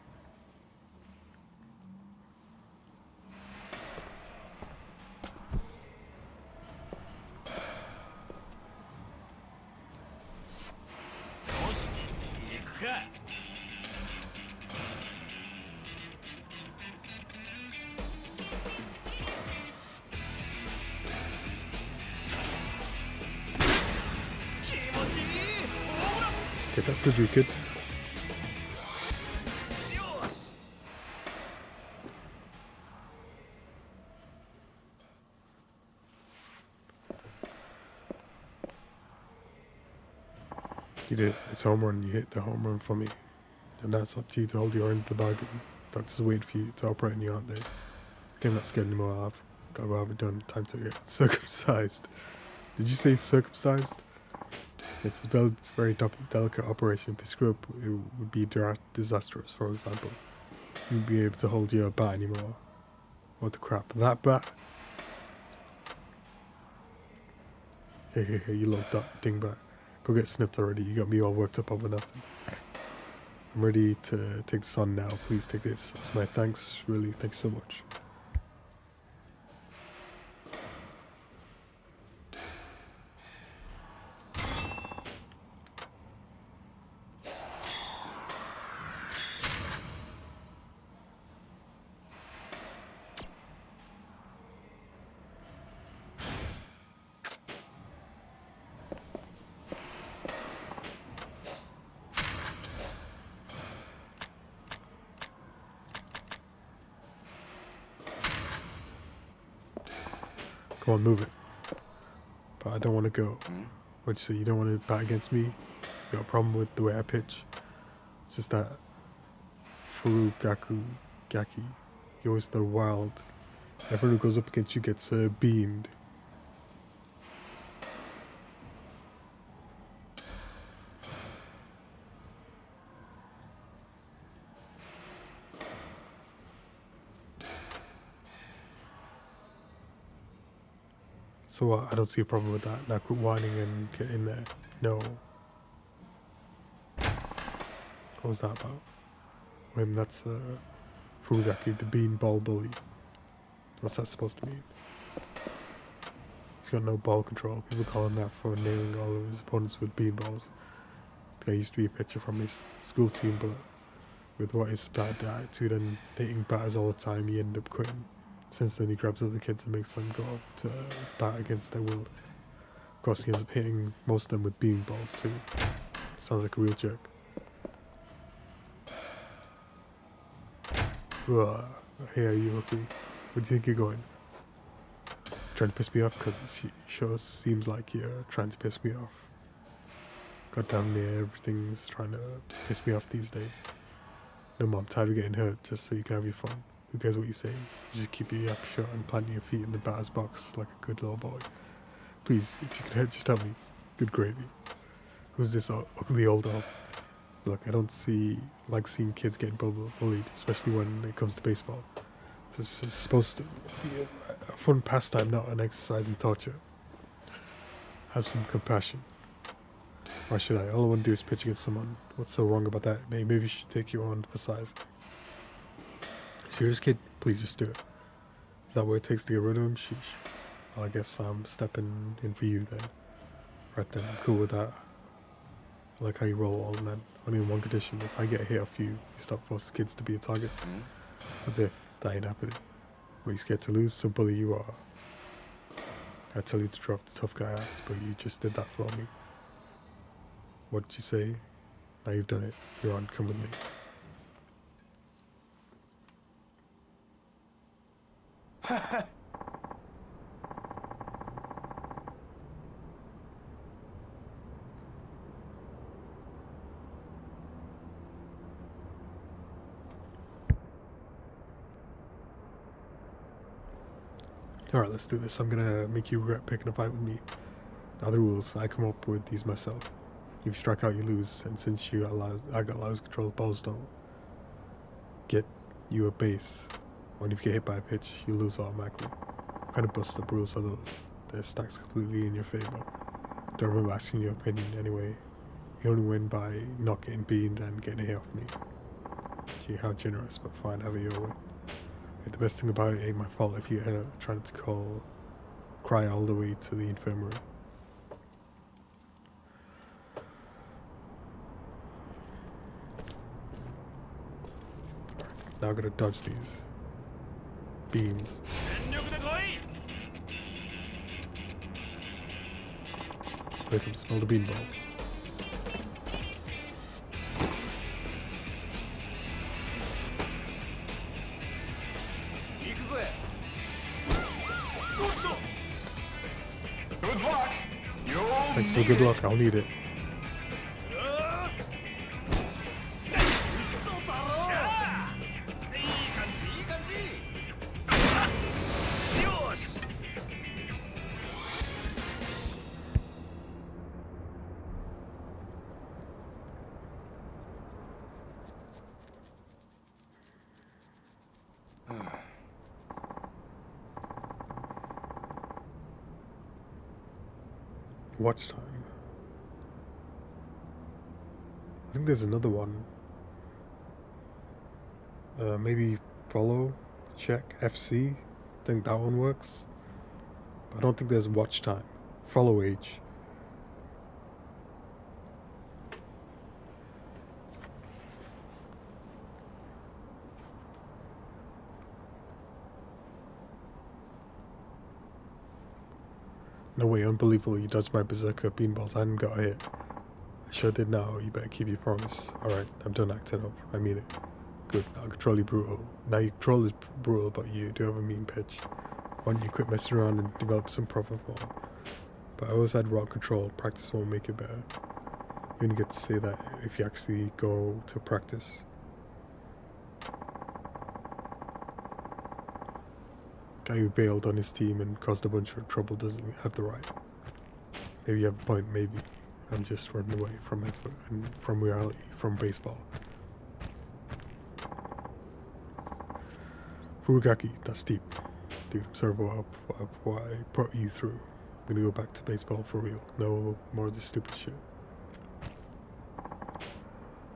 Okay, that's the Drew kid. You did. It's home run. You hit the home run for me. And that's up to you to hold your end of the bargain. Doctors are waiting for you to operate on you, aren't they? Okay, I'm not scared anymore. I've got to have it done. Time to get circumcised. Did you say circumcised? It's a very delicate operation. If they screw up, it would be disastrous. For example, you wouldn't be able to hold your bat anymore. What the crap? That bat? Hey, you little dingbat. Go get snipped already. You got me all worked up over nothing. I'm ready to take this on now. Please take this. That's my thanks. Really, thanks so much. Come on, move it. But I don't want to go. What'd you say? You don't want to bat against me? You got a problem with the way I pitch? It's just that Gaki. You're always the wild. Everyone who goes up against you gets beamed. So what? I don't see a problem with that. Now quit whining and get in there. No. What was that about? That's Furugaki, the beanball bully. What's that supposed to mean? He's got no ball control. People call him that for nailing all of his opponents with beanballs. The guy used to be a pitcher from his school team, but with what his bad attitude and hitting batters all the time, he ended up quitting. Since then, he grabs other kids and makes them go up to bat against their will. Of course, he ends up hitting most of them with beanballs too. Sounds like a real jerk. Hey, are you okay? Where do you think you're going? Trying to piss me off? Because it sure seems like you're trying to piss me off. God damn near everything's trying to piss me off these days. No, Mom, I'm tired of getting hurt just so you can have your fun. Who cares what you say? You just keep your yap shut and planting your feet in the batter's box like a good little boy. Please, if you could just tell me. Good gravy. Who's this ugly old elf? Look, I don't like seeing kids getting bullied, especially when it comes to baseball. This is supposed to be a fun pastime, not an exercise in torture. Have some compassion. Why should I? All I want to do is pitch against someone. What's so wrong about that? Maybe you should take your own for size. Serious, kid? Please just do it. Is that what it takes to get rid of him? Sheesh. Well, I guess I'm stepping in for you then. Right then, I'm cool with that. I like how you roll, old man. Only in one condition. If I get a hit off you, you stop forcing kids to be a target. As if that ain't happening. Were you scared to lose? So bully you are. I tell you to drop the tough guy act, but you just did that for me. What did you say? Now you've done it. You're on. Come with me. Alright, let's do this. I'm gonna make you regret picking a fight with me. Now the rules, I come up with these myself. If you strike out, you lose, and since I got lousy control, balls don't get you a base. When you get hit by a pitch, you lose automatically. What kind of bust up rules are those? They're stacked completely in your favor. Don't remember asking your opinion anyway. You only win by not getting beaten and getting a hit off me. Gee, how generous, but fine, have it your way. The best thing about it ain't my fault if you're trying to cry all the way to the infirmary. Now I'm gonna dodge these beams. Make him smell the beanball. Thanks for good luck, I'll need it. Watch time. I think there's another one. Maybe follow, check, FC. I think that one works. But I don't think there's watch time. Follow age. No way, unbelievable, you dodged my berserker beanballs, I hadn't got hit. I sure did now, you better keep your promise. Alright, I'm done acting up, I mean it. Good, now control you brutal. Now your control is brutal, but you do have a mean pitch. Why don't you quit messing around and develop some proper form? But I always had wrong control, practice won't make it better. You only get to say that if you actually go to practice. Guy who bailed on his team and caused a bunch of trouble doesn't have the right. Maybe you have a point, maybe. I'm just running away from effort and from reality, from baseball. Furugaki, that's deep. Dude, I'm sorry for what I brought you through. I'm gonna go back to baseball for real. No more of this stupid shit.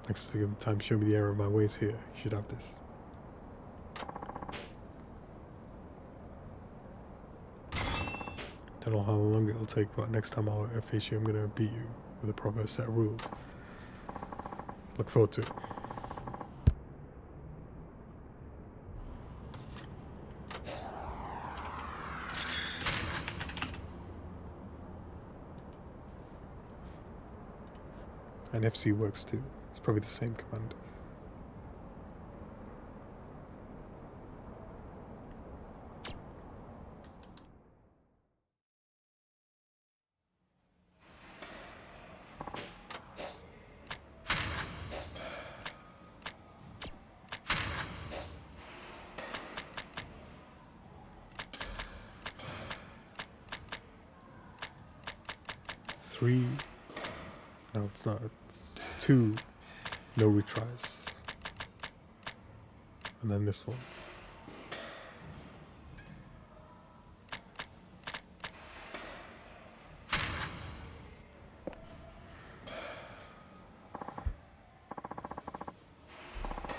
Next time, show me the error of my ways here. You should have this. Don't know how long it'll take, but next time I'll face you, I'm gonna beat you with a proper set of rules. Look forward to it. And FC works too. It's probably the same command. Three. No, it's not. It's 2 no retries. And then this one.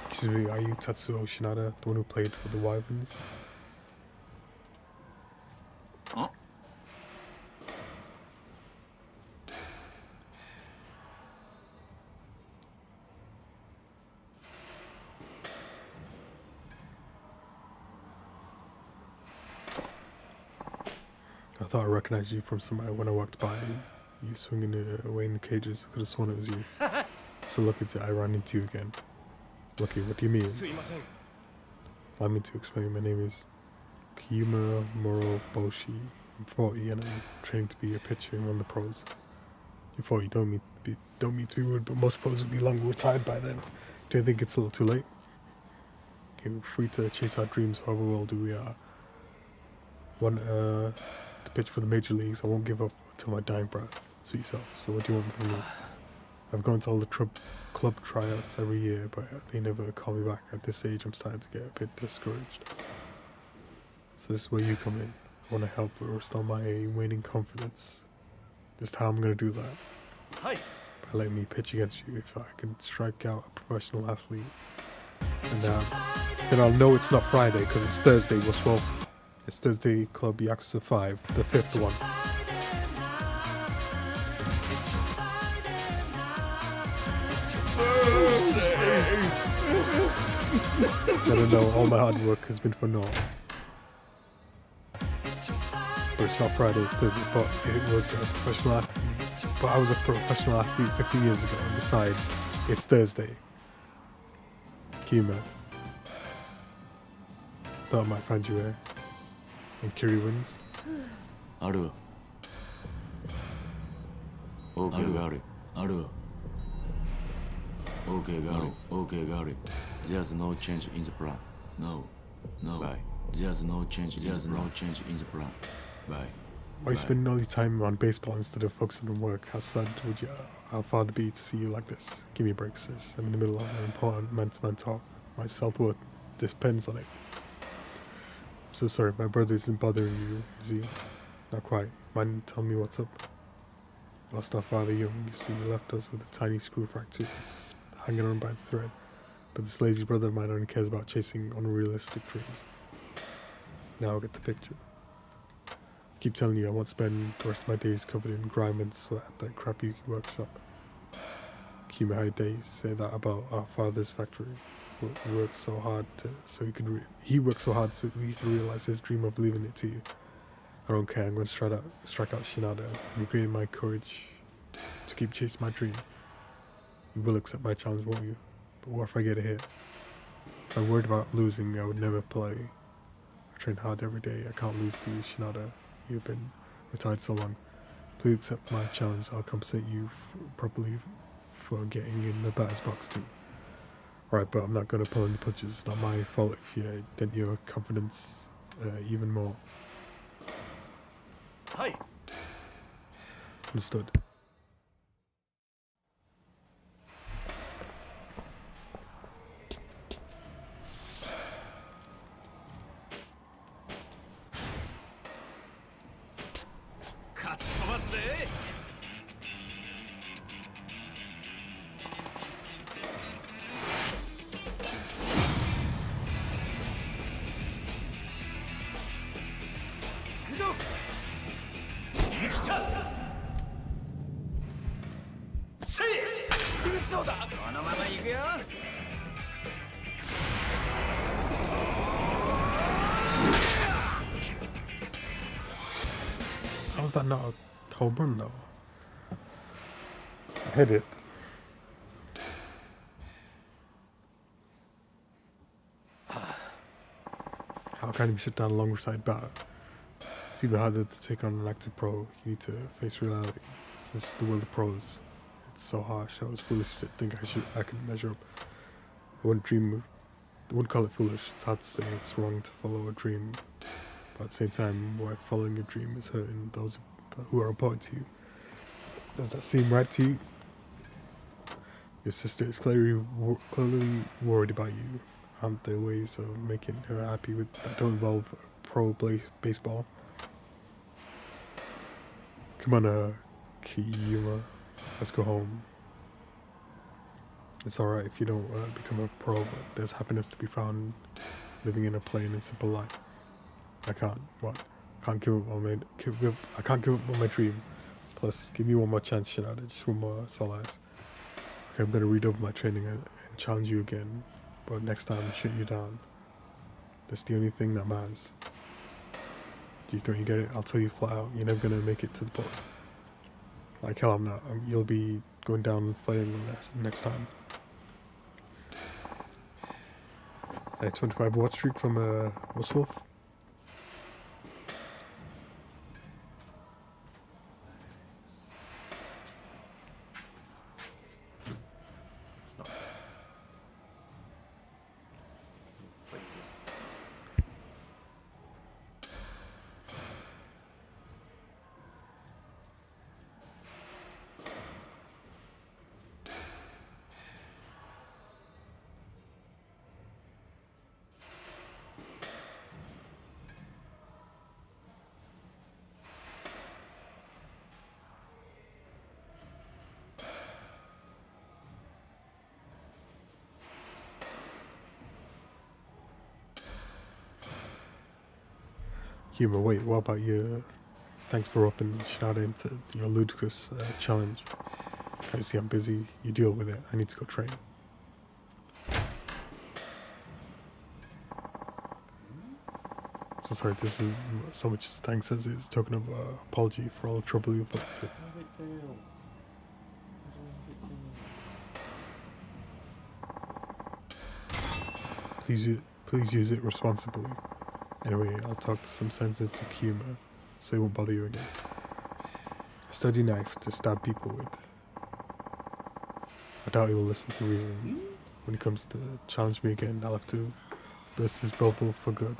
Excuse me, are you Tatsuo Shinada, the one who played for the Wyverns? Huh? I thought I recognized you from somewhere when I walked by. You swinging away in the cages. I could have sworn it was you. So lucky I ran into you again. Lucky, what do you mean? Allow me to explain. My name is Kiyuma Moroboshi. I'm 40 and I'm training to be a pitcher in one of the pros. You're 40, don't mean to be rude, but most pros would be long retired by then. Do you think it's a little too late? Okay, we're free to chase our dreams however old we are. want to pitch for the major leagues. I won't give up until my dying breath. Suit yourself. So what do you want from me? I've gone to all the club tryouts every year, but they never call me back. At this age, I'm starting to get a bit discouraged. So this is where you come in. I want to help restore my waning confidence. Just how I'm going to do that. Hi. By letting me pitch against you. If I can strike out a professional athlete. And then I'll know it's not Friday because it's Thursday. Well, it's Thursday, Club Yakuza 5, the 5th one. I don't know, all my hard work has been for naught. But it's not Friday, it's Thursday. But it was a professional athlete. But I was a professional athlete 50 years ago. And besides, it's Thursday. Kima. Thought I might find you here. And Kiri wins. あるわ OK があるあるわ OK がある OK がある There's no change in the plan No Bye There's no change in the plan Bye Why you spending all your time on baseball instead of focusing on work? How sad would our father be to see you like this? Give me a break, sis. I'm in the middle of an important man-to-man talk. My self-worth depends on it. I'm so sorry, my brother isn't bothering you, is he? Not quite. Mind telling me what's up? Lost our father young, you see, he left us with a tiny screw fracture that's hanging on by the thread. But this lazy brother of mine only cares about chasing unrealistic dreams. Now I get the picture. I keep telling you I won't spend the rest of my days covered in grime and sweat at that crappy workshop. Kima, how days say that about our father's factory. He worked so hard so he could realize his dream of leaving it to you. I don't care. I'm going to strike out Shinada and regain my courage to keep chasing my dream. You will accept my challenge, won't you? But what if I get a hit? If I'm worried about losing, I would never play. I train hard every day. I can't lose to you, Shinada. You've been retired so long. Please accept my challenge. I'll compensate you properly for getting in the batter's box too. Alright, but I'm not going to pull any punches. It's not my fault if you dent your confidence even more. Hi. Understood. How's that not a home run though? I hit it. How can you shut down a longer side batter? It's even harder to take on an active pro. You need to face reality. So this is the world of pros. It's so harsh. I was foolish to think I could measure up. I wouldn't call it foolish. It's hard to say it's wrong to follow a dream. But at the same time, why following a dream is hurting those who are important to you. Does that seem right to you? Your sister is clearly worried about you. Aren't there ways of making her happy that don't involve pro baseball? Come on, Kiyuma. Let's go home. It's alright if you don't become a pro, but there's happiness to be found living in a plain and simple life. I can't give up on my dream. Plus, give me one more chance, Shinada. Just one more, that's all I ask. Okay, I'm gonna redouble my training and challenge you again. But next time, shoot you down. That's the only thing that matters. Geez, don't you get it? I'll tell you flat out, you're never gonna make it to the post. Like hell, I'm not. You'll be going down playing next time. A 25 watch streak from Wolf. Humor, wait, what about your thanks for upping Shinada into your ludicrous challenge? Can't you see I'm busy? You deal with it. I need to go train. So sorry, this is so much as thanks as it's token of apology for all the trouble you put us in. Please use it responsibly. Anyway, I'll talk to some sensitive humor, so it won't bother you again. A steady knife to stab people with. I doubt he will listen to reason. When he comes to challenge me again, I'll have to burst his bubble for good.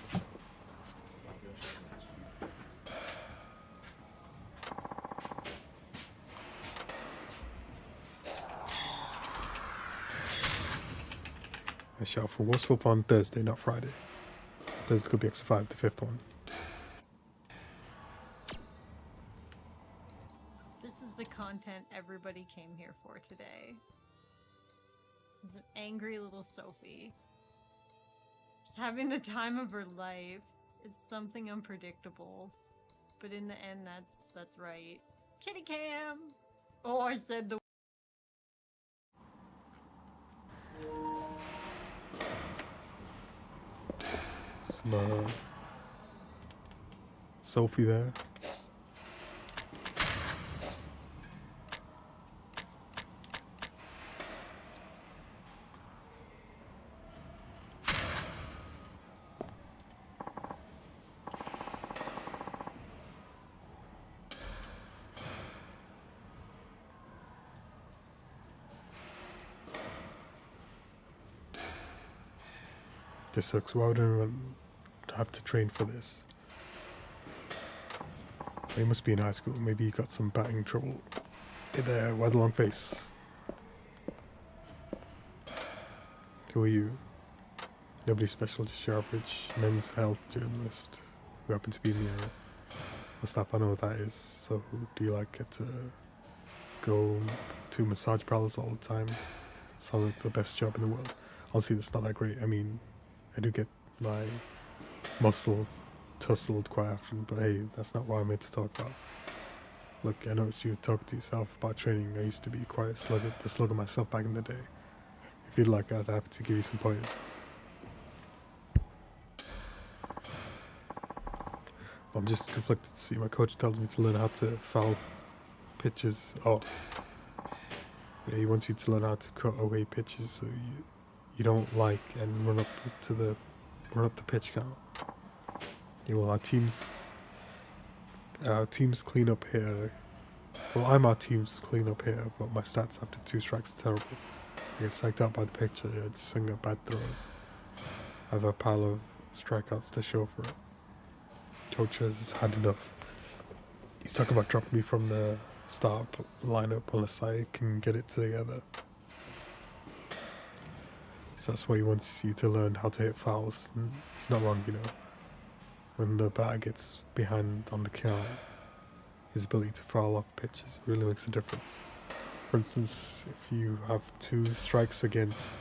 I shall for Wolfswolf on Thursday, not Friday. Thursday could be X5, the fifth one. This is the content everybody came here for today. There's an angry little Sophie. Just having the time of her life. It's something unpredictable. But in the end, that's right. Kitty cam! Oh, I said the Some Sophie there. This sucks. Why would anyone have to train for this? He must be in high school. Maybe he got some batting trouble. Hey there, why the long face? Who are you? Nobody special, just your average men's health journalist who happens to be in the area. Oh, stop, I know what that is. So, do you like get to go to massage parlors all the time? Sounds like the best job in the world. Honestly, that's not that great. I mean, I do get my muscle tussled quite often, but hey, that's not what I'm here to talk about. Look, I noticed you talk to yourself about training. I used to be quite the slugger myself back in the day. If you'd like, I'd have to give you some pointers. I'm just conflicted to see. My coach tells me to learn how to foul pitches off. Yeah, he wants you to learn how to cut away pitches so you don't like and run up the pitch count. Yeah, well, our team's clean up here. Well, I'm our team's clean up here, but my stats after 2 strikes are terrible. I get psyched out by the picture. I just swing at bad throws. I have a pile of strikeouts to show for it. Coach has had enough. He's talking about dropping me from the start lineup unless I can get it together. So that's why he wants you to learn how to hit fouls. And he's not wrong, you know. When the batter gets behind on the count, his ability to foul off pitches really makes a difference. For instance, if you have 2 strikes against,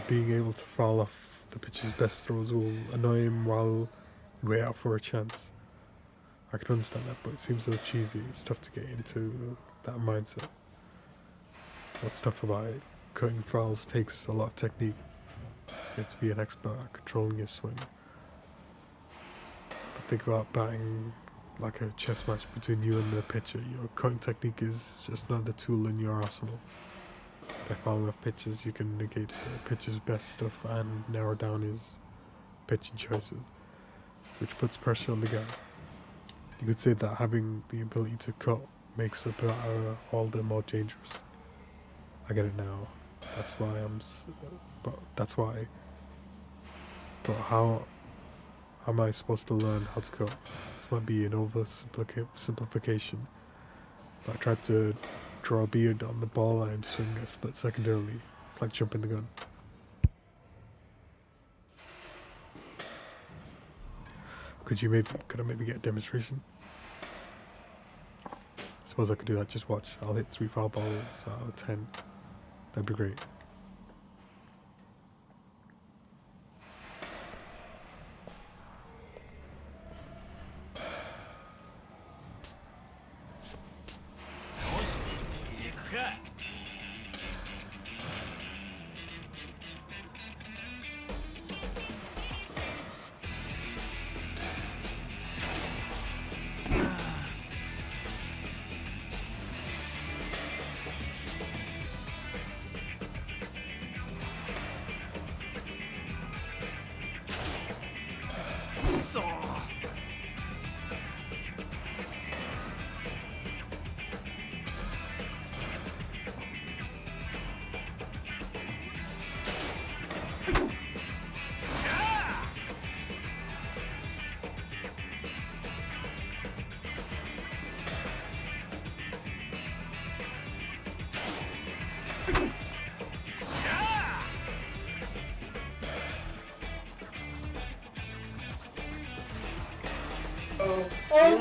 being able to foul off the pitcher's best throws will annoy him while you wait out for a chance. I can understand that, but it seems so cheesy. It's tough to get into that mindset. What's tough about it? Cutting fouls takes a lot of technique. You have to be an expert at controlling your swing. But think about batting like a chess match between you and the pitcher. Your cutting technique is just another tool in your arsenal. By fouling off pitches, you can negate the pitcher's best stuff and narrow down his pitching choices, which puts pressure on the guy. You could say that having the ability to cut makes a batter all the more dangerous. I get it now. That's why But how am I supposed to learn how to cut? This might be an oversimplification. But I tried to draw a beard on the ball and swing a split second early. It's like jumping the gun. Could I maybe get a demonstration? Suppose I could do that. Just watch. I'll hit 3 foul balls out of 10. That'd be great.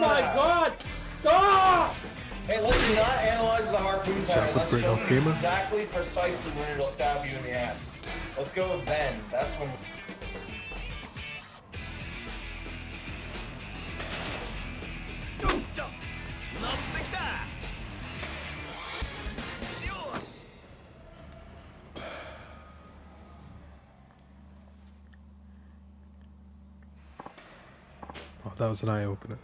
my god! Stop! Hey, let's not analyze the harpoon pattern. Let's great go off gamer. exactly precisely when it'll stab you in the ass. Let's go then. That's when. Oh, that was an eye opener.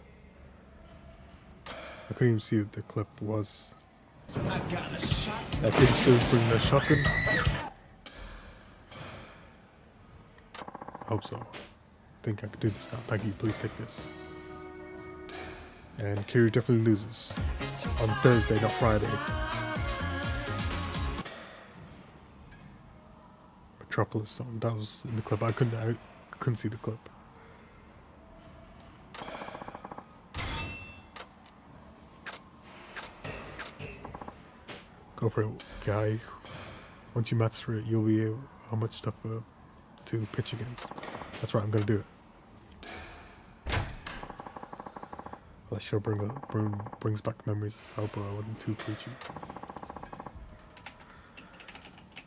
I couldn't even see what the clip was. I pretty sure he's bringing a shotgun. I hope so. I think I can do this now. Thank you. Please take this. And Kiri definitely loses on Thursday, not Friday. Metropolis song. That was in the clip. I couldn't see the clip. Go for it, guy. Once you master it, you'll be able how much stuff to pitch against. That's right, I'm gonna do it. That sure brings back memories. I hope I wasn't too preachy.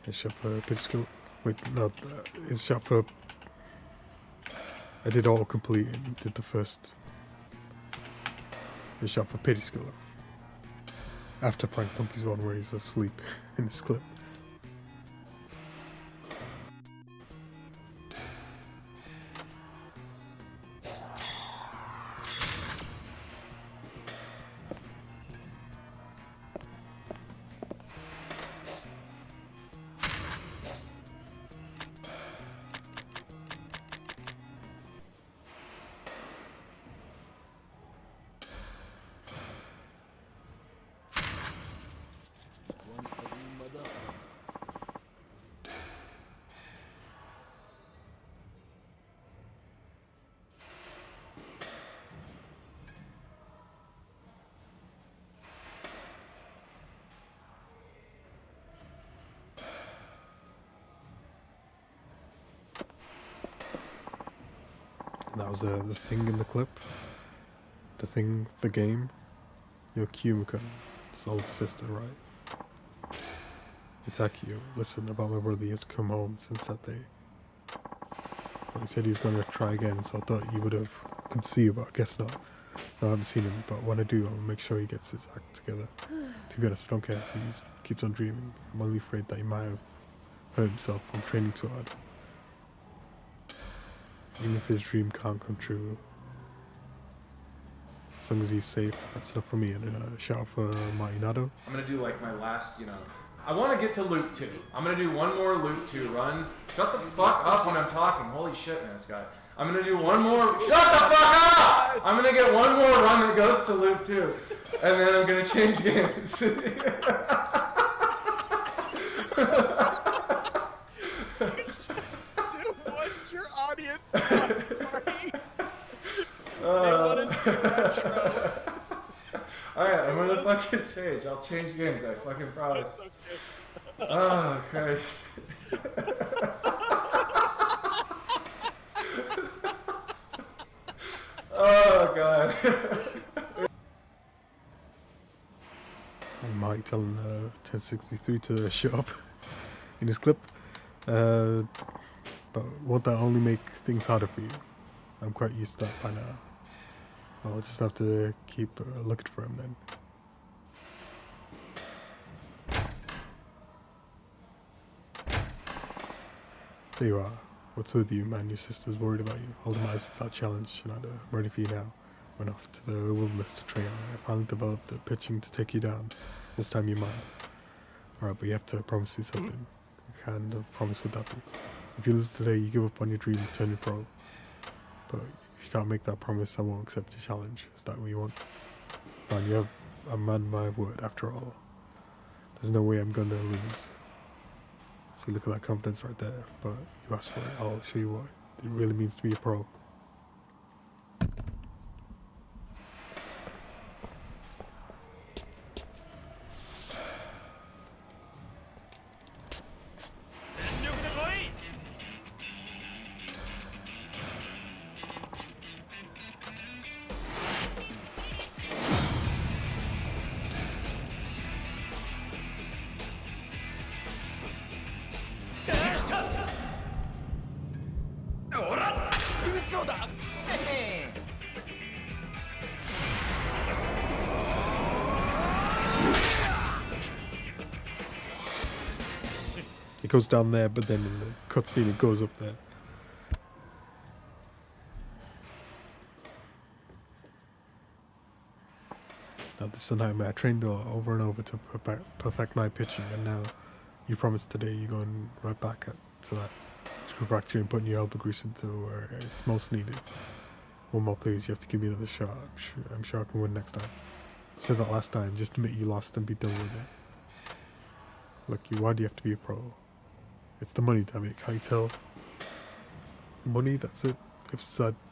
It's shot for pitch skill. Wait, no, it's shot for. I did all complete and did the first. It's shot for pity skill. After Prank Monkey's one where he's asleep in this clip. That was the thing in the clip. The game. Your Kyumika, Soul's sister, right? Itachi, listen about my brother. He has come home since that day. Well, he said he was going to try again, so I thought you would have come to see you, but I guess not. No, I haven't seen him, but when I do, I'll make sure he gets his act together. To be honest, I don't care if he keeps on dreaming. I'm only afraid that he might have hurt himself from training too hard. Even if his dream can't come true, as long as he's safe, that's enough for me. And shout out for Marinado. I'm gonna do like my last, I want to get to loop 2. I'm gonna do one more loop 2 run. Shut the fuck up when I'm talking. Holy shit, man, this guy. I'm gonna do one more. Shut the fuck up! I'm gonna get one more run that goes to loop 2, and then I'm gonna change games. What's your audience wants, Marty? They want to see retro. Alright, I'm gonna fucking change. I'll change games, I fucking promise. Oh, Christ. Oh, God. And Mike telling 1063 to shut up in his clip. But won't that only make things harder for you? I'm quite used to that by now. I'll just have to keep looking for him then. There you are. What's with you, man? Your sister's worried about you. Ultimate is our challenge, and I'm ready for you now. Went off to the wilderness to train. I finally developed the pitching to take you down. This time you're mine. Alright, but you have to promise me something. What kind of promise would that be? If you lose today, you give up on your dream of turning pro. But if you can't make that promise, I won't accept your challenge. Is that what you want? Fine, you have a man my word after all. There's no way I'm gonna lose. See, look at that confidence right there. But you asked for it. I'll show you what it really means to be a pro. It goes down there, but then in the cutscene it goes up there. Now this is a nightmare. I trained over and over to perfect my pitching, and now you promised today you're going right back to that screw factory and putting your elbow grease into where it's most needed. One more please, you have to give me another shot. I'm sure I can win next time. You said that last time, just admit you lost and be done with it. Look, why do you have to be a pro? It's the money, damn it, can't you tell? Money, that's it. If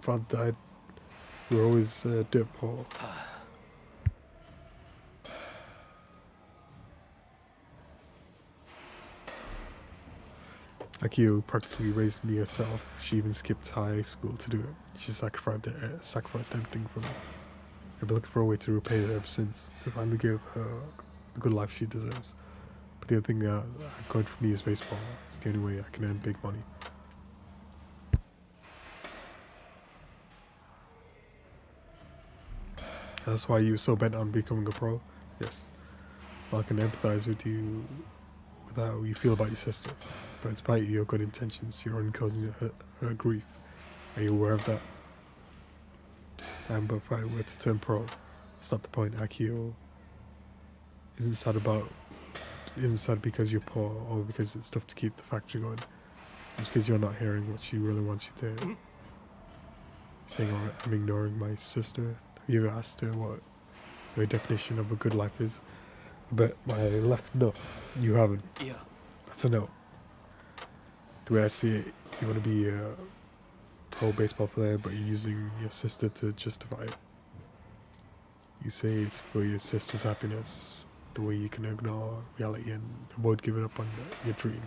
father died, we're always dirt poor. Akio practically raised me herself. She even skipped high school to do it. She sacrificed everything for me. I've been looking for a way to repay her ever since, to finally give her the good life she deserves. But the other thing I've got for me is baseball. It's the only way I can earn big money. That's why you were so bent on becoming a pro? Yes. Well, I can empathize with you with how you feel about your sister. But in spite of your good intentions, you're only causing her grief. Are you aware of that? But if I were to turn pro, it's not the point. Akio isn't sad because you're poor or because it's tough to keep the factory going. It's because you're not hearing what she really wants you to hear. You're saying, "Alright, I'm ignoring my sister." Have you ever asked her what her definition of a good life is? But my left no, you haven't. Yeah. That's a no. The way I see it, you want to be a pro baseball player, but you're using your sister to justify it. You say it's for your sister's happiness, the way you can ignore reality and avoid giving up on your dream.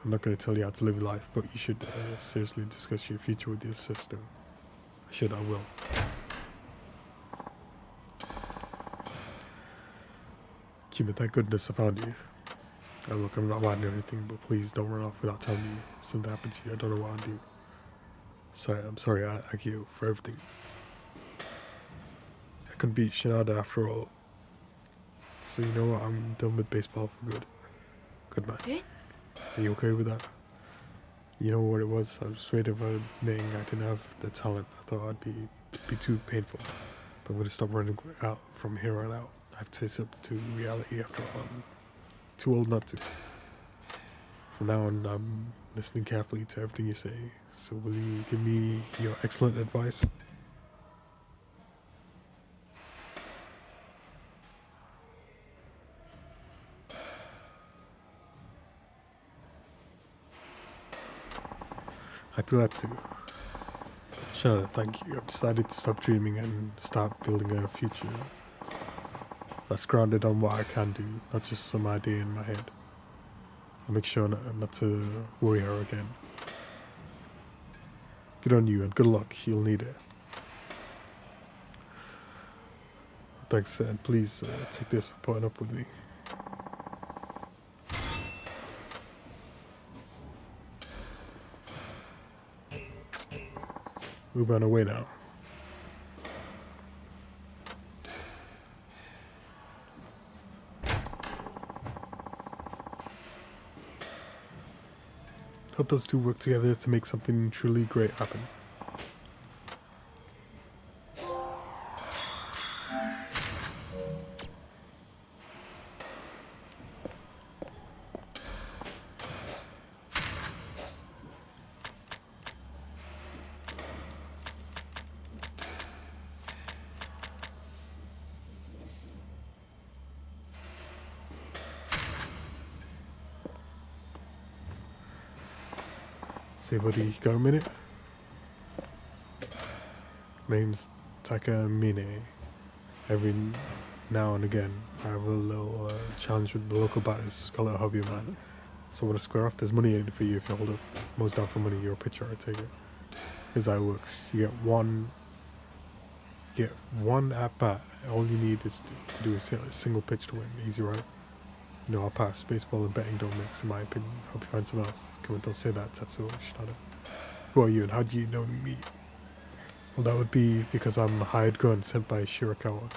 I'm not going to tell you how to live your life, but you should seriously discuss your future with your sister. I will. Keep thank goodness I found you. Look, I'm not mad or anything, but please don't run off without telling me if something happened to you. I don't know what I'll do. I'm sorry, Akio, for everything. I couldn't beat Shinada after all. So you know what, I'm done with baseball for good. Goodbye. Are you okay with that? You know what it was? I was afraid of admitting I didn't have the talent. I thought it'd be too painful. But I'm going to stop running out from here on out. I have to face up to reality after all. I'm too old not to. From now on, I'm listening carefully to everything you say. So will you give me your excellent advice? I'd be glad to. Sure, thank you. I've decided to stop dreaming and start building a future that's grounded on what I can do, not just some idea in my head. I'll make sure not to worry her again. Good on you and good luck. You'll need it. Thanks, and please take this for putting up with me. Move on away now. Hope those two work together to make something truly great happen. Say, buddy, you got a minute? My name's Takamine. Every now and again, I have a little challenge with the local batters. Call it a hobby of mine. So I want to square off. There's money in it for you if you hold up. Most down for money, you're a pitcher, I take it. Here's how it works. You get one at bat. All you need is to do a single pitch to win. Easy, right? You know, I'll pass. Baseball and betting don't mix, in my opinion. Hope you find someone else. Come on, don't say that, Tetsuo Shinada. Who are you and how do you know me? Well, that would be because I'm a hired gun sent by Shirakawa.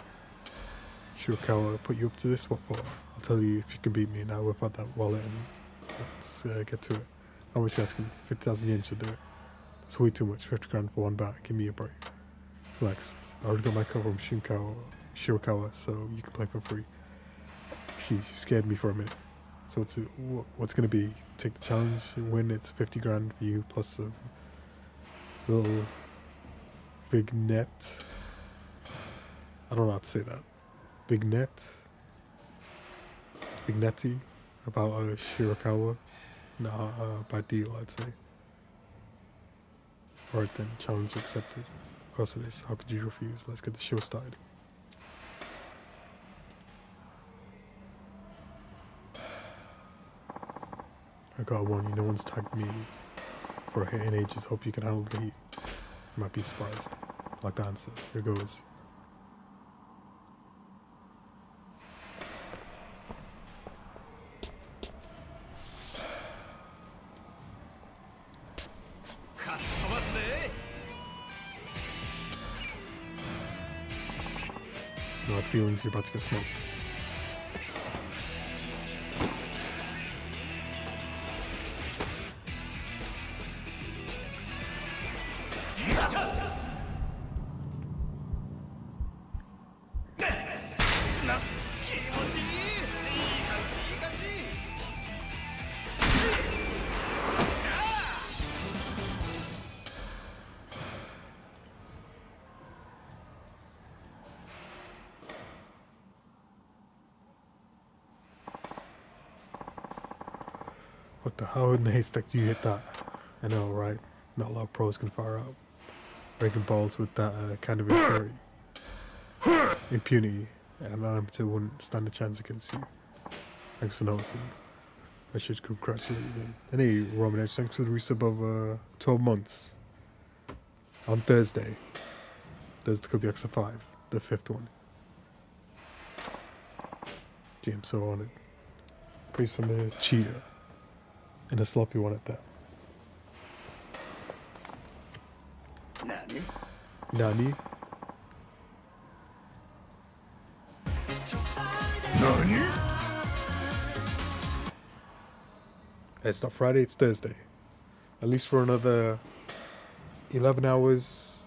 Shirakawa put you up to this? What for? I'll tell you if you can beat me. Now whip out that wallet and let's get to it. How much are you asking? 50,000 yen should do it. That's way too much. 50 grand for one bat. Give me a break. Relax. I already got my cover from Shirakawa, so you can play for free. She scared me for a minute. So what's going to be? Take the challenge, win, it's 50 grand for you, plus a little vignette. I don't know how to say that. Vignette? Vignetti about Shirakawa. Nah, bad deal, I'd say. Alright then, challenge accepted. Of course it is. How could you refuse? Let's get the show started. I got one. No one's tagged me for a hit in ages. Hope you can handle the heat. You might be surprised. Like the answer. Here goes. No hard feelings, you're about to get smoked. What the hell in the haystack do you hit that? I know, right? Not a lot of pros can fire out. Breaking balls with that kind of impunity. And an amateur wouldn't stand a chance against you. Thanks for noticing. I should congratulate you then. Anyway, Roman Edge, thanks for the resub of 12 months. On Thursday, there's the Club Yakuza 5, the 5th one. Gee, I'm so honored. Praise from a cheater. And a sloppy one at that. Nani? It's not Friday, it's Thursday. At least for another 11 hours,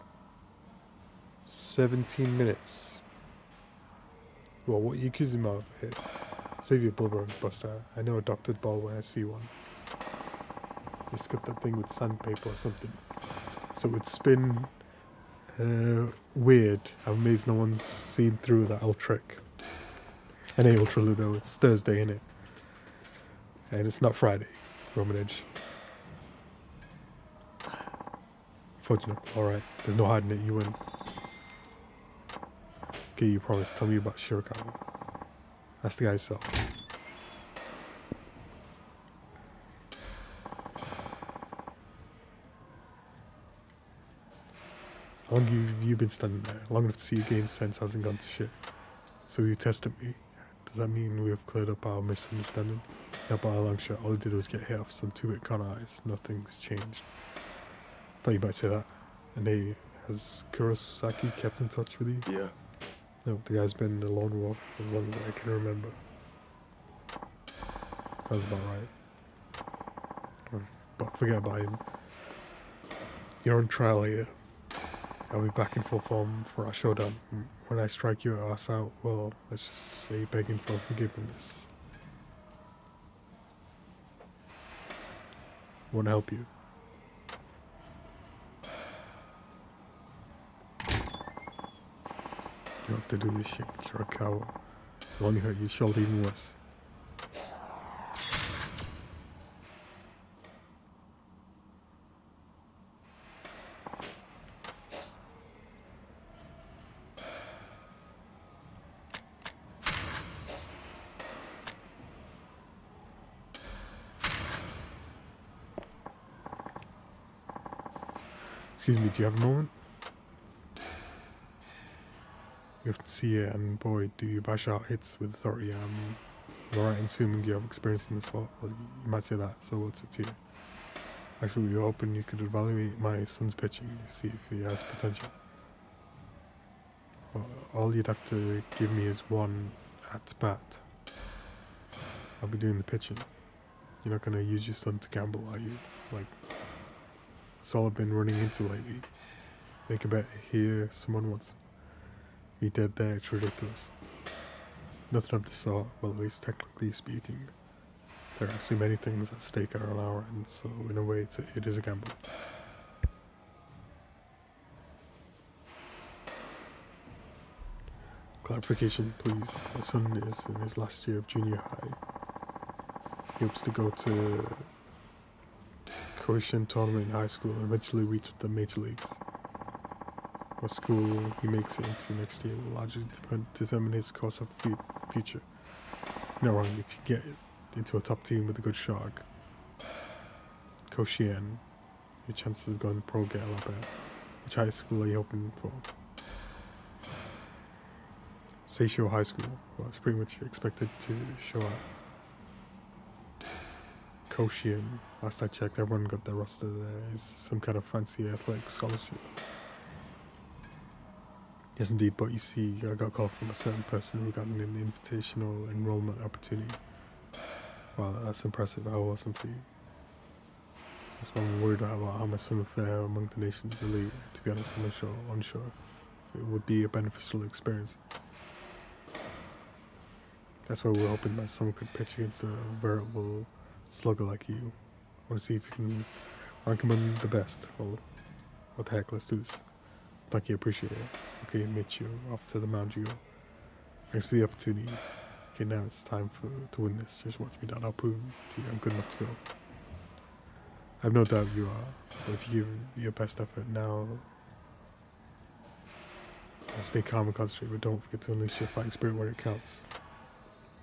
17 minutes. Well, what are you accusing me of here? Save your blubber, Buster. I know a doctored ball when I see one. You scuff that thing with sandpaper or something. So it would spin weird. I'm amazed no one's seen through that old trick. And hey, Ultra Ludo, it's Thursday, innit? And it's not Friday, Roman Edge. Fortunate, alright. There's no hiding it, you win. Okay, you promise. Tell me about Shirakawa. That's the guy's self. How long have you been standing there? Long enough to see your game sense hasn't gone to shit. So you tested me. Does that mean we have cleared up our misunderstanding? Not by a long shot. All I did was get hit off some 2-bit con eyes. Nothing's changed. Thought you might say that. And hey, has Kurosaki kept in touch with you? Yeah. No, the guy's been a lone wolf as long as I can remember. Sounds about right. But forget about him. You're on trial here. I'll be back in full form for our showdown. When I strike your ass out, well, let's just say begging for forgiveness. Want to help you? You have to do this shit. You're a coward. It'll only hurt your shoulder even worse. Excuse me, do you have a moment? You have to see it, and boy, do you bash out hits with authority. I'm right in assuming you have experience in the sport. Well, you might say that, so what's it to you? Actually, we were hoping you could evaluate my son's pitching, see if he has potential. Well, all you'd have to give me is one at bat. I'll be doing the pitching. You're not gonna use your son to gamble, are you? Like, that's all I've been running into lately. Make a bet here, someone wants me dead there, it's ridiculous. Nothing of the sort, well, at least technically speaking. There are actually many things at stake on our end, so in a way it is a gamble. Clarification, please. My son is in his last year of junior high. He hopes to go to Croatian tournament in high school and eventually reach the major leagues. What school he makes it into next year will largely determine his course of future. You're not wrong, if you get into a top team with a good shot, Croatian, your chances of going pro get a lot better. Which high school are you hoping for? Seisho High School. Well, it's pretty much expected to show up. Koshian, last I checked, everyone got their roster there. Is some kind of fancy athletic scholarship. Yes, indeed, but you see, I got a call from a certain person regarding an invitational enrollment opportunity. Wow, that's impressive. How awesome for you. That's why I'm worried about how my son will fare among the nation's elite. To be honest, I'm unsure if it would be a beneficial experience. That's why we're hoping my son could pitch against a veritable slugger like you. I want to see if you can rank him among the best. Well, what the heck, let's do this. Thank you, appreciate it. Okay, meet you off to the mound you go. Thanks for the opportunity. Okay, now it's time to win this. Just watch me down. I'll prove to you I'm good enough to go. I have no doubt you are, but if you give your best effort now, stay calm and concentrate, but don't forget to unleash your fighting spirit where it counts.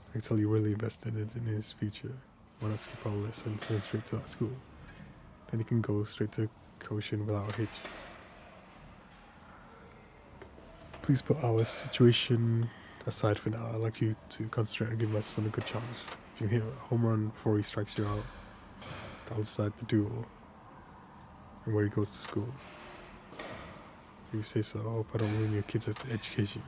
I can tell you really invested in his future. Why not skip all this and send him straight to that school? Then he can go straight to Koshin without a hitch. Please put our situation aside for now. I'd like you to concentrate and give my son a good challenge. If you can hit a home run before he strikes you out, that'll decide the duel and where he goes to school. If you say so, I hope I don't ruin your kids' education.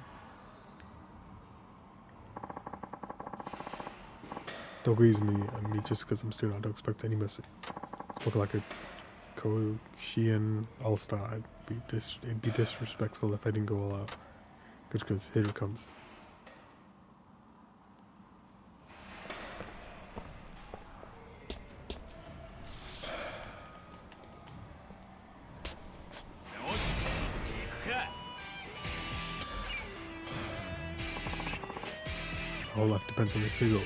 Don't grease me and me just because I'm student. I don't expect any mercy. Spoken like a Koshian all-star. It'd be disrespectful if I didn't go all out. Good, here it comes. All life depends on the seagulls.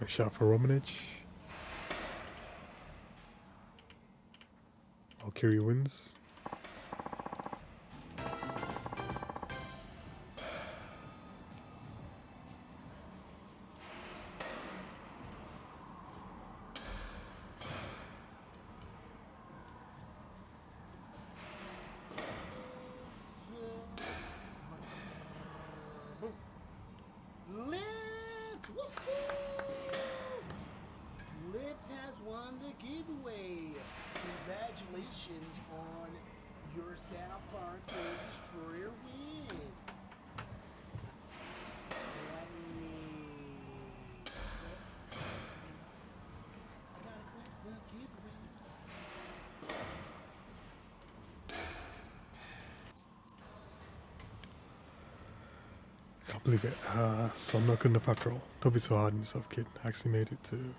A shot for Romanich. Valkyrie wins. Lift has won the giveaway. Congratulations on your South Park Destroyer win. Let me. I gotta click the giveaway. Can't believe it. So I'm not good enough after all. Don't be so hard on yourself, kid. I actually made it to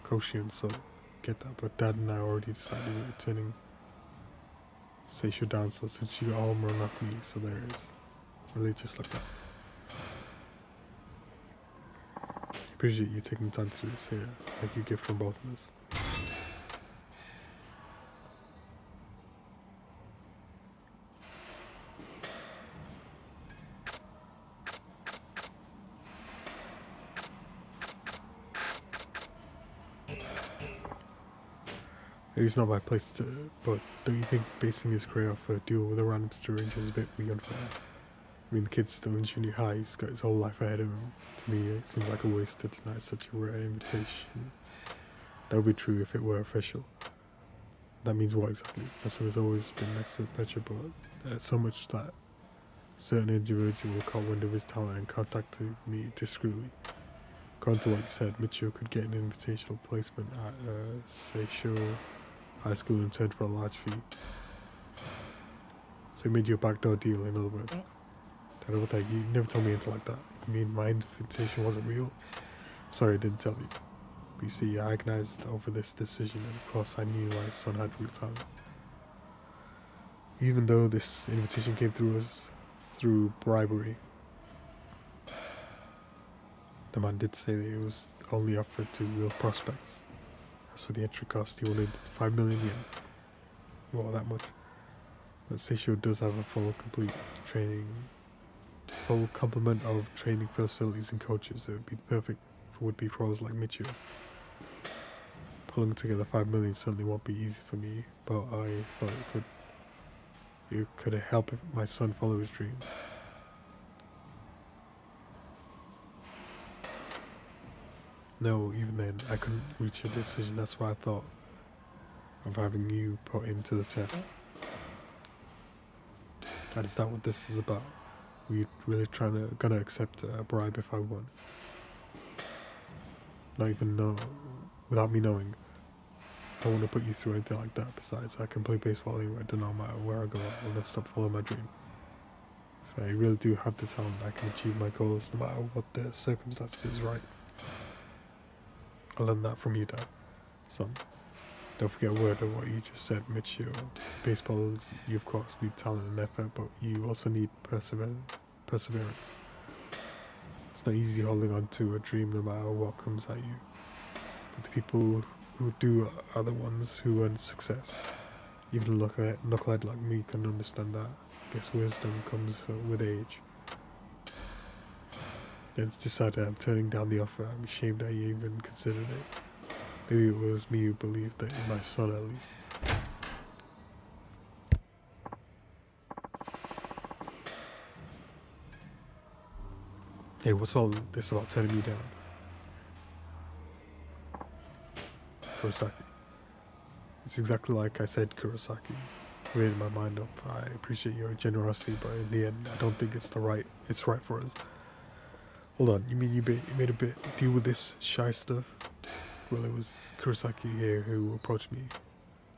Koshian, so get that. But Dad and I already decided we're turning Seisho down, so since you got home run off me, so there it is. Really just like that. Appreciate you taking the time to do this here. Thank you, gift from both of us. It's not my place to, but don't you think basing his career off a deal with a random stranger is a bit unfair? I mean, the kid's still in junior high, he's got his whole life ahead of him. To me, it seems like a waste to deny such a rare invitation. That would be true if it were official. That means what exactly? My son has always been next to Petra, but so much that certain individual caught wind of his talent and contacted me discreetly. According to what he said, Michio could get an invitational placement at Seisho High School in return for a large fee. So he made you a backdoor deal, in other words. I don't know what that, you never told me anything like that. I mean, my invitation wasn't real. Sorry I didn't tell you. But you see, I agonized over this decision, and of course I knew my son had real talent. Even though this invitation came through us through bribery, the man did say that it was only offered to real prospects. As for the entry cost, he wanted 5 million yen. Well, that much. But Seisho does have a full complement of training facilities and coaches. It would be perfect for would-be pros like Michio. Pulling together 5 million certainly won't be easy for me, but I thought it could help my son follow his dreams. No, even then, I couldn't reach a decision. That's why I thought of having you put him to the test. That is not what this is about. We're really gonna accept a bribe if I won. Not even know, without me knowing. I don't want to put you through anything like that. Besides, I can play baseball anywhere, no matter where I go. I'll never stop following my dream. If I really do have the talent, I can achieve my goals no matter what the circumstances is right. I learned that from you, Dad. Son, don't forget a word of what you just said, Michio. Baseball, you of course need talent and effort, but you also need perseverance. It's not easy holding on to a dream no matter what comes at you. But the people who do are the ones who earn success. Even a knucklehead like me can understand that. Guess wisdom comes with age. Then it's decided I'm turning down the offer. I'm ashamed I even considered it. Maybe it was me who believed that in my son at least. Hey, what's all this about turning me down? Kurosaki. It's exactly like I said, Kurosaki. I made my mind up. I appreciate your generosity, but in the end, I don't think it's right for us. Hold on, you mean you made a deal with this shy stuff? Well, it was Kurosaki here who approached me.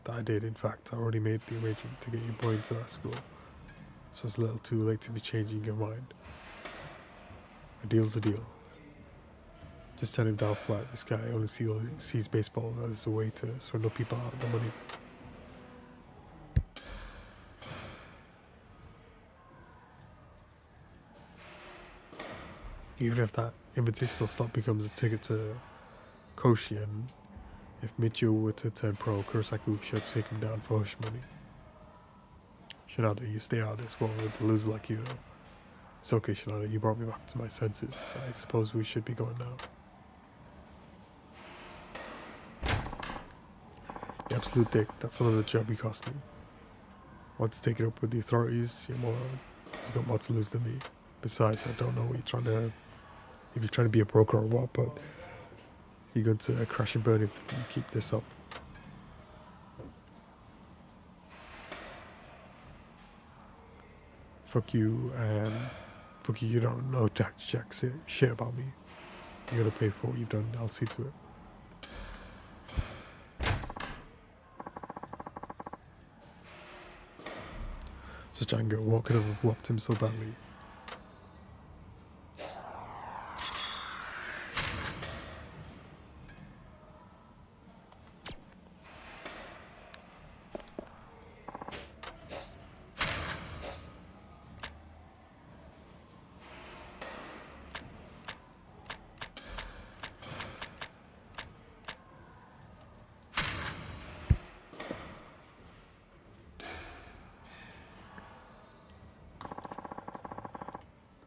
That I did, in fact. I already made the arrangement to get your boy into that school. So it's a little too late to be changing your mind. A deal's a deal. Just turn him down flat. This guy only sees baseball as a way to swindle people out of the money. Even if that invitational slot becomes a ticket to Koshien, if Michio were to turn pro, Kurosaki would be sure to take him down for hush money. Shinada, you stay out of this world with a loser like you, though. It's okay, Shinada, you brought me back to my senses. I suppose we should be going now. You absolute dick, that's another job you cost me. Want to take it up with the authorities? You got more to lose than me. Besides, I don't know what if you're trying to be a broker or what, but you're going to crash and burn if you keep this up. Fuck you, and fuck you don't know jack shit about me. You're gonna pay for what you've done, I'll see to it. Such anger, what could have whopped him so badly?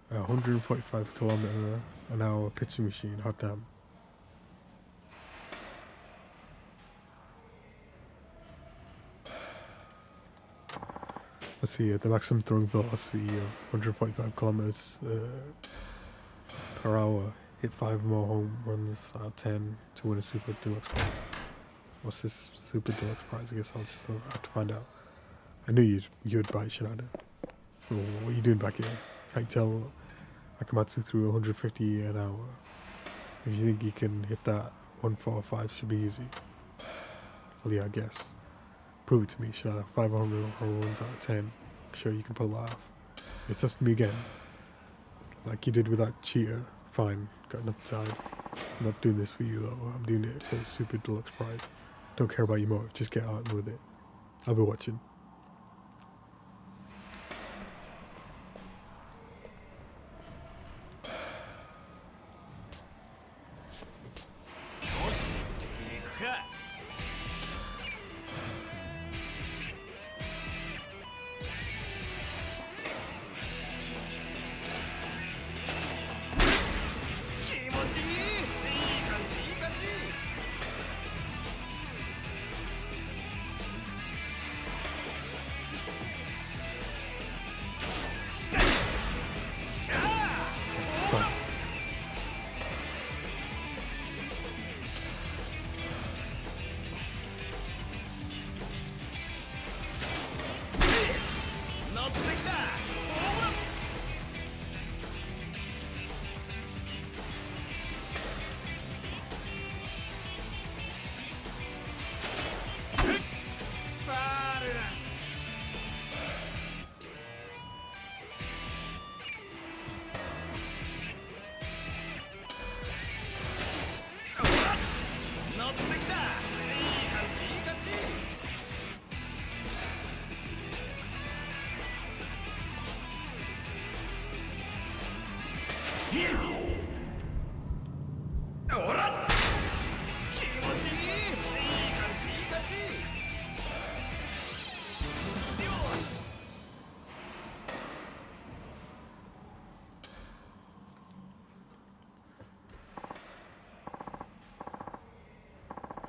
A 145km/h pitching machine, hot damn. Let's see, the maximum throwing velocity of 145 kilometers per hour. Hit 5 more home runs out of 10 to win a Super Deluxe prize. What's this Super Deluxe prize? I guess I'll just have to find out. I knew you'd buy Shinada. Oh, what are you doing back here? Can't tell Akamatsu through 150 an hour. If you think you can hit that 145, should be easy. Well, yeah, I guess. Prove it to me, Shinada. 500 home runs out of 10. I'm sure you can pull that off. You're testing me again. Like you did with that cheater. Fine, got nothing to hide. I'm not doing this for you though. I'm doing it for the Super Deluxe prize. Don't care about your motive. Just get on with it. I'll be watching. Fast.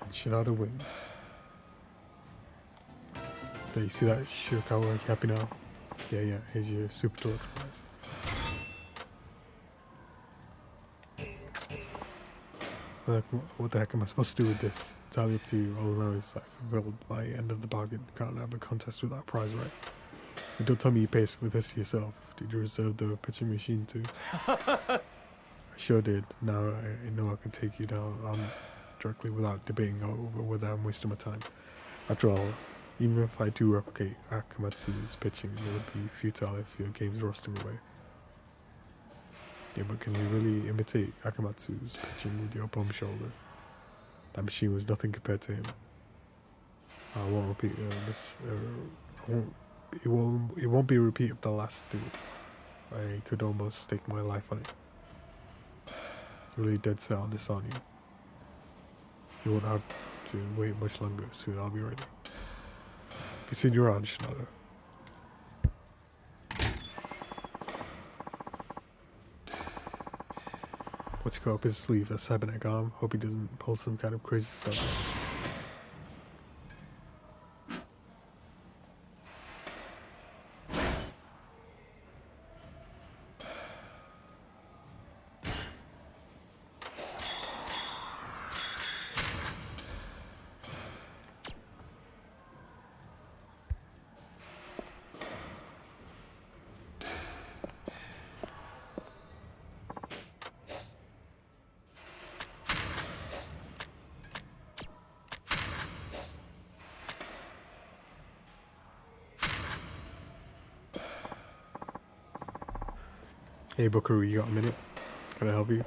Shinada wins. There, you see that Shirakawa? You happy now? Yeah, here's your Super Deluxe prize. What the heck am I supposed to do with this? It's entirely up to you. All I know is I fulfilled my end of the bargain. Can't have a contest without a prize, right? And don't tell me you paid for this yourself. Did you reserve the pitching machine too? I sure did. Now I know I can take you down directly without debating over whether I'm wasting my time. After all, even if I do replicate Akamatsu's pitching, it would be futile if your game's rusting away. Yeah, but can you really imitate Akamatsu's pitching with your bum shoulder? That machine was nothing compared to him. I won't repeat this. It won't be a repeat of the last two. I could almost stake my life on it. You're really dead set on this, aren't you? You won't have to wait much longer. Soon I'll be ready. Be seeing you around, Shinada. Let's go up his sleeve, a cybernetic arm. Hope he doesn't pull some kind of crazy stuff. Hey Buckaroo, you got a minute? Can I help you?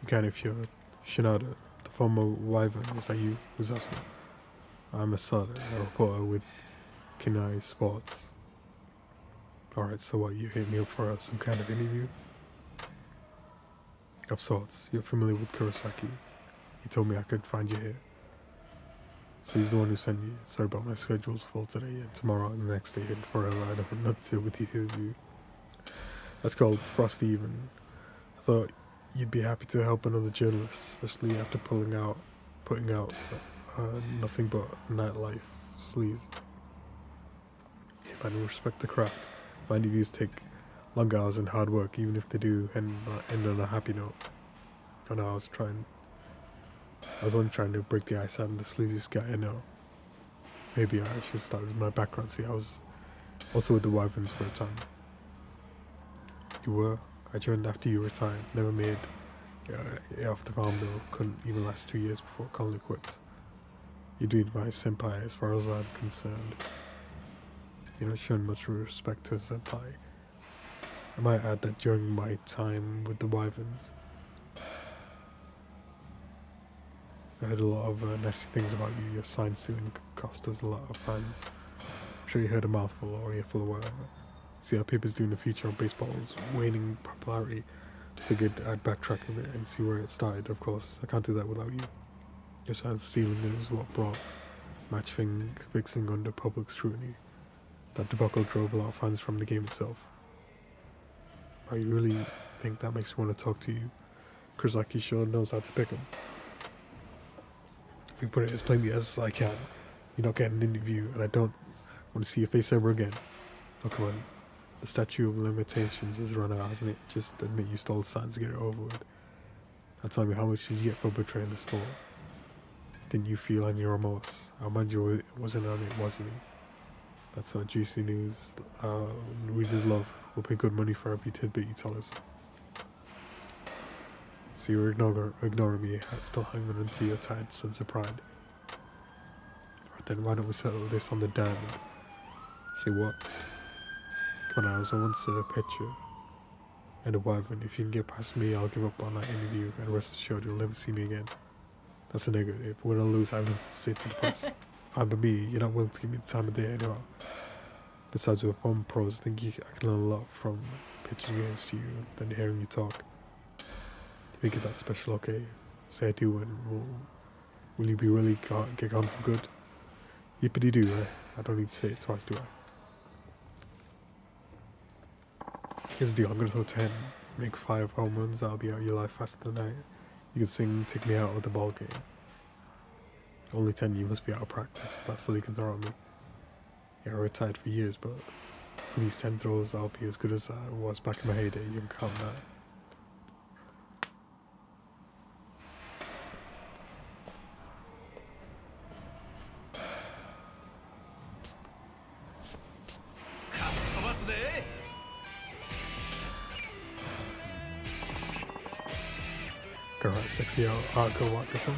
You can if you're Shinada, the former wyvern. Is that you? Who's asking? I'm Asada, a reporter with Kinai Sports. Alright, so what, you hit me up for some kind of interview? Of sorts. You're familiar with Kurosaki. He told me I could find you here. So he's the one who sent me. Sorry about my schedule's full today and tomorrow and the next day and forever. I don't want nothing to do with you. That's called Frosty Even. I thought you'd be happy to help another journalist, especially after putting out nothing but nightlife sleaze. Man, respect the craft. My interviews take long hours and hard work, even if they do end on a happy note. I know I was only trying to break the ice. I'm the sleaziest guy I know. Maybe I should start with my background. See, I was also with the Wyverns for a time. You were? I joined after you retired. Never made it off the farm though. Couldn't even last 2 years before calling it quits. You'd be my senpai as far as I'm concerned. You're not showing much respect to a senpai. I might add that during my time with the Wyverns, I heard a lot of nasty things about you. Your sign stealing cost us a lot of fans. I'm sure you heard a mouthful or earful or whatever. See how papers do in the future of baseball's waning popularity. Figured I'd backtrack a bit and see where it started. Of course, I can't do that without you. Your sign stealing is what brought match fixing under public scrutiny. That debacle drove a lot of fans from the game itself. I really think that makes me want to talk to you. Kurzaki sure knows how to pick him. If we put it as plainly as I can, you're not getting an interview, and I don't want to see your face ever again. Oh, come on. The statute of limitations has run out, hasn't it? Just admit you stole signs to get it over with. Now tell me, how much did you get for betraying the sport? Didn't you feel any remorse? Our manager wasn't on it, wasn't he? That's our juicy news. Readers love. We'll pay good money for every tidbit you tell us. So you're ignoring me, still hanging on to your tired sense of pride. Alright then, why don't we settle this on the diamond? Say what? Come on, I was once a pitcher and a Wyvern. If you can get past me, I'll give up on that interview, and rest assured you'll never see me again. That's a negative. When I lose, I have nothing to say to the press. Fine by me, you're not willing to give me the time of day anymore. Besides, with former pros, I think I can learn a lot from pitching against you than hearing you talk. You think of that special, okay? Say I do, and will you be really get gone for good? Yippity doo, eh? I don't need to say it twice, do I? Here's the deal, I'm gonna throw 10, make 5 home runs, I'll be out of your life faster than I. You can sing, take me out of the ball game. Only 10, you must be out of practice, that's all you can throw at me. Yeah, I retired for years, but for these 10 throws, I'll be as good as I was back in my heyday, you can count that. Go right, sexy out, go walk this one.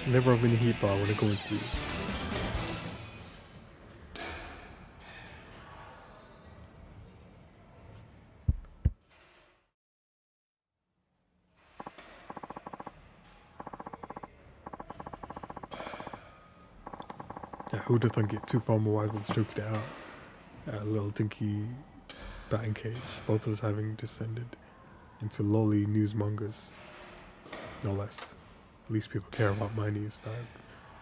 Never have any heat bar when I go into these. Yeah, who'd have thunk it? 2 former Wisemen stoked it out. A little dinky batting cage, both of us having descended into lowly newsmongers, no less. At least people care about my news. That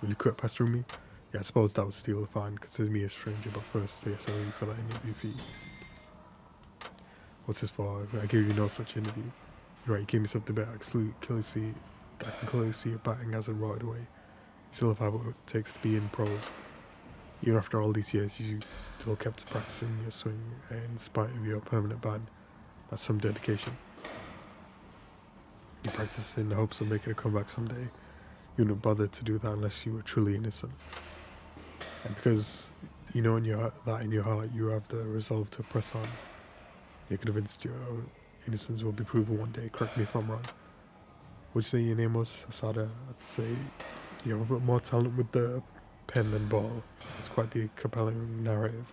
will you quit pestering me? Yeah, I suppose that was the deal. Fine, consider me a stranger, but first say sorry for that interview fee. What's this for? I gave you no such interview. You're right, you gave me something better. I can clearly see your batting hasn't rotted away. You still have what it takes to be in pros. Even after all these years, you still kept practicing your swing in spite of your permanent ban. That's some dedication. You practiced in the hopes of making a comeback someday. You wouldn't bother to do that unless you were truly innocent. And because you know in your heart, you have the resolve to press on, you're convinced you're innocence will be proven one day. Correct me if I'm wrong. Would you say your name was Asada? I'd say you have more talent with the pen than ball. It's quite the compelling narrative.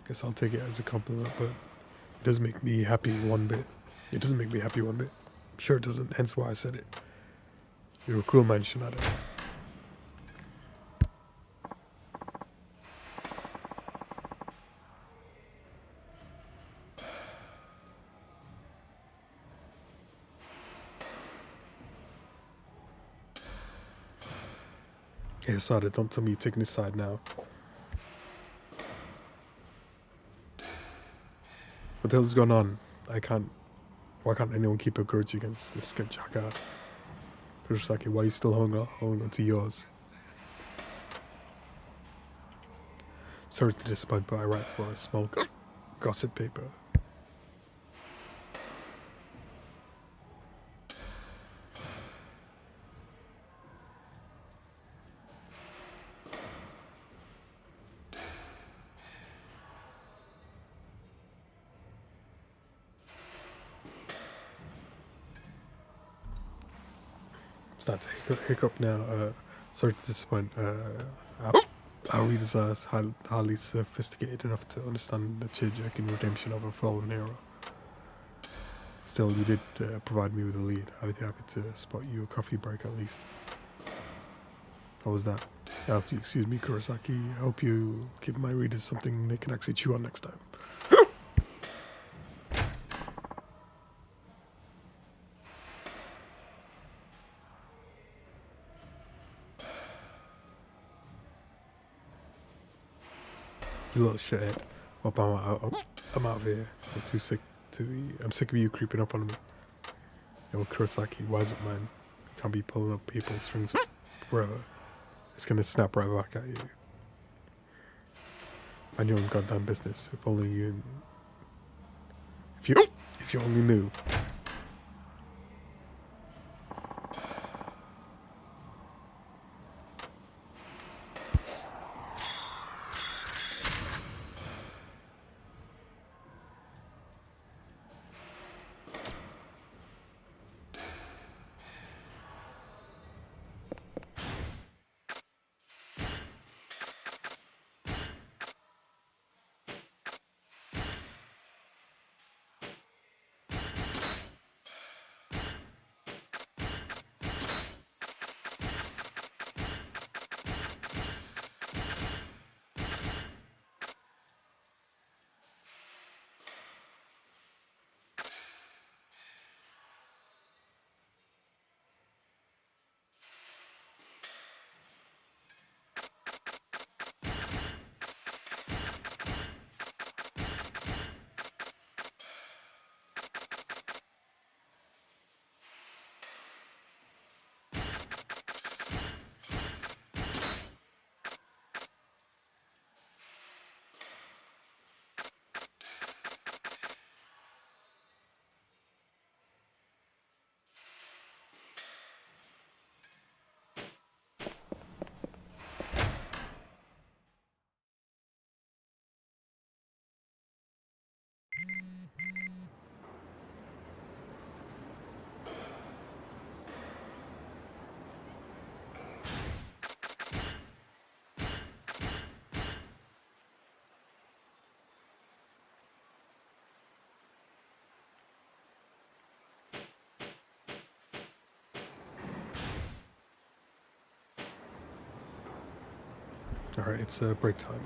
Guess I'll take it as a compliment, but it doesn't make me happy one bit. It doesn't make me happy one bit. I'm sure it doesn't, hence why I said it. You're a cruel man, Shinada. Hey, Asada, don't tell me you're taking his side now. What the hell's going on? Why can't anyone keep a grudge against this jackass? Kurosaki, why are you still holding on to yours? Sorry to disappoint, but I write for a small gossip paper. Starting to hiccup now. Sorry to disappoint. Our readers are highly sophisticated enough to understand the tear-jerking redemption of a fallen hero. Still, you did provide me with a lead. I'd be happy to spot you a coffee break at least. How was that? Now, if you excuse me, Kurosaki, I hope you give my readers something they can actually chew on next time. You little shithead. Well, I'm out of here. I'm too sick to be. I'm sick of you creeping up on me. Yo, Kurosaki, why is it mine? You can't be pulling up people's strings forever. It's gonna snap right back at you. Mind your own goddamn business. If only you. If you only knew. Alright, it's break time.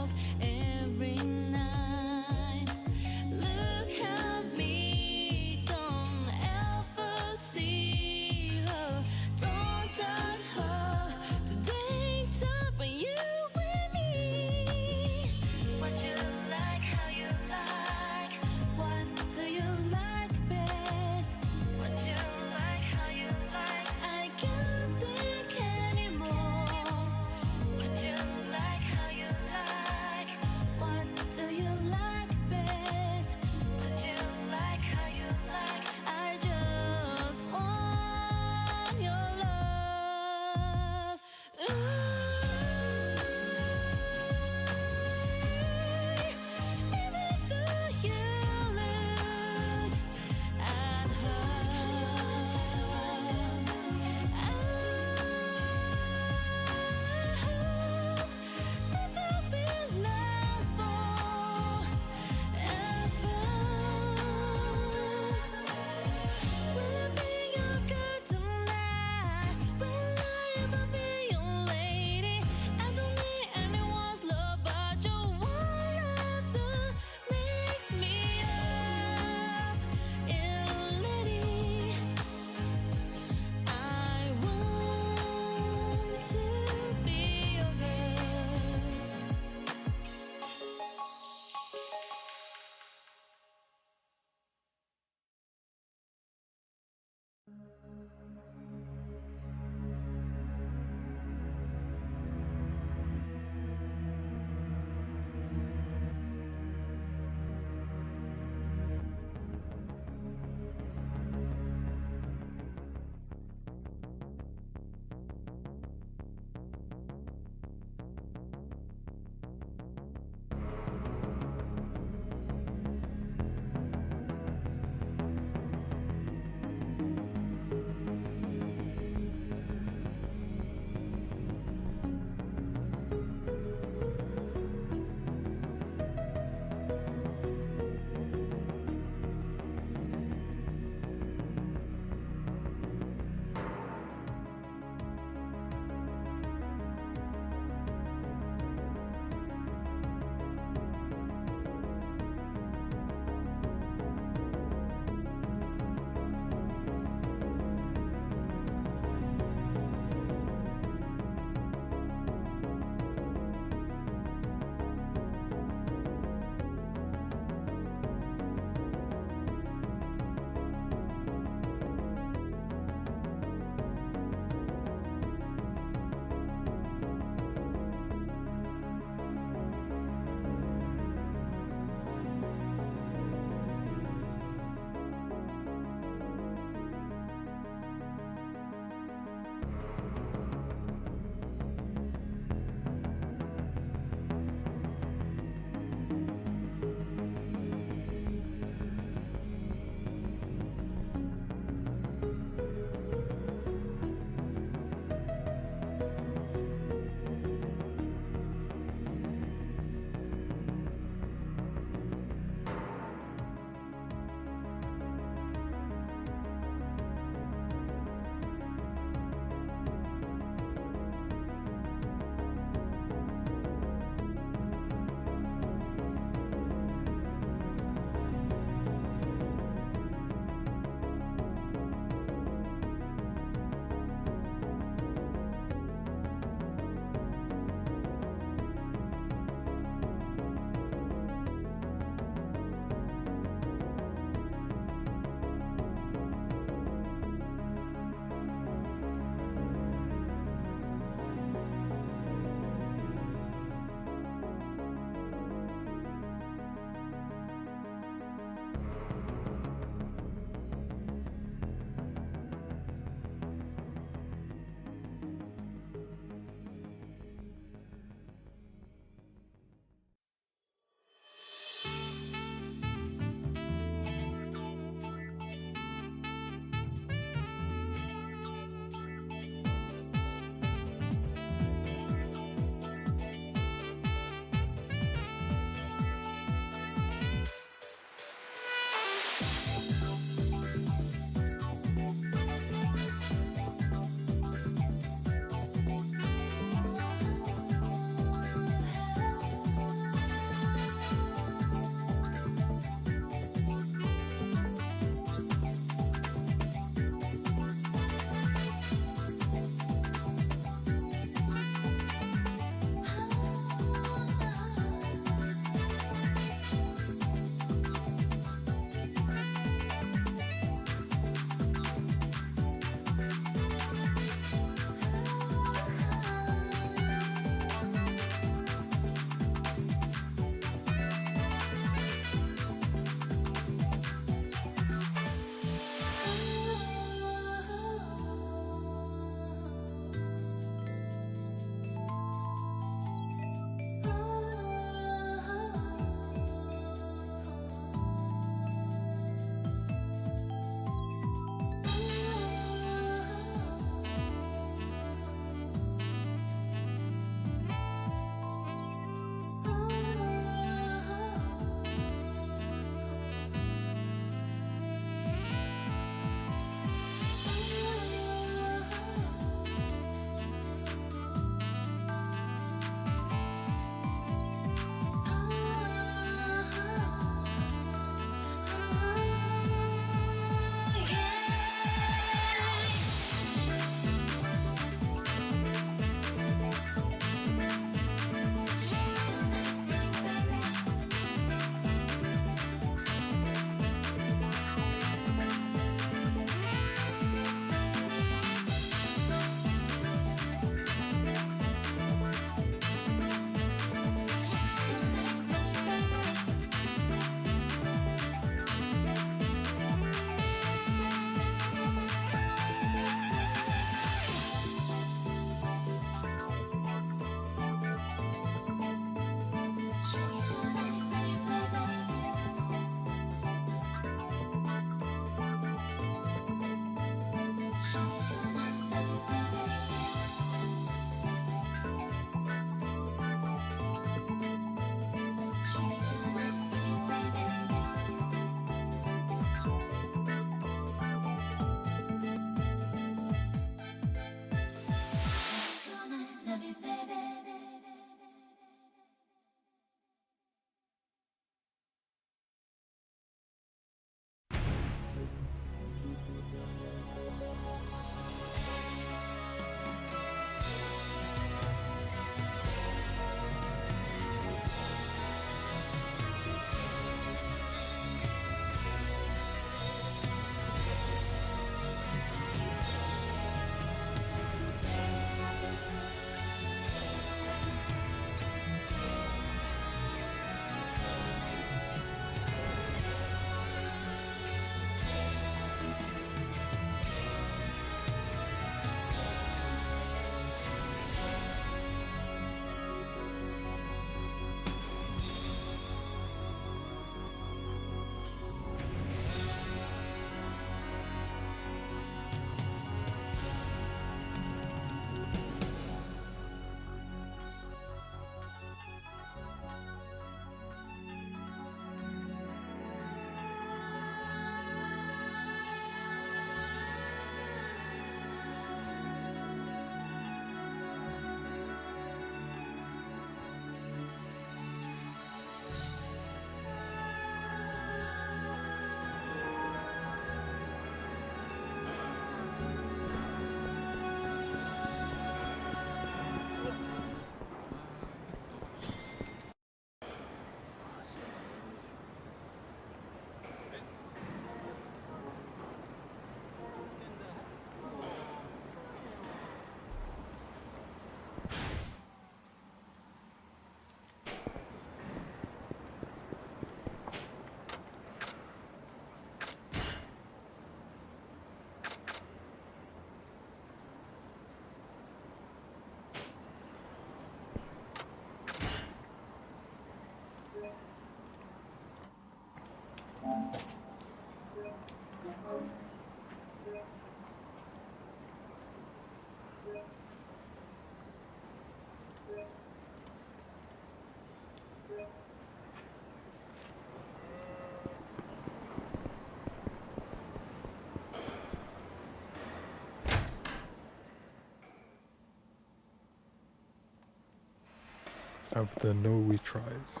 It's time for the no retries.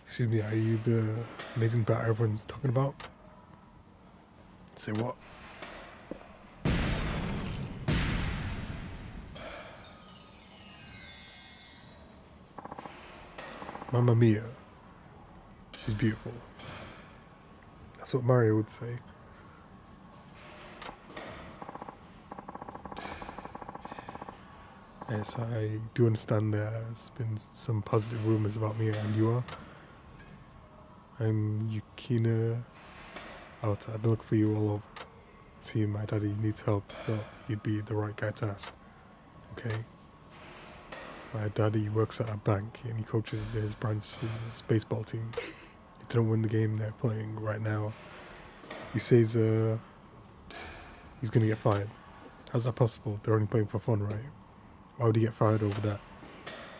Excuse me, are you the amazing bat everyone's talking about? Say what? Mamma mia. She's beautiful. That's what Mario would say. Yes, I do understand there's been some positive rumors about me and you are. I'm Yukina out. I've been looking for you all over. See, my daddy needs help, but you'd be the right guy to ask. Okay? My daddy works at a bank and he coaches his branch's baseball team. He didn't win the game they're playing right now. He says he's gonna get fired. How's that possible? They're only playing for fun, right? Why would he get fired over that?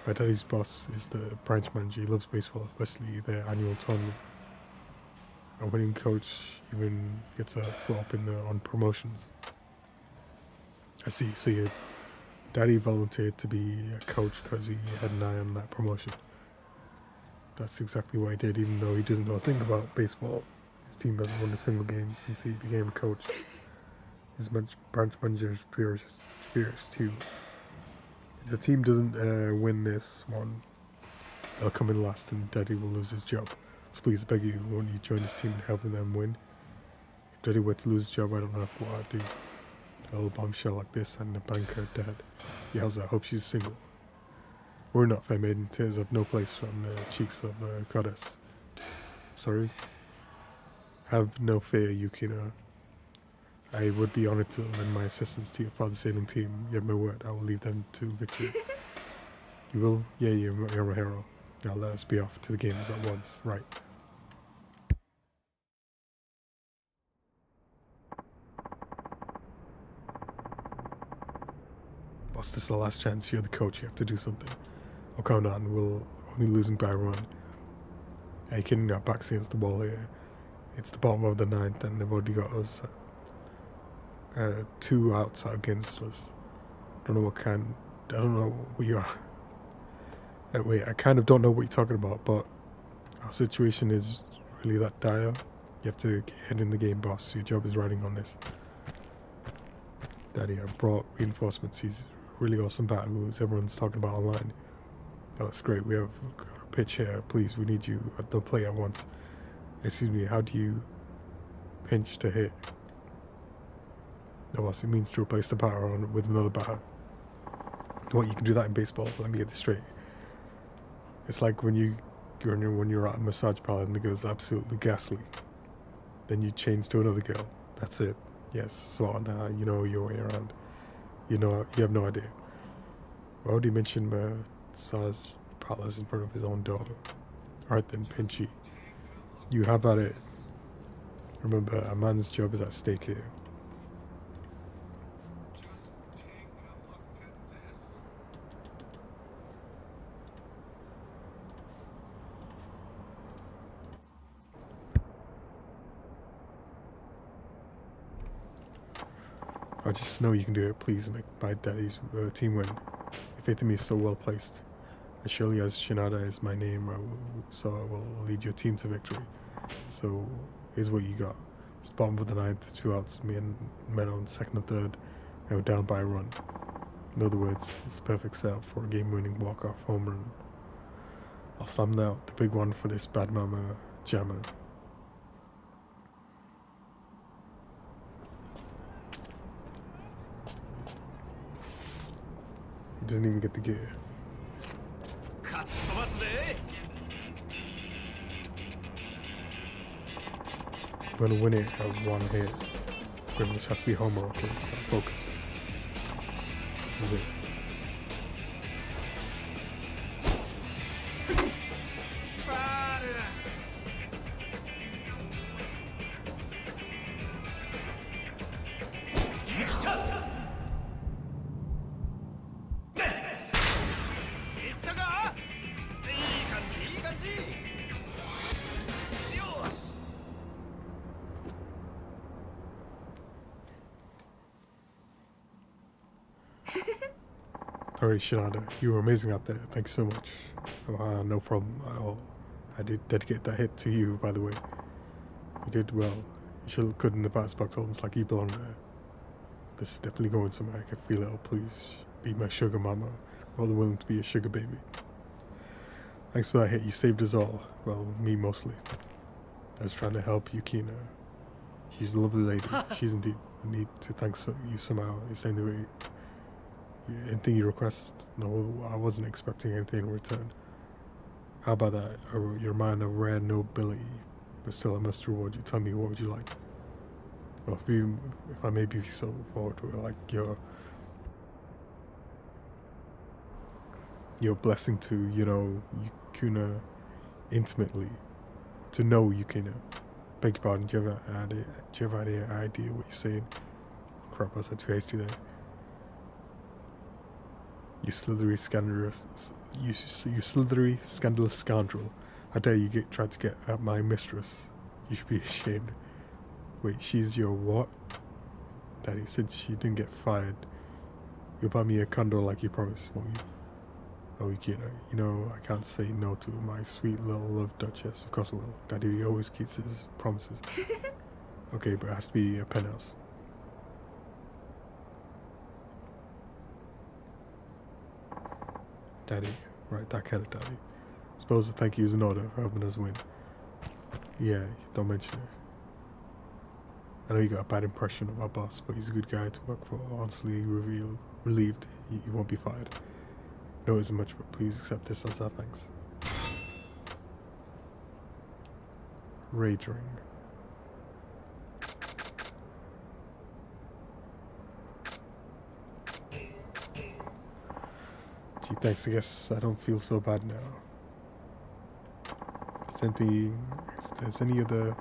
My daddy's boss is the branch manager. He loves baseball, especially their annual tournament. A winning coach even gets a foot up on promotions. I see. So your daddy volunteered to be a coach because he had an eye on that promotion. That's exactly what he did, even though he doesn't know a thing about baseball. His team hasn't won a single game since he became a coach. His branch manager is furious too. If the team doesn't win this one, they'll come in last and Daddy will lose his job. So please, I beg you, won't you join his team in helping them win? If Daddy were to lose his job, I don't know what I'd do. A little bombshell like this and a banker dad. Yeah, how's that? I hope she's single. We're not fair maiden. Tears have no place on the cheeks of a goddess. Sorry? Have no fear, Yukina. I would be honored to lend my assistance to your father's sailing team. You have my word. I will lead them to victory. You will? Yeah, you're my hero. Now let us be off to the games at once. Right. Boss, this is the last chance. You're the coach. You have to do something. Oh, calm down. We're only losing by a run. Are you kidding? Our backs against the wall here. It's the bottom of the ninth, and they've already got us 2 outs against us. I don't know what you are. Wait, I kind of don't know what you're talking about, but our situation is really that dire. You have to get ahead in the game, boss. Your job is riding on this. Daddy, I brought reinforcements. He's a really awesome bat who everyone's talking about online. Oh, that's great. We have a pitch here. Please, we need you at the plate at once. Excuse me, how do you pinch to hit? No, boss, it means to replace the batter with another batter. What, you can do that in baseball? Let me get this straight. It's like when you're at a massage parlor and the girl's absolutely ghastly. Then you change to another girl. That's it. Yes, so on. You know your way around. You have no idea. I already mentioned massage parlors in front of his own daughter. Alright then, Pinchy. You have at it. Remember, a man's job is at stake here. I just know you can do it. Please make my daddy's team win. Your faith in me is so well placed. As surely as Shinada is my name, so I will lead your team to victory. So here's what you got. It's the bottom of the ninth, 2 outs. Me and men on second and third, and we're down by a run. In other words, it's a perfect setup for a game-winning walk-off home run. I'll slam out the big one for this bad mama jammer. He doesn't even get the gear. I'm gonna win it at one hit. Pretty much has to be homework. Okay, focus. This is it. Alright, Shinada, you were amazing out there. Thanks so much. No problem at all. I did dedicate that hit to you, by the way. You did well. You should look good in the bass box, almost like you belong there. This is definitely going somewhere. I can feel it. Oh, please be my sugar mama. More than willing to be a sugar baby. Thanks for that hit. You saved us all. Well, me mostly. I was trying to help Yukina. She's a lovely lady. She's indeed. I need to thank you somehow. Is there anything you request? No, I wasn't expecting anything in return. How about that? You're mine of rare nobility, but still I must reward you. Tell me, what would you like? Well, if I may be so forward, like your blessing to, Yukina intimately. To know Yukina. Beg your pardon, do you have any idea what you're saying? Crap, I said too hasty there. You slithery, scandalous scoundrel. How dare you try to get at my mistress? You should be ashamed. Wait, she's your what? Daddy, since she didn't get fired, you'll buy me a condo like you promised, won't you? Oh, Yukina, I can't say no to my sweet little love duchess. Of course I will. Daddy always keeps his promises. Okay, but it has to be a penthouse. Daddy, right, that kind of daddy. Suppose the thank you is in order for helping us win. Yeah, don't mention it. I know you got a bad impression of our boss, but he's a good guy to work for. Honestly, relieved he won't be fired. No, it isn't much, but please accept this as our thanks. Rage ring. Gee, thanks. I guess I don't feel so bad now. If there's any other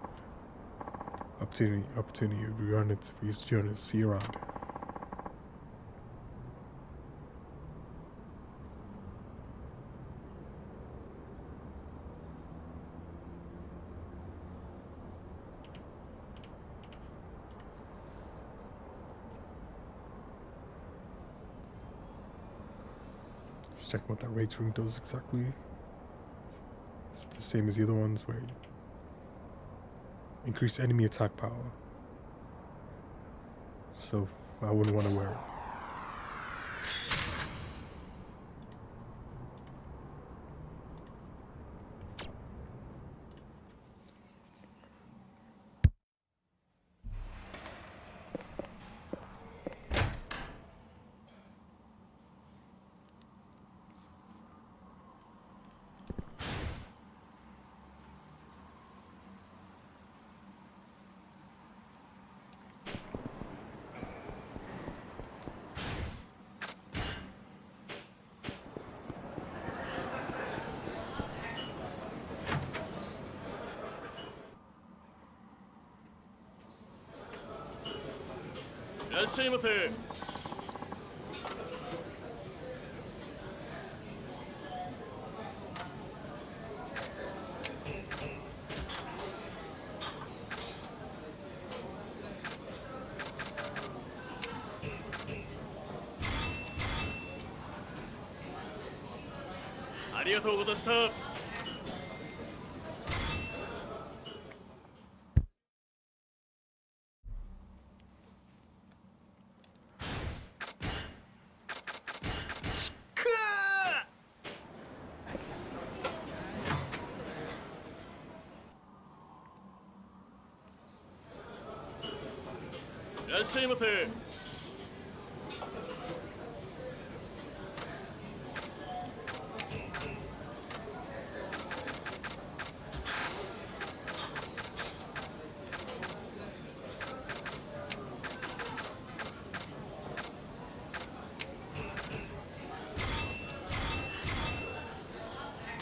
opportunity we run into, please join us. See you around. Just checking what that rage ring does exactly. It's the same as the other ones where you increase enemy attack power. So I wouldn't want to wear it.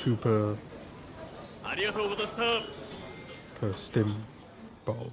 2 per stim bottle.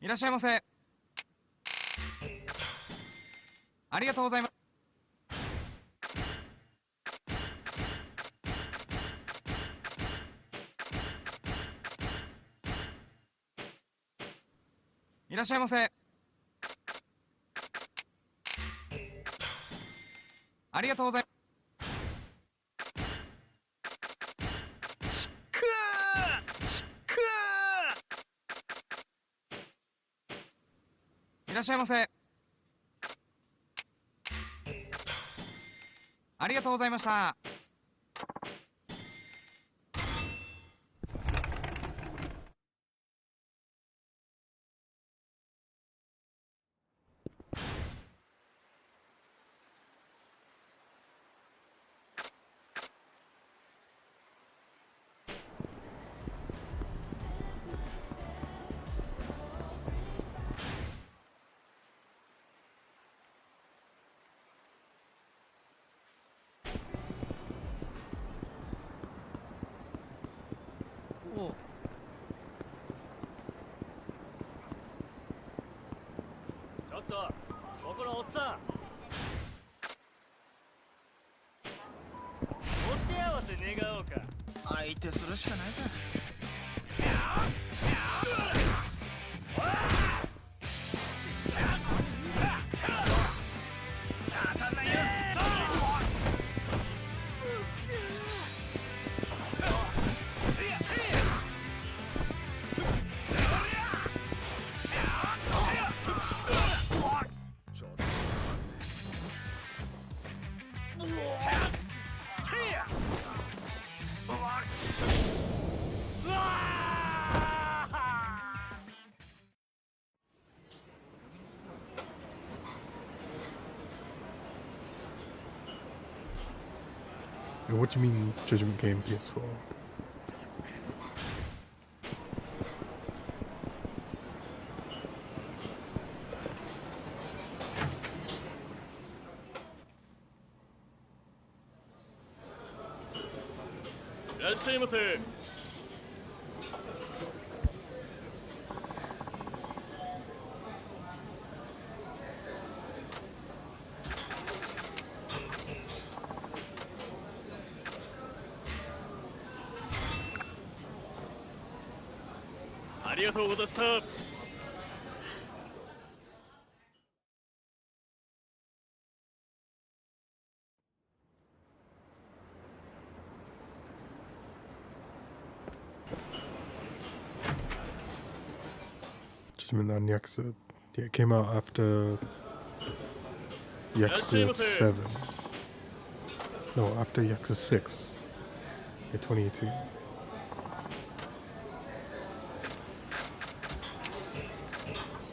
いらっしゃいませ。ありがとうございます。いらっしゃいませ。ありがとうございます。いらっしゃいませ。ありがとうございました。ちょっとそこのおっさん、お手合わせ願おうか。相手するしかないか。What do you mean Judgment Game PS4? Judgment on Yakuza. Yeah, it came out after Yakuza 7. No, after Yakuza 6 in 2018.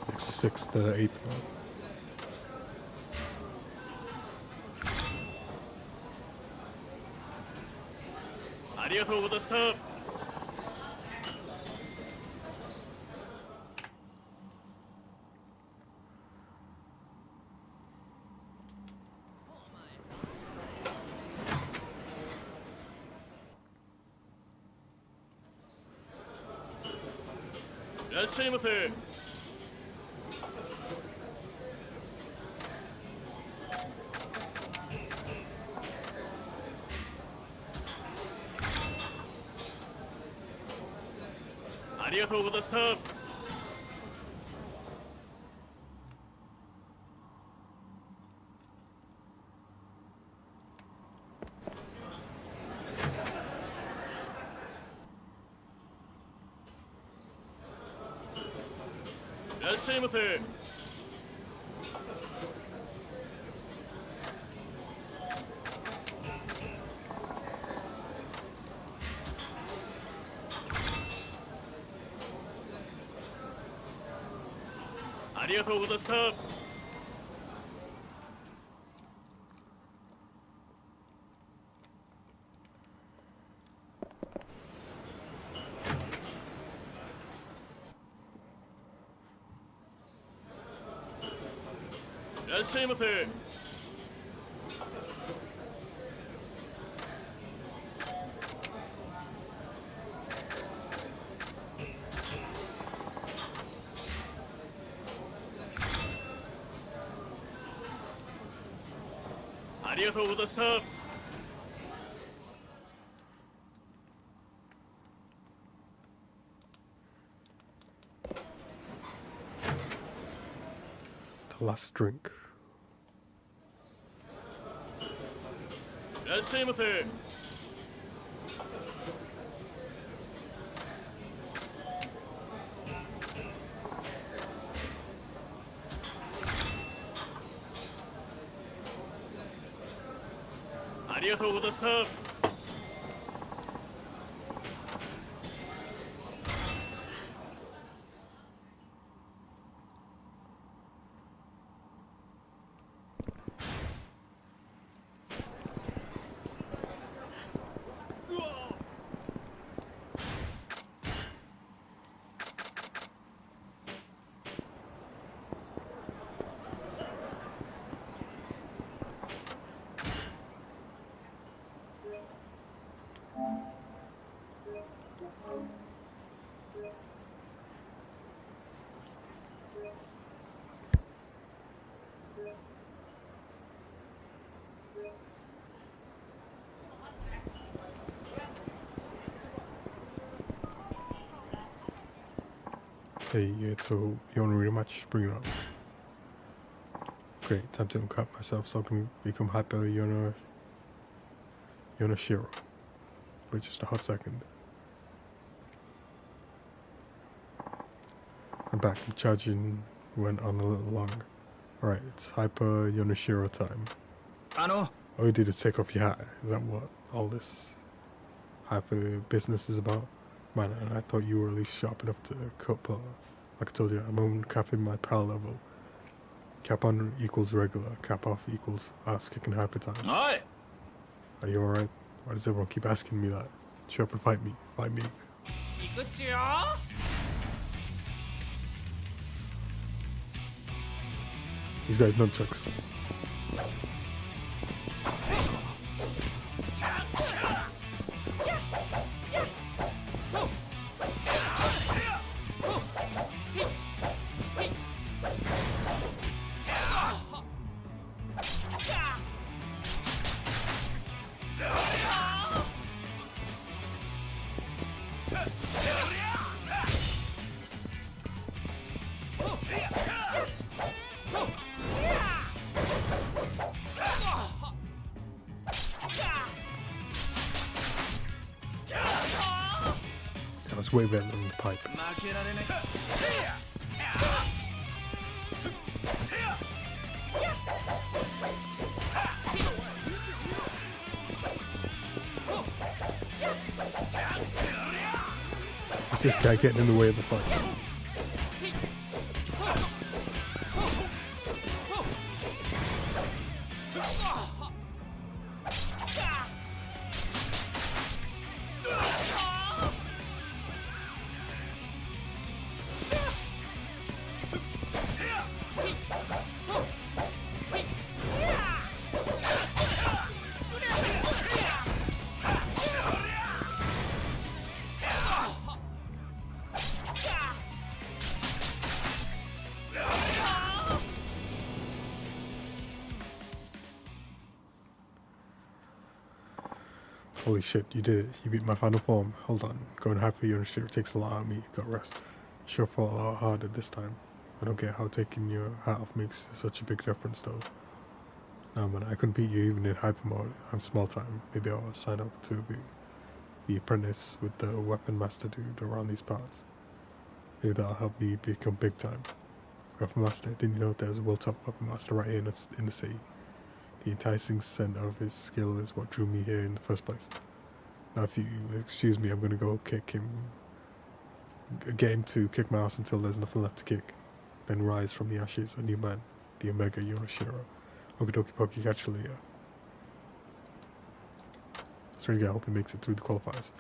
Yakuza 6, the 8th one. The last drink. Hey, yeah, so you want to read much? Bring it up. Great, time to uncut myself so I can become hyper Yonoshiro. Wait just a hot second. I'm back. The charging went on a little long. Alright, it's hyper Yonoshiro time. All you did is take off your hat. Is that what all this hyper business is about? Man, and I thought you were at least sharp enough to cope. Like I told you, I'm uncapping my power level. Cap on equals regular. Cap off equals ass kicking hyper time. Are you alright? Why does everyone keep asking me that? Show up and fight me. Fight me. 行くっちよ。 These guys nunchucks. That's way better than the pipe. What's this guy getting in the way of the fight? Holy shit, you did it. You beat my final form. Hold on. Going hyper your shit takes a lot out of me. Got rest. Sure fought a lot harder this time. I don't get how taking your hat off makes such a big difference though. Nah man, I couldn't beat you even in hyper mode. I'm small time. Maybe I'll sign up to be the apprentice with the weapon master dude around these parts. Maybe that'll help me become big time. Weapon master, didn't you know there's a world top weapon master right here in the city? The enticing scent of his skill is what drew me here in the first place. Now if you excuse me, I'm gonna go get him to kick my ass until there's nothing left to kick. Then rise from the ashes, a new man, the Omega Yonoshiro. Okidoki Poki, catch you later. Strange guy, I hope he makes it through the qualifiers.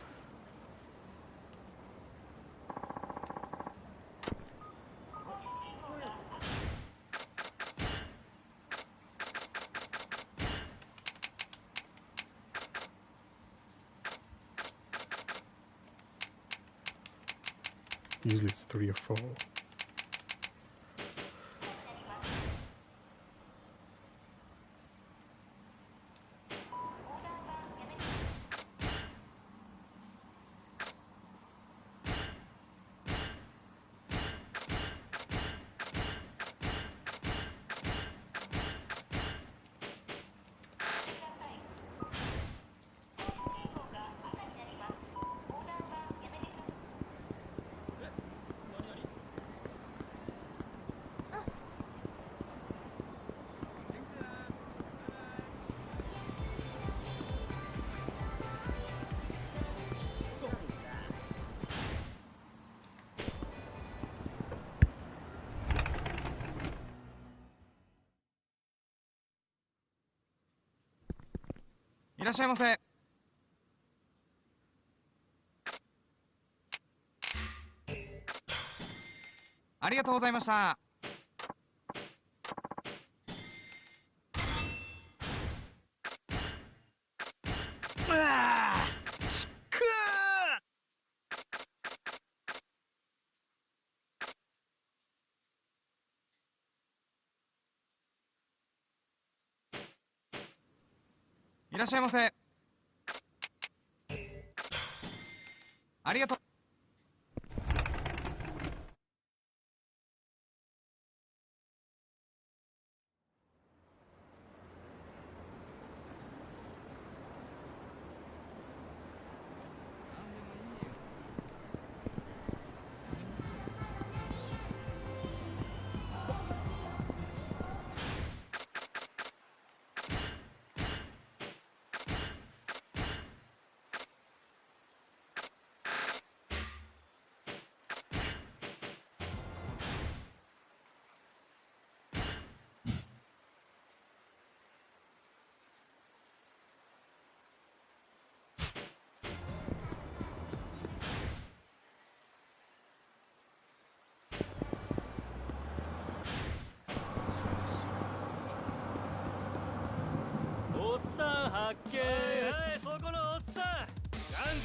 Usually it's 3 or 4.いらっしゃいませ。ありがとうございました。いらっしゃいませ。ありがとう。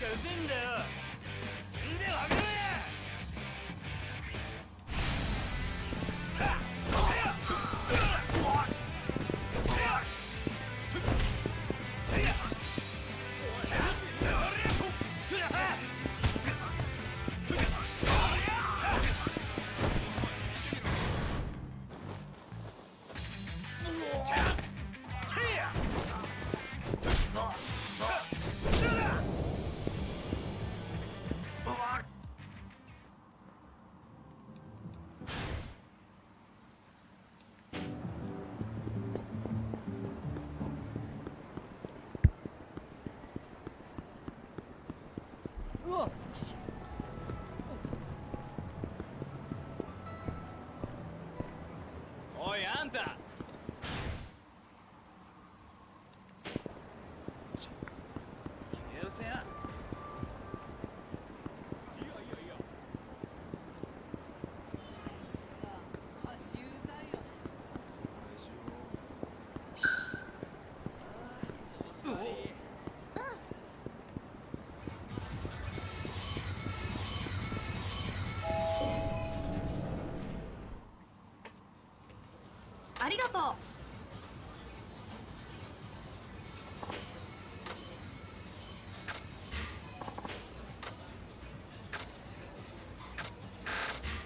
がうぜえんだよ。死んでわかるや。おいあんた。気をせや。ありがとう。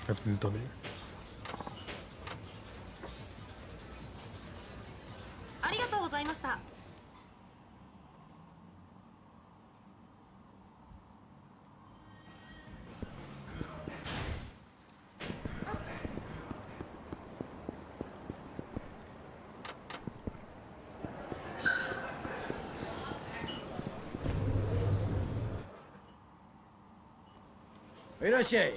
Everything's done here. ありがとうございました。いらっしゃい。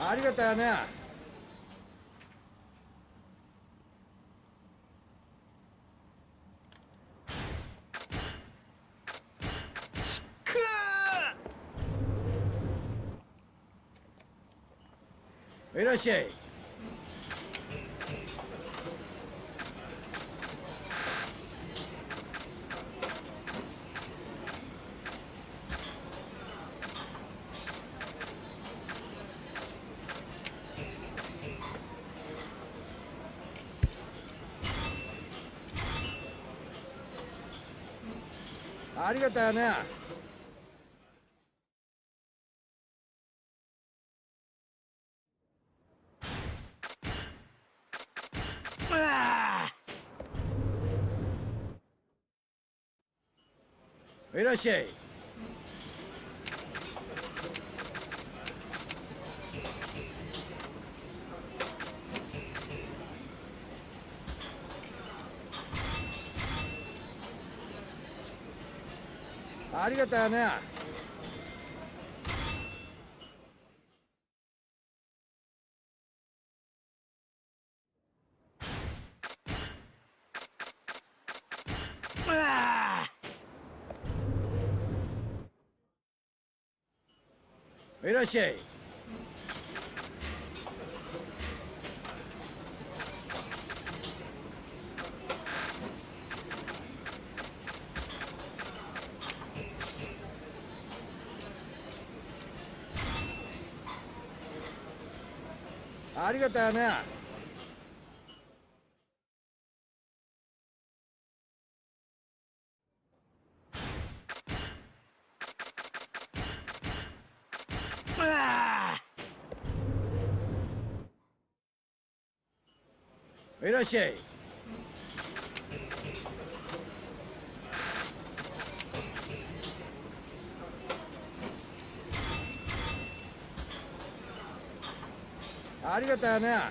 ありがとうね。いらっしゃい。ありがとうね。いらっしゃい。ありがとうね。いらっしゃい。ありがとうね。いらっしゃい。ありがとうな。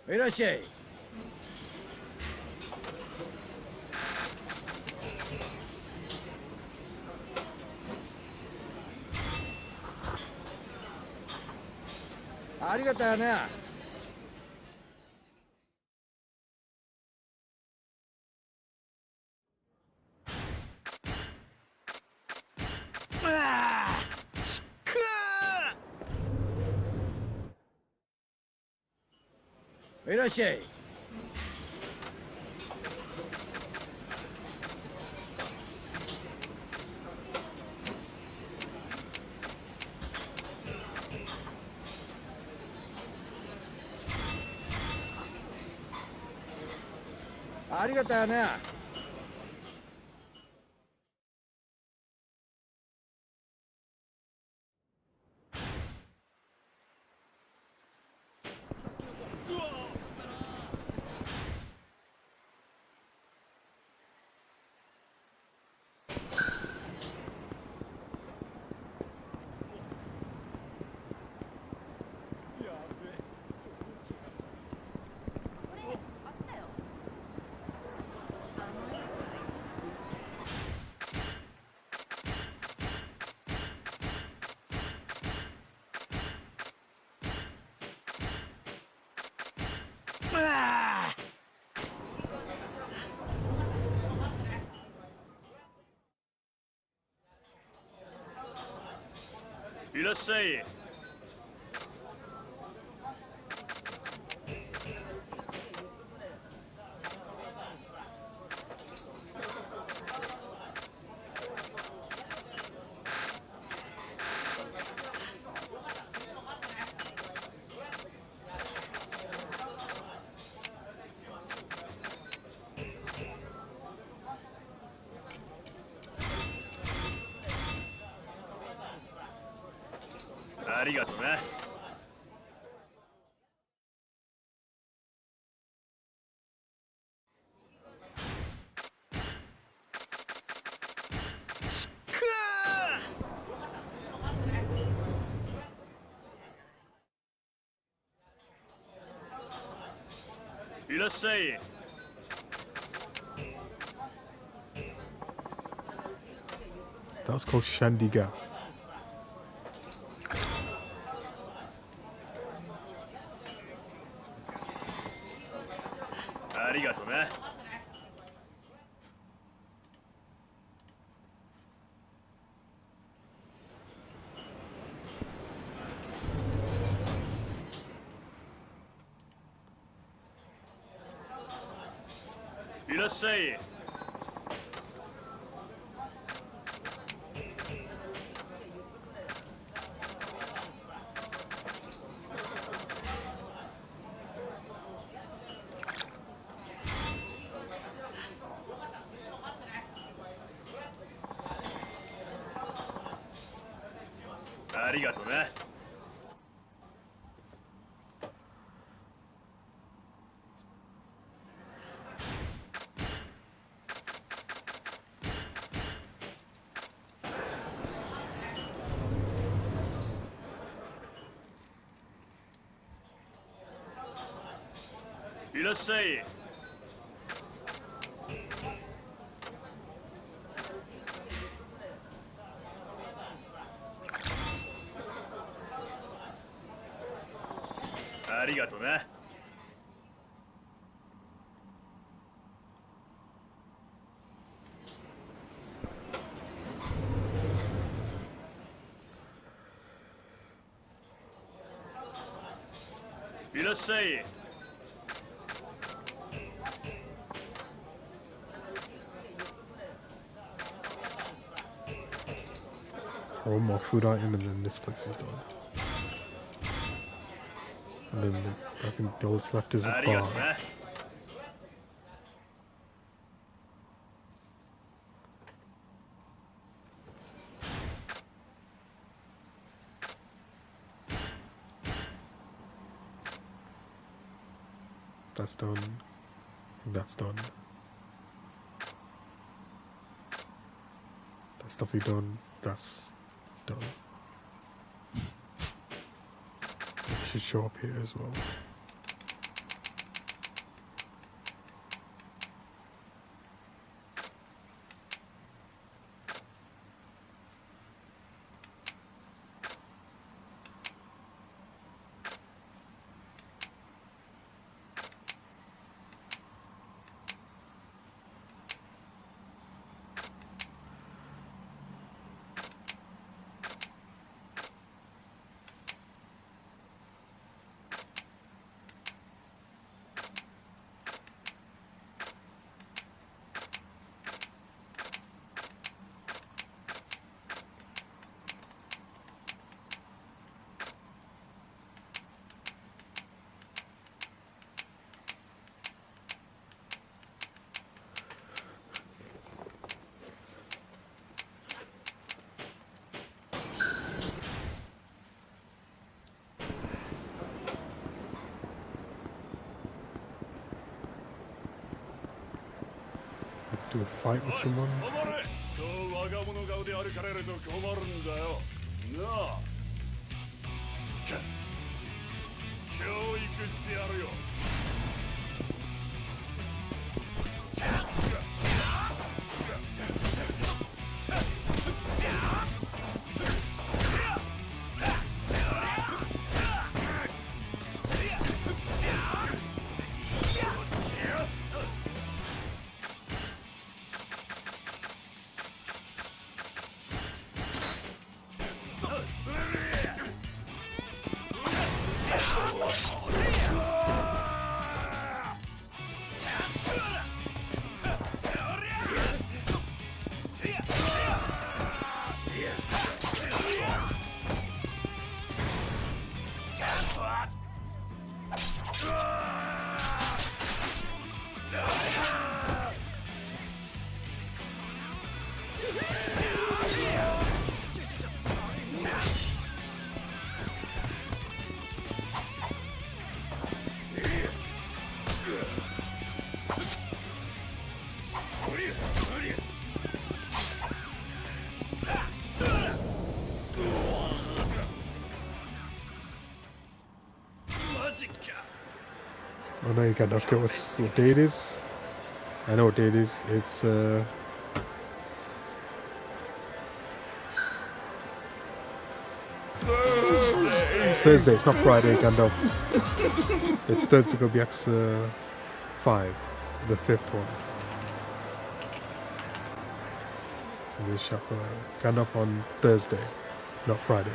いらっしゃい。ありがとうな。いらっしゃい。ありがとうな。いらっしゃい。ありがとな。いらっしゃい。That was called Shandy Gaff. ありがとな。いらっしゃい。ありがとな。いらっしゃい。ありがとな。いらっしゃい。One more food item and then this place is done. And then I think all that's left is a bar. That's done. I think that's done. That's definitely done. That's done. It should show up here as well. Do with the fight with someone. そう我が物顔で歩かれると困るんだよ。なあ。教育してやるよ。Oh no, you can't forget what day it is. I know what day it is. It's Thursday. It's not Friday, Gandalf. It's Thursday. Club Yakuza 5, the 5th one. And they shot for Gandalf on Thursday, not Friday.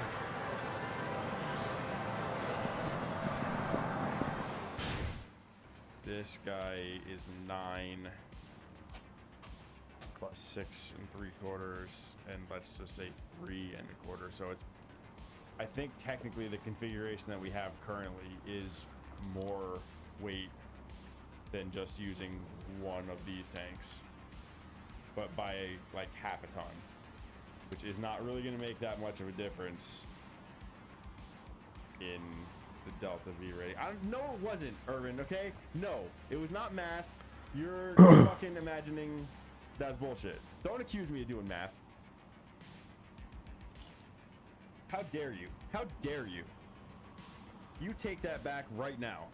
This guy is 9 plus 6 3/4, and let's just say 3 1/4. So it's, I think technically the configuration that we have currently is more weight than just using one of these tanks, but by like half a ton, which is not really going to make that much of a difference in the Delta V rating. No, it wasn't, Irvin, okay? No, it was not math. You're fucking imagining that's bullshit. Don't accuse me of doing math. How dare you? How dare you? You take that back right now.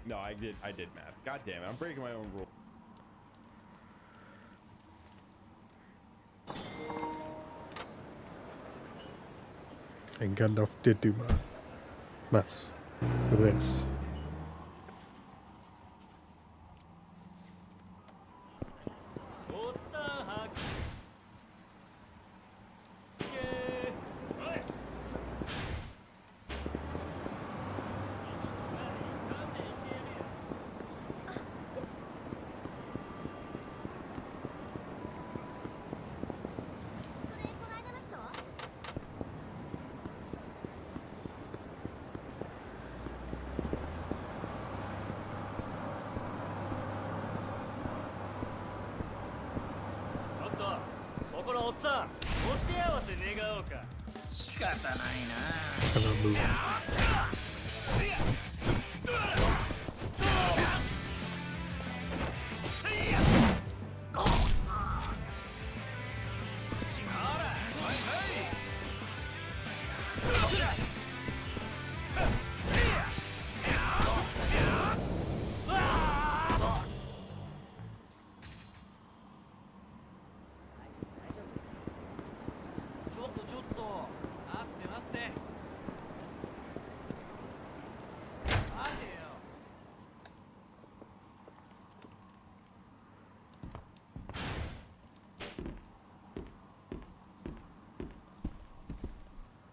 No, I did math. God damn it, I'm breaking my own rule. And Gandalf did do maths with this. Cannot move. と待って待って待てよ。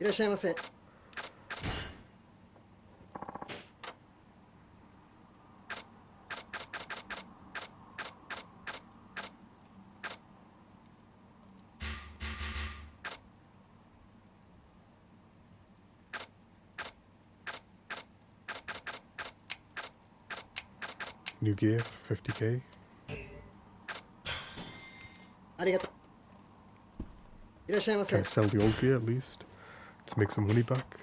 いらっしゃいませ。New gear for 50k. ありがとう。いらっしゃいませ。 Can I sell the old gear at least to make some money back?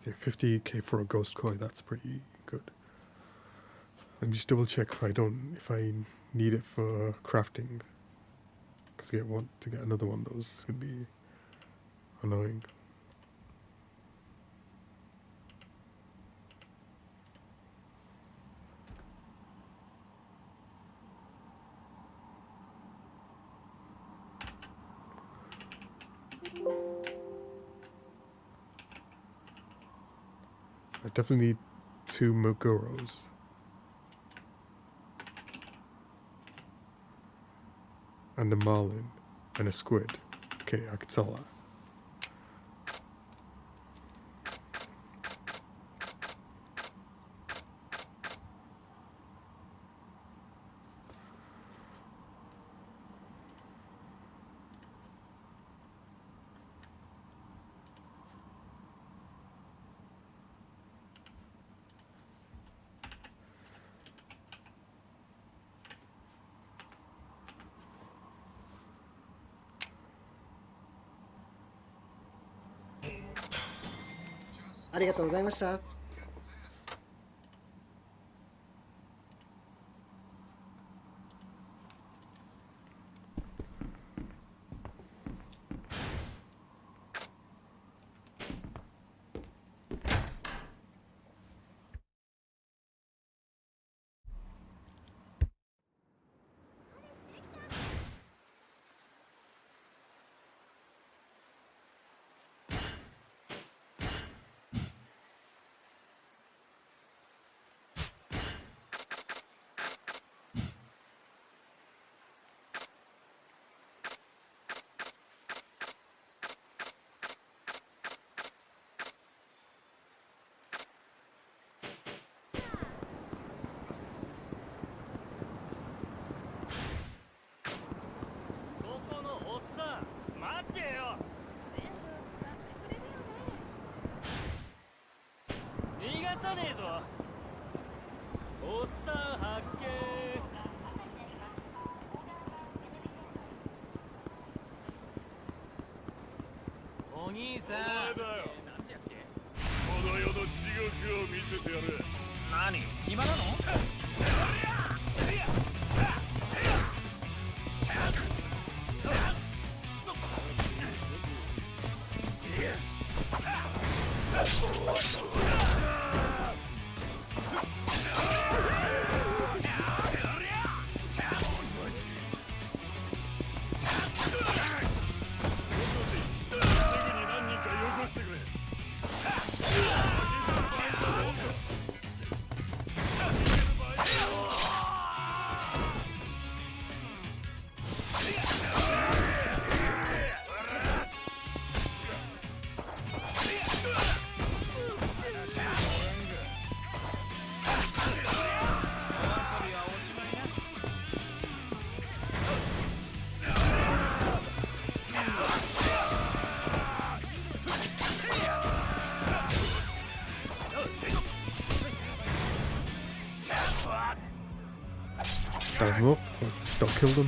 Okay, 50k for a ghost koi, that's pretty good. Let me just double check if I need it for crafting. Because to get another one of those is gonna be annoying. I definitely need 2 Moguros. And a marlin and a squid. Okay, I could sell that.ありがとうございました。お兄さん。お前だよ。この世の地獄を見せてやる。何？暇なの？Stand them up, don't kill them.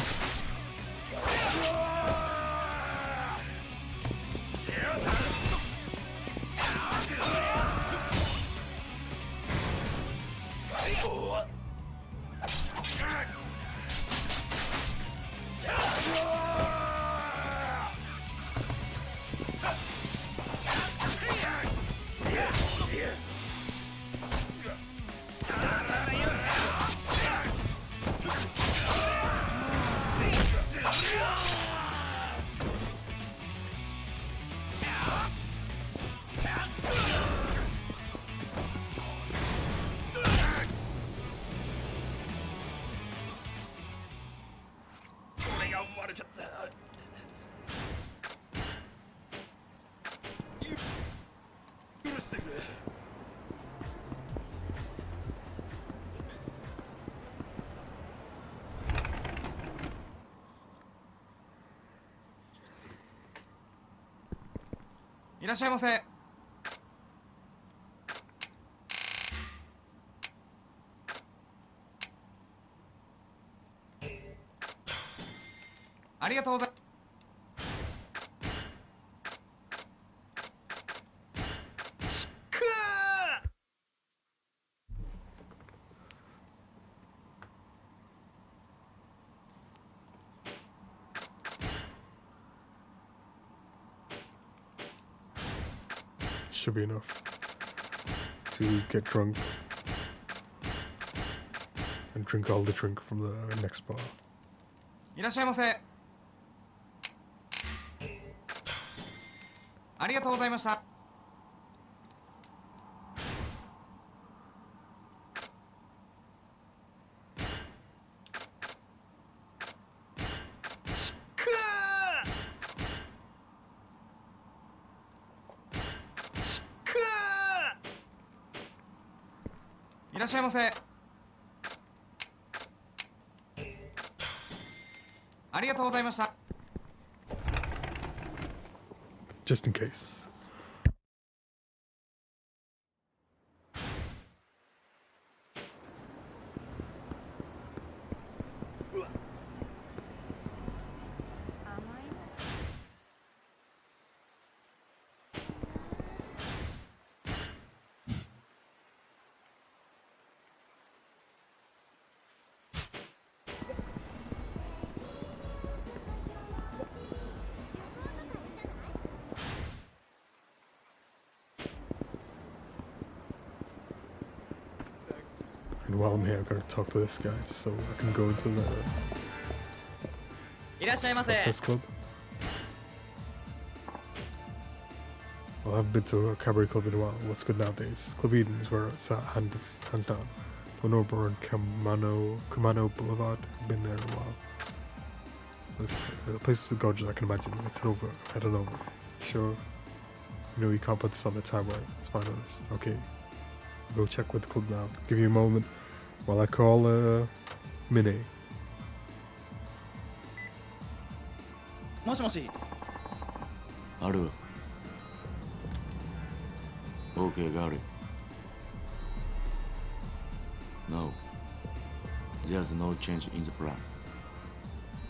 してくれ。いらっしゃいませ。ありがとうございます。Should be enough to get drunk and drink all the drink from the next bar. いらっしゃいませ。ありがとうございました。いらっしゃいませ。ありがとうございました。 Just in case. And while I'm here, I gotta talk to this guy just so I can go into the いらっしゃいませ。 hostess club. Well, I haven't been to a cabaret club in a while. What's good nowadays? Club Eden is where it's at, hands down. Bonobo and Kumano Boulevard. I've been there in a while. The place is gorgeous, I can imagine. Let's head over. Head on over. Sure. You know you can't put this on the tab, right? It's fine, honest. Okay. Go check with the club now. Give you a moment while I call Mine. もしもし。ある。Okay, got it. No. There's no change in the plan.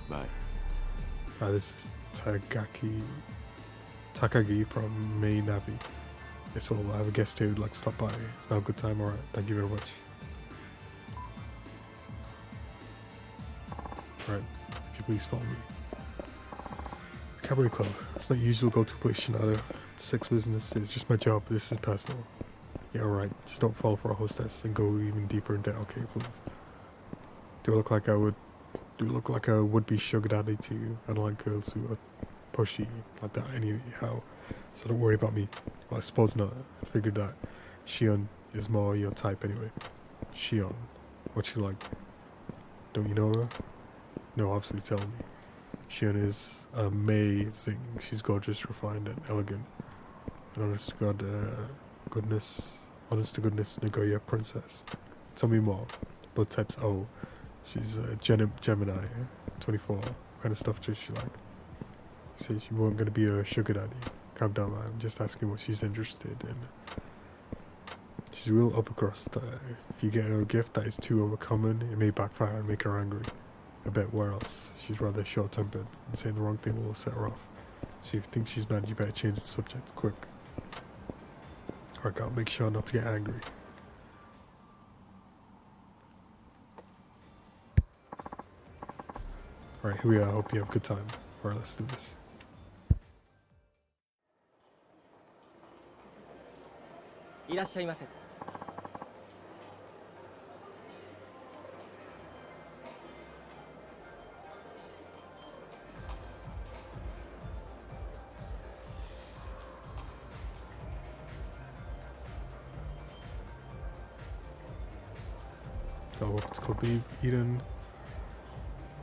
Bye. This is Takagi from Main Navi. So I have a guest here who'd like to stop by. It's now a good time, alright. Thank you very much. Alright, if you please follow me. Cabaret Club. It's not usual go-to place, Shinada. Sex business is just my job. This is personal. Yeah, alright. Just don't fall for a hostess and go even deeper into okay, please. Do I look like a would-be sugar daddy to you? I don't like girls who are pushy like that anyhow. So don't worry about me. Well, I suppose not. I figured that Shion is more your type anyway. Shion. What's she like? Don't you know her? No, obviously tell me. Shion is amazing. She's gorgeous, refined, and elegant. And honest to goodness, Nagoya princess. Tell me more. Blood type's O. She's a Gemini, 24. What kind of stuff does she like? Say she weren't gonna be a sugar daddy. Calm down, man. I'm just asking what she's interested in. She's real upper crust. If you get her a gift that is too overcommon, it may backfire and make her angry. I bet where else? She's rather short-tempered, and saying the wrong thing will set her off. So if you think she's mad, you better change the subject quick. Alright, I'll make sure not to get angry. Alright, here we are. I hope you have a good time. Alright, let's do this. いらっしゃいませ。 Oh, welcome to Club Eden.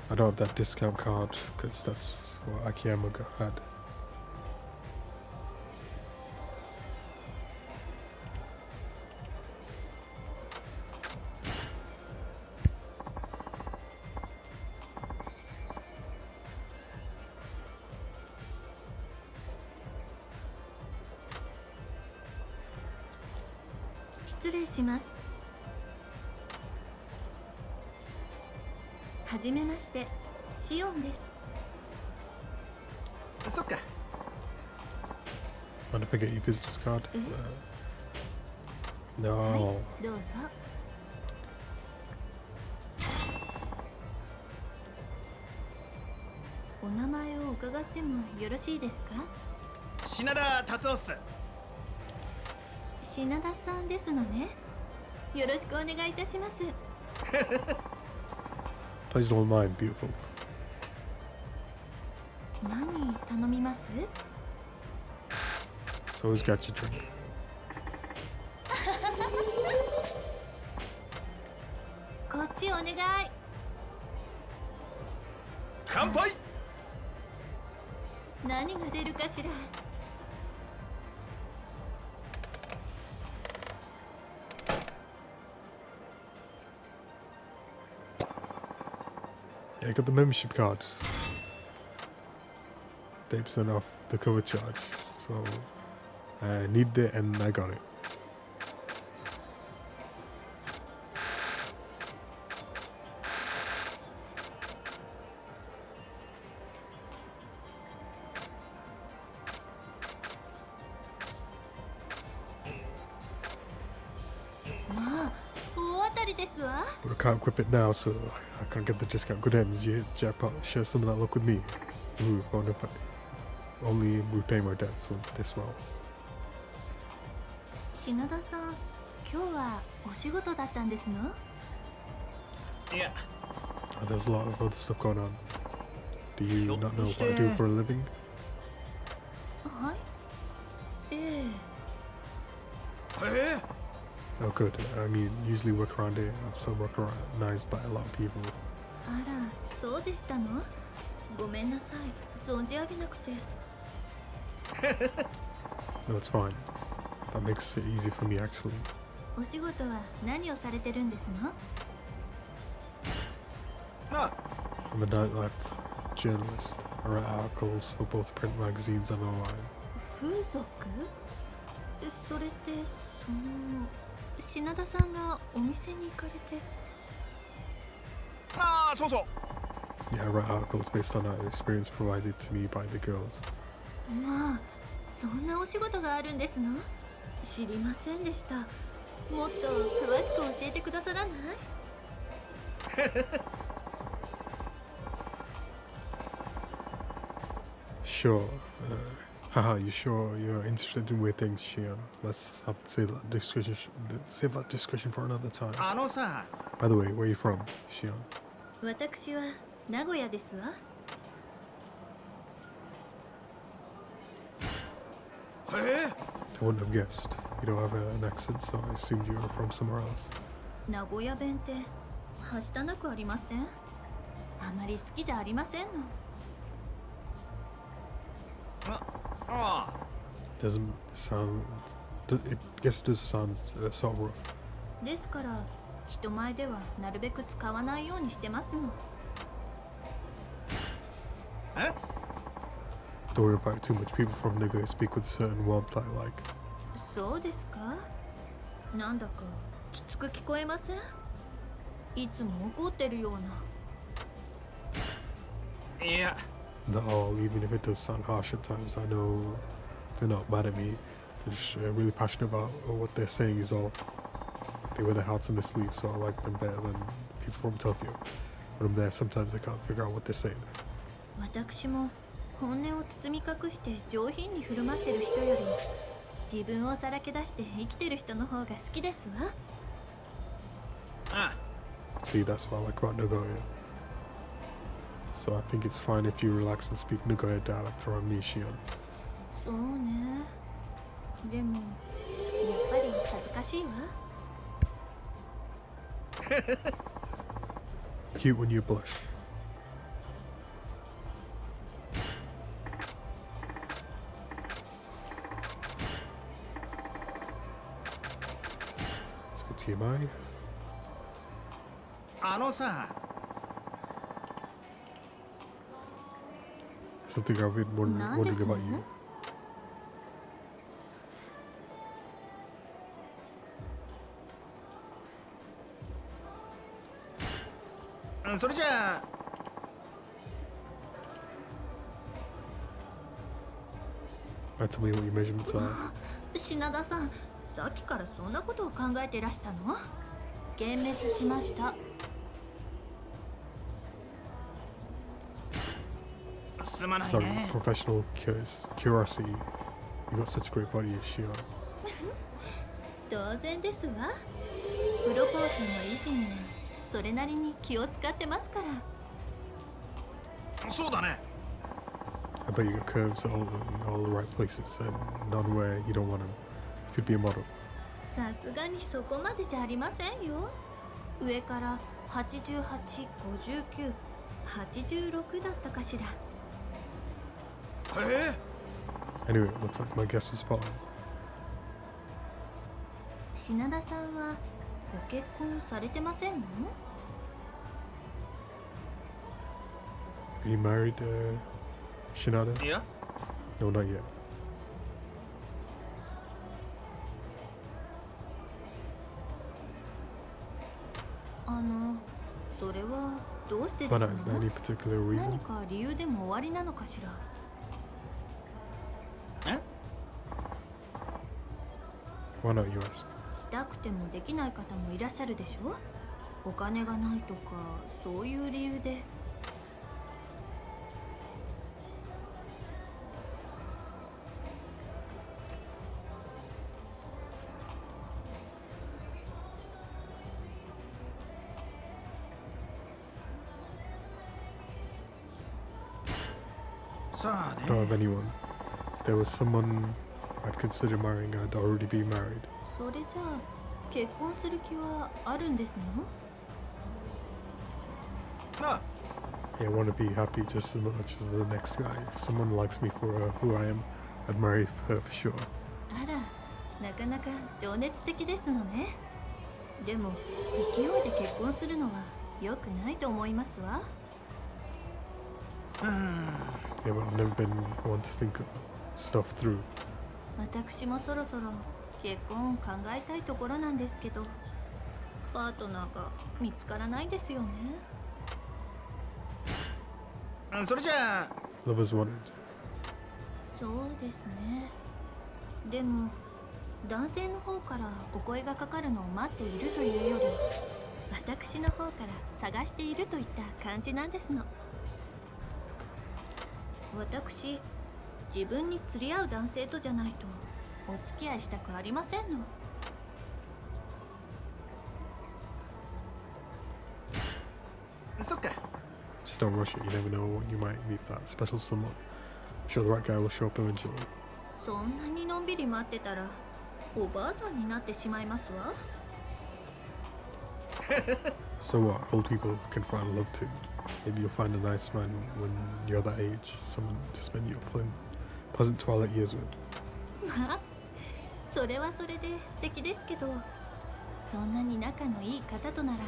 I don't have that discount card because that's what Akiyama had. 失礼します。はじめまして、シオンです。そっか。 Mind if I get your business card? No. どうぞ。お名前を伺ってもよろしいですか？品田達夫っす。品田さんですのね。よろしくお願いいたします。Please don't mind, beautiful. 何頼みます？ So who's got your drink? こっちお願い。乾杯。何が出るかしら。Yeah, I got the membership card. 30% off the cover charge. So I needed it and I got it. But I can't equip it now, so I can't get the discount. Good ends, you hit the jackpot. Share some of that luck with me. Ooh, only repay my debts with this well. 品田さん、今日はお仕事だったんですの？いや。There's a lot of other stuff going on. Do you not know what I do for a living? はい。ええ。Oh, good. I mean, usually work around here. I'm so recognized by a lot of people. あら、そうでしたの？ごめんなさい。存じ上げなくて。No, it's fine. That makes it easy for me, actually. お仕事は何をされてるんですの？ I'm a nightlife journalist. I write articles for both print magazines and online. 風俗？それってその品田さんがお店に行かれて。ああ、そうそう。Yeah, I write articles based on that experience provided to me by the girls. まあ、そんなお仕事があるんですの？知りませんでした。もっと詳しく教えてくださらない？Sure. Haha, you sure you're interested in weird things, Shion? Let's have to save that discussion for another time. あのさ。By the way, where are you from, Shion? 私は名古屋ですわ。え？ I wouldn't have guessed. You don't have an accent, so I assumed you were from somewhere else. 名古屋弁ってはしたなくありません？あまり好きじゃありませんの。Doesn't sound. It guess it does sound sort of rough. ですから人前ではなるべく使わないようにしてますの。え？ Don't worry about it too much. People from Nagoya speak with a certain warmth I like. そうですか？なんだかきつく聞こえません？いつも怒ってるような。いや。 Not all, even if it does sound harsh at times. I know they're not mad at me. They're just really passionate about what they're saying is all. They wear their hearts on their sleeves, so I like them better than people from Tokyo. When I'm there, sometimes I can't figure out what they're saying. 私も本音を包み隠して上品に振る舞ってる人より自分をさらけ出して生きてる人の方が好きですわ。See, that's what I like about Nagoya. So I think it's fine if you relax and speak Nagoya dialect around me, Shion. そうね。でもやっぱり恥ずかしいわ。Cute when you blush. Let's go to TMI. あのさ。 Something I've been wondering about you. What? それじゃあ Tell me what your measurements are. 品田さん、さっきからそんなことを考えてらしたの？幻滅しました。Sorry, professional curiosity. You got such a great body, Shion. 当然ですわ。プロポーションの維持にはそれなりに気を使ってますから。そうだね。 I bet you got curves all the right places and none where you don't want them. You could be a model. さすがにそこまでじゃありませんよ。上から88、59、86だったかしら。Anyway, it looks like my guess was spot on. 品田さんはご結婚されてませんの？ Are you married, Shinada? Yeah. No, not yet. それはどうしてで Why す not? Is の？ there any particular reason? 何か理由でも終わりなのかしら。Why not, you ask? したくてもできない方もいらっしゃるでしょ？お金がないとかそういう理由で。I don't have anyone. If there was someone I'd consider marrying, I'd already be married. それじゃあ結婚する気はあるんですの？ Yeah, I want to be happy just as much as the next guy. If someone likes me for who I am, I'd marry her for sure. あら、なかなか情熱的ですのね。でも勢いで結婚するのは良くないと思いますわ。Yeah, but I've never been one to think of stuff through. 私もそろそろ結婚を考えたいところなんですけど、パートナーが見つからないですよね。それじゃあ Lovers wanted. そうですね。でも男性の方からお声がかかるのを待っているというより、私の方から探しているといった感じなんですの。私、自分に釣り合う男性とじゃないとお付き合いしたくありませんの。そっか。 Just don't rush it. You never know when you might meet that special someone. I'm sure the right guy will show up eventually. そんなにのんびり待ってたらおばあさんになってしまいますわ。So what? Old people can find love too. Maybe you'll find a nice man when you're that age. Someone to spend your pleasant twilight years with. まあ、それはそれで素敵ですけど、そんなに仲のいい方とならも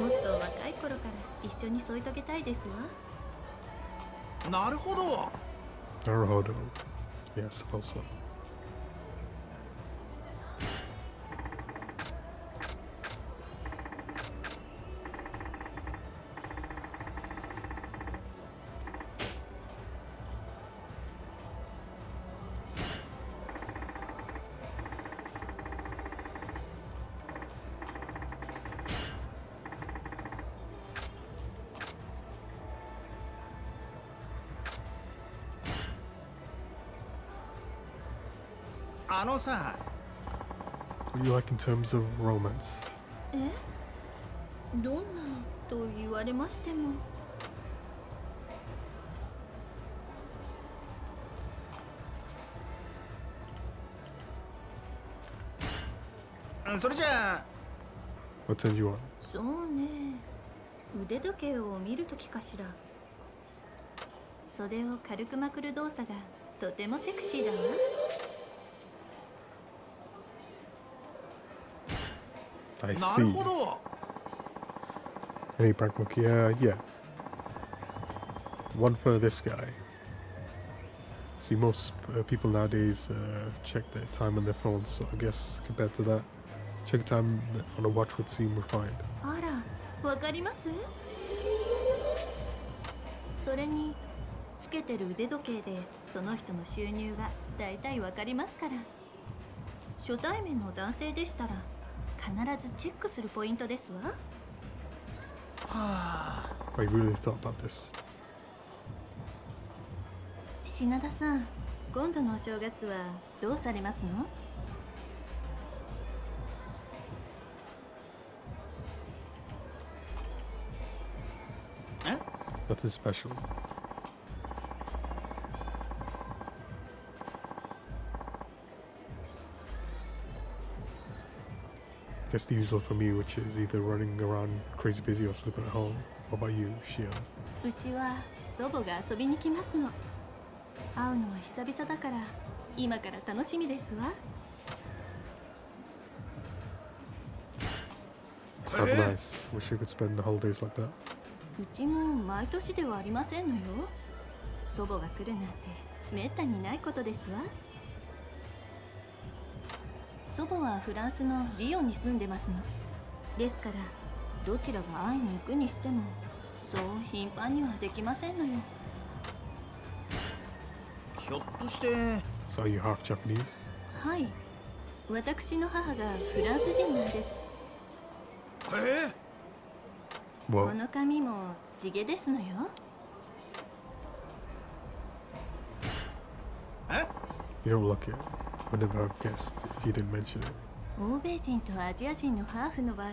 っと若い頃から一緒に添い遂げたいですわ。なるほど。Naruhodo. Yeah, I suppose so. あのさ。 What do you like in terms of romance? え？どんなと言われましても。それじゃあ What turns you on? そうね。腕時計を見るときかしら。袖を軽くまくる動作がとてもセクシーだわ。I see. Hey, Prank Monkey. Yeah. One for this guy. See, most people nowadays check their time on their phones, so I guess compared to that, check time on a watch would seem refined. あら、わかります？それにつけてる腕時計でその人の収入がだいたいわかりますから。初対面の男性でしたら必ずチェックするポイントですわ。I really thought about this. 品田さん、今度のお正月はどうされますの？Nothing special. Guess the usual for me, which is either running around crazy busy or sleeping at home. What about you, Shia? うちは祖母が遊びに来ますの。会うのは久々だから今から楽しみですわ。Sounds nice. Wish I could spend the holidays like that. うちも毎年ではありませんのよ。祖母が来るなんてめったにないことですわ。祖母はフランスのリヨンに住んでますの。ですからどちらが会いに行くにしてもそう頻繁にはできませんのよ。ひょっとして。 So are you half Japanese? はい、私の母がフランス人なんです。この髪も地毛ですのよ。You don't look it. I would never have guessed if you didn't mention it. 欧米人とアジア人のハーフの場合、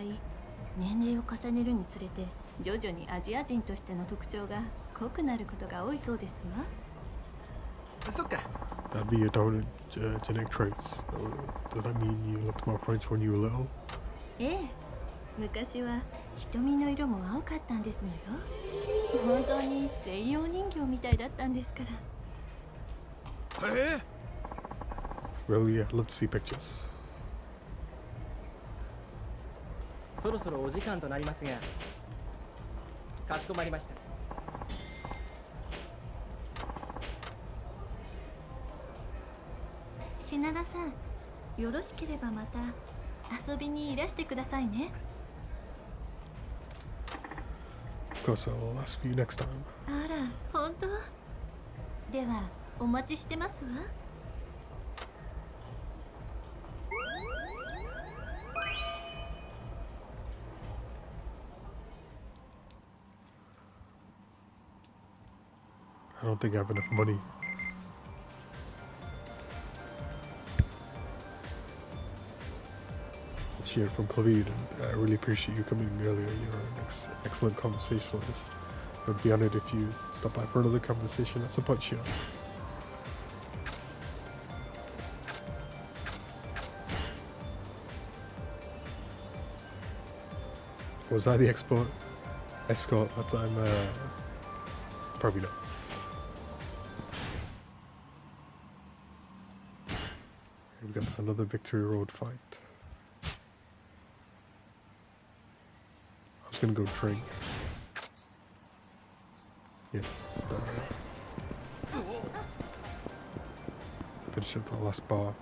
年齢を重ねるにつれて徐々にアジア人としての特徴が濃くなることが多いそうですわ。そっか。 That'd be your dominant genetic traits. Does that mean you looked more French when you were little? ええ、昔は瞳の色も青かったんですのよ。本当に西洋人形みたいだったんですから。Really? Yeah, I'd love to see pictures. そろそろお時間となりますが、かしこまりました。品田さん、よろしければまた遊びにいらしてくださいね。Of course, I'll ask for you next time. あら、本当？ではお待ちしてますわ。I don't think I have enough money. It's here from Club Yakuza. I really appreciate you coming earlier. You're an excellent conversationalist. I'd be honored if you stop by for another conversation at some point, Shia. Was I the escort that time? Probably not. We've got another Victory Road fight. I was gonna go drink. Yeah. Finish up the last bar.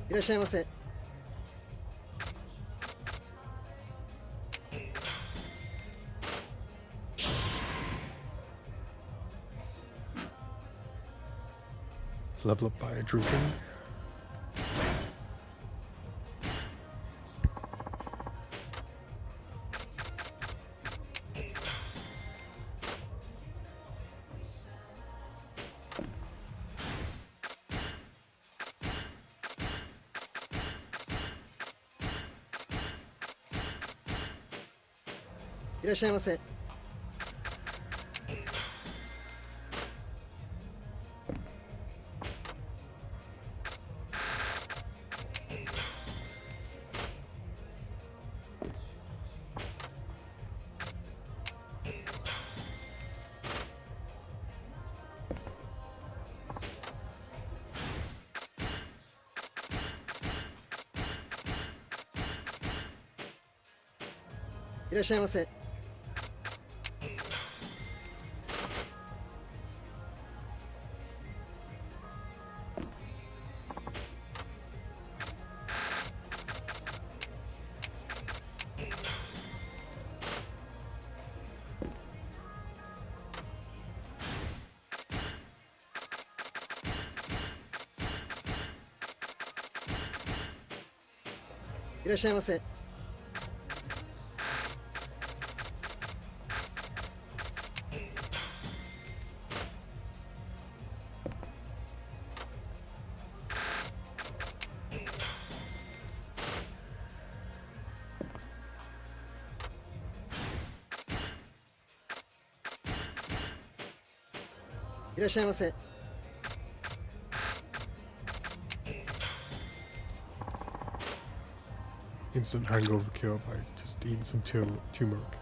いらっしゃいませ。Level up by drinking. I いらっしゃいませ。らっしゃいませ。いらっしゃいませ。いらっしゃいませ。Instant hangover cure by just eating some turmeric.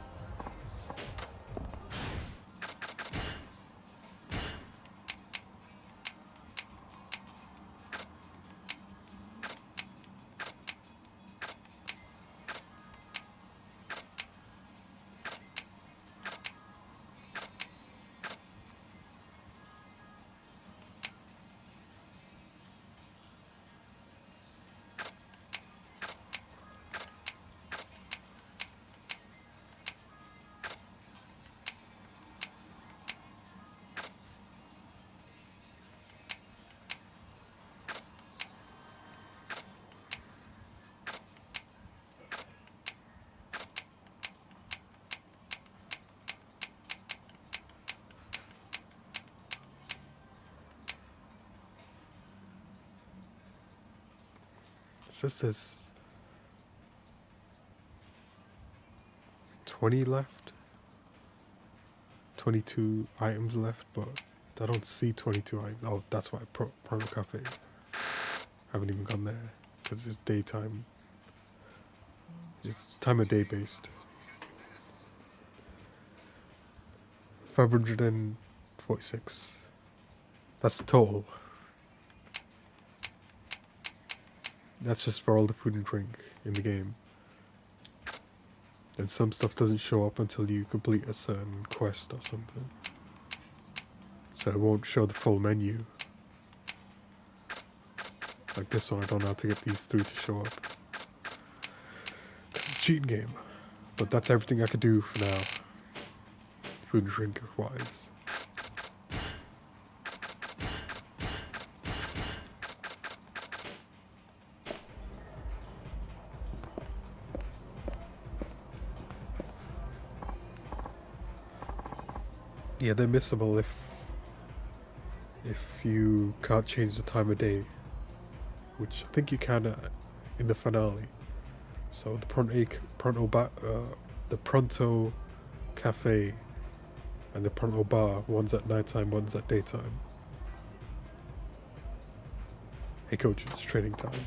It says there's 20 left, 22 items left, but I don't see 22 items. Oh, that's why Primal Cafe. Haven't even gone there because it's daytime. It's time of day based. 546. That's the total. That's just for all the food and drink in the game. And some stuff doesn't show up until you complete a certain quest or something. So it won't show the full menu. Like this one, I don't know how to get these three to show up. It's a cheating game. But that's everything I could do for now. Food and drink wise. Yeah, they're missable if you can't change the time of day, which I think you can in the finale. So the Pronto Cafe and the Pronto Bar, one's at nighttime, one's at daytime. Hey coach, it's training time.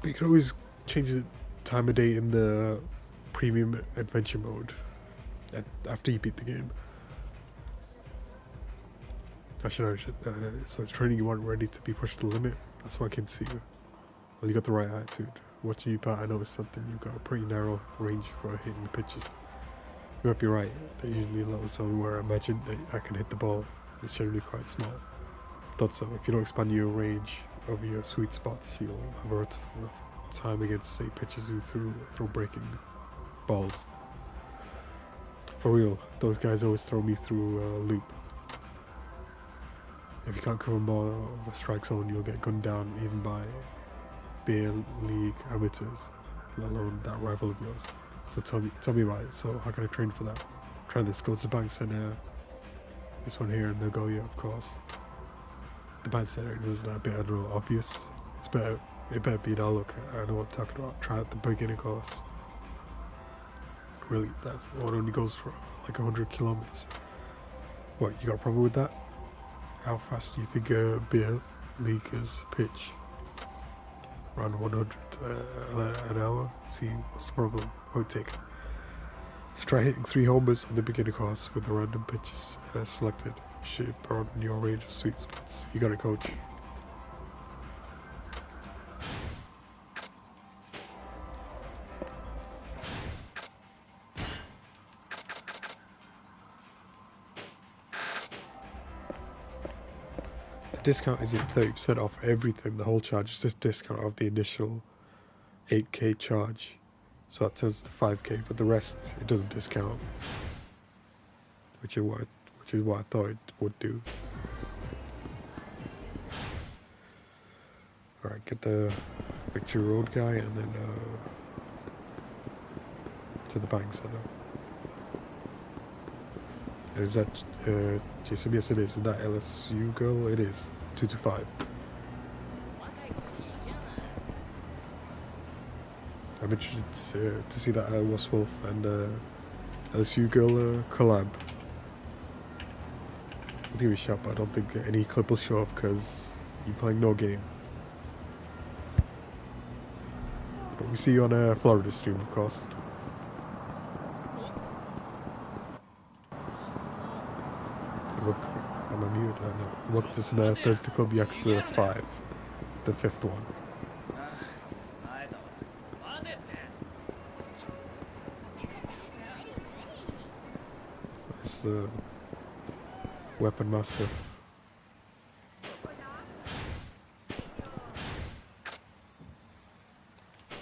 But you can always change the time of day in the premium adventure mode after you beat the game. So it's training you weren't ready to be pushed to the limit. That's why I came to see you. Well, you got the right attitude. Watching you part, I noticed something. You've got a pretty narrow range for hitting the pitches. You might be right. There's usually a little zone where I imagine that I can hit the ball. It's generally quite small. Thought so. If you don't expand your range of your sweet spots, you'll have a rough time against, say, pitchers who throw breaking balls. For real, those guys always throw me through a loop. If you can't cover more of a strike zone, you'll get gunned down even by beer league amateurs, let alone that rival of yours. So tell me about it. So how can I train for that? Try this. Go to the bank center. This one here in Nagoya, of course. The bank center isn't a bit, I don't know, obvious. It better be now. Look, I know what I'm talking about. Try out the beginner course. Really, that's what only goes for like 100 kilometers. What, you got a problem with that? How fast do you think a beer leaguers pitch? Around 100 an hour? See, what's the problem? Won't take it. So try hitting 3 homers on the beginner course with the random pitches selected. You should broaden your range of sweet spots. You got it, coach. discount isn't 30% off everything, the whole charge is just discount off the initial 8k charge. So that turns to 5k, but the rest it doesn't discount. Which is what I thought it would do. Alright, get the Victory Road guy and then to the bank center. And is that Jason? Yes it is. Is that LSU girl? It is. 225. I'm interested to see that Wasp Wolf and LSU girl collab. I'll give it a shot, but I don't think any clip will show up because you're playing no game. But we see you on a Florida stream, of course. I'm a mute. No. Welcome to some Thursday Club Yakuza 5, the 5th one. It's Weapon Master.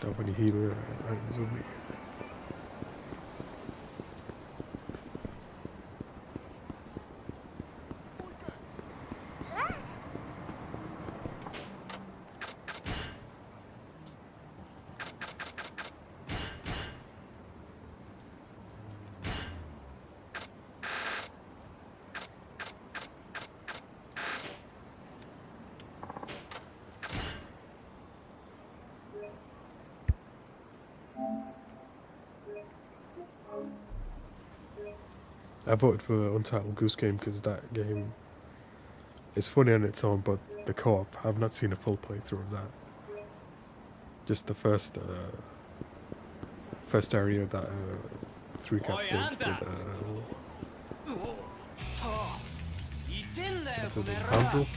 Don't have any healer items with me. I voted for Untitled Goose Game because that game is funny on its own, but the co-op, I've not seen a full playthrough of that. Just the first area that 3 Cats did with what's it, Handle?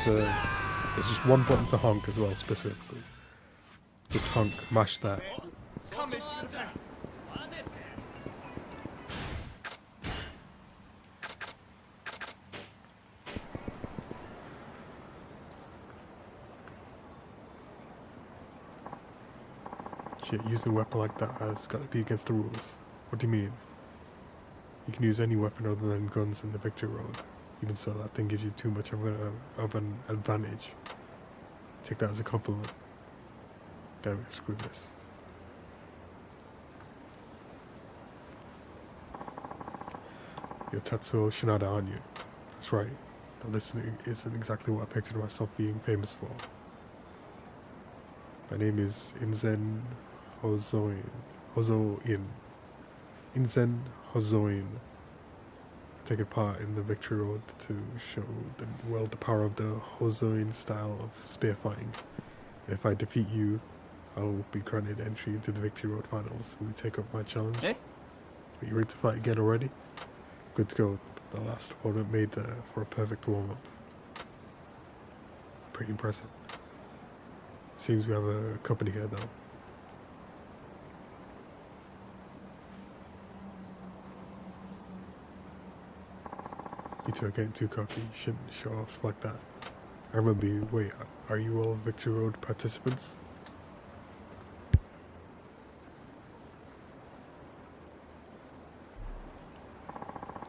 There's just one button to honk as well, specifically. Just honk, mash that. Shit, using a weapon like that has got to be against the rules. What do you mean? You can use any weapon other than guns in the Victory Road. Even so, that thing gives you too much of an advantage. Take that as a compliment. Damn it, screw this. You're Tatsuo Shinada, aren't you? That's right. But listening isn't exactly what I pictured myself being famous for. My name is Inzen Hozoin. Inzen Hozoin. Taking part in the Victory Road to show the world the power of the Hozoin style of spear fighting. And if I defeat you, I'll be granted entry into the Victory Road finals. Will you take up my challenge? Are you ready to fight again already? Good to go. The last opponent made for a perfect warm-up. Pretty impressive. Seems we have a company here though. You two are getting too cocky. You shouldn't show off like that. I remember you. Wait, are you all Victory Road participants?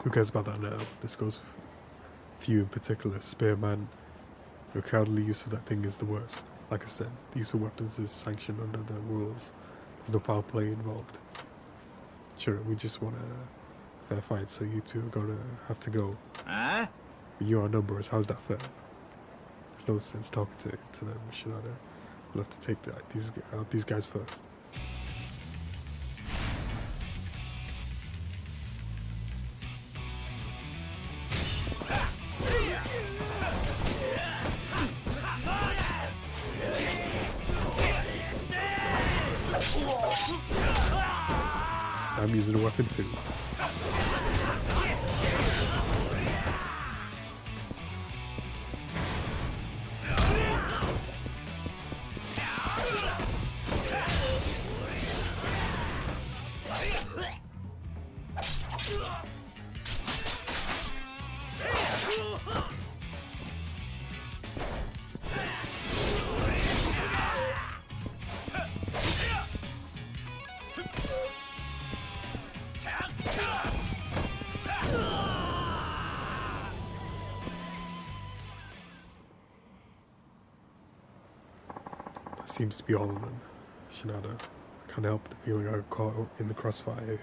Who cares about that now? This goes for you in particular. Spearman, your cowardly use of that thing is the worst. Like I said, the use of weapons is sanctioned under the rules. There's no foul play involved. Sure, we just want a fair fight, so you two are gonna have to go. Huh? You outnumber us. How's that fair? There's no sense talking to them, Shinada. We'll have to take these guys first. I'm using a weapon too. Seems to be all of them. Shinada. Can't help the feeling I got caught in the crossfire here.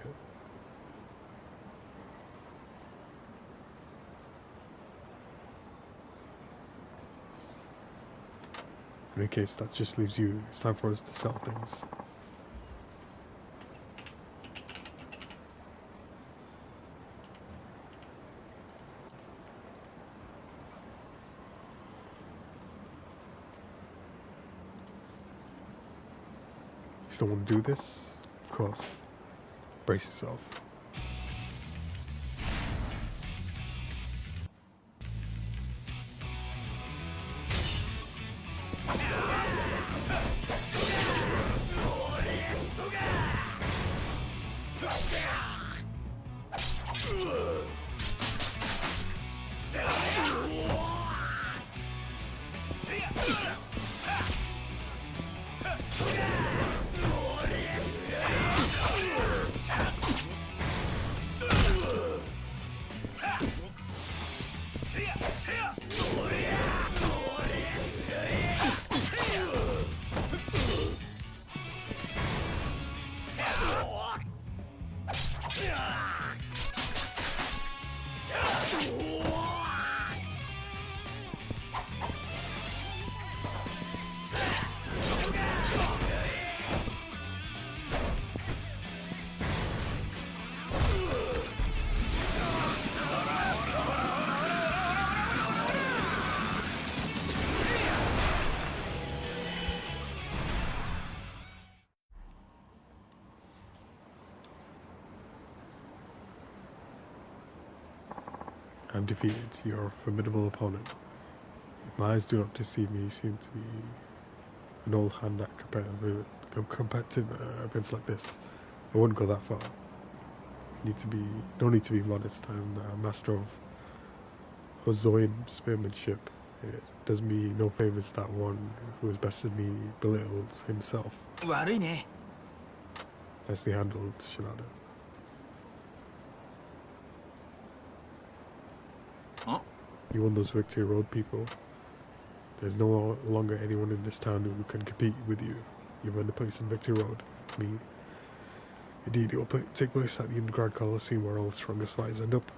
In any case, that just leaves you. It's time for us to sell things. You don't want to do this? Of course. Brace yourself. I'm defeated. You're a formidable opponent. If my eyes do not deceive me, you seem to be an old hand at competitive events like this. I wouldn't go that far. No need to be modest. I'm a master of Ozoian spearmanship. It does me no favors that one who has bested me belittles himself. Nicely handled, Shinada. You won those Victory Road people. There's no longer anyone in this town who can compete with you. You've earned a place in Victory Road. Me. Indeed, it will take place at the Underground Coliseum where all the strongest fighters end up.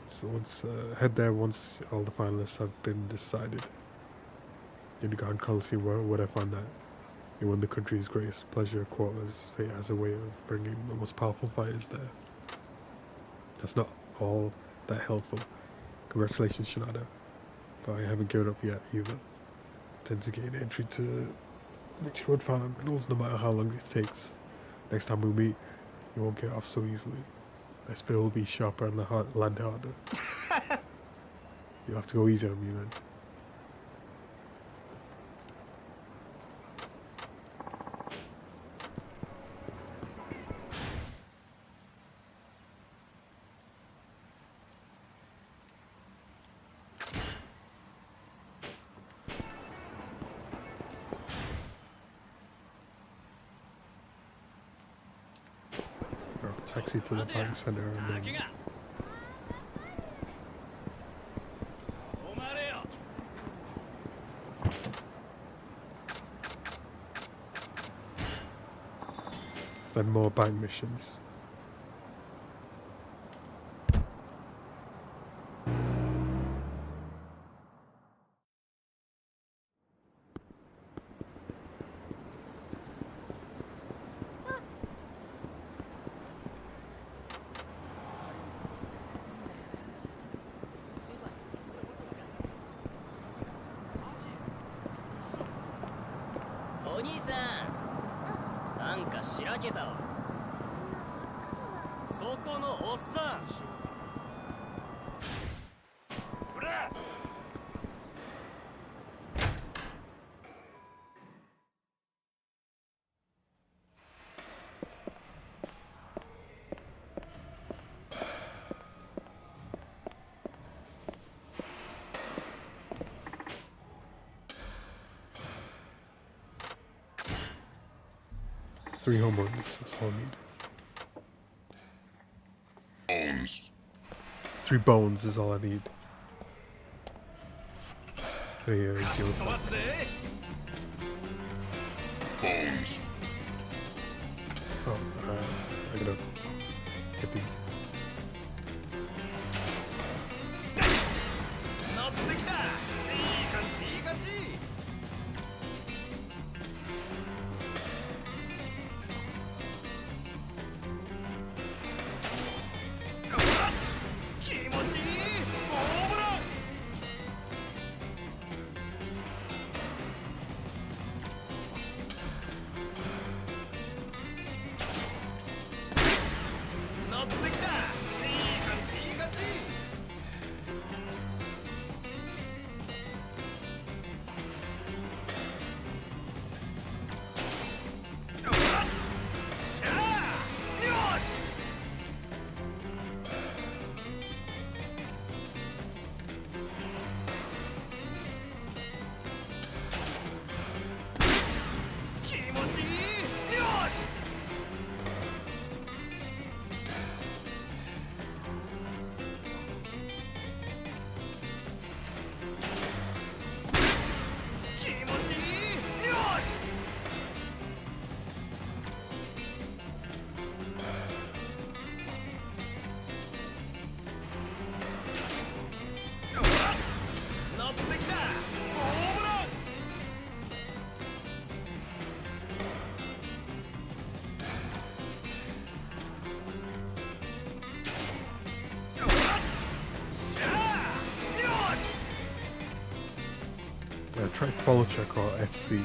So head there once all the finalists have been decided. The Underground Coliseum, where would I find that? You won the country's greatest pleasure quarters. Fate has a way of bringing the most powerful fighters there. That's not all that helpful. Congratulations, Shinada. But I haven't given up yet either. I tend to gain entry to Victory Road finals no matter how long it takes. Next time we meet, you won't get off so easily. My spear will be sharper and land harder. You'll have to go easy on me then. Taxi to the buying center and then more buying missions. かしらけたわ。そこのおっさん。ほら。Three home runs, that's all I need. Bones. 3 bones is all I need. Here's your stuff. Bones. Oh, I gotta get these. 乗ってきた。いい感じいい感じ。気持ちいいホームラン。乗ってきた。いい感じいい感じ。Try follow check or FC.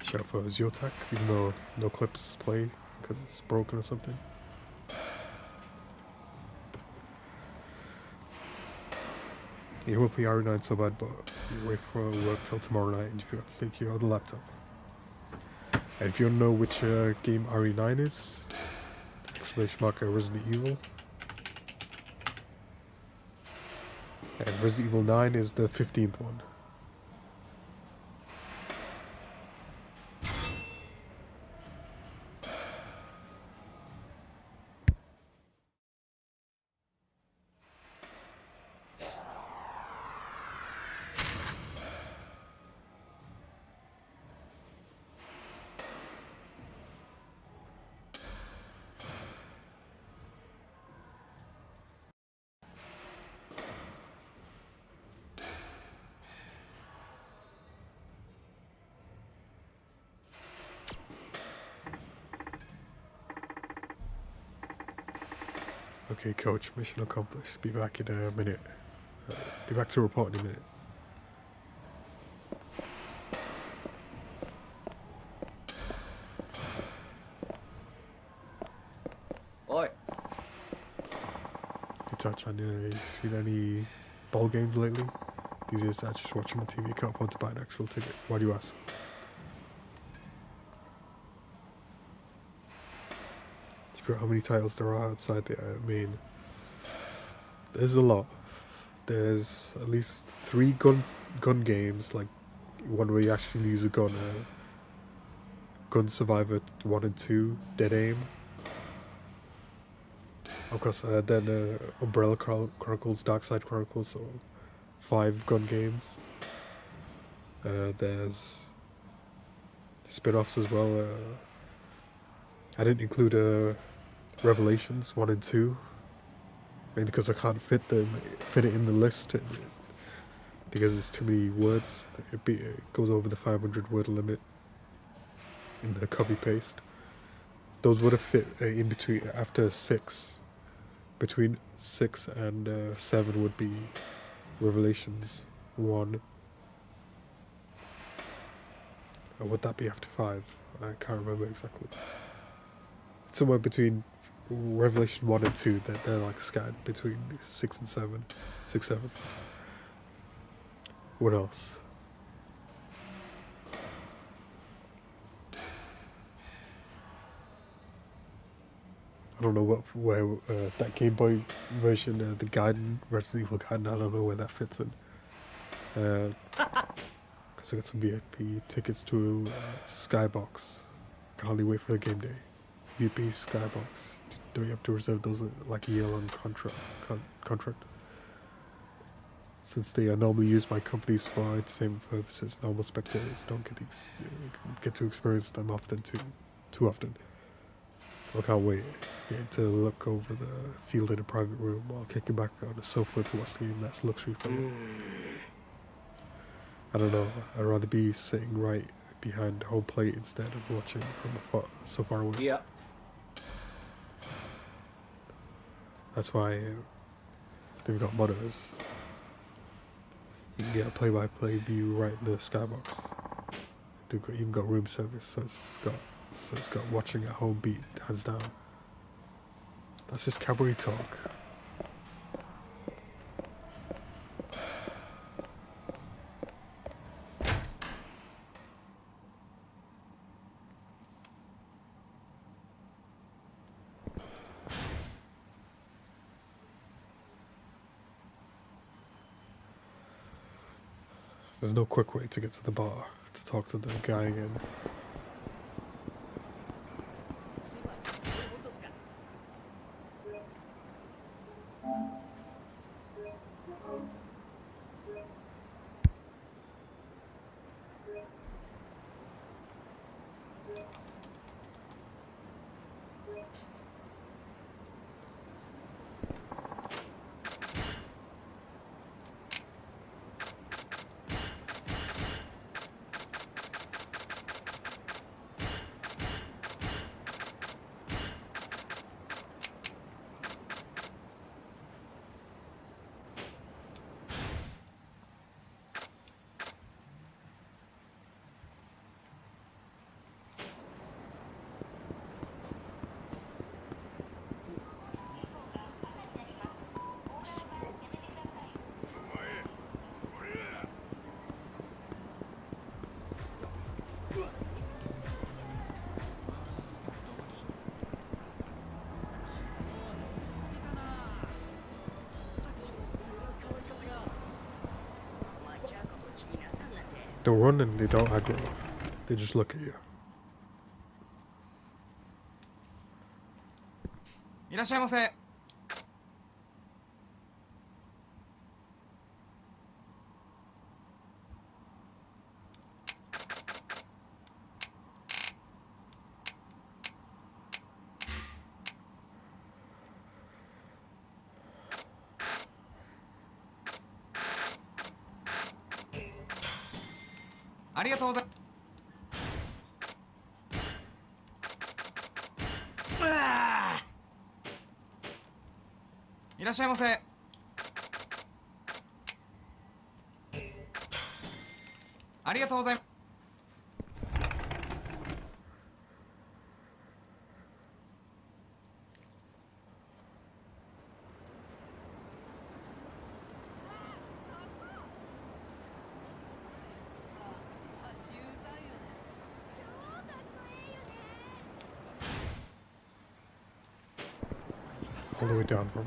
Shout for Geotech, even though no clips play because it's broken or something. You won't play RE9 so bad, but you wait for work till tomorrow night and you forgot to take your other laptop. And if you don't know which game RE9 is, exclamation mark Resident Evil. And Resident Evil 9 is the 15th one. Okay, coach, mission accomplished. Be back in a minute. Be back to report in a minute. Oi. Hey, Touch, you seen any ball games lately? These days, I just watch them on TV. Can't afford to buy an actual ticket. Why do you ask? You forgot how many titles there are outside there. I mean, there's a lot. There's at least 3 gun games, like one where you actually use a gun. Gun Survivor 1 and 2, Dead Aim. Of course, then Umbrella Chronicles, Dark Side Chronicles, so 5 gun games. There's spin-offs as well. I didn't include Revelations 1 and 2. Mainly because I can't fit it in the list because it's too many words. It goes over the 500 word limit in the copy paste. Those would have fit in between after 6. Between 6 and 7 would be Revelations 1. Or would that be after 5? I can't remember exactly. It's somewhere between Revelation 1 and 2 that they're like scattered between 6 and 7. 6, 7. What else? I don't know where that Game Boy version, the Gaiden, Resident Evil Gaiden, I don't know where that fits in. Because I got some VIP tickets to Skybox. Can hardly wait for the game day. VIP Skybox. Do you have to reserve those like a year-long contract? Since they are normally used by companies for entertainment purposes, normal spectators don't get to experience them too often. I can't wait to look over the field in a private room while kicking back on a sofa to watch the game. That's luxury for me. I don't know. I'd rather be sitting right behind home plate instead of watching from so far away. Yeah. That's why they've got monitors. You can get a play-by-play view right in the Skybox. They've even got room service, so it's got watching at home beat hands down. That's just cabaret talk. There's no quick way to get to the bar to talk to the guy again. They run and they don't aggro. They just look at you. いらっしゃいませ。ありがとうございます。いらっしゃいませ。ありがとうございます。All the way down from here.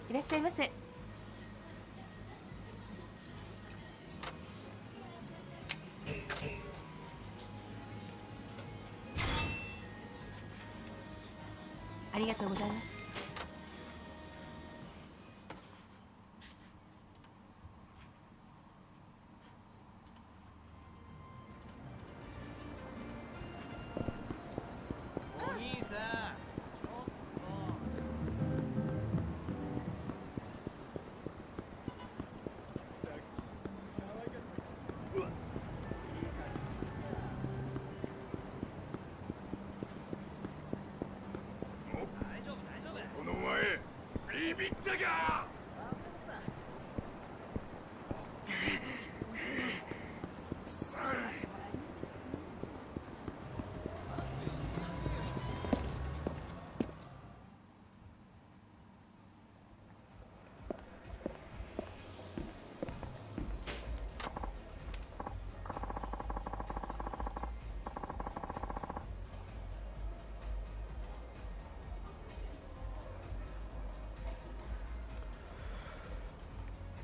いらっしゃいませ。ありがとうございます。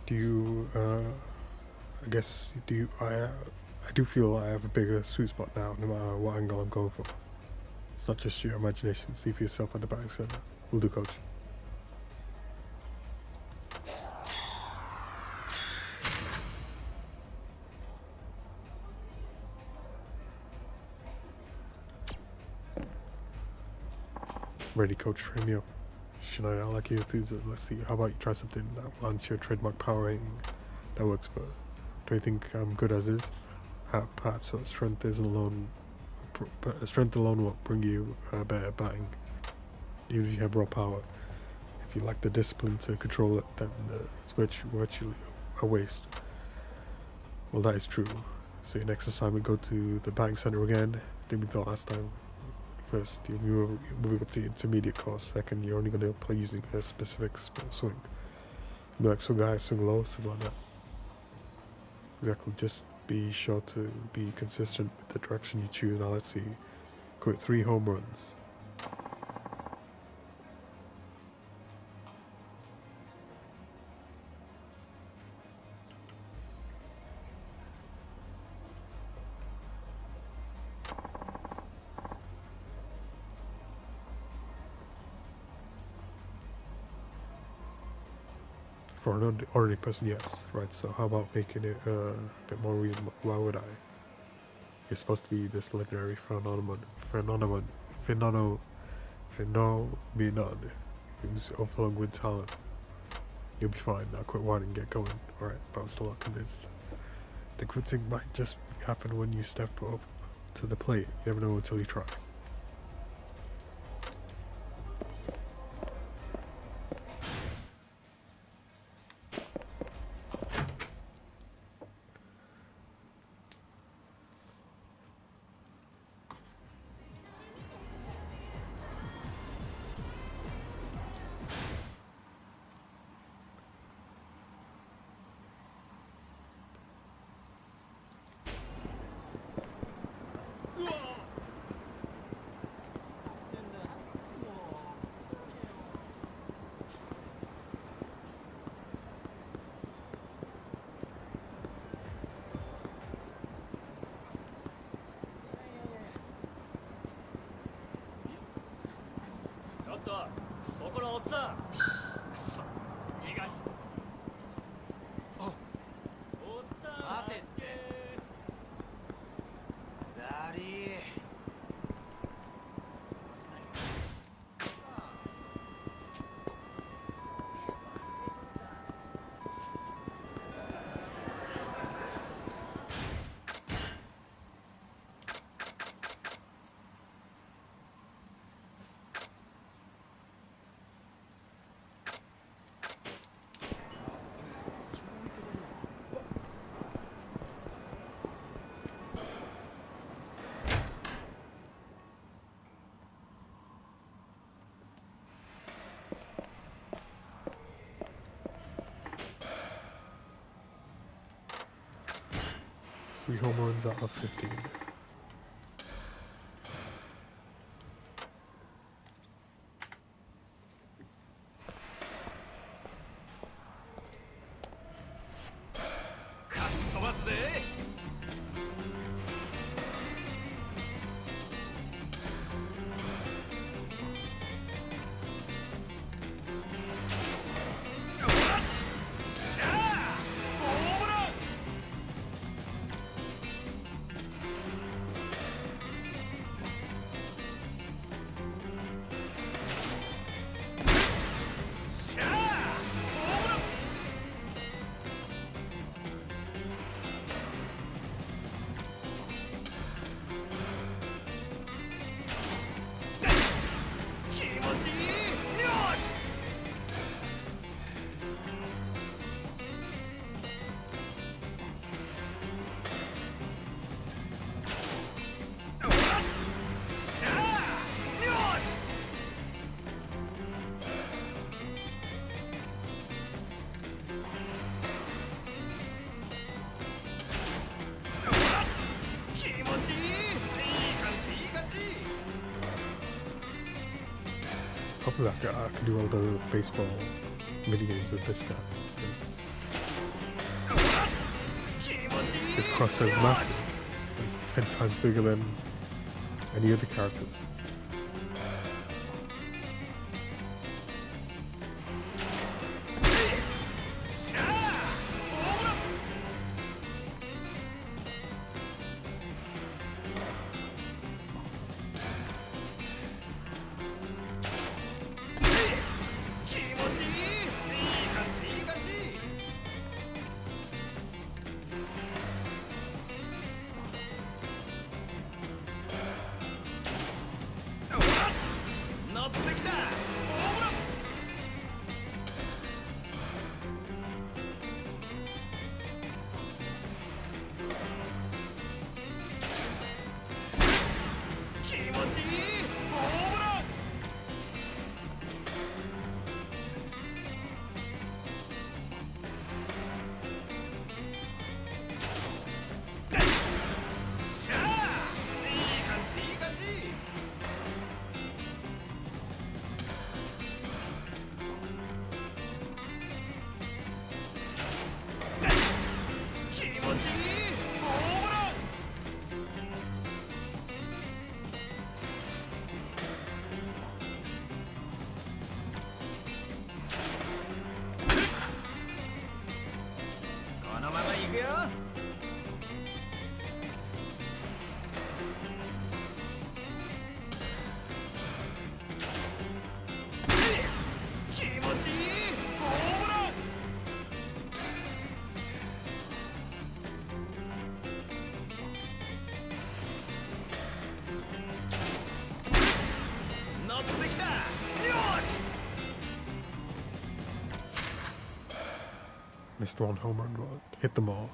Do you, I guess, do you, I do feel I have a bigger sweet spot now, no matter what angle I'm going for. It's not just your imagination. See for yourself at the batting center. Will do, coach. Ready, coach, train me up. Schneider, I like your enthusiasm. Let's see, how about you try something that will launch your trademark power rating? That works, but do you think I'm good as is? Perhaps strength alone won't bring you better batting. Even if you have raw power. If you lack the discipline to control it, then it's virtually a waste. Well, that is true. So your next assignment, go to the batting center again. Did we thought last time? First, you're moving up to the intermediate course. Second, you're only going to play using a specific swing. Be like swing high, swing low, something like that. Exactly, just be sure to be consistent with the direction you choose. Now let's see. Go at 3 home runs. For an ordinary person, yes, right, so how about making it a bit more reasonable? Why would I? You're supposed to be this legendary phenomenon who's overflowing with talent. You'll be fine, now quit whining and get going. Alright, but I'm still not convinced. The good thing might just happen when you step up to the plate. You never know until you try. Three home runs out of 15. Hopefully I can do all the baseball mini games with this guy. His crosshair's massive. It's like 10 times bigger than any other characters. Missed one home run, but hit them all.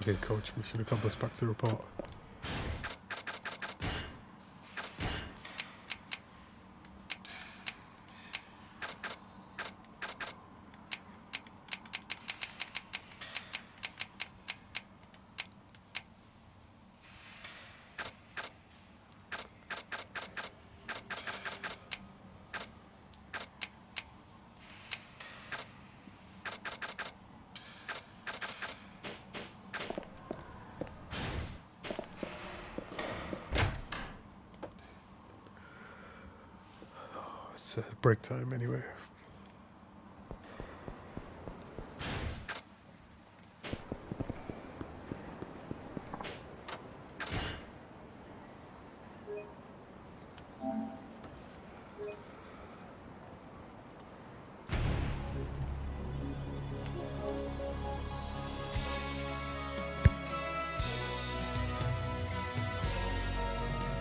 Okay, coach, mission accomplished, back to report. It's break time anyway.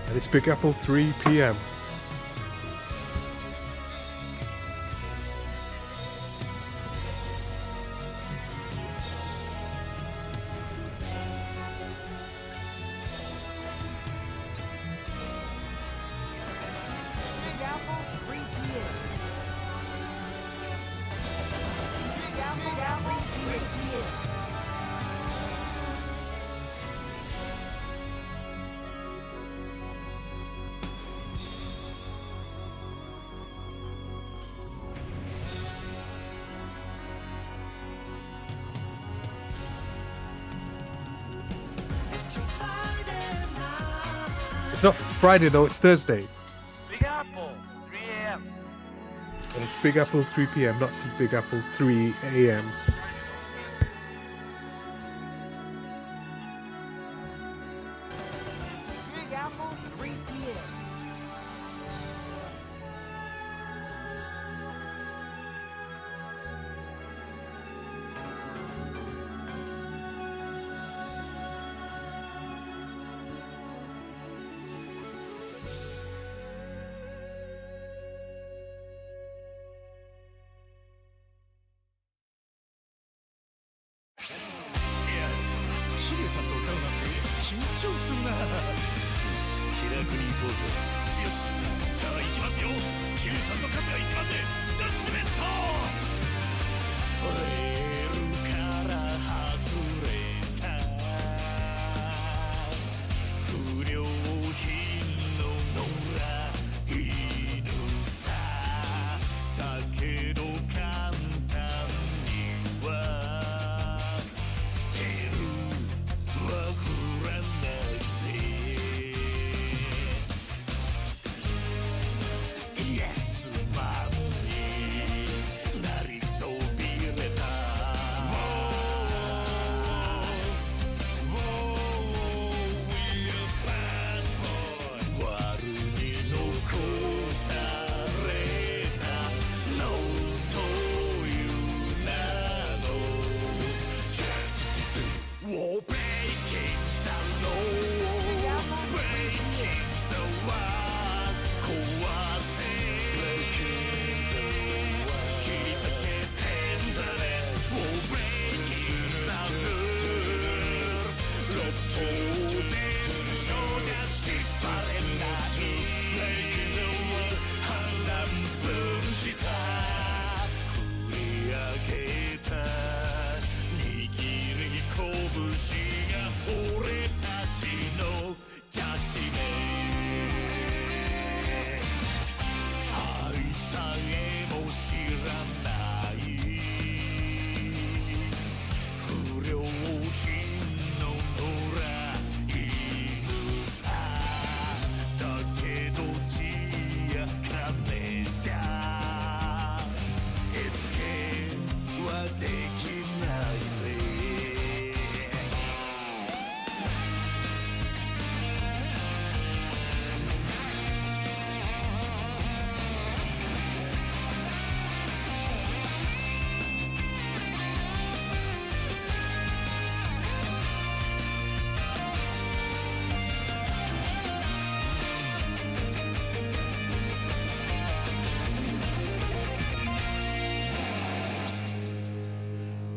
And it's Big Apple 3 p.m. It's not Friday though, it's Thursday. Big Apple, 3 a.m. And it's Big Apple 3 p.m., not Big Apple 3 a.m. Big Apple, 3 p.m.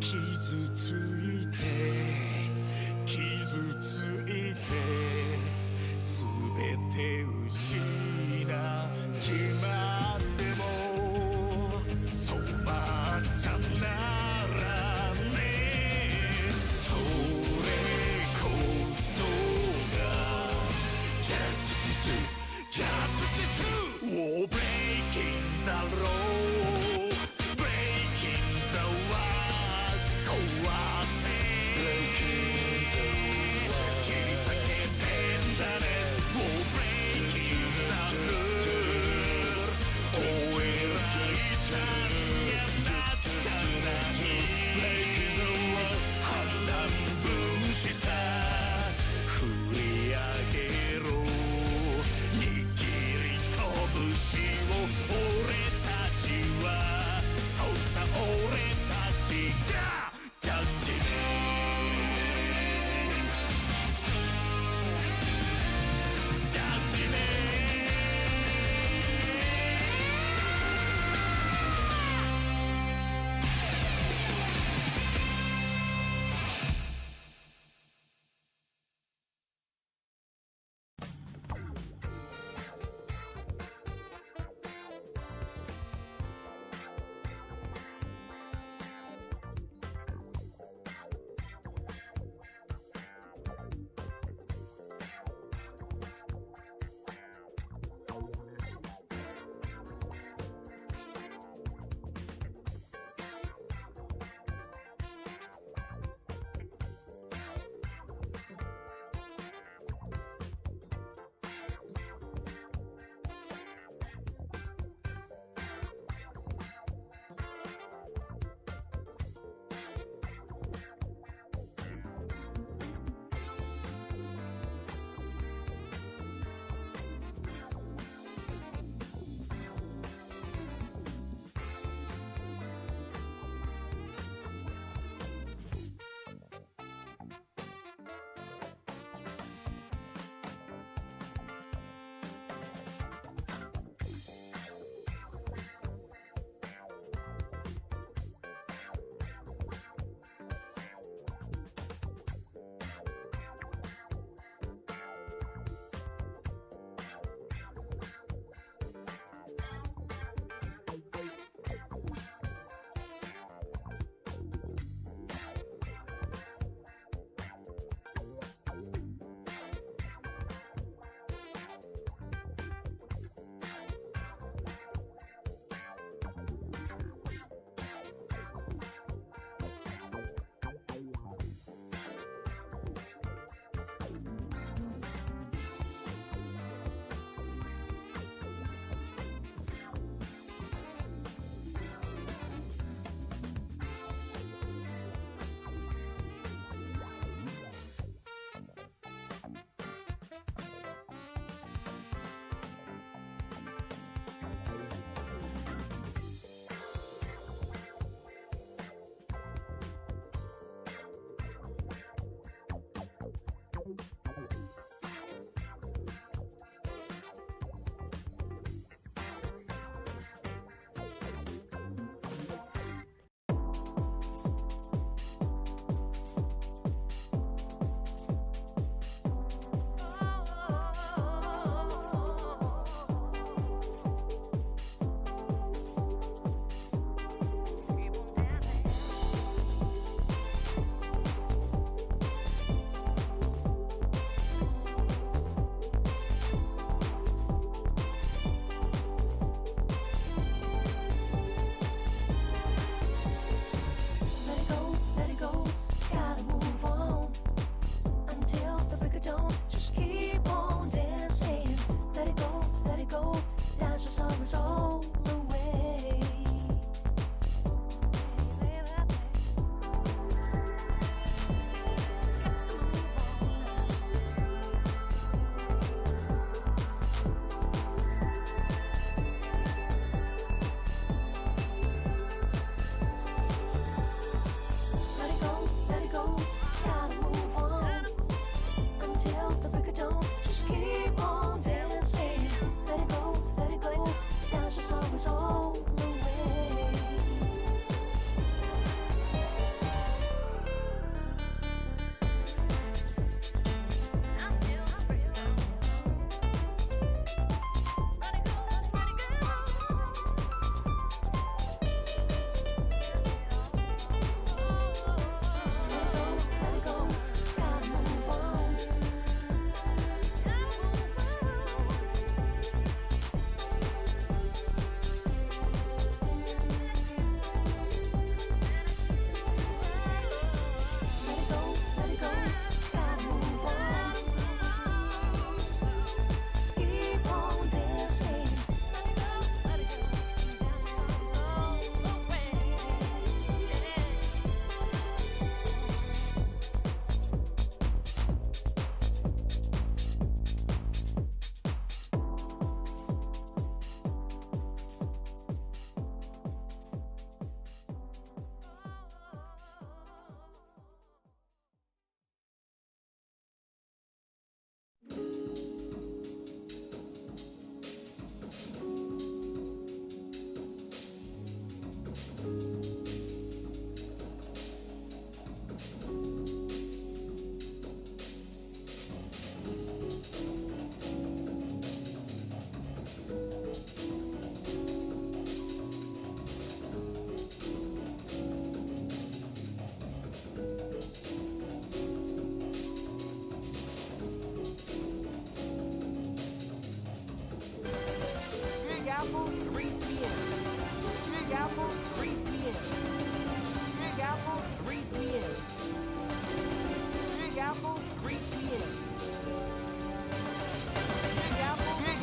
傷ついて傷ついて全て失っちまってもそばじゃならねえそれこそが Justice Oh breaking the law Breaking the world 壊せ Breaking the world 切り裂けてんだね Oh breaking the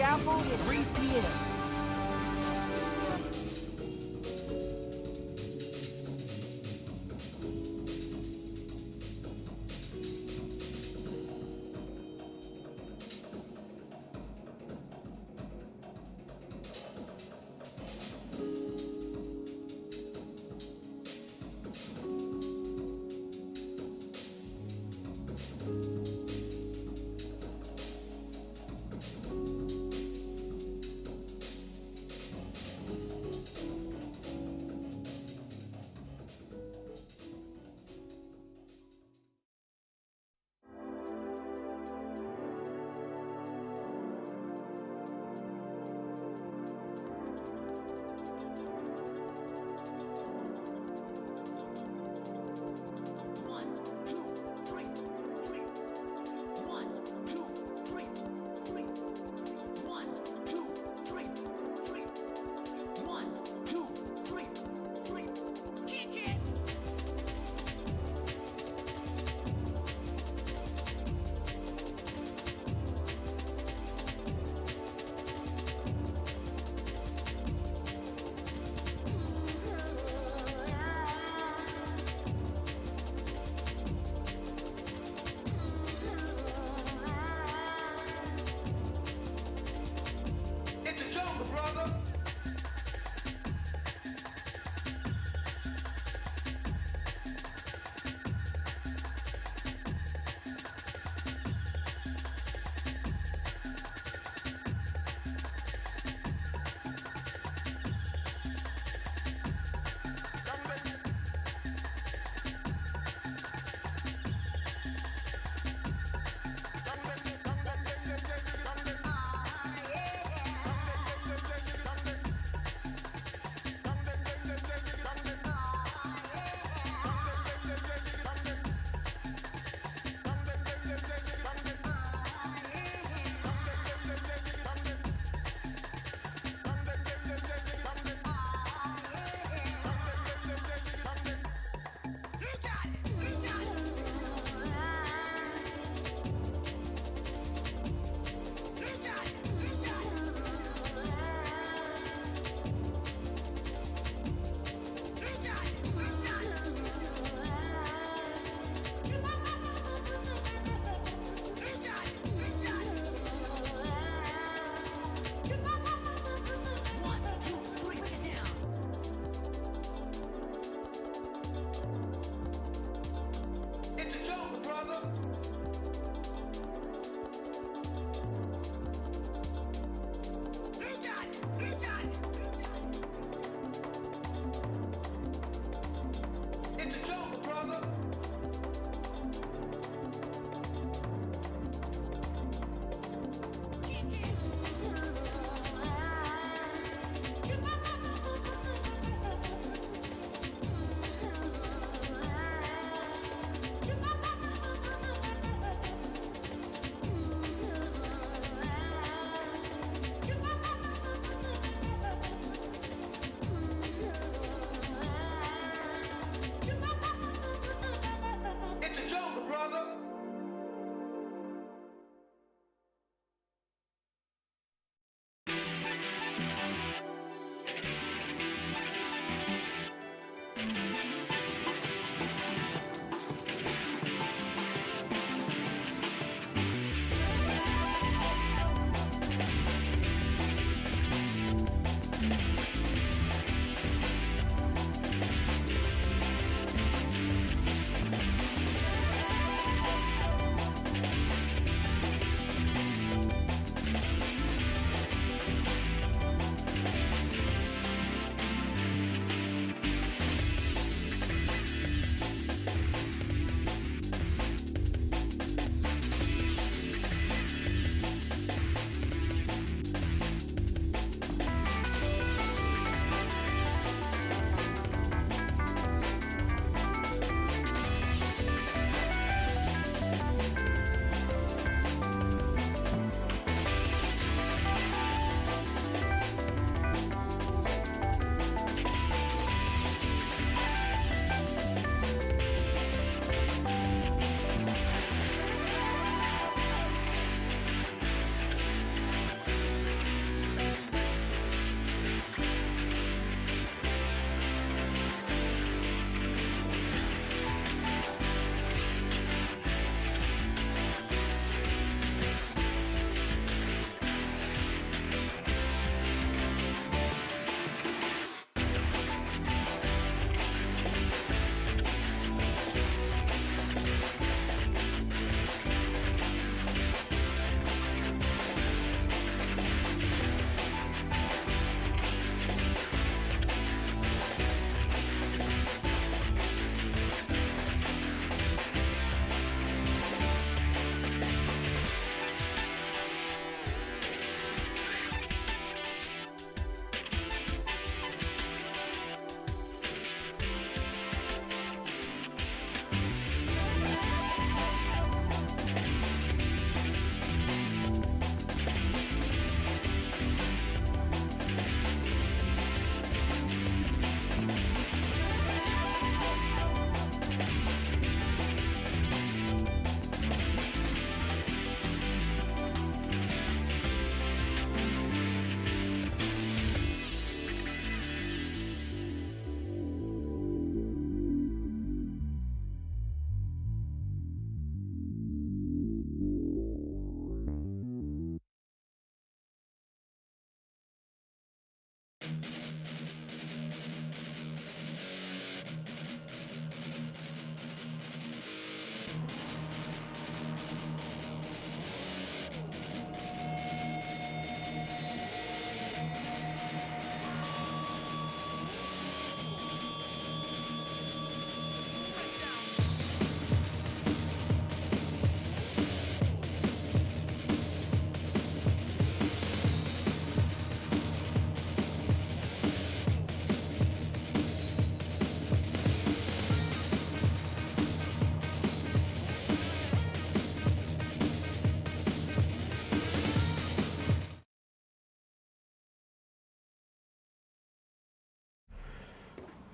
scaffold at 3 p.m.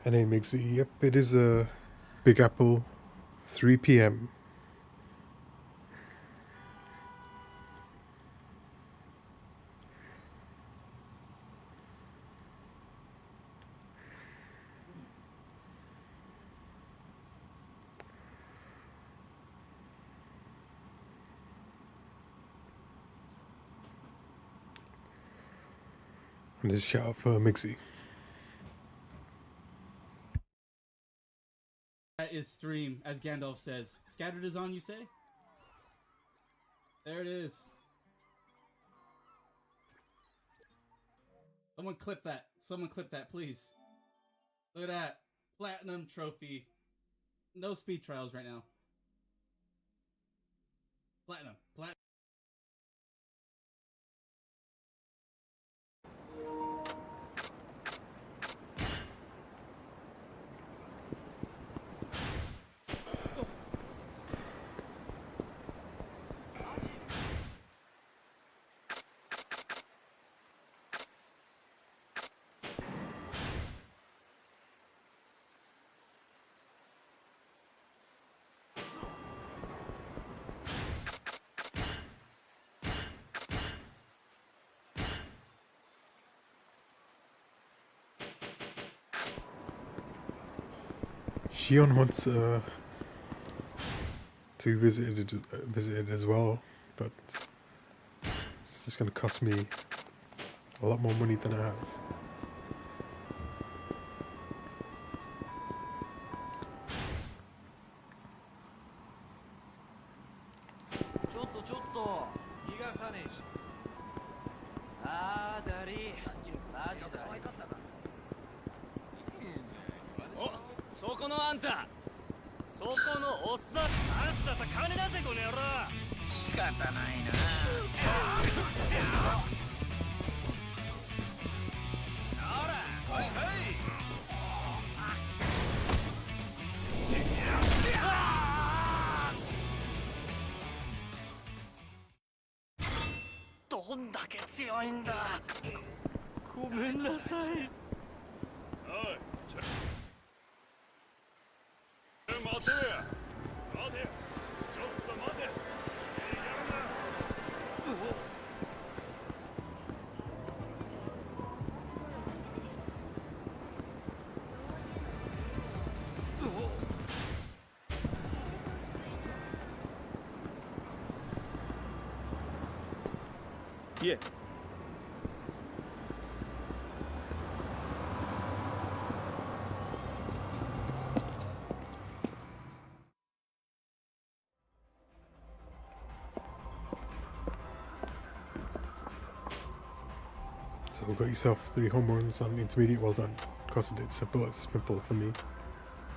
And hey, Mixie, yep, it is a Big Apple, 3 p.m. And just shout out for Mixie. That is stream, as Gandalf says. Scattered is on, you say? There it is. Someone clip that. Someone clip that, please. Look at that. Platinum trophy. No speed trials right now. Platinum. Platinum. Shion wants to be visited as well, but it's just going to cost me a lot more money than I have. Yeah. So got yourself 3 home runs on intermediate, well done. Because it's simple for me.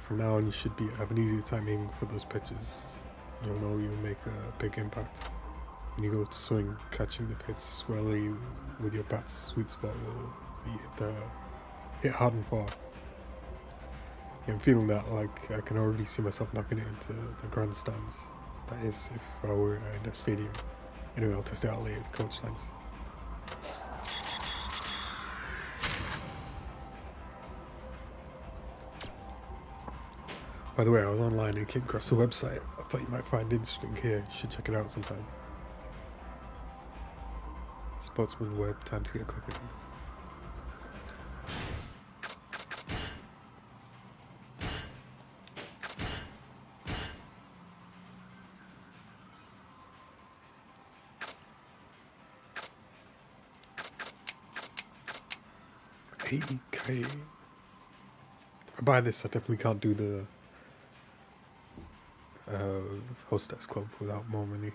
From now on you should have an easier time aiming for those pitches. You'll know you'll make a big impact. When you go to swing, catching the pitch squarely with your bat's sweet spot will hit hard and far. Yeah, I'm feeling that, like I can already see myself knocking it into the grandstands. That is, if I were in a stadium. Anyway, I'll test it out later with Coach, thanks. By the way, I was online and came across a website I thought you might find interesting here. You should check it out sometime. Sportsman Web, time to get cooking. $80K. If I buy this, I definitely can't do the Hostess Club without more money.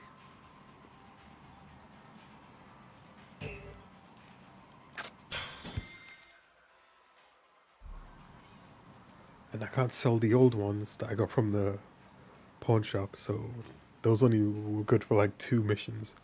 And I can't sell the old ones that I got from the pawn shop, so those only were good for like 2 missions.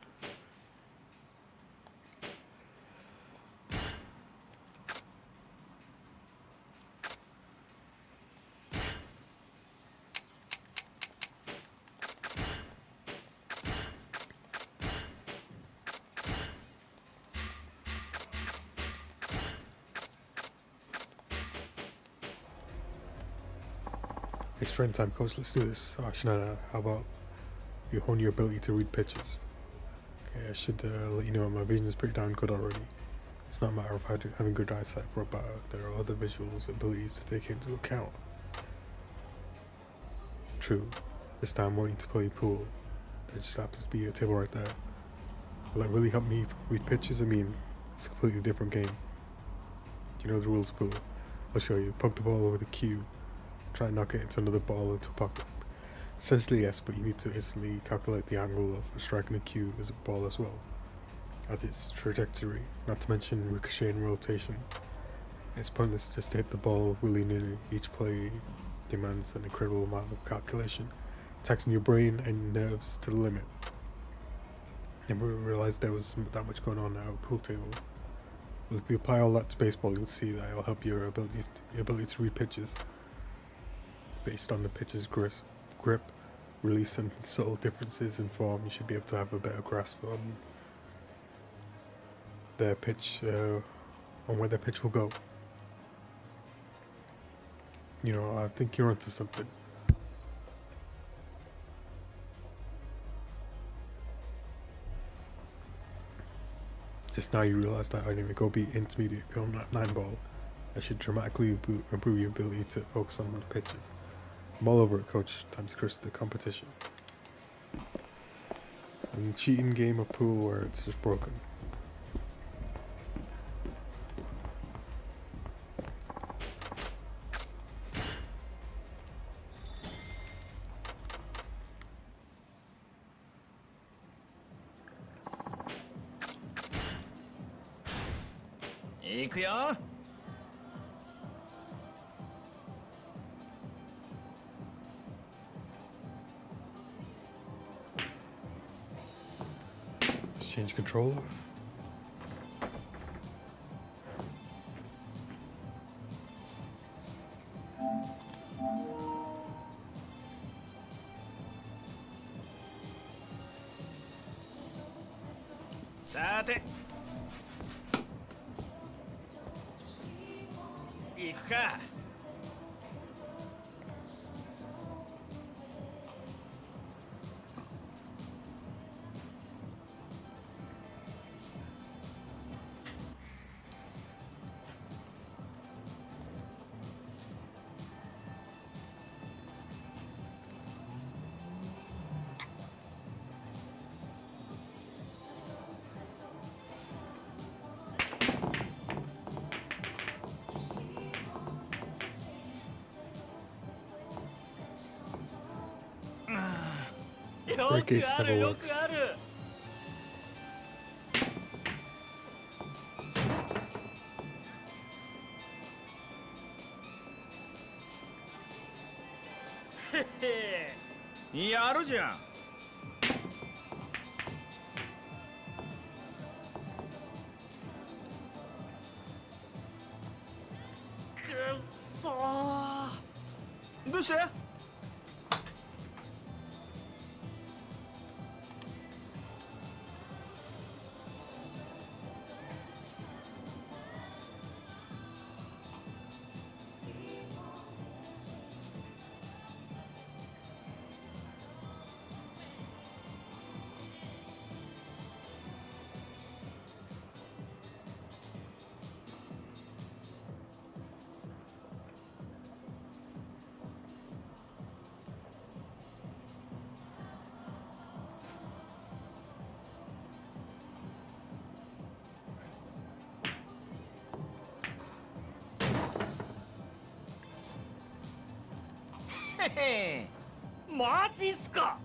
It's friend time, coach. Let's do this. Shinada, how about you hone your ability to read pitches? Okay, I should let you know my vision is pretty darn good already. It's not a matter of having good eyesight for a batter. There are other visuals abilities to take into account. True. This time wanting to play pool. There just happens to be a table right there. Will it really help me read pitches? I mean, it's a completely different game. Do you know the rules of pool? I'll show you. Poke the ball over the cue. Try and knock it into another ball into a pocket. Essentially, yes, but you need to instantly calculate the angle of striking the cue as a ball as well as its trajectory, not to mention ricochet and rotation. It's pointless just to hit the ball willy-nilly. Each play demands an incredible amount of calculation, taxing your brain and nerves to the limit. And we realized there was that much going on at our pool table. Well, if you apply all that to baseball, you'll see that it'll help your ability to read pitches based on the pitcher's grip, release, and subtle differences in form. You should be able to have a better grasp on their pitch, on where their pitch will go. You know, I think you're onto something. Just now you realize that I didn't even go be intermediate beyond that 9 ball. I should dramatically improve your ability to focus on the pitches. I'm all over it, coach. Time to curse the competition. And the cheating game of pool where it's just broken. Let's change controller.さて行くか。Break ace never works. やるじゃん。くっそー。どうして？へへ、マジっすか。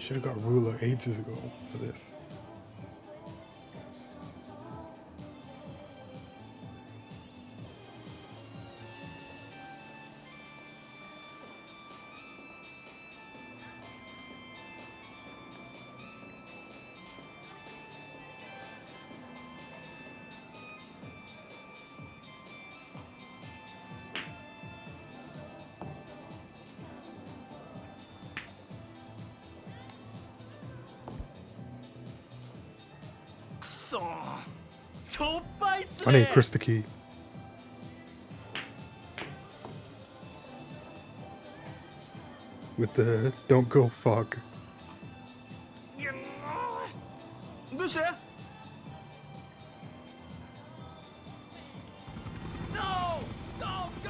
Should have got a ruler ages ago for this. I named Chris the Key. With the don't go fog. どうして No! Don't go!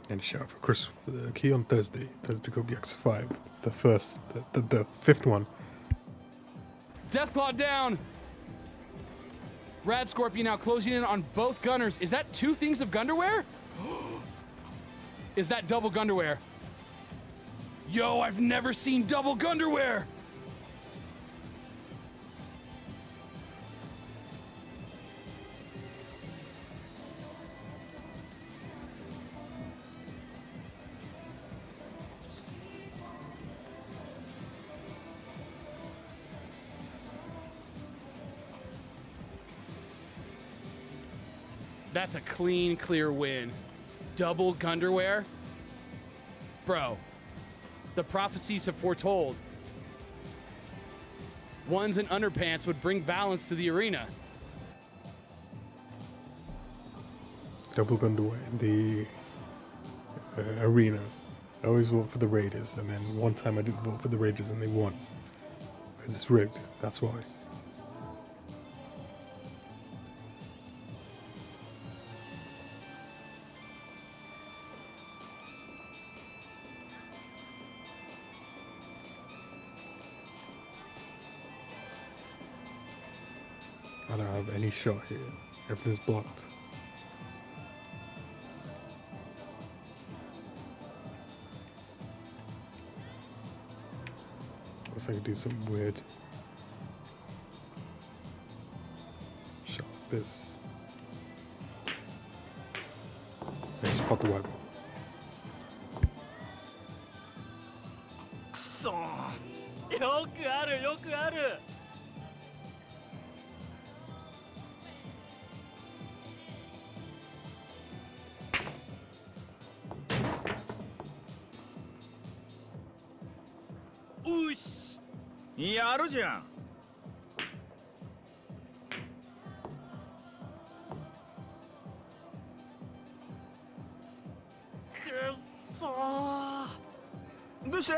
And a shout for Chris for the key on Thursday. Thursday Club Yakuza 5. The first, the fifth one. Deathclaw down! Rad Scorpion now closing in on both gunners. Is that two things of Gunderwear? Is that double Gunderwear? Yo, I've never seen double Gunderwear! That's a clean, clear win. Double Gunderwear? Bro, the prophecies have foretold. Ones and underpants would bring balance to the arena. Double underwear in the arena. I always vote for the Raiders, and then one time I didn't vote for the Raiders and they won. Because it's rigged, that's why. I don't have any shot here. Everything's blocked. Unless I can do something weird. Shot this. I just pop the white ball. くそよくあるよくある うしやるじゃん くっそー どうして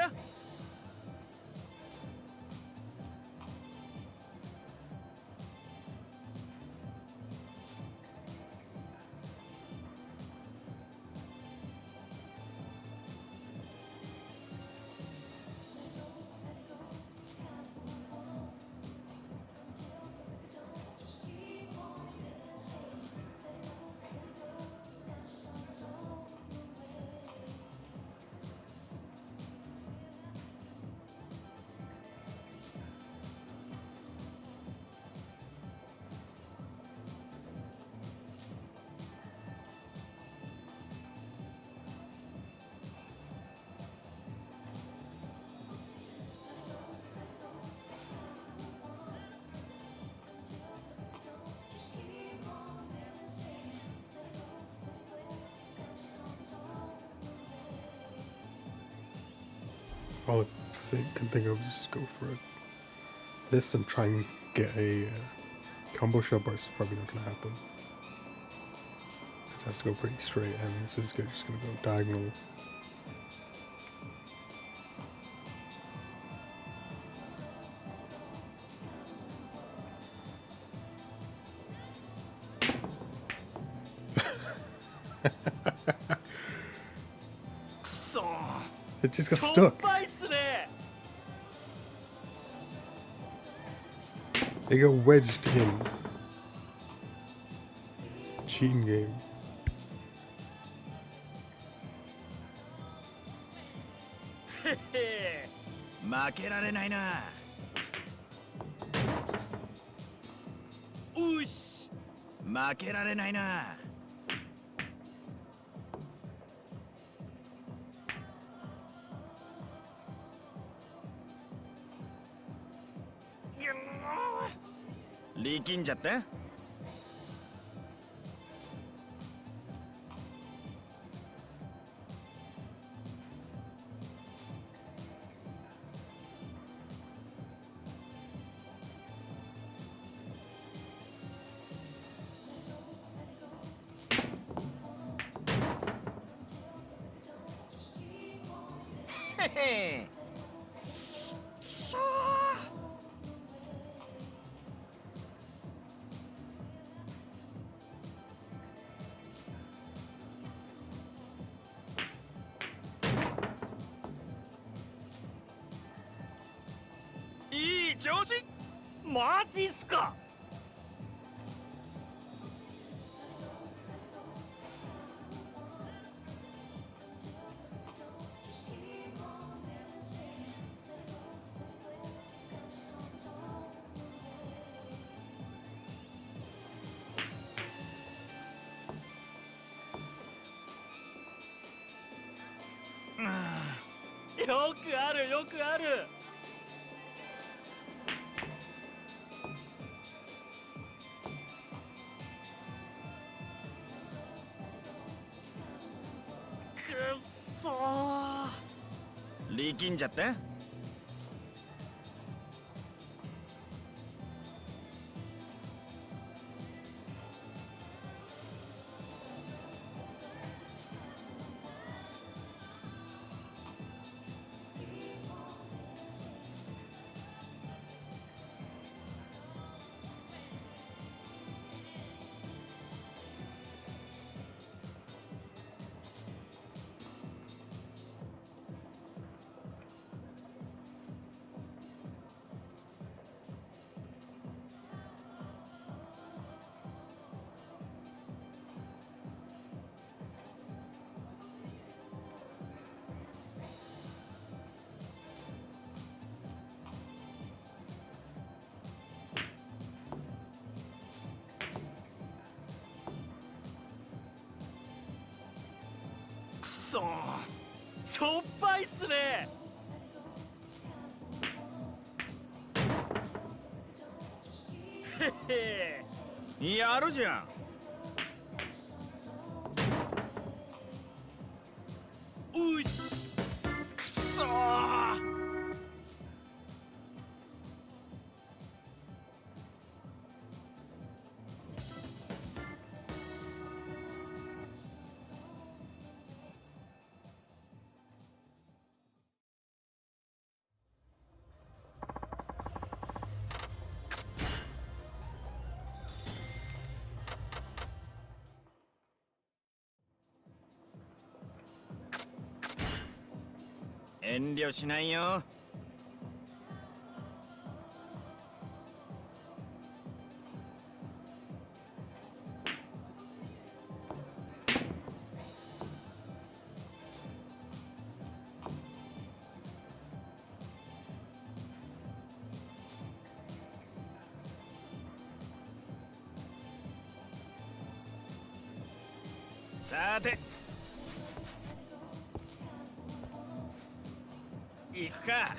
All I can think of is just go for it. This and try and get a combo shot, but it's probably not going to happen. This has to go pretty straight, and this is just going to go diagonal. It just got stuck. It got wedged in. cheating game. へへ負けられないな。うし負けられないな。力んじゃった。へへくそー。いい調子。マジっすか。よくあるよくある。くっそー。力んじゃった。くそー、しょっぱいっすね。へへやるじゃん。うしくそー。遠慮しないよ。さて行くか。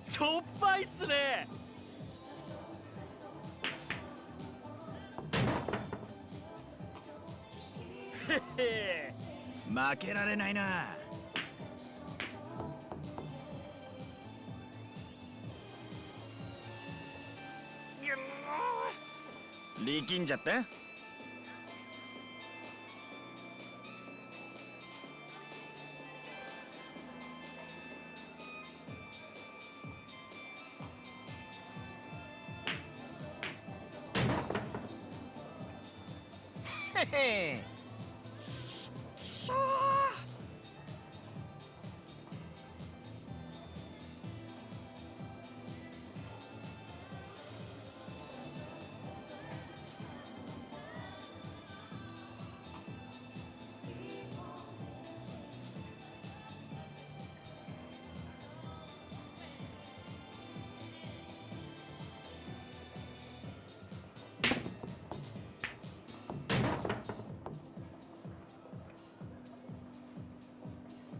しょっぱいっすね。へへ負けられないな。力んじゃった。へへくそー。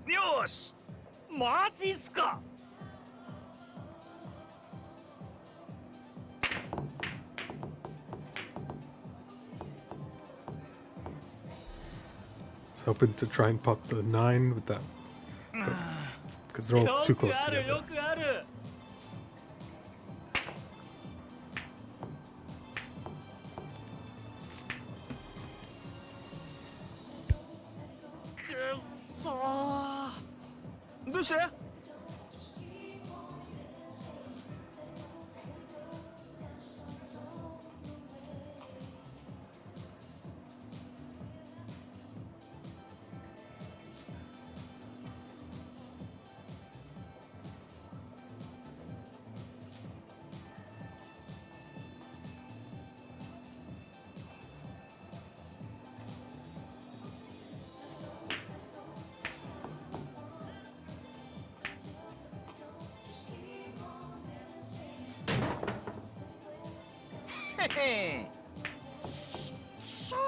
よし、マジっすか。So hoping to try and pop the 9 with that. Because they're all too よく close ある together. よくある。くっそー。どうして？へへくそー。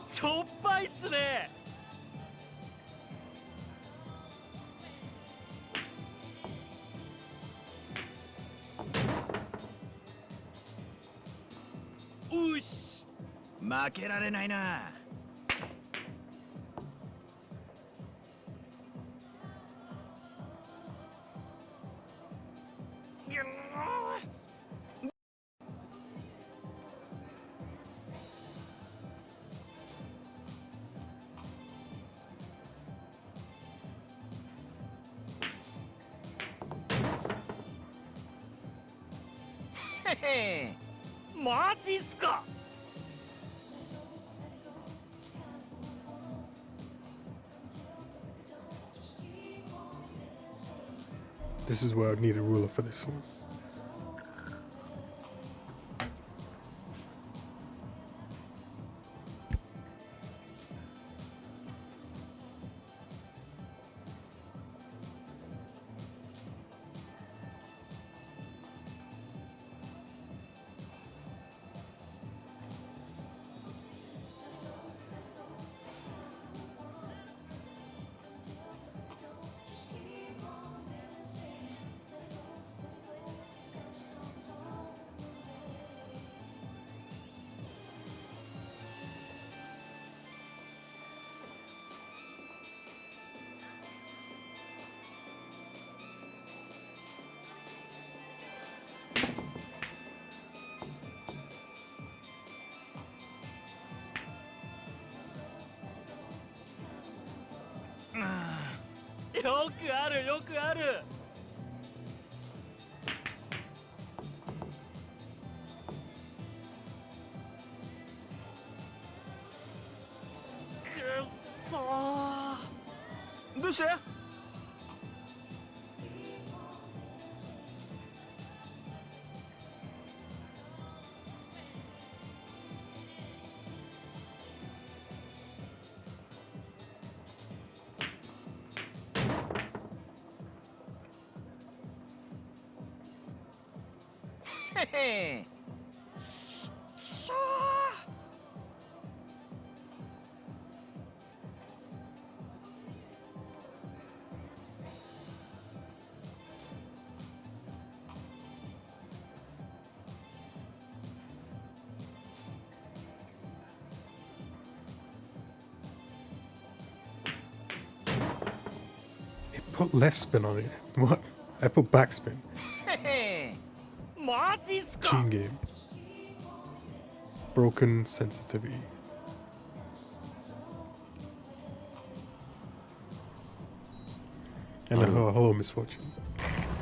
しょっぱいっすね。うし、負けられないな。へへマジっすか。This is where I'd need a ruler for this one.よくあるよくある。くっそー。どうして？へへくそー。put left spin on it. What? I put backspin. Cheating game. Broken sensitivity. And a hello misfortune.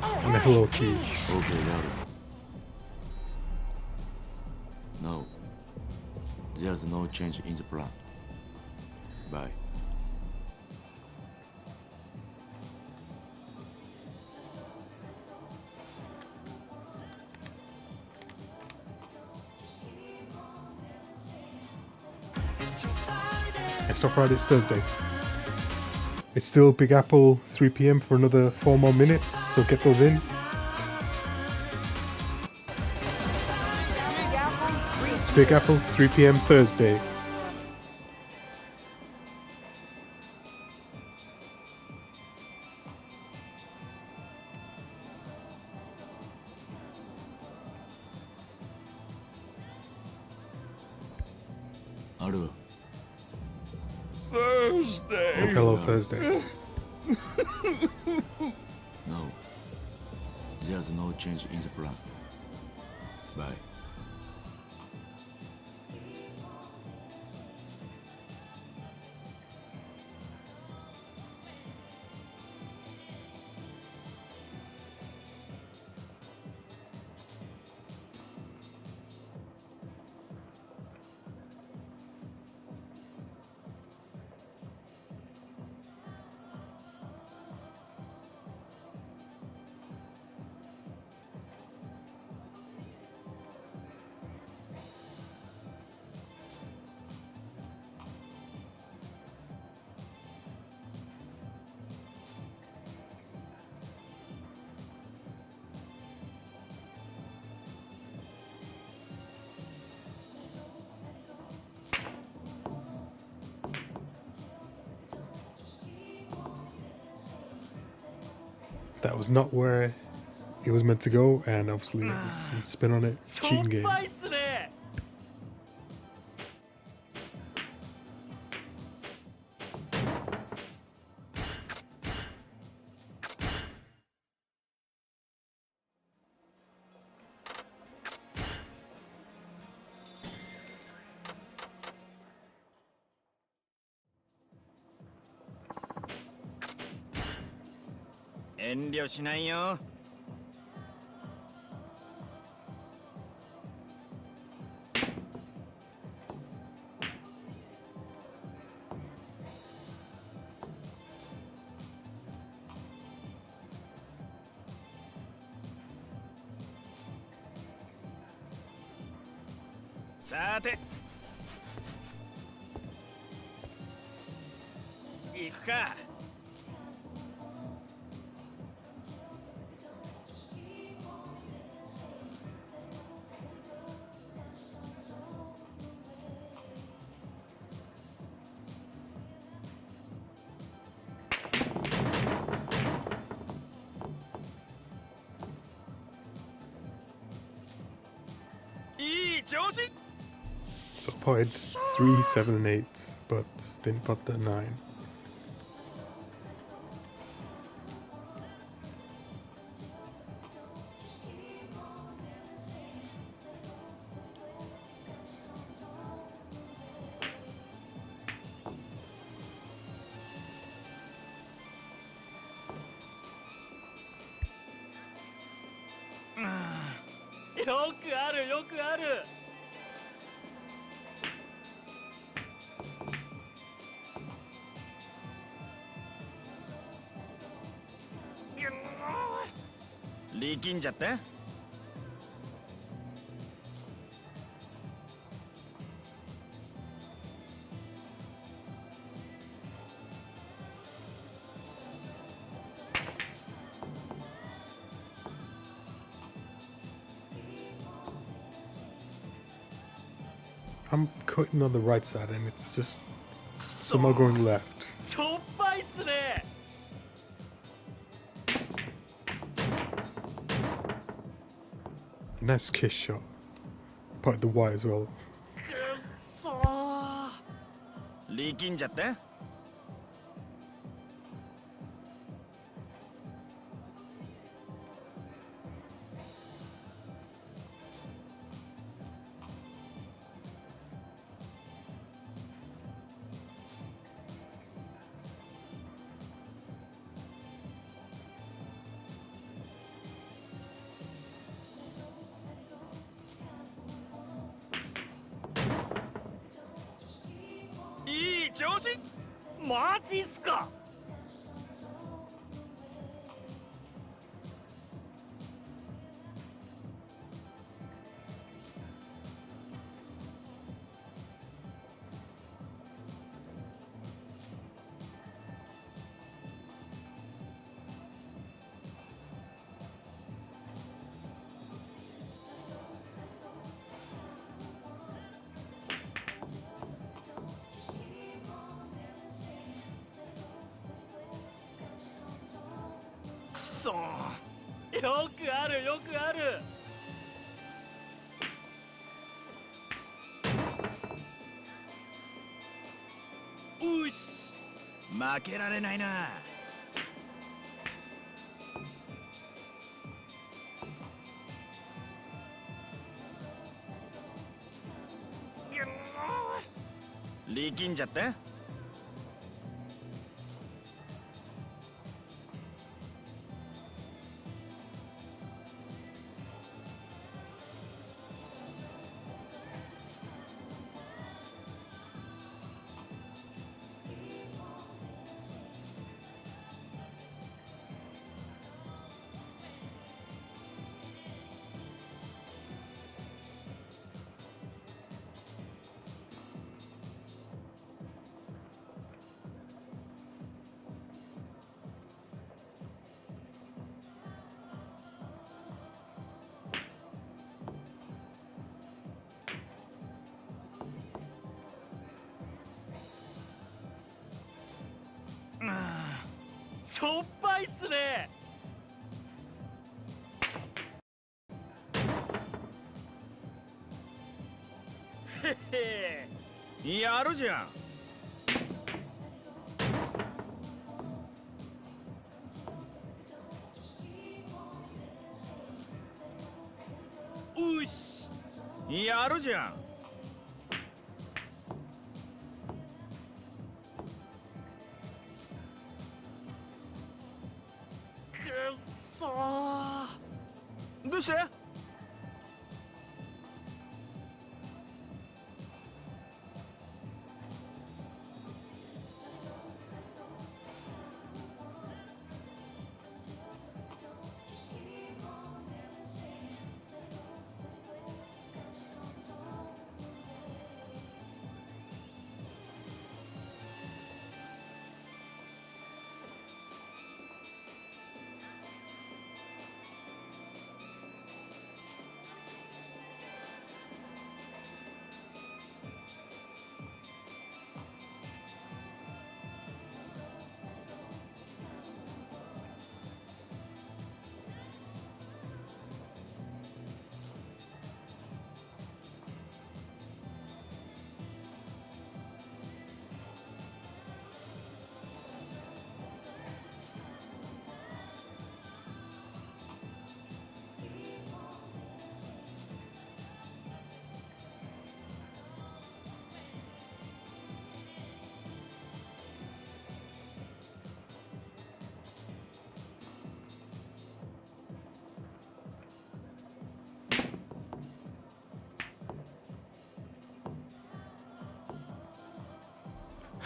And a hello keys. Okay, got it. No. There's no change in the plan. Bye. Extra Fridays Thursday. It's still Big Apple 3 p.m. for another 4 more minutes, so get those in. It's Big Apple 3 p.m. Thursday. Aru. Thursday. Oh, hello, Thursday. No. There's no change in the plan. Bye. That was not where it was meant to go, and obviously there's some spin on it. Cheating game. So potted 3, 7, and 8, but didn't pot the 9. I'm cutting on the right side and it's just somehow going left. Nice kiss shot. Part of the Y as well. 調子マジっすか。そう。よくあるよくある。うっし。負けられないな。力んじゃってしょっぱいっすね。へへやるじゃん。うっしやるじゃん。どうして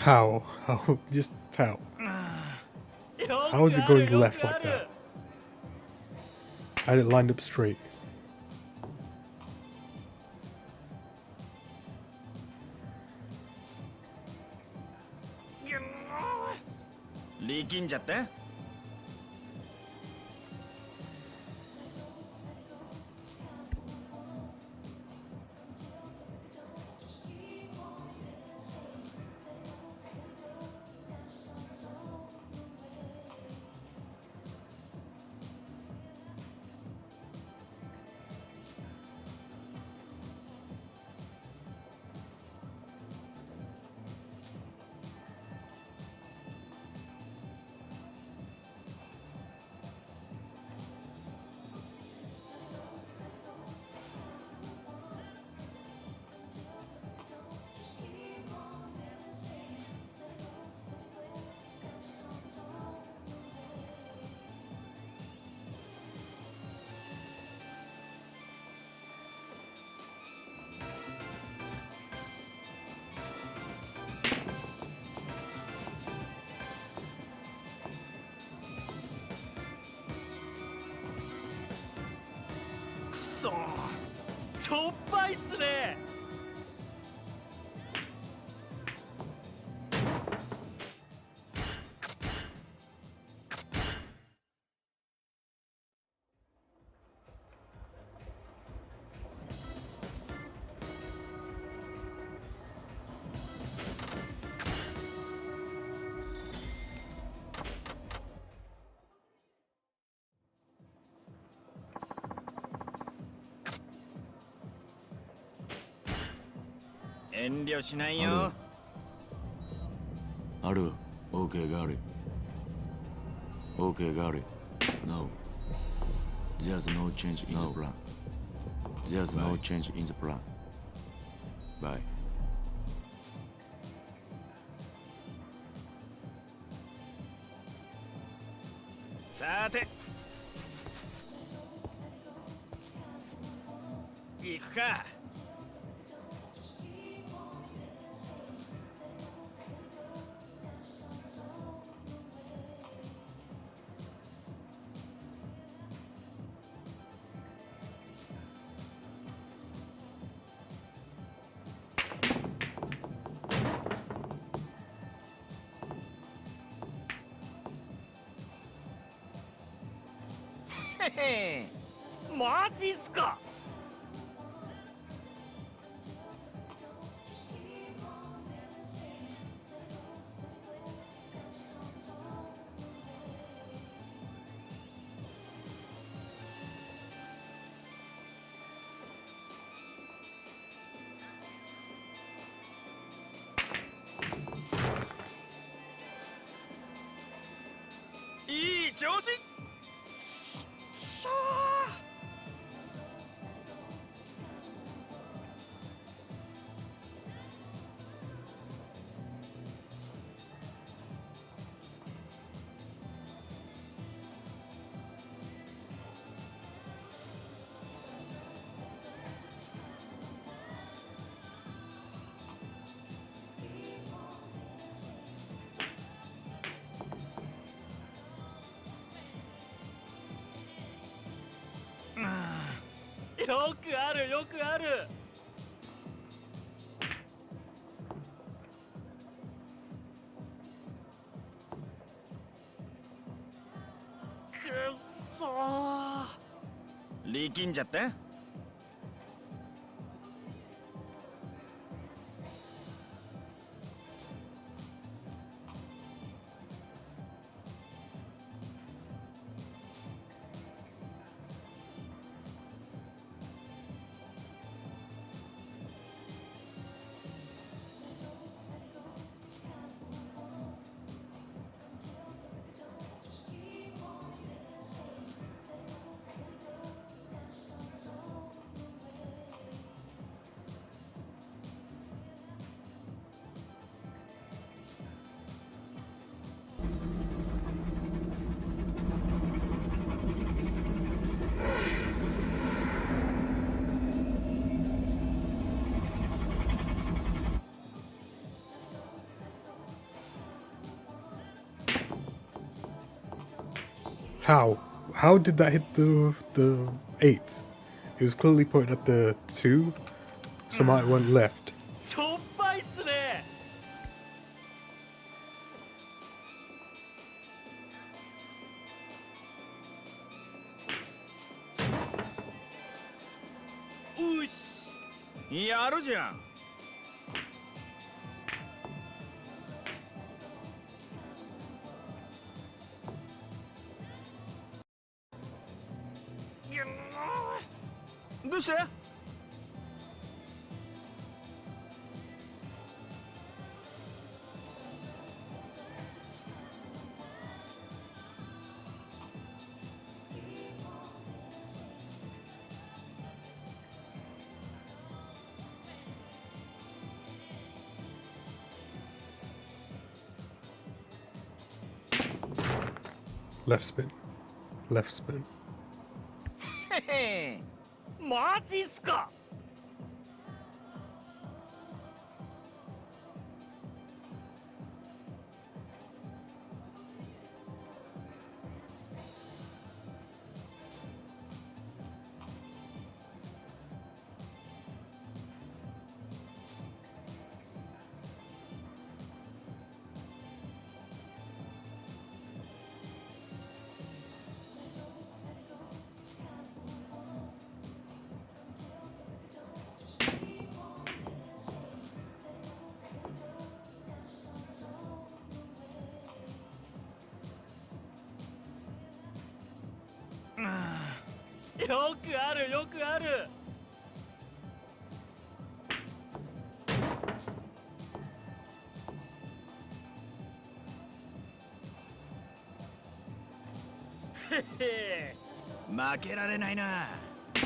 How? How? Just how? How is it going left like that? I had it lined up straight.力んじゃってそしょっぱいっすね。遠慮しないよ。ある。OK, got it. OK, got it. No. There's no change in the plan. There's no change in the plan. Bye. さて。行くか。マジっすか。いい調子。しょよくあるよくある。くっそー。力んじゃった。How? How did that hit the 8? It was clearly pointing at the 2. Somehow it went left. しょっぱいっすね。うっし。やるじゃん。どうして？Left spin. Left spin. マジっすか。よくあるよくある。へへ、負けられないな。くっ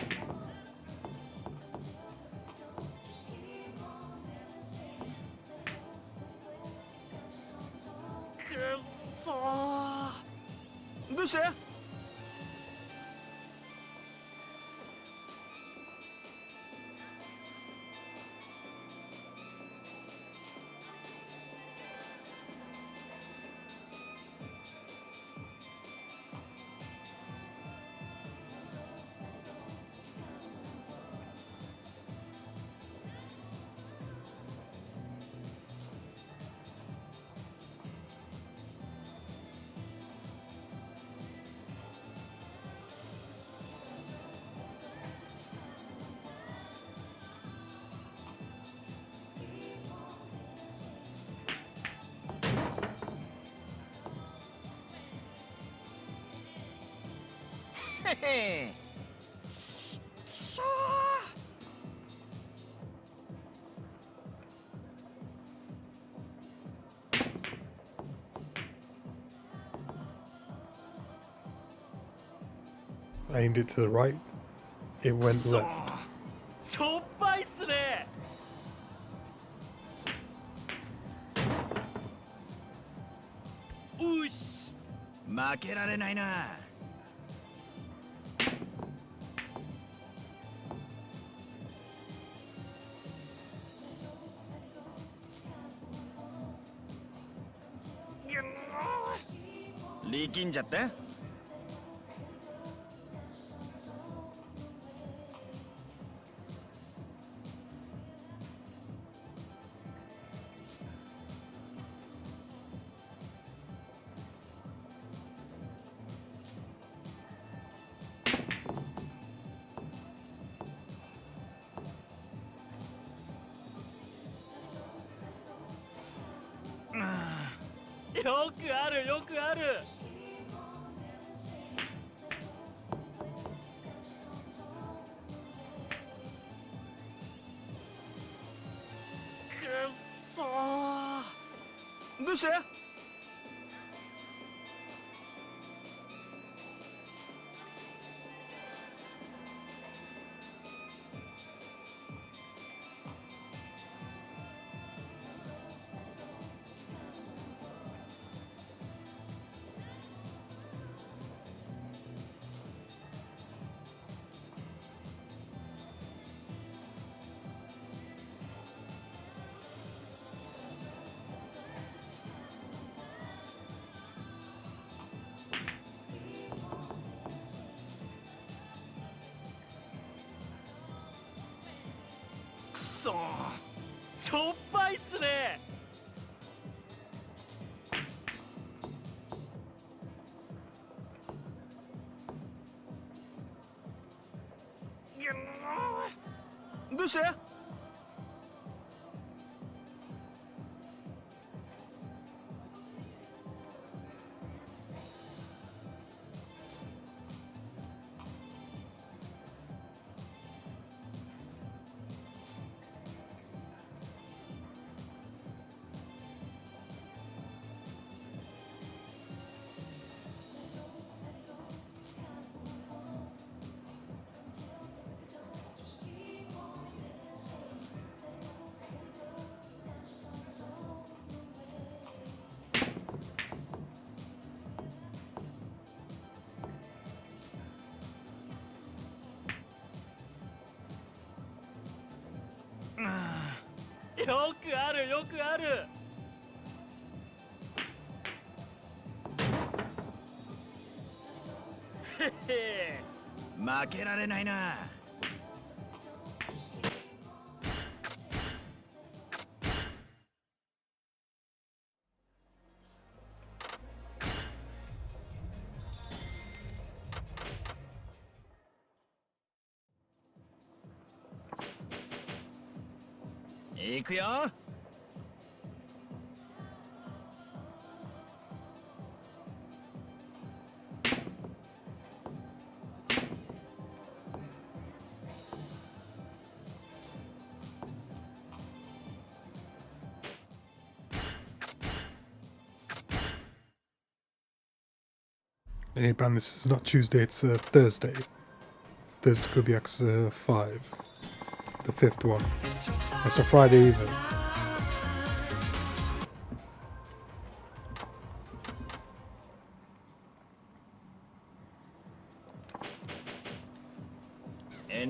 そー。どうして？へへ。くそー。I aimed it to the right. It went left. しょっぱいっすね。うし、負けられないな。力んじゃって。よくあるよくある。くっそー。どうして？くそー。しょっぱいっすね。どうして？よくあるよくある。へへ、負けられないな。行くよ。And hey, Bran, this is not Tuesday, it's Thursday. Thursday Club Yakuza 5. The 5th one. It's a Friday even.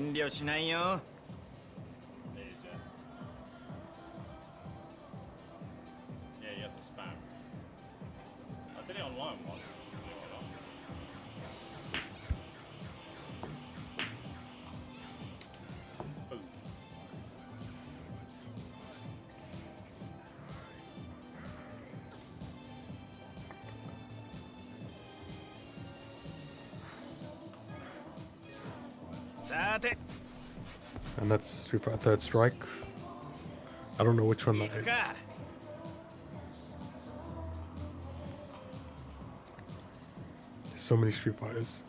Yeah, you have to spam. I did it online once. Boom. And that's Street Fighter Third Strike. I don't know which one that is. There's so many Street Fighters.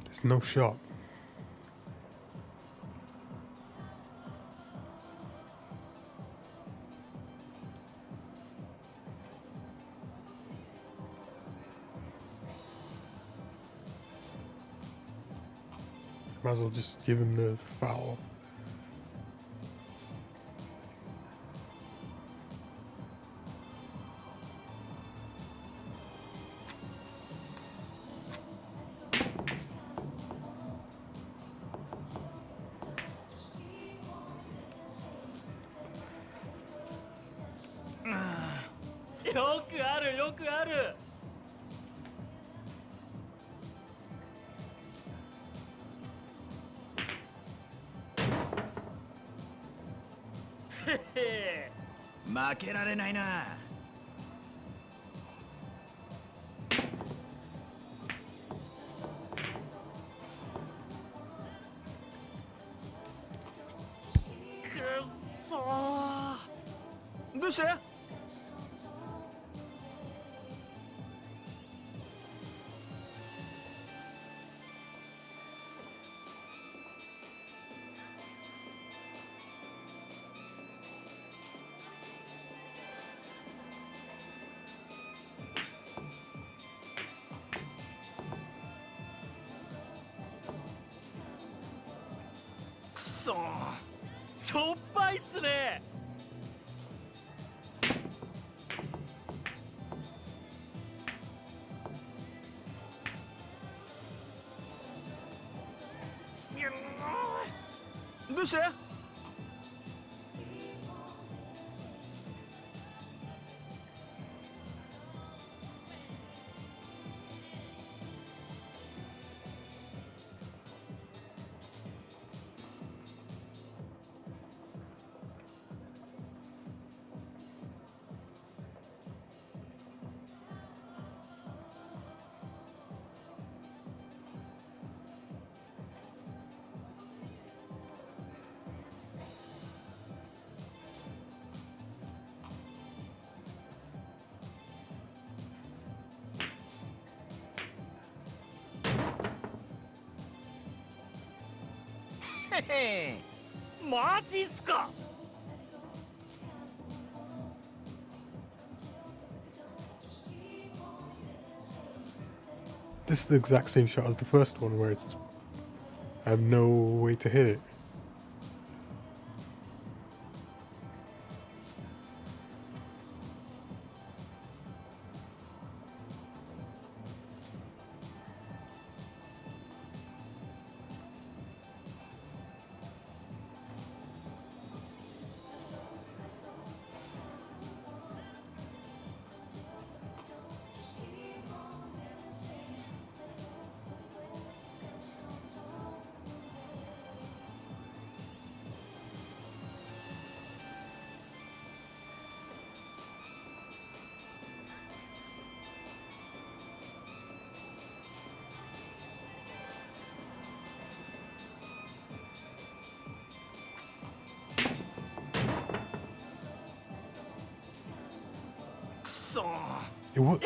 There's no shot. Might as well just give him the foul.マジっすか。This is the exact same shot as the first one where it's I have no way to hit it.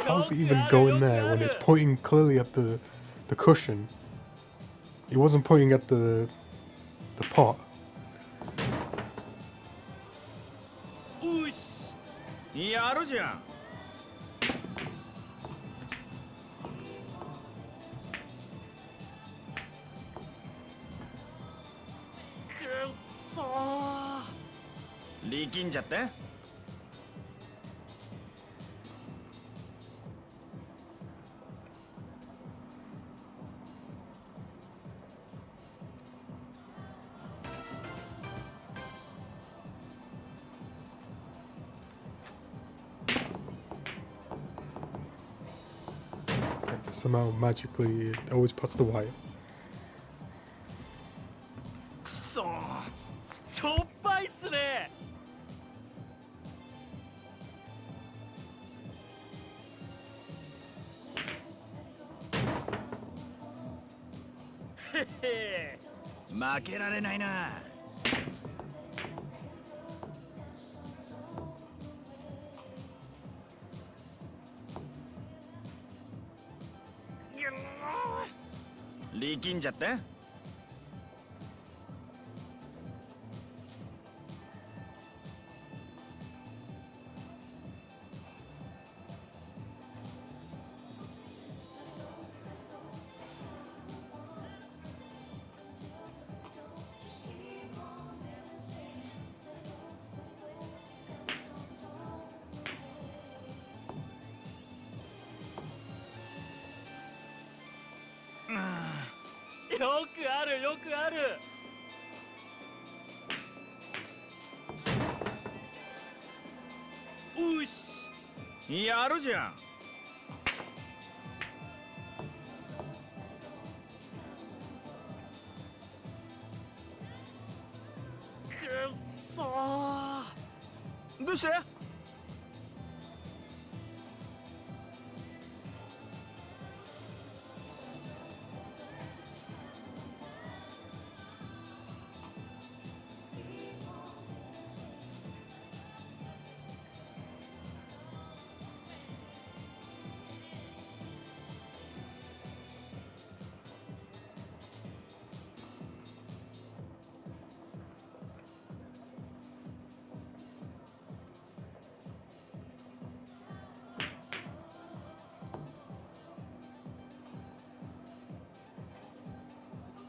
How's it even going there when it's pointing clearly at the cushion? It wasn't pointing at the pot. やるじゃん。くっそー。力んじゃって。Somehow magically it always puts the wire. くそー。しょっぱいっすね。へへ。負けられないな。力んじゃって。よくあるよくある。うし。やるじゃん。くっそー。どうして？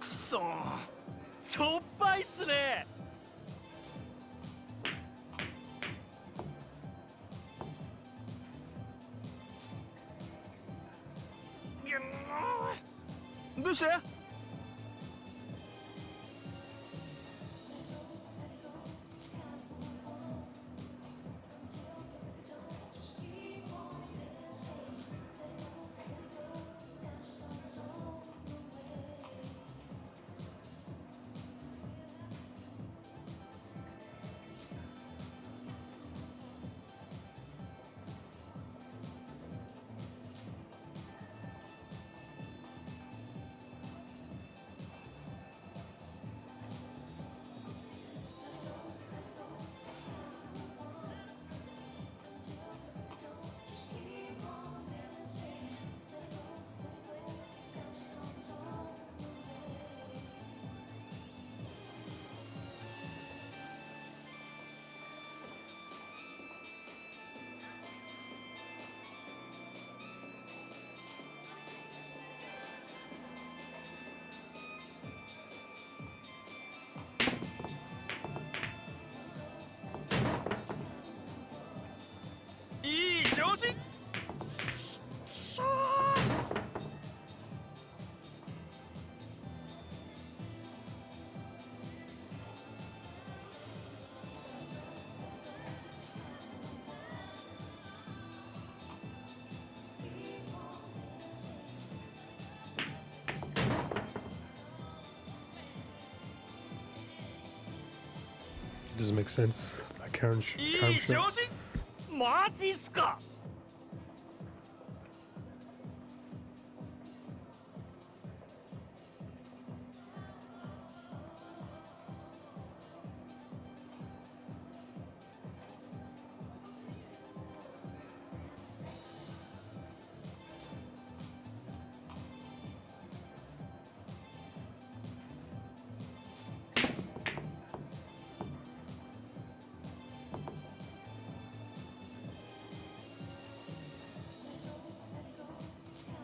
くそー。しょっぱいっすね。どうして？ Doesn't make sense. That Karen shot. マジっすか。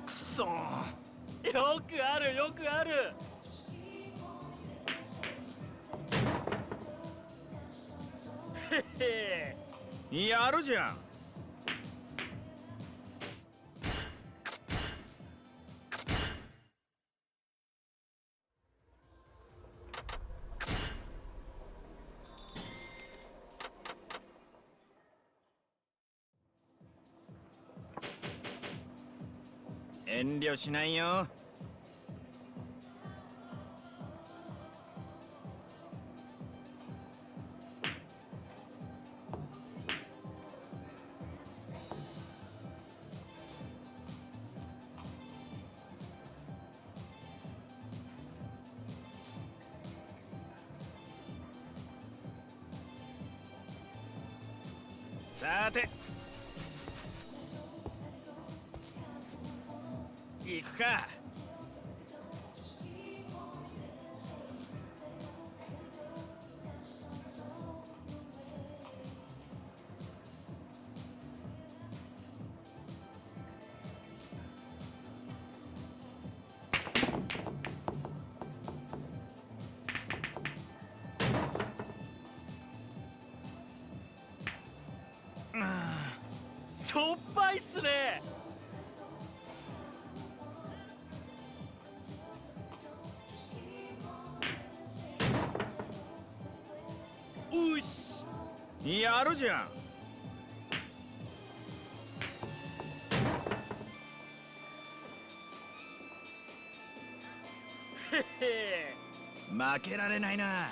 くそー。よくあるよくある。へへ。やるじゃん。遠慮しないよ。さて行くか。しょっぱいっすね。うしやるじゃん。へへ。負けられないな。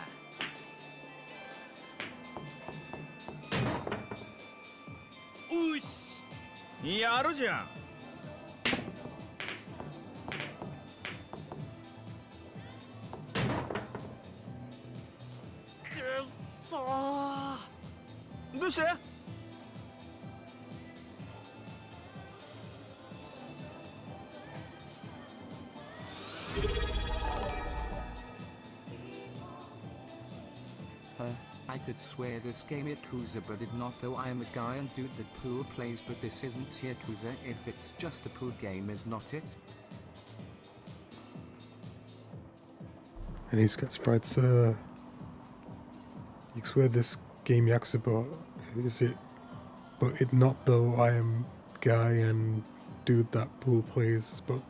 うしやるじゃん。くっそー。どうして？I could swear this game Yakuza but it not though I am a guy and dude that pool plays but this isn't Yakuza if it's just a pool game is not it? And he's got sprites, you swear this game Yakuza but is it, but it not though I am guy and dude that pool plays but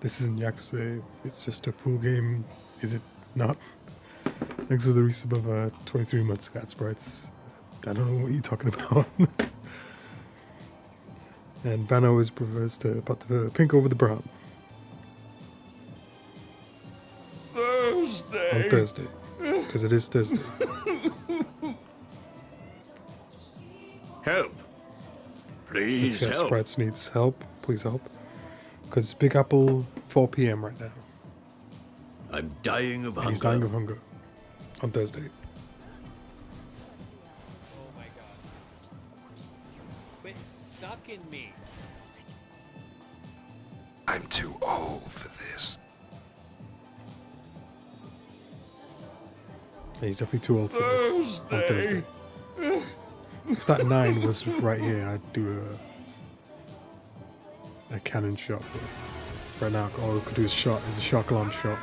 this isn't Yakuza, it's just a pool game, is it not? Thanks for the resub of 23 months, Scat Sprites. I don't know what you're talking about. And Ban always prefers to put the pink over the brown. Thursday. On Thursday. Because it is Thursday. Help. Please Scat help. Sprites needs help. Please help. Because Big Apple, 4 p.m. right now. I'm dying of And hunger. he's dying of hunger. On Thursday. Oh my god. Quit sucking me. I'm too old for this. Yeah, he's definitely too old for this. On Thursday. If that 9 was right here, I'd do a cannon shot. But right now, all I could do is a shock alarm shot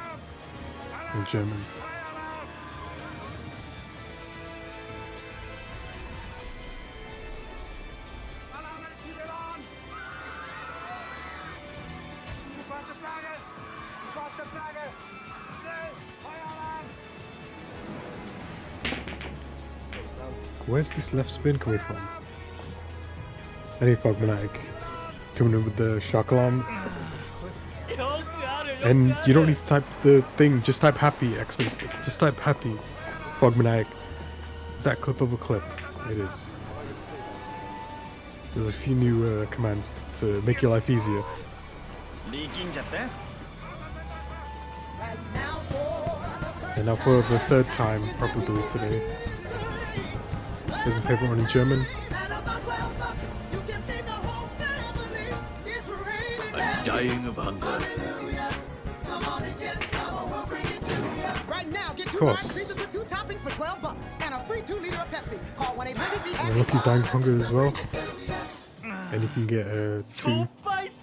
in German. Where's this left spin coming from? Any Fogmaniac coming in with the shock alarm. And you don't need to type the thing, just type happy, just type happy, Fogmaniac. Is that clip of a clip? It is. There's a few new commands to make your life easier. And now for the third time, probably today. Here's my favorite one in German. I'm dying of hunger. Of course. And look, he's dying of hunger as well. And you can get 2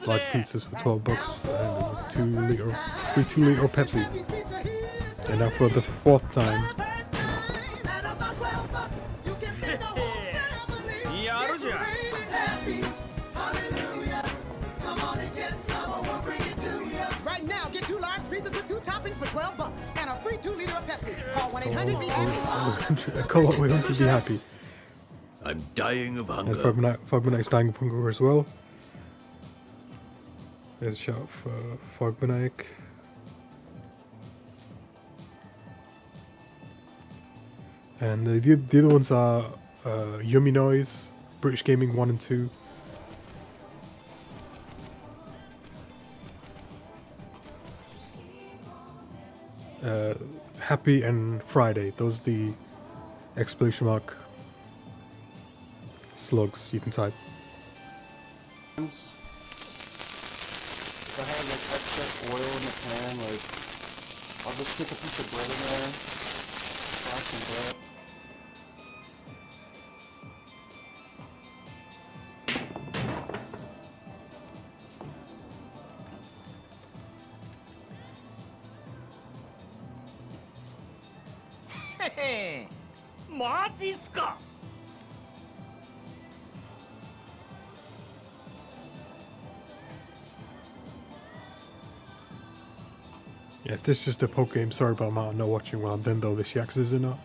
large pizzas for $12 and 2 liter Pepsi. And now for the 4th time. Right now, get 2 large pizzas with 2 toppings for $12 and a free 2 liter of Pepsi. Call 1-800-BE-HAPPY. Call out 1-800 be happy. I'm dying of hunger. And Fogmanite's dying of hunger as well. There's a shout out for Fogmanite. And the other ones are Yummy Noise, British Gaming 1 and 2. Happy and Friday, those are the exclamation mark slugs you can type. If I have like extra oil in the pan, like I'll just stick a piece of bread in there, fry some bread. Yeah, if this is just a poke game, sorry about not watching while I'm done though this Yakuza's or not.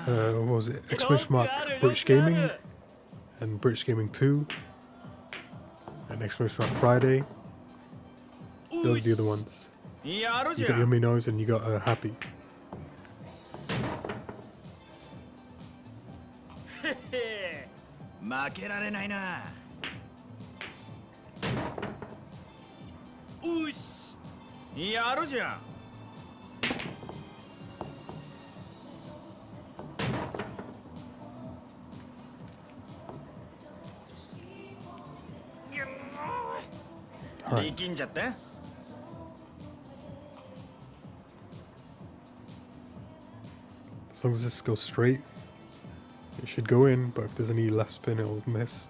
What was it? Exclamation mark British Gaming and British Gaming 2 and exclamation mark Friday. Those are the other ones. You got Yummy Noise and you got Happy. Alright. As long as this goes straight, it should go in, but if there's any left spin it'll miss.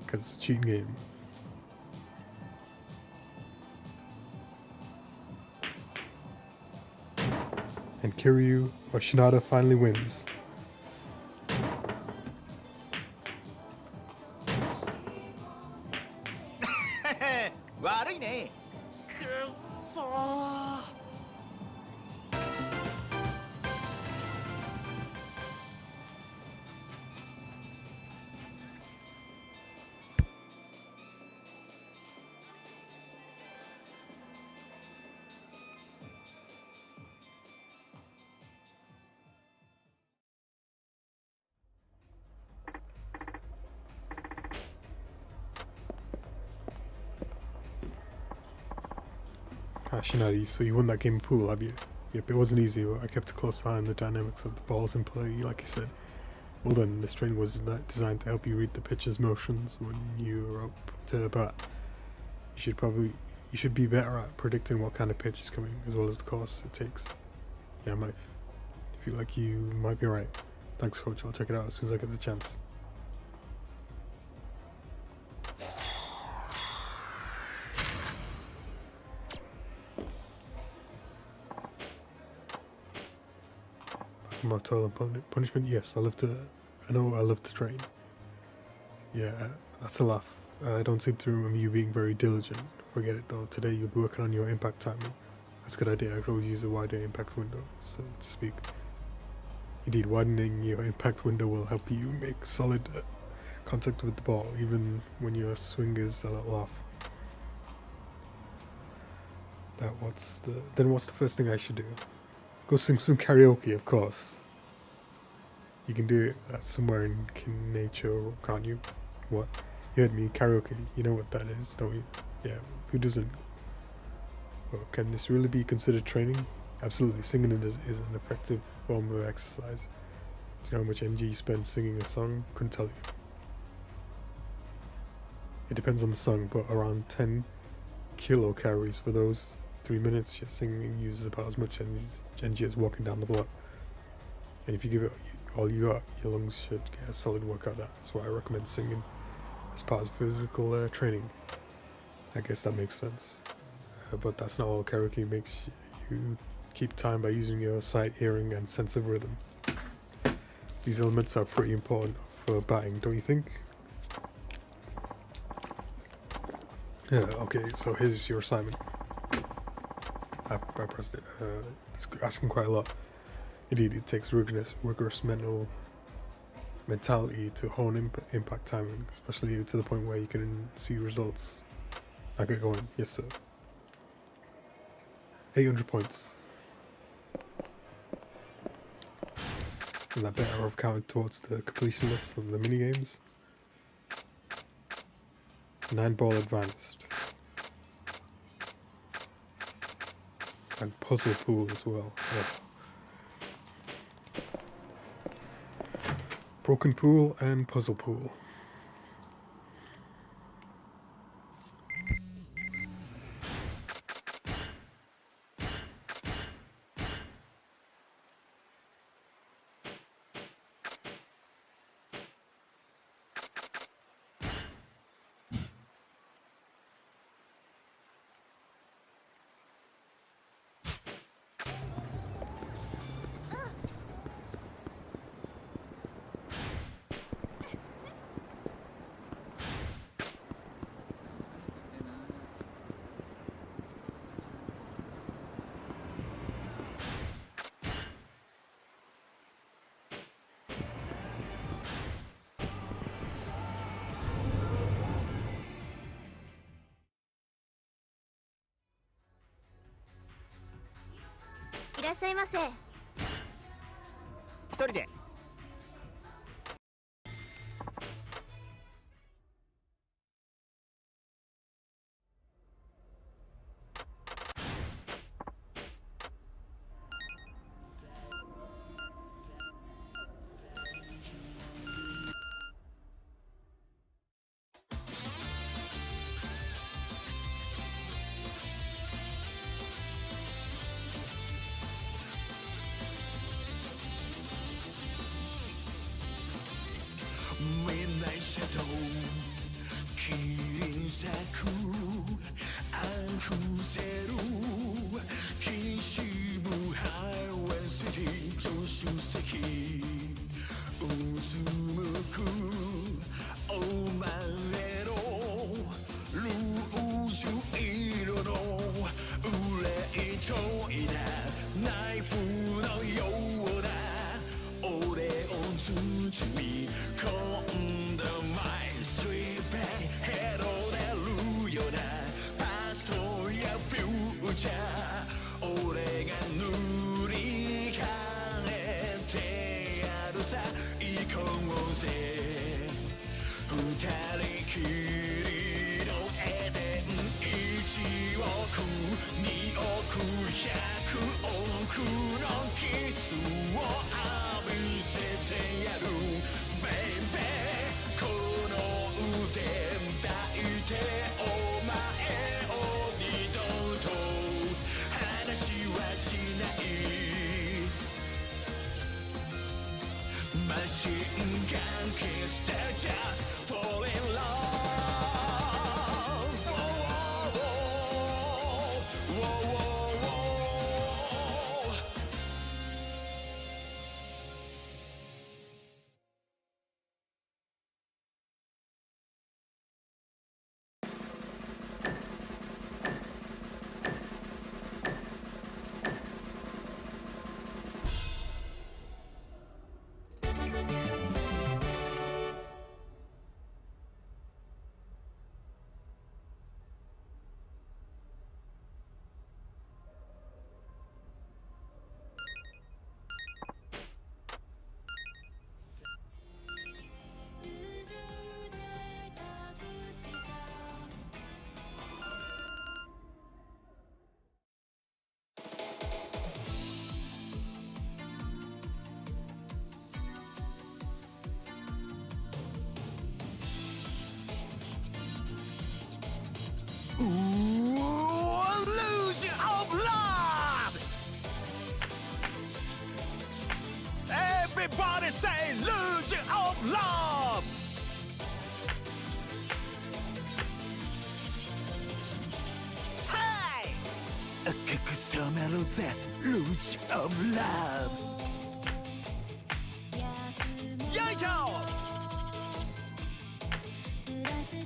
Because it's a cheating game. And Kiryu or Shinada finally wins. Shinada, so you won that game of pool, have you? Yep, it wasn't easy, but I kept a close eye on the dynamics of the balls in play, like you said. Well done, this training was designed to help you read the pitcher's motions when you're up to bat. You should be better at predicting what kind of pitch is coming, as well as the course it takes. Yeah, I feel like you might be right. Thanks, coach, I'll check it out as soon as I get the chance. Toil and punishment, yes, I know I love to train. Yeah, that's a laugh. I don't seem to remember you being very diligent. Forget it though, today you'll be working on your impact timing. That's a good idea, I could always use a wider impact window, so to speak. Indeed, widening your impact window will help you make solid contact with the ball, even when your swing is a little off. What's the first thing I should do? Go sing some karaoke, of course. You can do it somewhere in nature, can't you? What? You heard me, karaoke. You know what that is, don't you? Yeah, who doesn't? Well, can this really be considered training? Absolutely, singing is an effective form of exercise. Do you know how much energy you spend singing a song? Couldn't tell you. It depends on the song, but around 10 kilocalories for those 3 minutes. Your singing uses about as much energy as walking down the block. And if you give it all you got, your lungs should get a solid workout. That's why I recommend singing as part of physical training. I guess that makes sense. But that's not all. Karaoke makes you keep time by using your sight, hearing, and sense of rhythm. These elements are pretty important for batting, don't you think? Yeah, okay, so here's your assignment. I pressed it. It's asking quite a lot. Indeed, it takes rigorous mentality to hone impact timing, especially to the point where you can see results. Now get going. Yes, sir. 800 points. And that better have counted towards the completion list of the minigames. 9 ball advanced. And puzzle pool as well. Yeah. Broken pool and puzzle pool.いらっしゃいませ。一人で。Midnight shadow 切り裂く溢れる気にしむハイウェイシティ助手席うつむくお前のルージュ色の憂いといだナイフのような俺を包み込んだマイスリーペイヘロでるようなパストやフューチャー俺が塗り替えてやるさ行こうぜ二人きりのエデン1億2億100億のキスを浴びせてやるベイベーこの腕抱いてお前を二度と話はしないマシンガンキスタージャストfall in love say illusion of love. Hey! 赤く染めるぜ illusion of love. よいしょ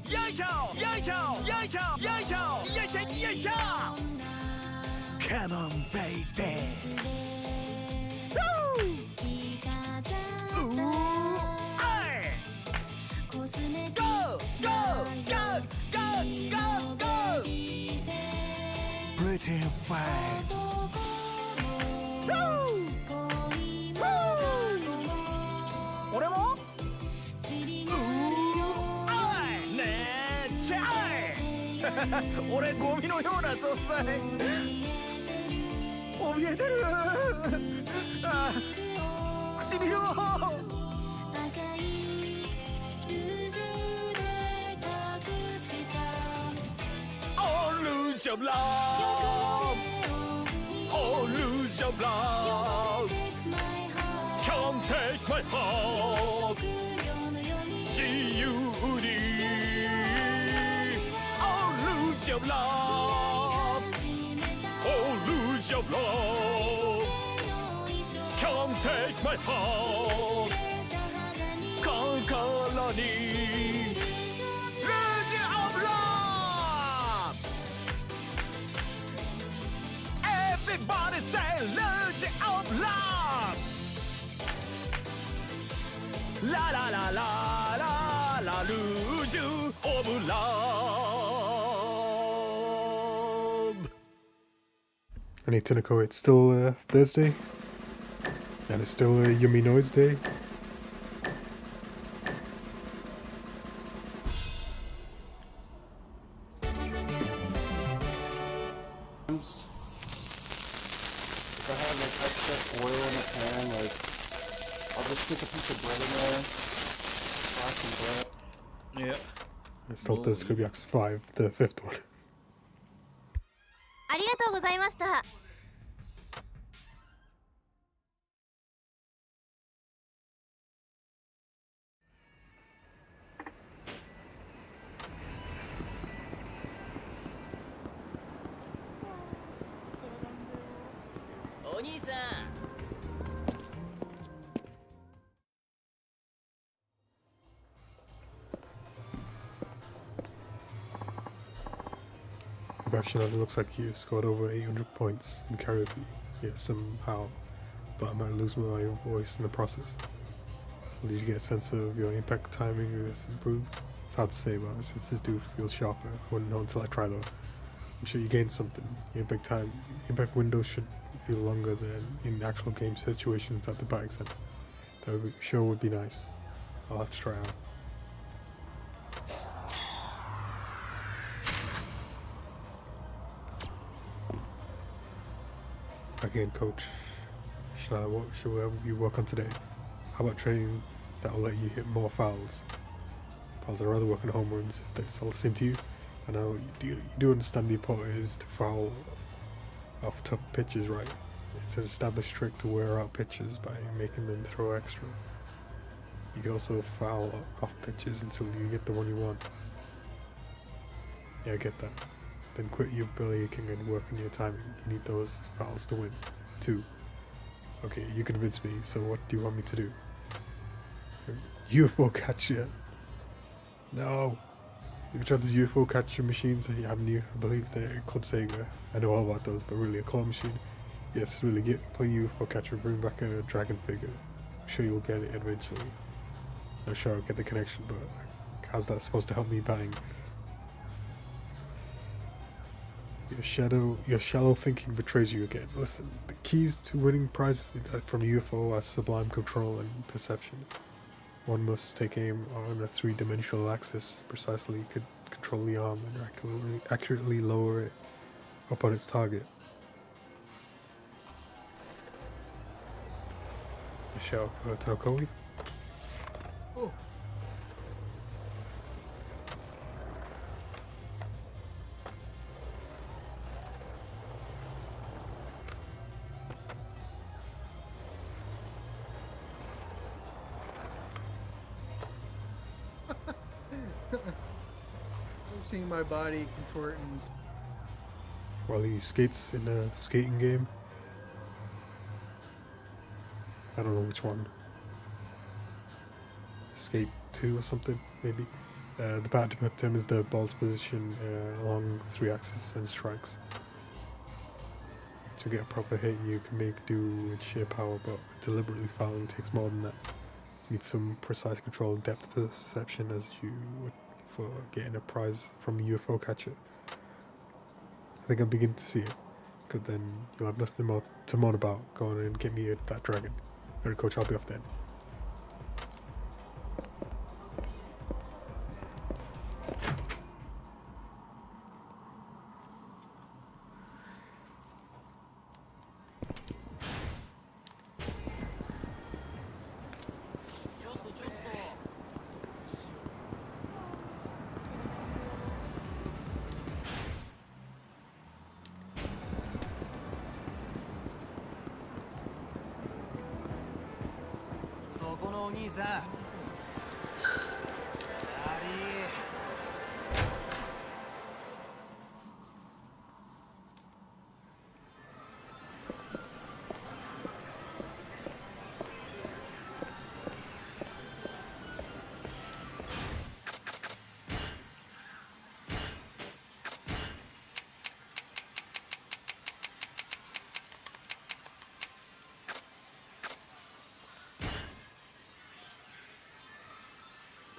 よいしょよいしょよいしょよいしょよいしょよいしょ Come on baby. Woo! Ooh, aye. Go, go, go, go, go, go. Pretty face. Woo! Woo! 俺も Ooh, aye. ねっちゃい俺ゴミのような存在怯えてるあ唇をIllusion of love Illusion of love Can't take my heart 自由に Illusion of love Illusion of love Can't take my heart 心に Illusion of love Everybody say illusion of love La la la la la la illusion of love I need to know, it's still Thursday, and it's still a Yummy Noise Day. If I have like extra oil in the pan, like I'll just stick a piece of bread in there, fry some bread. Yeah. It's still Thursday, Club Yakuza 5, the 5th one. ありがとうございました。お兄さん Actually, it looks like you scored over 800 points in karaoke. Yeah, somehow thought I might lose my voice in the process. Did you get a sense of your impact timing is improved? It's hard to say, but since this dude feels sharper, I wouldn't know until I try though. I'm sure you gained something. Your impact window should feel longer than in actual game situations at the bike center. That would sure would be nice. I'll have to try out. Again, coach, should we work on today? How about training that will let you hit more fouls? Fouls I'd rather work on home runs, if that's all the same to you. I know you do understand the importance is to foul off tough pitches, right? It's an established trick to wear out pitches by making them throw extra. You can also foul off pitches until you get the one you want. Yeah, I get that. Then quit your belly aching and work on your timing. You need those fouls to win. 2. Okay, you convinced me, so what do you want me to do? UFO catcher. No. Have you tried those UFO catcher machines that you haven't you? I believe they're Club Sega. I know all about those, but really a claw machine. Yes, really play UFO catcher, bring back a dragon figure. I'm sure you'll get it eventually. Not sure I'll get the connection, but how's that supposed to help me buying? Your shallow thinking betrays you again. Listen, the keys to winning prizes from UFO are sublime control and perception. One must take aim on a 3-dimensional axis, precisely could control the arm and accurately lower it upon its target. A shout for Tokoi. Oh. I'm seeing my body contort and while he skates in a skating game. I don't know which one. Skate 2 or something, maybe. The pattern to put him is the ball's position along 3 axes and strikes. To get a proper hit, you can make do with sheer power, but deliberately fouling takes more than that. You need some precise control and depth perception as you would for getting a prize from a UFO catcher. I think I'm beginning to see it. Good, then you'll have nothing more to moan about. Go on and get me that dragon. Alright, coach, I'll be off then.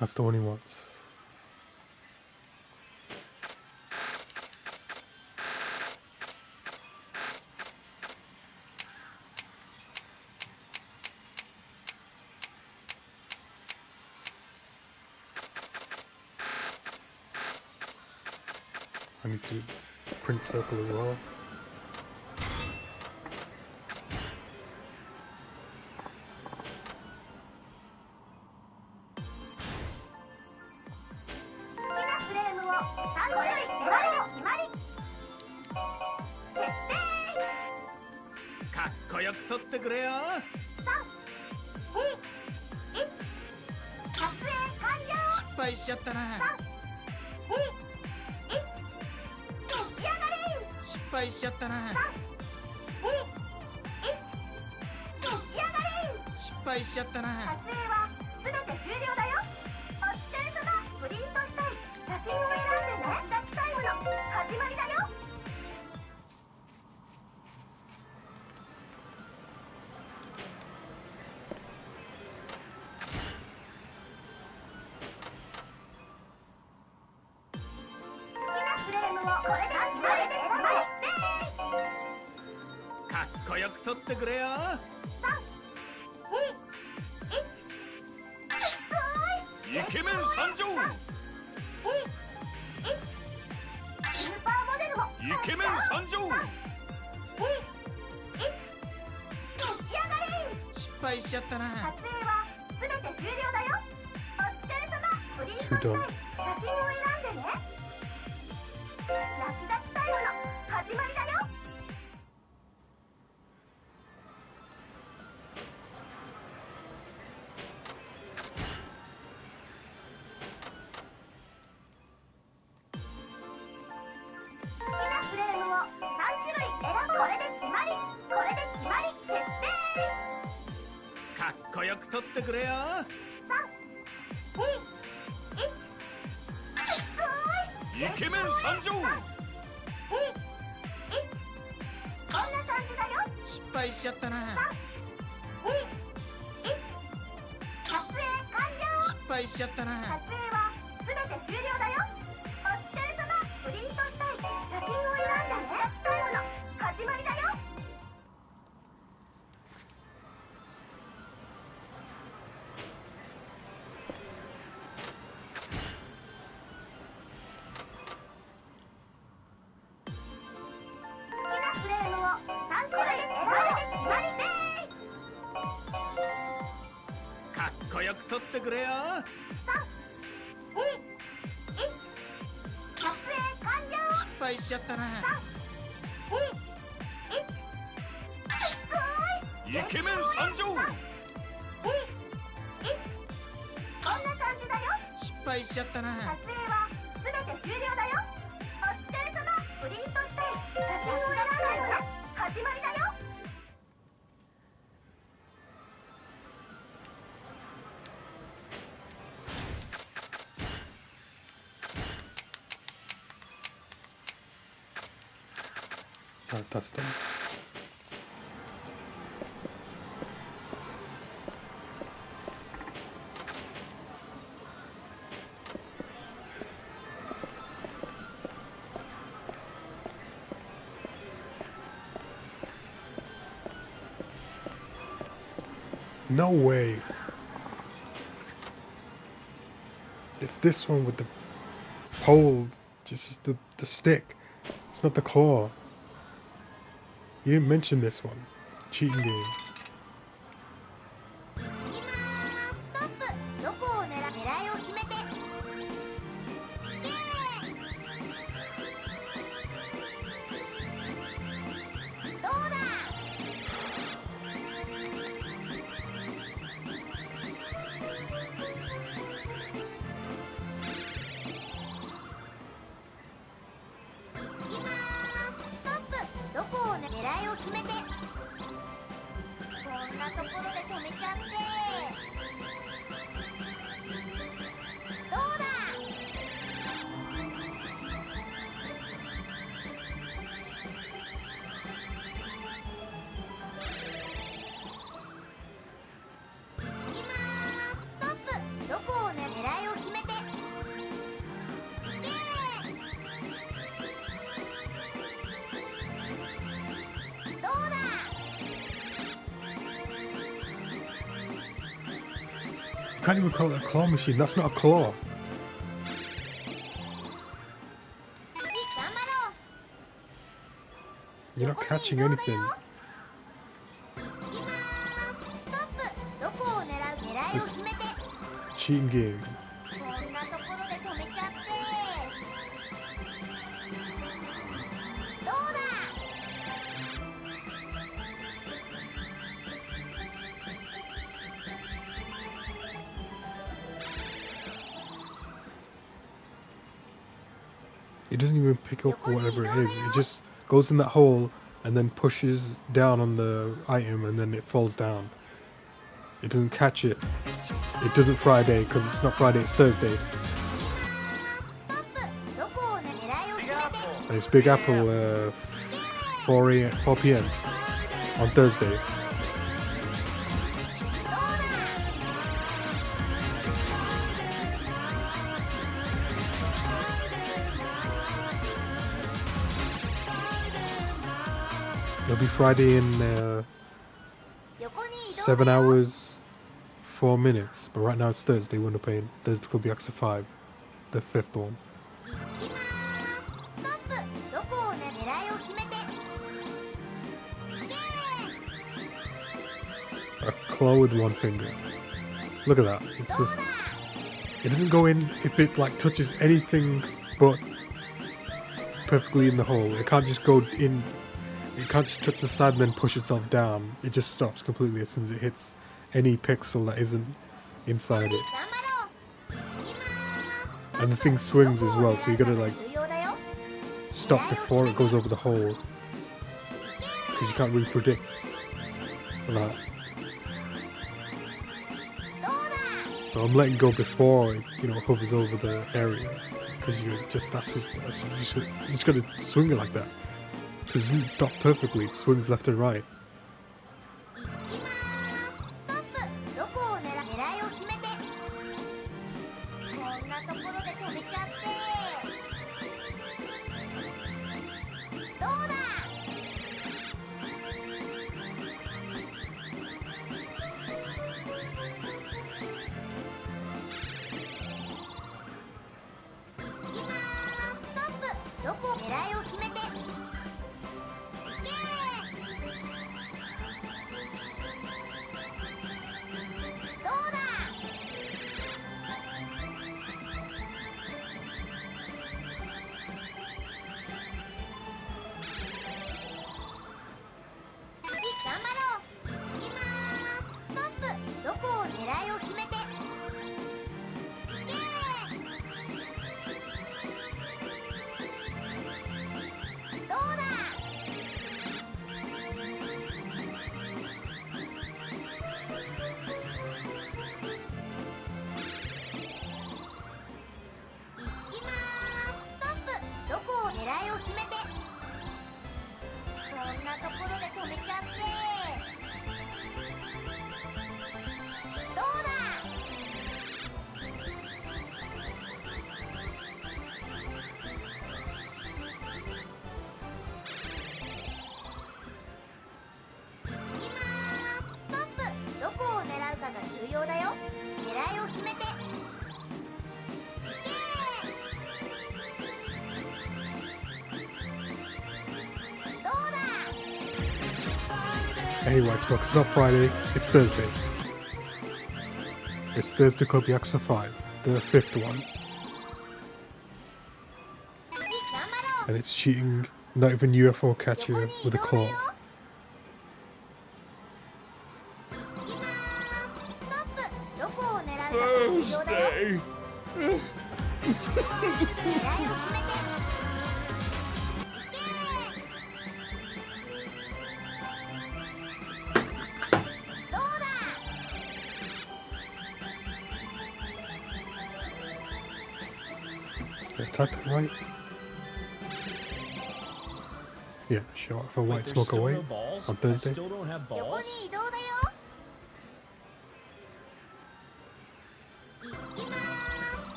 That's the one he wants. I need to print circle as well. Too dumb. 敗しちゃったな。撮影は全て終了だよ。お疲れ様。プリントして写真を撮らないのね。始まりだよ。Alright, that's done. No way. It's this one with the pole, just the stick. It's not the claw. You didn't mention this one. Cheating game. ストップ。どこを狙いを決めて。どうだ。ストップ。どこを狙いを決めて。こんなところで止めちゃって。どうだ。ストップ。どこを狙いを決めて。どうだ。You can't even call it a claw machine. That's not a claw. 頑張ろう。 You're not catching anything. ストップ。どこを狙いを決めて。 Cheating game. こんなところで止めちゃって。どうだ。 It doesn't even pick up whatever it is. It just goes in that hole and then pushes down on the item and then it falls down. It doesn't catch it. It doesn't Friday because it's not Friday, it's Thursday. And it's Big Apple 4 p.m. on Thursday. It'll be Friday in 7 hours, 4 minutes. But right now it's Thursday, we're not paying. Thursday Club Yakuza 5, the 5th one. A claw with one finger. Look at that. It's just... It doesn't go in if it like touches anything but perfectly in the hole. It can't just go in. It can't just touch the side and then push itself down. It just stops completely as soon as it hits any pixel that isn't inside it. And the thing swings as well, so you gotta like stop before it goes over the hole. Because you can't really predict that. So I'm letting go before it, you know, hovers over the area. Because you just you just gotta swing it like that. Because it doesn't stop perfectly, it swings left and right. Hey, White Smoke, it's not Friday, it's Thursday. It's Thursday Club Yakuza 5, the 5th one. And it's cheating, not even UFO catcher with a claw. Thursday. Attack right? Yeah, sure. For White Smoke away on Thursday. Still don't have balls.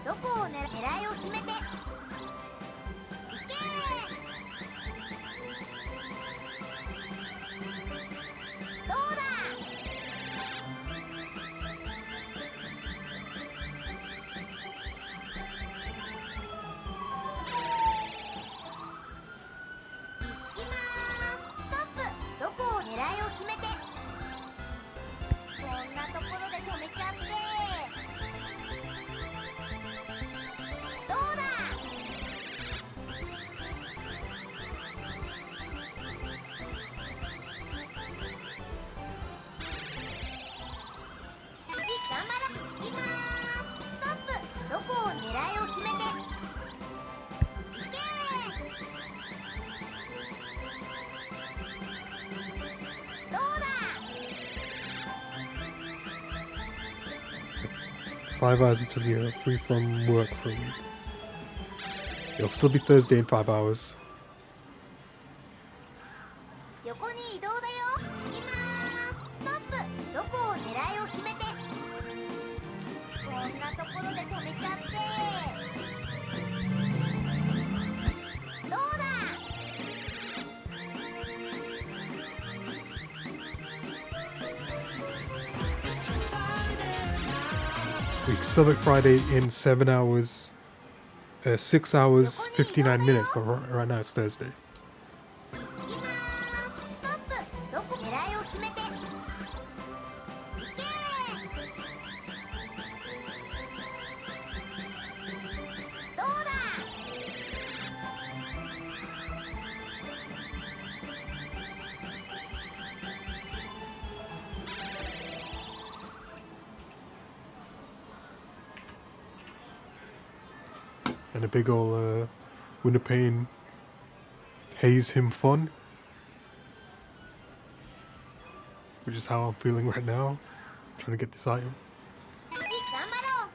どこを狙いを決めていけどうだ どこを狙いを決めてこんなところで止めちゃってどうだ 頑張ろう今ストップどこを狙いを決めていけ 5 hours until you're free from work for a week. It'll still be Thursday in 5 hours. 横に移動だよ今ストップどこを狙いを決めてこんなところで止めちゃってどうだ We can still make Friday in 7 hours, 6 hours, 59 minutes, but right now it's Thursday. ストップどこ狙いを決めていけどうだ And a big ol' winter pain haze him fun. Which is how I'm feeling right now. Trying to get this item. 頑張ろう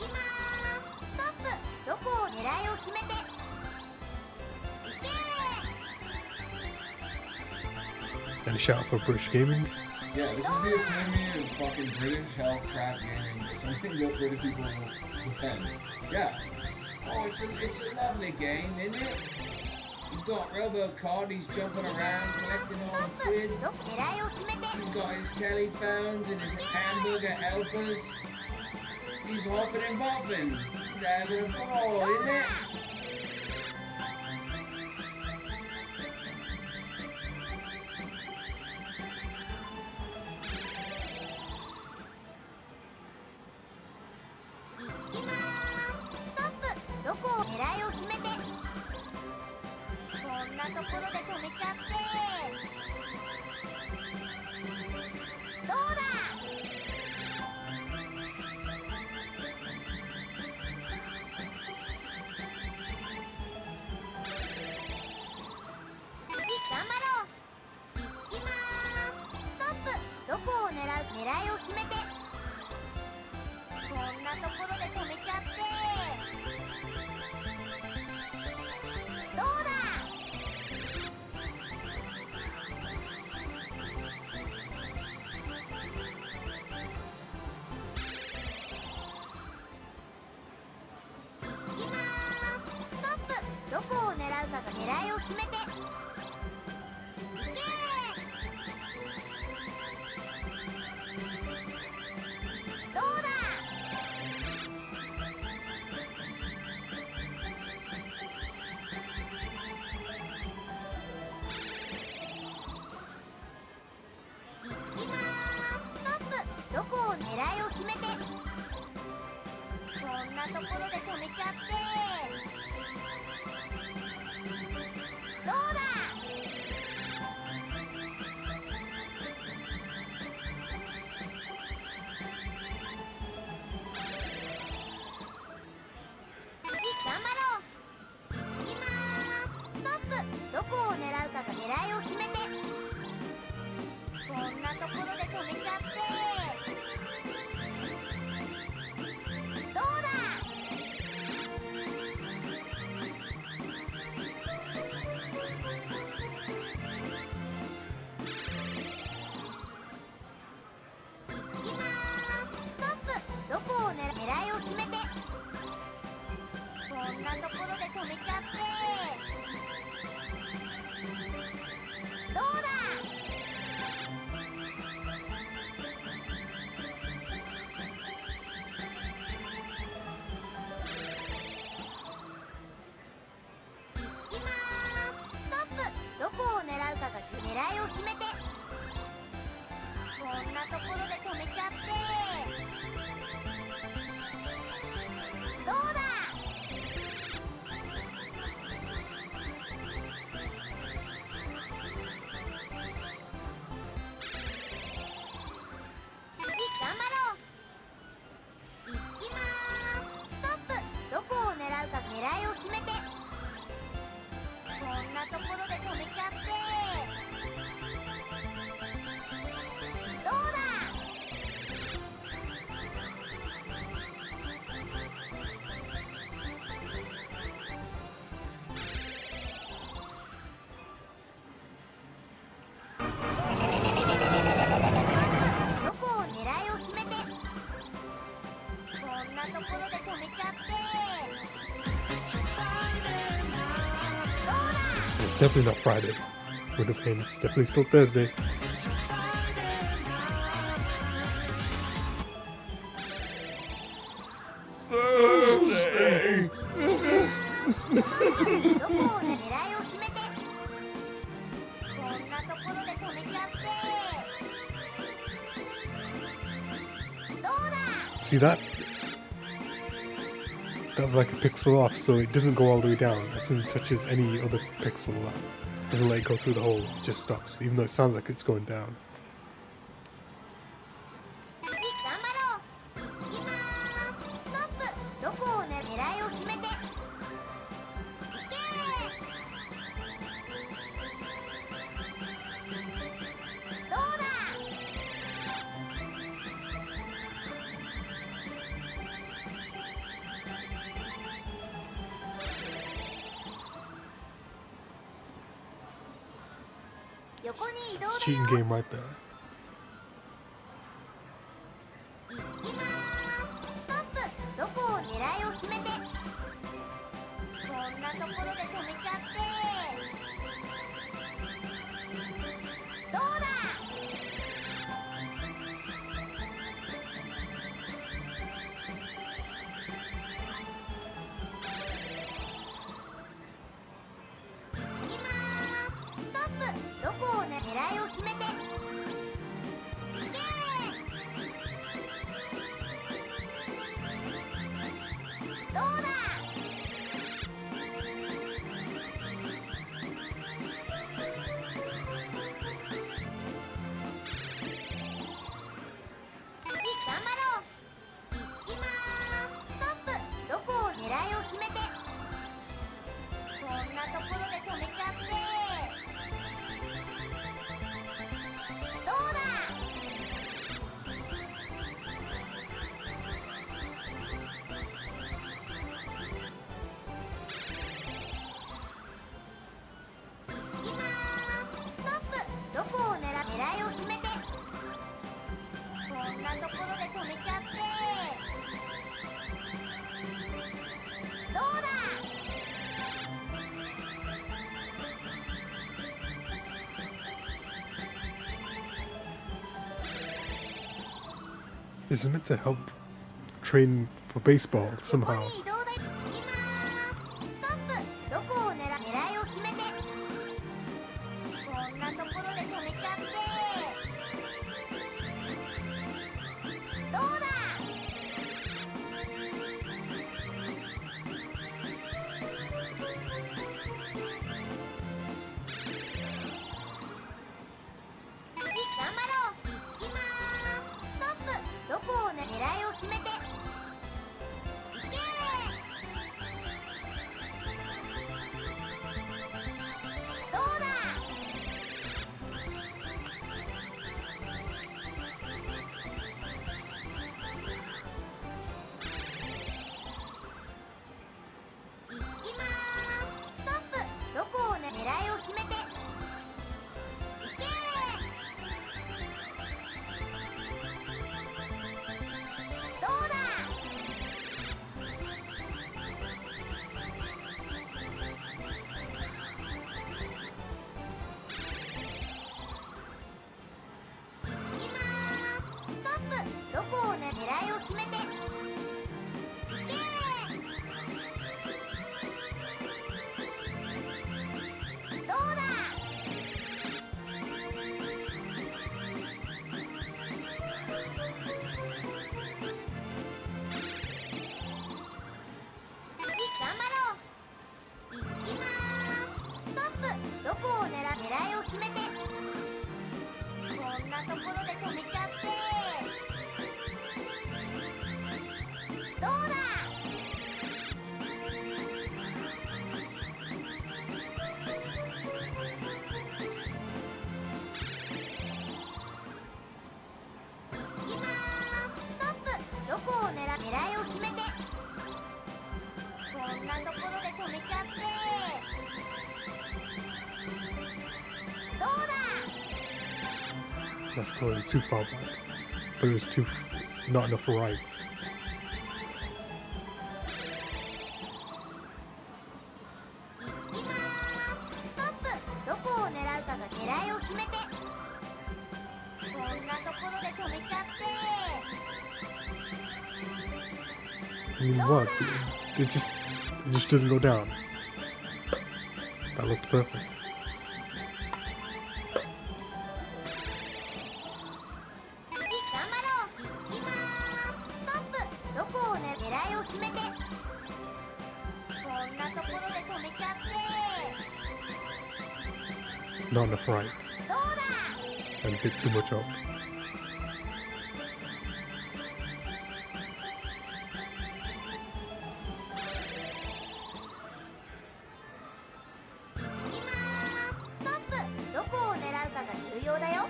今ストップどこを狙いを決めていけ And a shout out for British Gaming. Yeah, this is the epitome of fucking British health trap gaming. Something that British people defend. Yeah. Oh, it's a lovely game, isn't it? You've got Robocod, he's jumping around, collecting all the quid. He's got his telephones and his hamburger helpers. He's hopping and bopping. He's having a ball, isn't it? definitely not Friday. Would have been. It's definitely still Thursday. Thursday. どこを狙いを決めてこんなところで止めちゃってどうだ See that? That's like a pixel off, so it doesn't go all the way down. As soon as it touches any other pixel, that doesn't let it go through the hole. It just stops, even though it sounds like it's going down. 頑張ろう今ストップどこを狙いを決めていけどうだ横に移動 It's a だ cheating よ game right there. ストップどこを狙いを決めてこんなところで止めちゃってどうだ ストップどこを狙いを決めていけどうだ 頑張ろう今ストップどこを狙いを決めてこんなところで止めちゃってどうだ 今ストップどこを狙いを決めてこんなところで止めちゃってどうだ This is meant to help train for baseball somehow. 移動だ今ストップどこを狙いを決めてこんなところで止めちゃってどうだ 頑張ろう今ストップどこを狙いを決めていけどうだ 今ストップどこを狙いを決めていけどうだ 今ストップどこを狙いを決めていけどうだ 頑張ろう今ストップどこを狙いを決めてこんなところで止めちゃってどうだ 今ストップどこを狙いを決めてこんなところで止めちゃってどうだ That's clearly too far back. But it was too not enough rights. 今ストップが狙いを決めて。こんなところで止めちゃって。 I mean, what? It just doesn't go down. That looked perfect. 頑張ろう。いきまーす。ストップ。どこをね、狙いを決めて。こんなところで止めちゃって。 Not enough right. どうだ。 And a bit too much up. ストップ。どこを狙うかが重要だよ。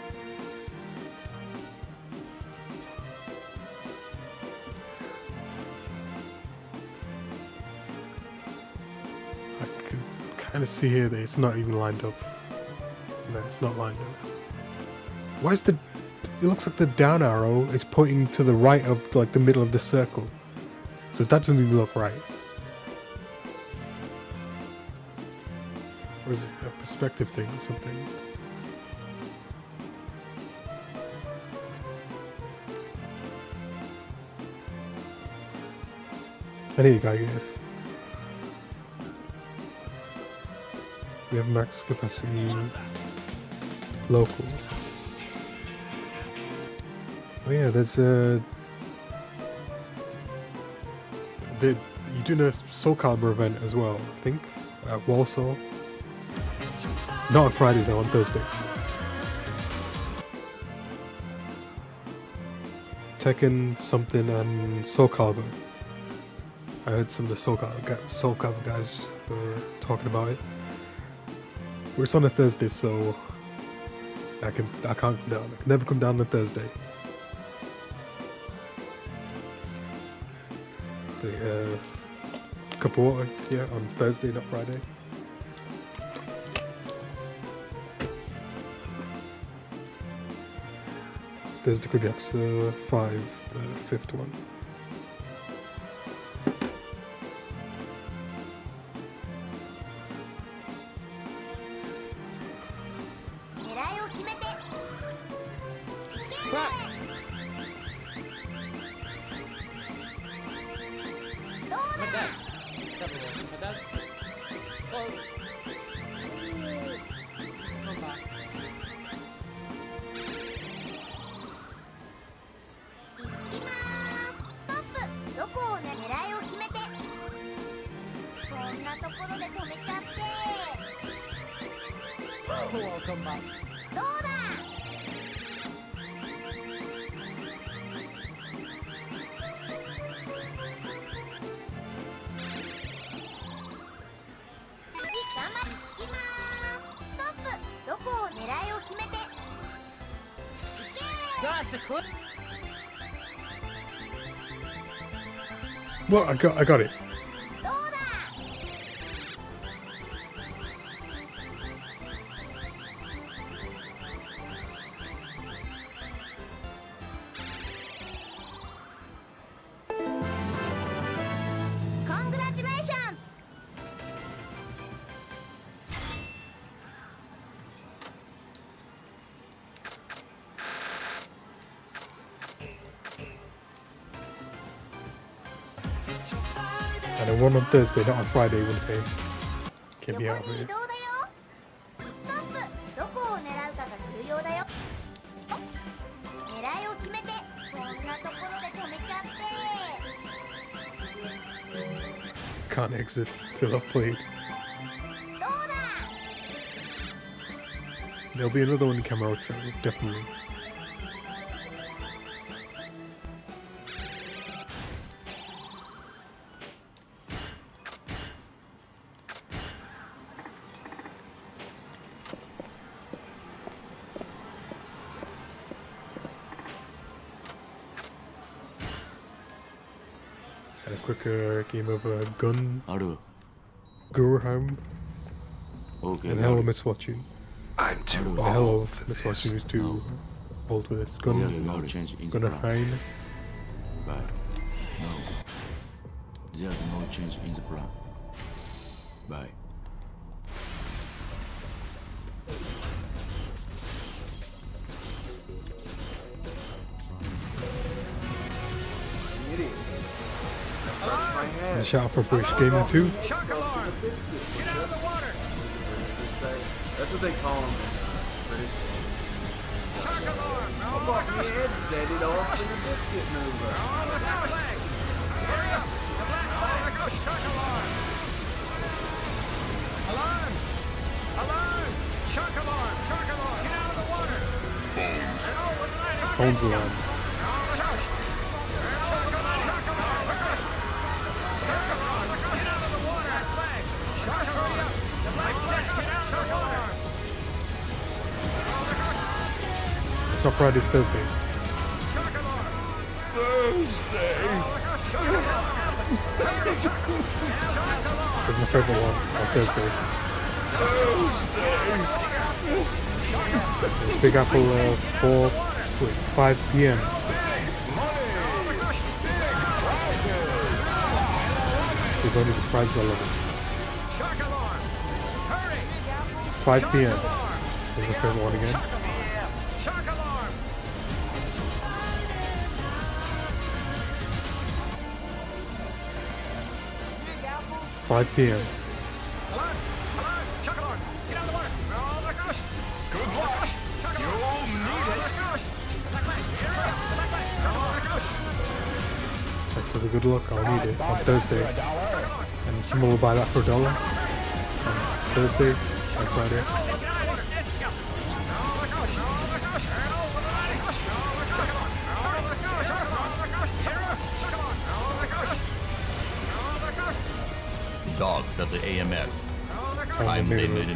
I can kind of see here that it's not even lined up. No, it's not lined up. Why is the... It looks like the down arrow is pointing to the right of like the middle of the circle. So that doesn't even look right. Or is it a perspective thing or something? And here you go, we have max capacity local. Oh yeah, there's a... You're doing a Soul Calibur event as well, I think, at Warsaw. Not on Friday though, on Thursday. Tekken, something, and Soul Calibur. I heard some of the Soul Calibur guys talking about it. Well, it's on a Thursday, so I can't come down. I can never come down on Thursday. The cup of water, yeah, on Thursday, not Friday. There's the Club Yakuza 5, the fifth one. Welcome back. どうだ。 Well, I got it. Congratulations. And I won on Thursday, not on Friday, wouldn't they? Can't be out of here. Can't exit till I've played. There'll be another one in Camarocho, definitely. Had a quick game of Gun Guruheim and Hello Miss Fortune. I'm too Hello old for Miss this. Fortune is too old for this. Gun Guruheim. Right. No. There's no change in the plan. Bye. And shout out for British Gaming too. That's what they call them in British. I bought me a headset, it off in the biscuit mover. Alarm! Alarm! Shark alarm! Shark alarm! Get out of the water! Phones alarm. It's not Friday, it's Thursday. That's my favorite one on Thursday. It's Big Apple 5 p.m. We're going to the prize level. 5 p.m. That's my favorite one again. 5 p.m. Thanks for the good luck, I'll need it on Thursday. And someone will buy that for $1 on Thursday and Friday. Dogs of the AMS.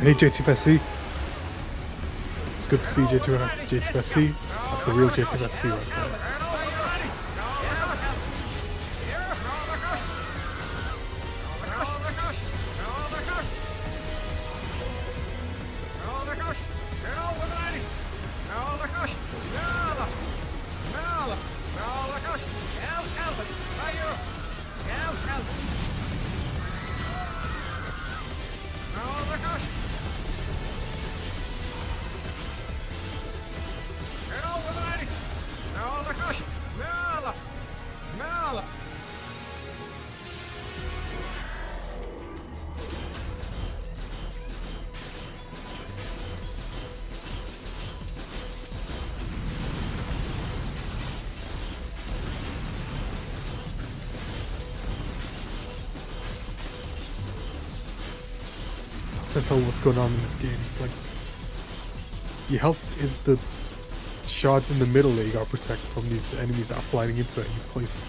Hey JTFSC. It's good to see JTFSC. That's the real JTFSC right there. To tell what's going on in this game. It's like your health is the shards in the middle that you gotta protect from these enemies that are flying into it. You place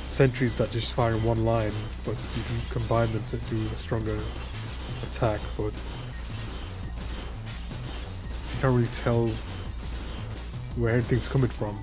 sentries that just fire in one line, but you can combine them to do a stronger attack, but you can't really tell where anything's coming from.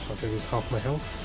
I think it's half my health.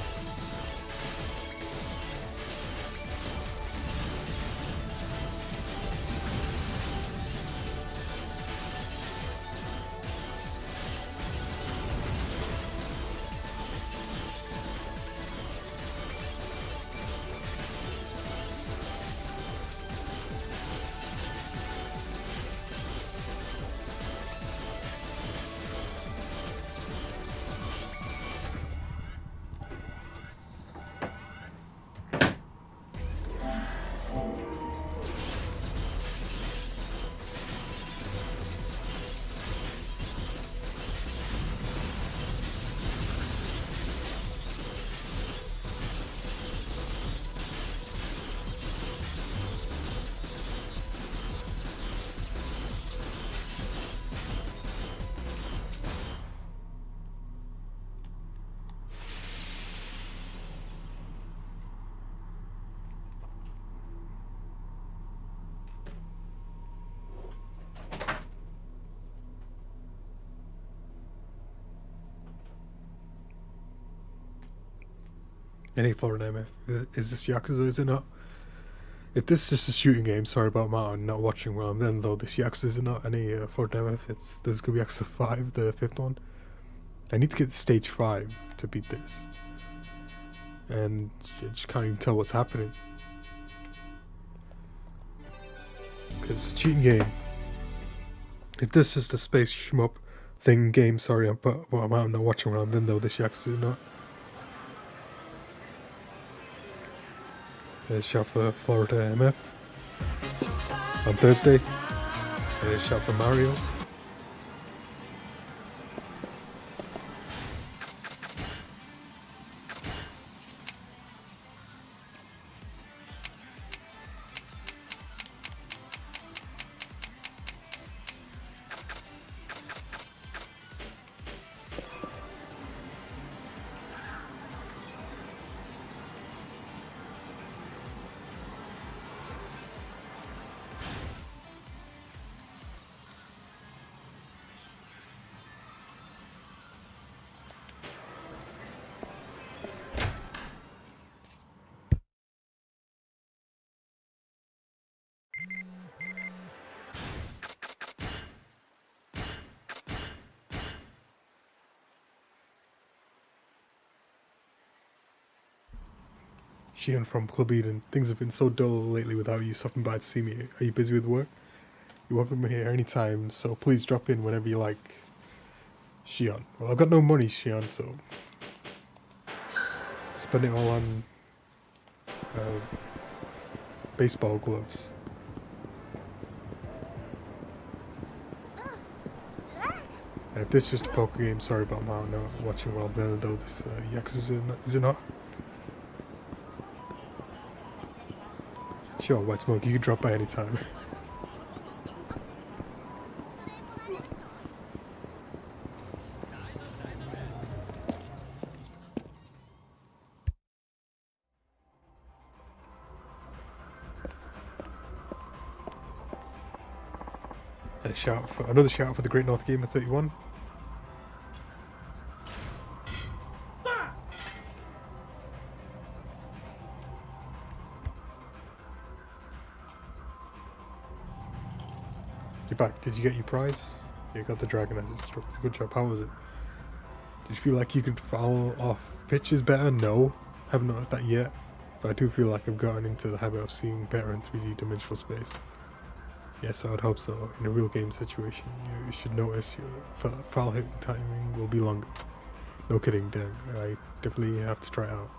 Any Florida MF. Is this Yakuza, is it not? If this is just a shooting game, sorry about Martin not watching well, then though this Yakuza is not any Florida MF, there's gonna be Yakuza 5, the 5th one. I need to get to stage 5 to beat this. And I just can't even tell what's happening. Because it's a cheating game. If this is just a space shmup thing game, sorry, I'm not watching around, then though this Yakuza is not. There's shot for Florida MF on Thursday. There's shot for Mario. Shion from Club Eden. Things have been so dull lately without you stopping by to see me. Are you busy with work? You're welcome here anytime, so please drop in whenever you like. Shion. Well, I've got no money, Shion, so I spend it all on baseball gloves. If this is just a poker game, sorry about my not watching well, then though this Yakuza is it not? Sure, White Smoke, you can drop by anytime. Another shout out for the Great North Gamer 31. You're back. Did you get your prize? You got the dragon as instructed. Good job. How was it? Did you feel like you could foul off pitches better? No. Haven't noticed that yet. But I do feel like I've gotten into the habit of seeing better in 3D dimensional space. Yes, I would hope so. In a real game situation, you should notice your foul hitting timing will be longer. No kidding, Dan. I definitely have to try it out.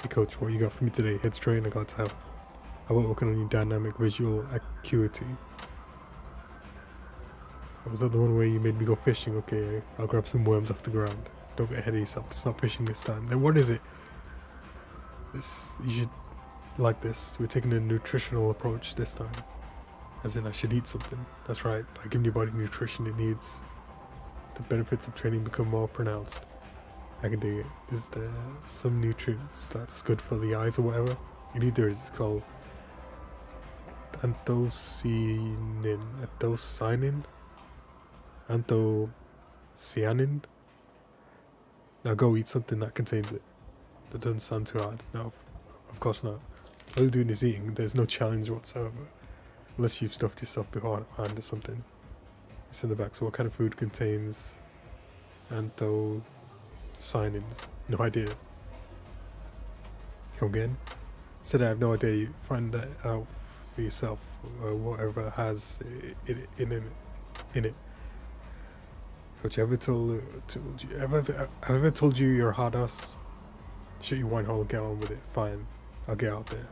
Hey coach, what you got for me today? Head straight and I got to help. How about working on your dynamic visual acuity? Was that the one where you made me go fishing? Okay, I'll grab some worms off the ground. Don't get ahead of yourself. It's not fishing this time. Then what is it? This, you should like this. We're taking a nutritional approach this time. As in, I should eat something. That's right. By giving your body the nutrition it needs, the benefits of training become more pronounced. I can dig it. Is there some nutrients that's good for the eyes or whatever? It either is. It's called anthocyanin. Anthocyanin. Now go eat something that contains it. That doesn't sound too hard. No, of course not. All you're doing is eating. There's no challenge whatsoever. Unless you've stuffed yourself behind or something. It's in the back. So what kind of food contains anthocyanins? No idea. Come again? Said I have no idea. You find that out for yourself. Whatever has it in it. Coach, ever told you? Have I ever told you you're a hard ass? Shut your wine hole and get on with it. Fine, I'll get out there.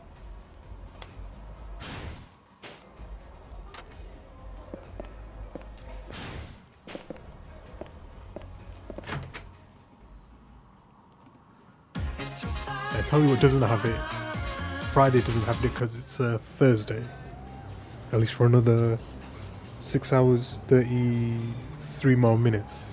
I tell you what doesn't have it. Friday doesn't have it because it's Thursday. At least for another 6 hours, 33 more minutes.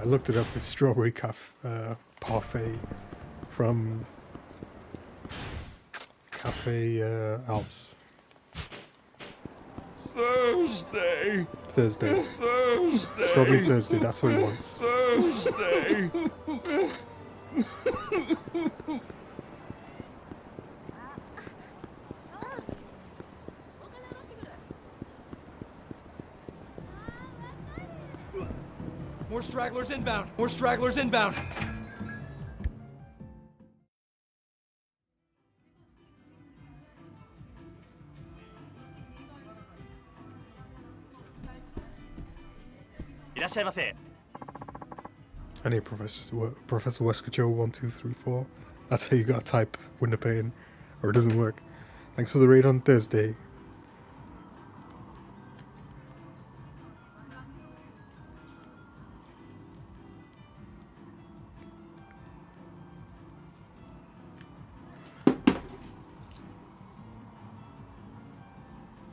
looked it up. It's strawberry parfait from Cafe Alps. Thursday. Thursday. Thursday. Strawberry Thursday. That's what he wants. Thursday. More stragglers inbound. More stragglers inbound. I need Professor Wesker Joe 1234. That's how you gotta type window pane, or it doesn't work. Thanks for the raid on Thursday.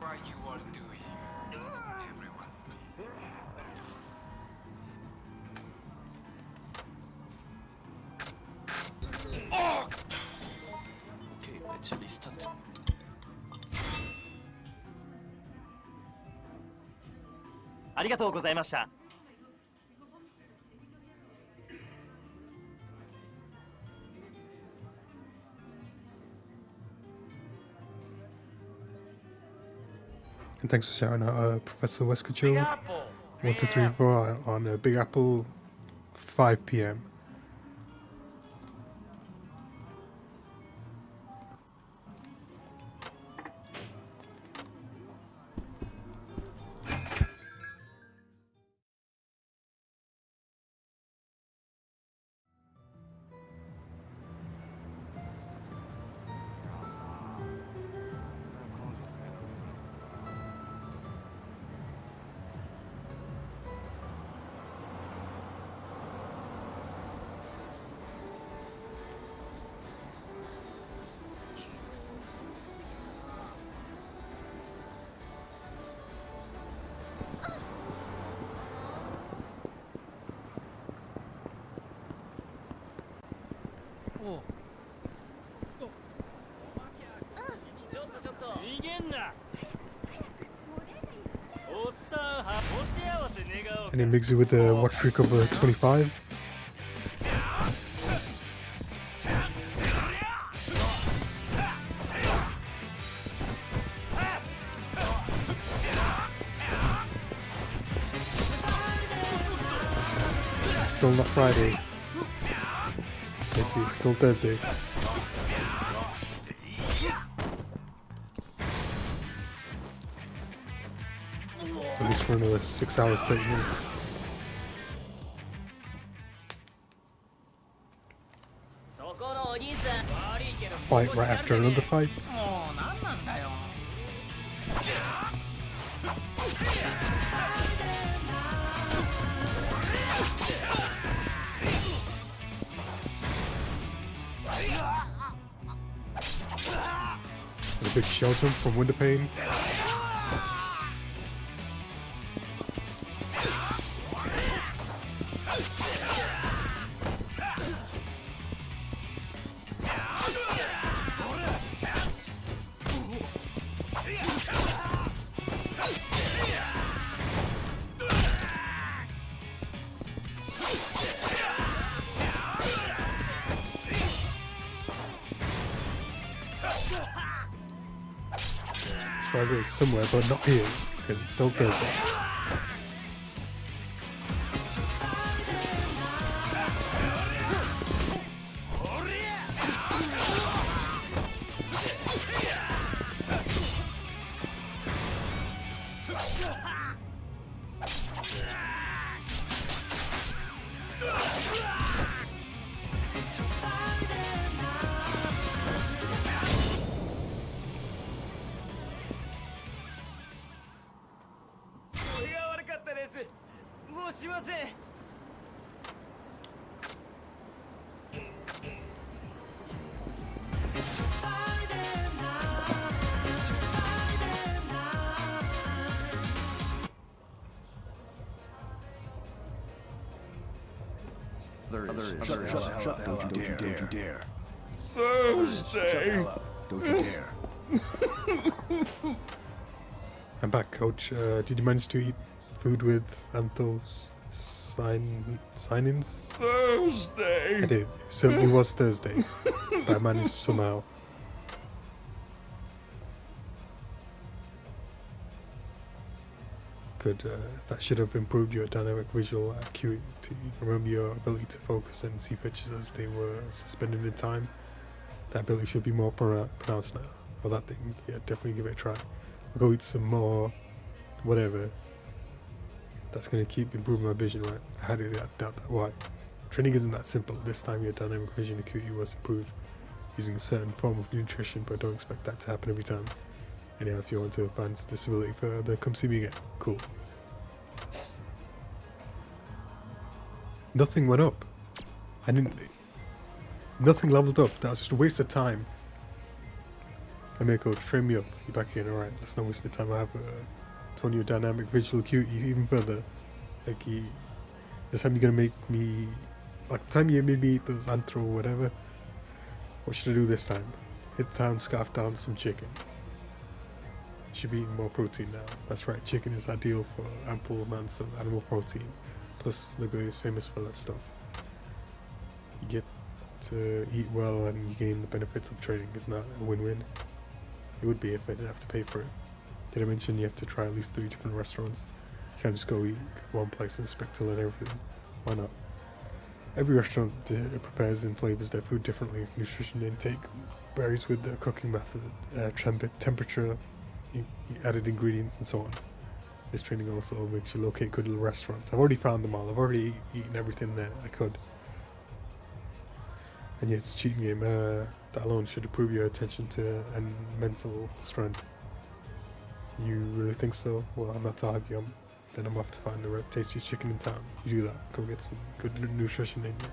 What you are doing, everyone? Oh! Okay, let's restart. And thanks for shouting out Professor Wesker Joe 1234 on Big Apple 5 p.m. And he mixes it with the watch streak of 25. Still not Friday. It's still Thursday. At least for another 6 hours, 30 minutes. Fight right after another fight. And a big shell jump from window pane. Friday somewhere, but not here, because it's still Thursday. Shut the hell up. Don't you dare. Thursday. Don't you dare. I'm back, Coach. Did you manage to eat food with Anthos sign-ins? Thursday. I did. It certainly was Thursday, but I managed somehow. Good. That should have improved your dynamic visual acuity. Remember your ability to focus and see pictures as they were suspended in time. That ability should be more pronounced now. Or that thing, yeah, definitely give it a try. I'll go eat some more, whatever. That's going to keep improving my vision, right? I highly doubt that. Why? Training isn't that simple. This time your dynamic vision acuity was improved using a certain form of nutrition, but don't expect that to happen every time. Anyhow, if you want to advance this ability further, come see me again. Cool. Nothing went up. Nothing leveled up. That was just a waste of time. Amiko, train me up. You're back again, alright. Let's not waste the time. I have turn your dynamic visual acuity even further. Like, this time you're gonna make me. Like, the time you made me eat those anthro or whatever. What should I do this time? Hit the town, scarf down some chicken. Should be eating more protein now. That's right, chicken is ideal for ample amounts of animal protein. Plus, Nagoya is famous for that stuff. You get to eat well and you gain the benefits of training. Isn't that a win-win? It would be if I didn't have to pay for it. Did I mention you have to try at least 3 different restaurants? You can't just go eat one place and expect to learn everything. Why not? Every restaurant prepares and flavors their food differently. Nutrition intake varies with the cooking method, temperature, added ingredients, and so on. This training also makes you locate good little restaurants. I've already found them all. I've already eaten everything that I could. And yet it's a cheating game. That alone should improve your attention to and mental strength. You really think so? Well, I'm not to argue. Then I'm off to find the tastiest chicken in town. You do that. Go get some good nutrition in you.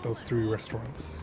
Those 3 restaurants.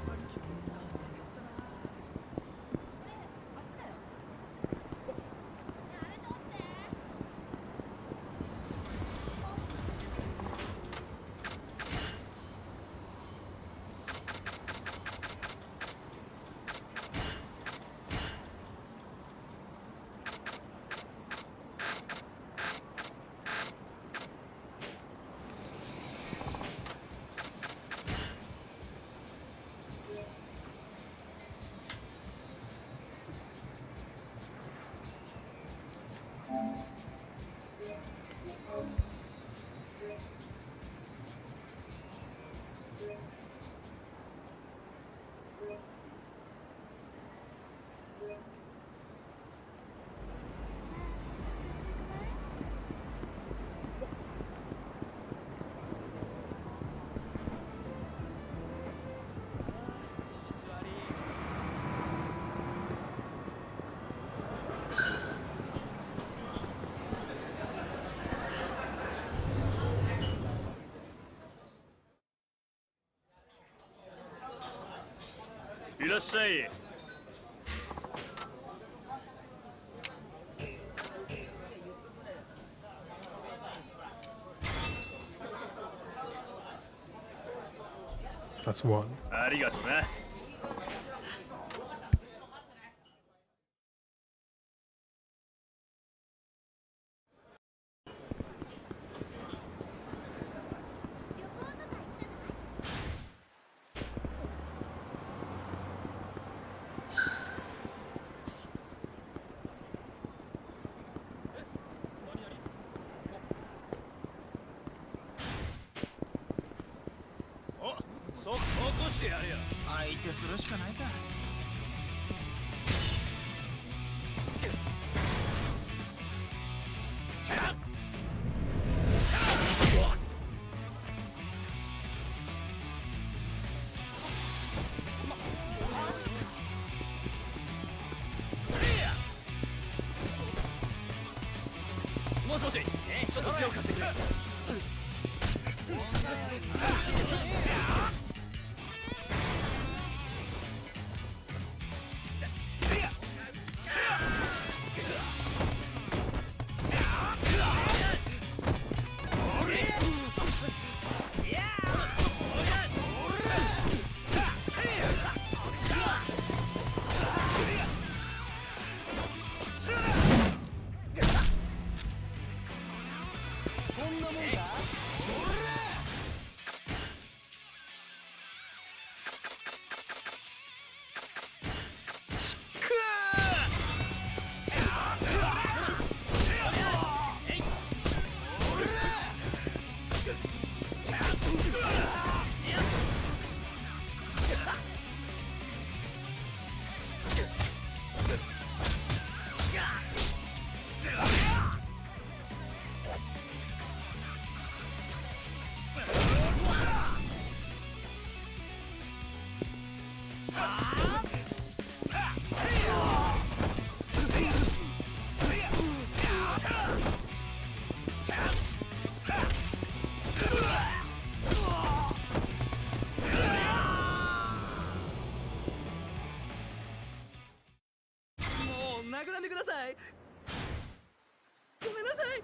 Say. That's one. してやるよ。相手するしかないか。もしもし、ちょっと手を貸してくれ。殴らんでください。ごめんなさい。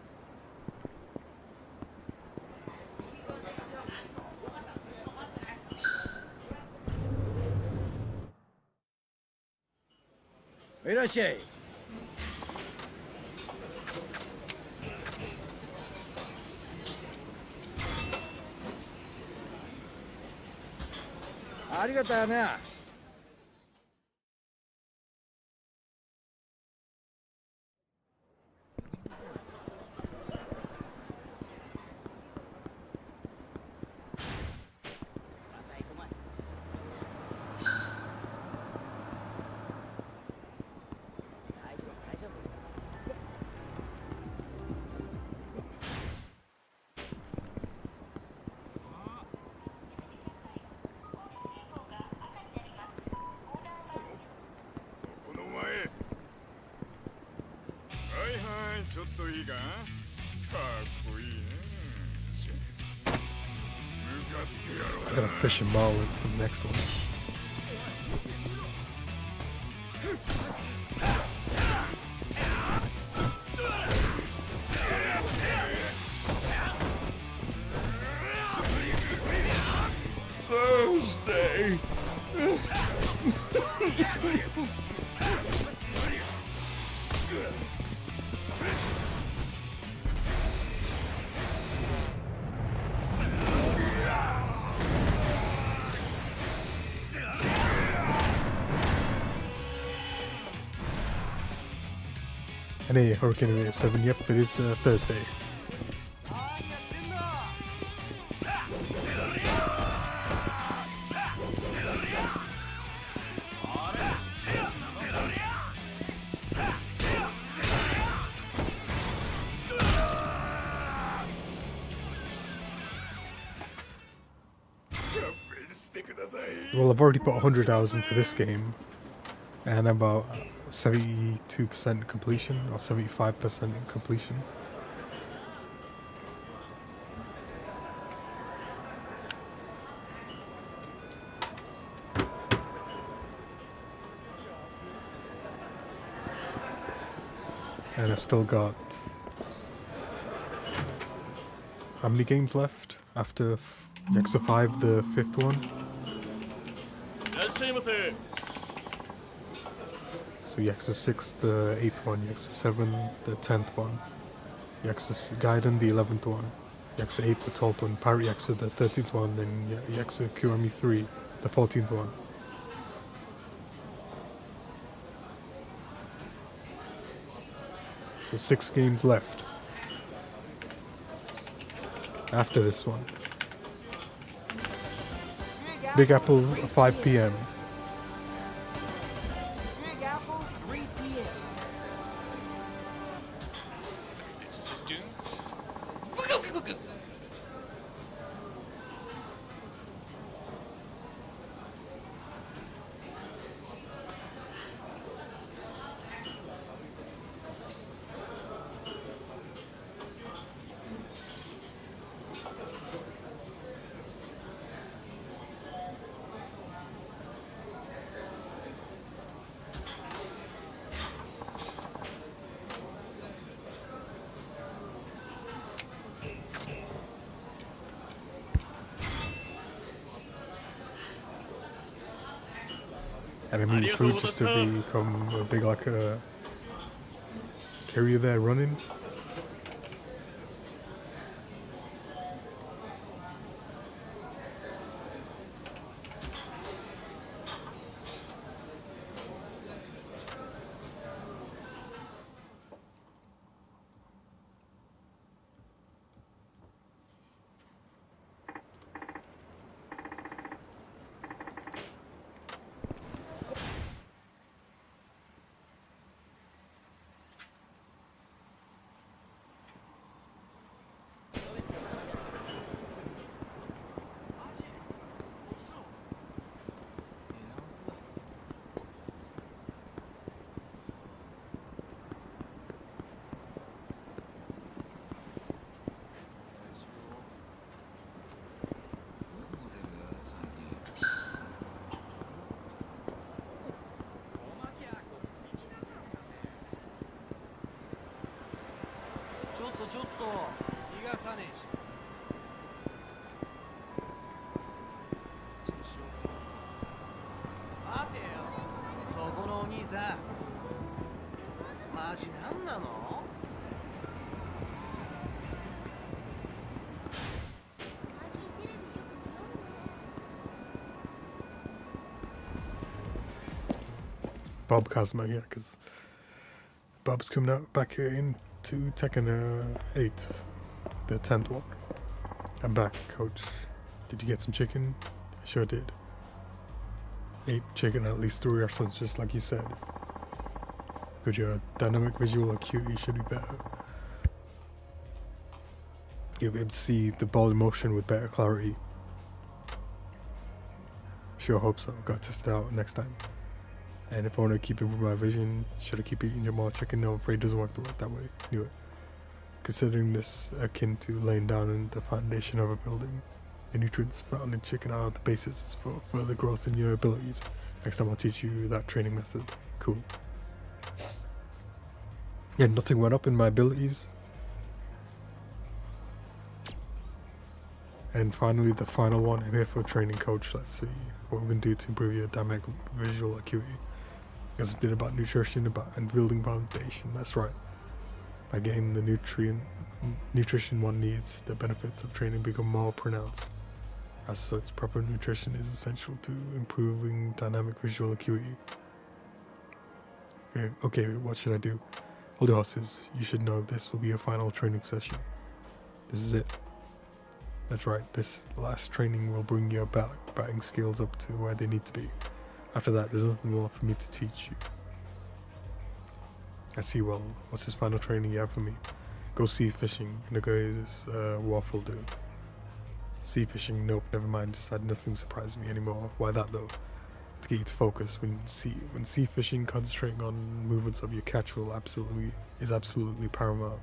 いらっしゃい。ありがとうな。ちょっといいか？かっこいいね。ムカつくやろ。 I gotta fish a marlin for the next one. Thursday. Any Hurricane Arena 7, yep, it is Thursday. Well, I've already put 100 hours into this game, and about 72% completion or 75% completion. And I've still got how many games left after Yakuza 5, the 5th one? So Yakuza 6, the 8th one, Yakuza 7, the 10th one, Yakuza Gaiden, the 11th one, Yakuza 8, the 12th one, Pirate Yakuza, the 13th one, then Yakuza Kiwami 3, the 14th one. So 6 games left after this one. Big Apple, 5 p.m. Big Apple, 3 p.m. This is Doom. And I mean, food just to become a big like a carrier there running.ちょっと逃がさねえし。待てよ、そこのお兄さん。マジなんなのBob Kazma, yeah, because Bob's coming out back here into Tekken 8, the 10th one. I'm back, coach. Did you get some chicken? I sure did. 8 chicken, at least 3 or something, just like you said. Good, your dynamic visual acuity should be better. You'll be able to see the ball in motion with better clarity. Sure hope so. Gotta test it out next time. And if I want to keep improving my vision, should I keep eating more chicken? No, I'm afraid it doesn't work that way. Anyway, considering this akin to laying down in the foundation of a building, the nutrients found in chicken are the basis for further growth in your abilities. Next time I'll teach you that training method. Cool. Yeah, nothing went up in my abilities. And finally, the final one. I'm here for a training coach. Let's see what we can do to improve your dynamic visual acuity. There's something about nutrition and building foundation. That's right. By getting the nutrition one needs, the benefits of training become more pronounced. As such, proper nutrition is essential to improving dynamic visual acuity. Okay, what should I do? Hold your horses. You should know this will be a final training session. This is it. That's right, this last training will bring your batting skills up to where they need to be. After that, there's nothing more for me to teach you. I see, well, what's this final training you have for me? Go sea fishing, Nagoya's waffle do. Sea fishing, nope, never mind, decided nothing surprised me anymore. Why that though? To get you to focus. When sea fishing, concentrating on movements of your catch is absolutely paramount.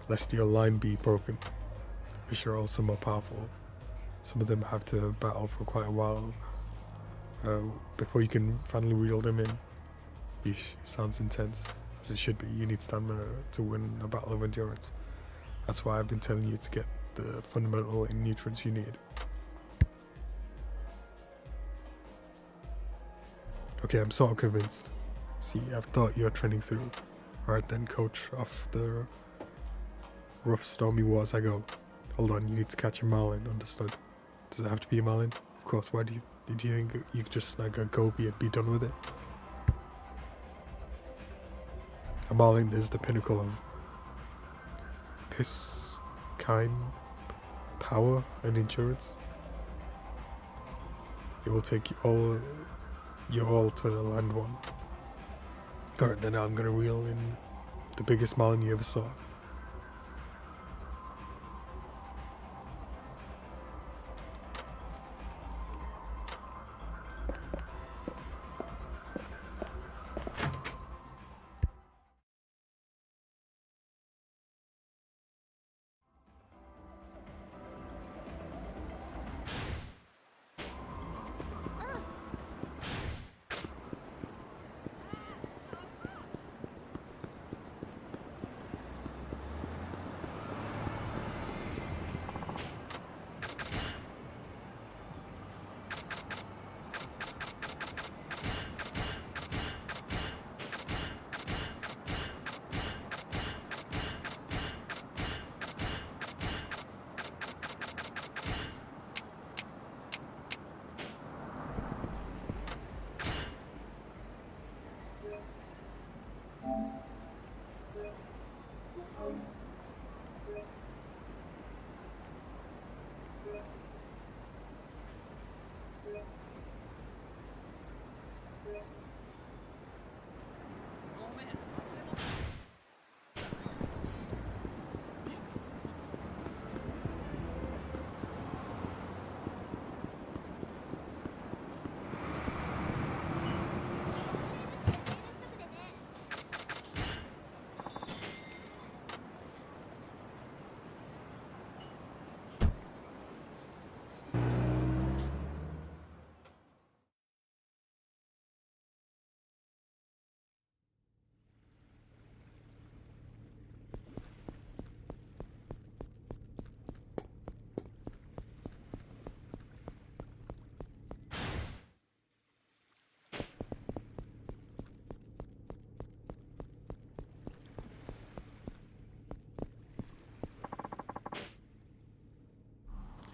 Lest your line be broken. Fish are also more powerful. Some of them have to battle for quite a while before you can finally reel them in. Yeesh, sounds intense, as it should be. You need stamina to win a battle of endurance. That's why I've been telling you to get the fundamental nutrients you need. Okay, I'm sort of convinced. See, I've thought you're training through. Alright then, coach, off the rough stormy waters I go. Hold on, you need to catch a marlin, understood? Does it have to be a marlin? Of course, why do you think you could just snag a goby and be done with it? A marlin is the pinnacle of piscine power and endurance. It will take you all to land one. Alright, then I'm gonna reel in the biggest marlin you ever saw.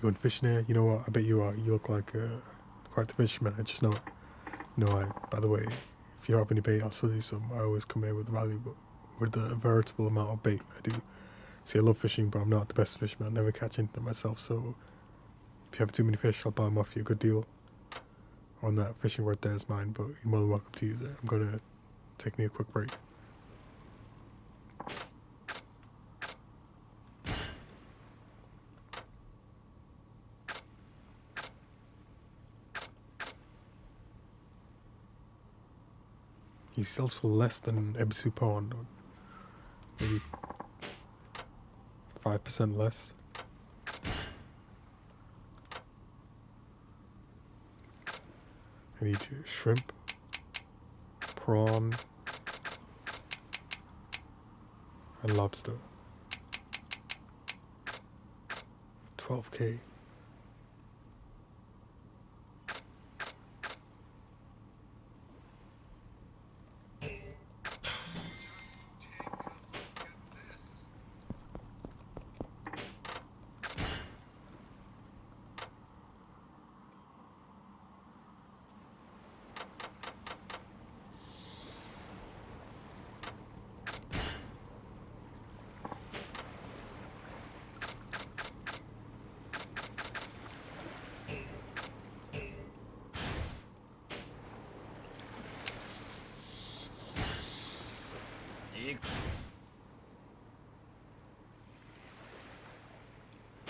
You going fishing here? You know what? I bet you are. You look like quite the fisherman. I just know it. No, by the way, if you don't have any bait, I'll sell you some. I always come here with a veritable amount of bait. I do. See, I love fishing, but I'm not the best fisherman. I never catch anything myself, so if you have too many fish, I'll buy them off you. A good deal. On that fishing rod there is mine, but you're more than welcome to use it. I'm going to take me a quick break. He sells for less than Ebisu Pond, or maybe 5% less. I need shrimp, prawn, and lobster. 12K.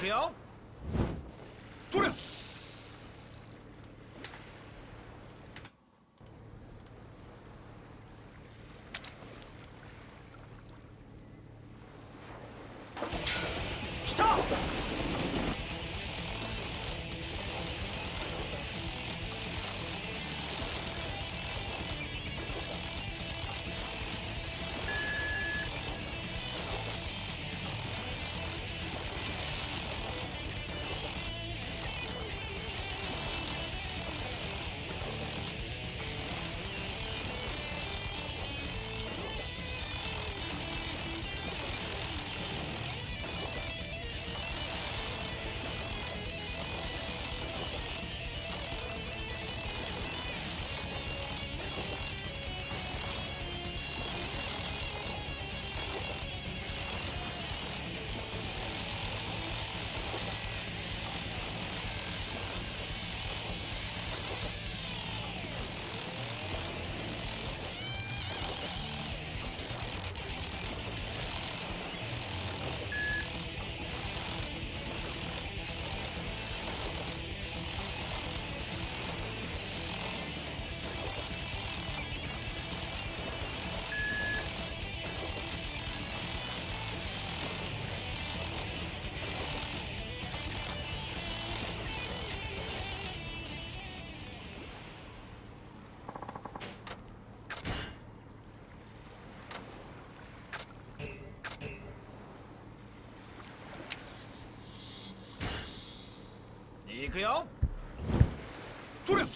Yo! Stop! くよ。とりゃ。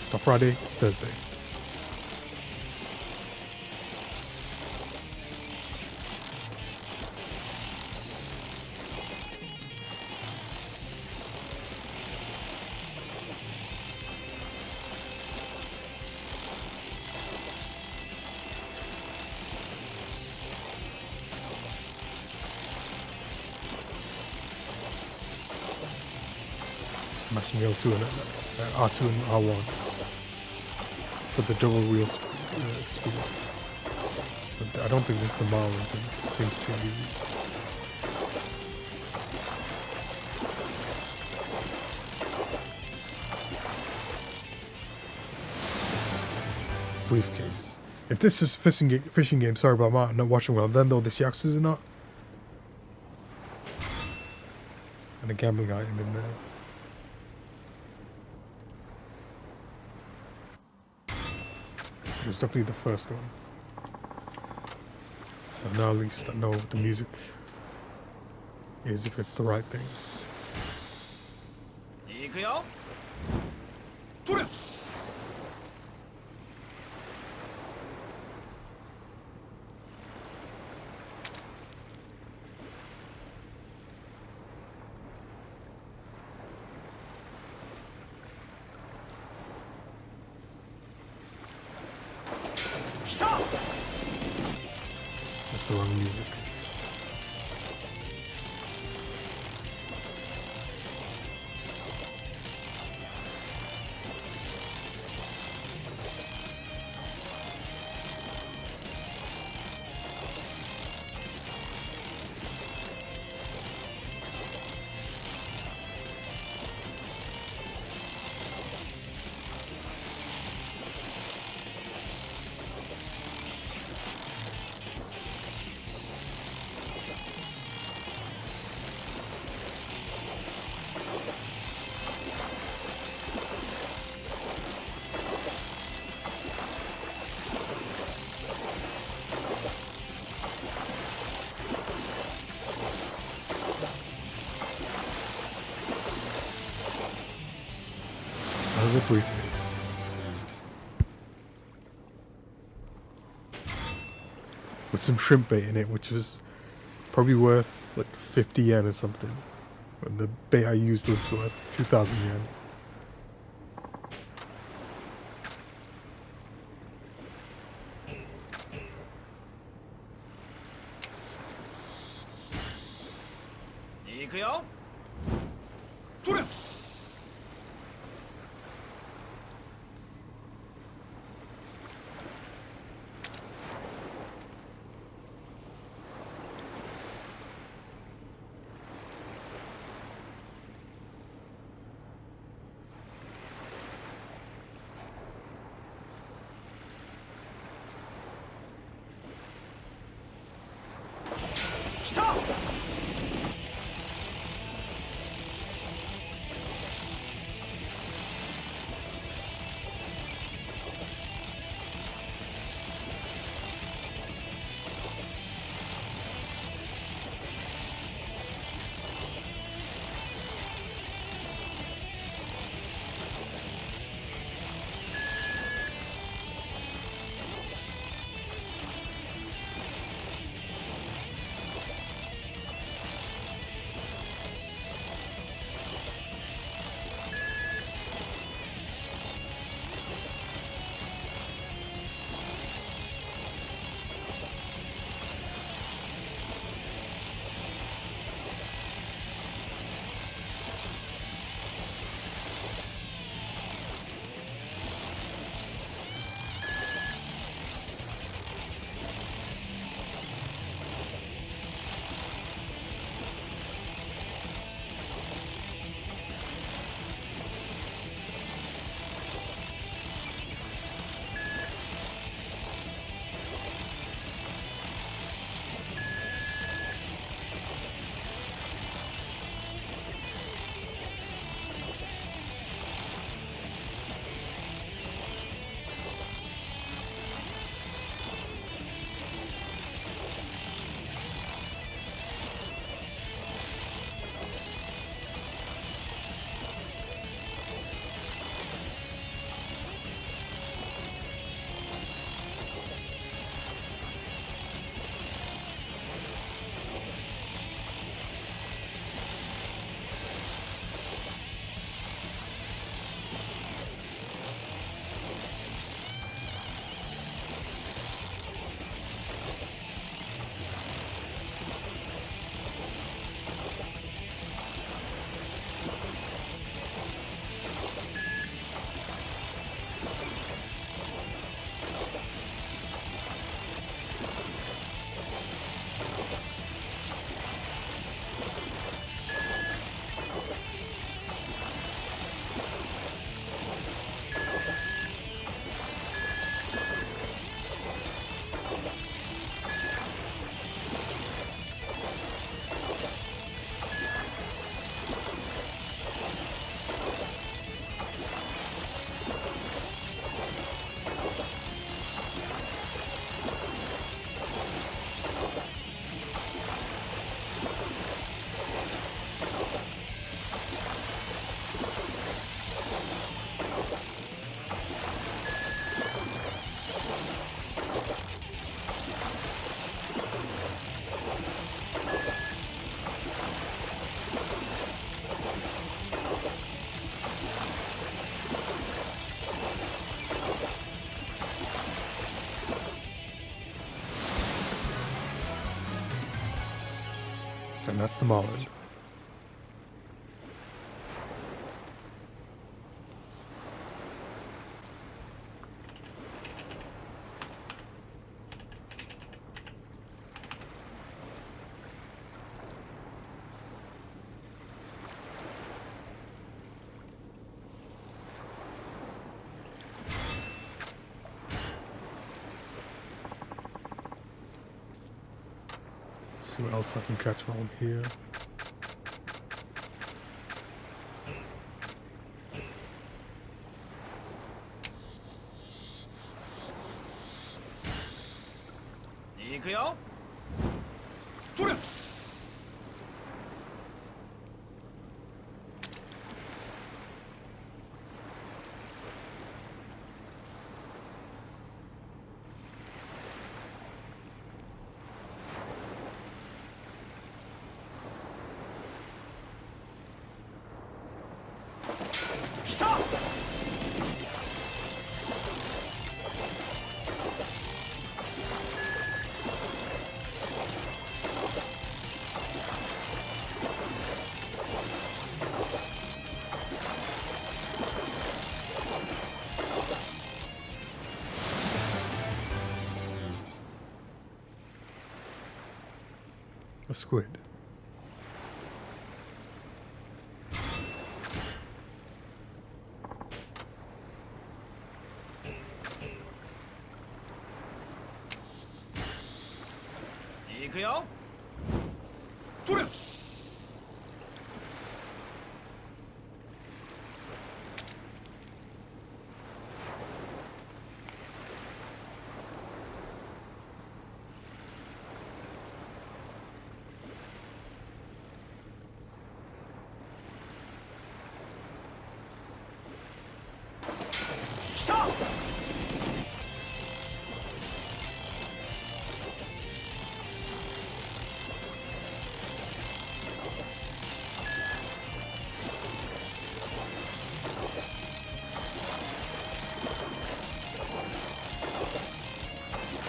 It's not Friday, it's Thursday. Mashing L2 and R2 and R1 for the double wheel speed. But I don't think this is the Marlin because it seems too easy. Briefcase. If this is fishing game, sorry about my not watching well. Then though this Yakuza is not. And a gambling item in there. It was definitely the first one. So now at least I know what the music is, if it's the right thing. いくよ。とりゃ。That's the wrong music. Another briefcase. With some shrimp bait in it, which was probably worth like 50 yen or something. And the bait I used was worth 2,000 yen. And that's the Marlin. See what else I can catch while I'm here. A squid.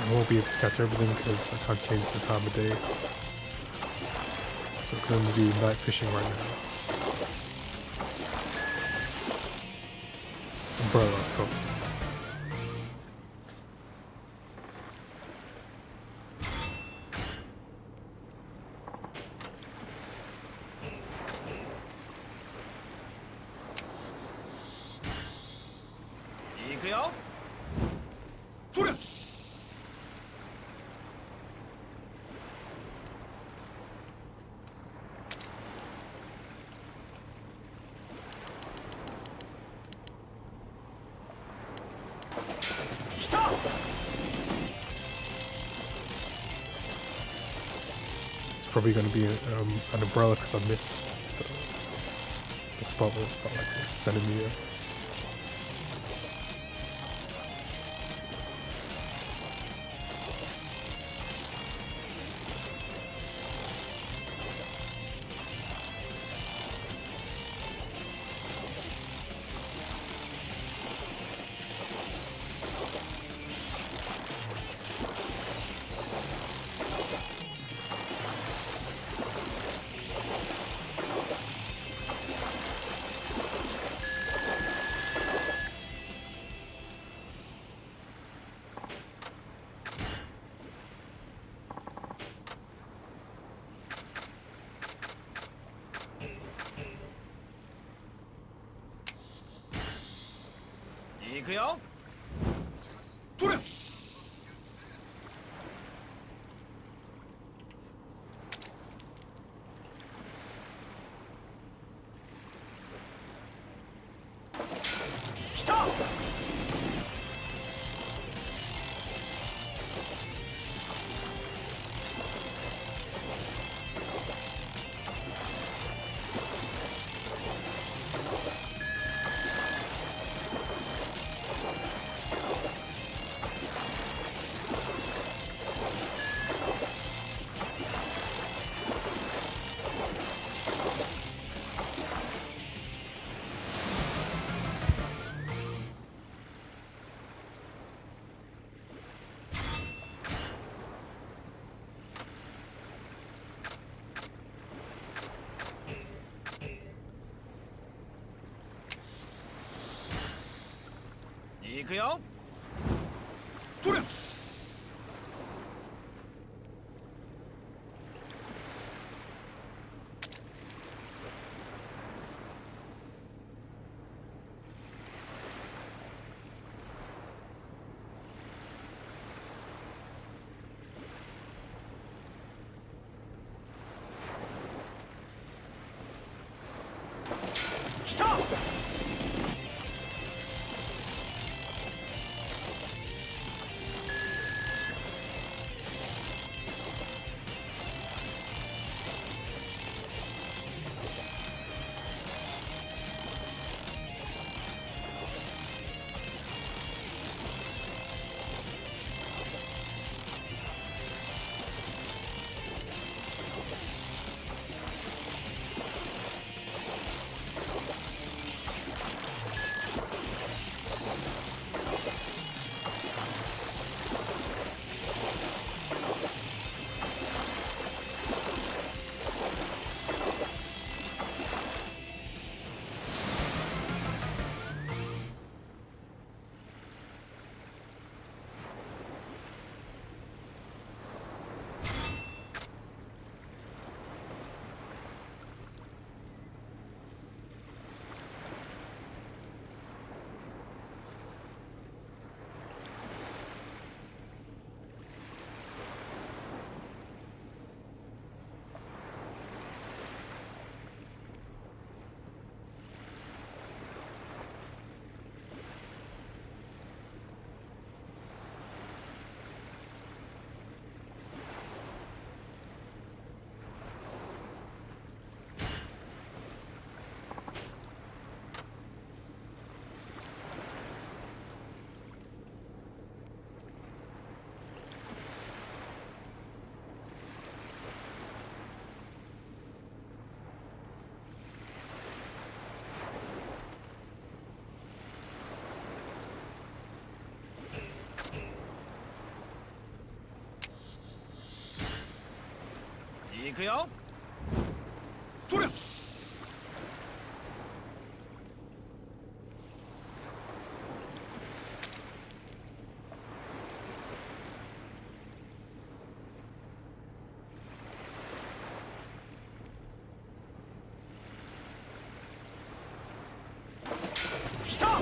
I won't be able to catch everything because I can't change the time of day. So I can only do night fishing right now. Umbrella, of course. Probably going to be an umbrella because I missed the spot where it's about like a centimeter. くよ。とれ。来た。行くよ。とれ。来た。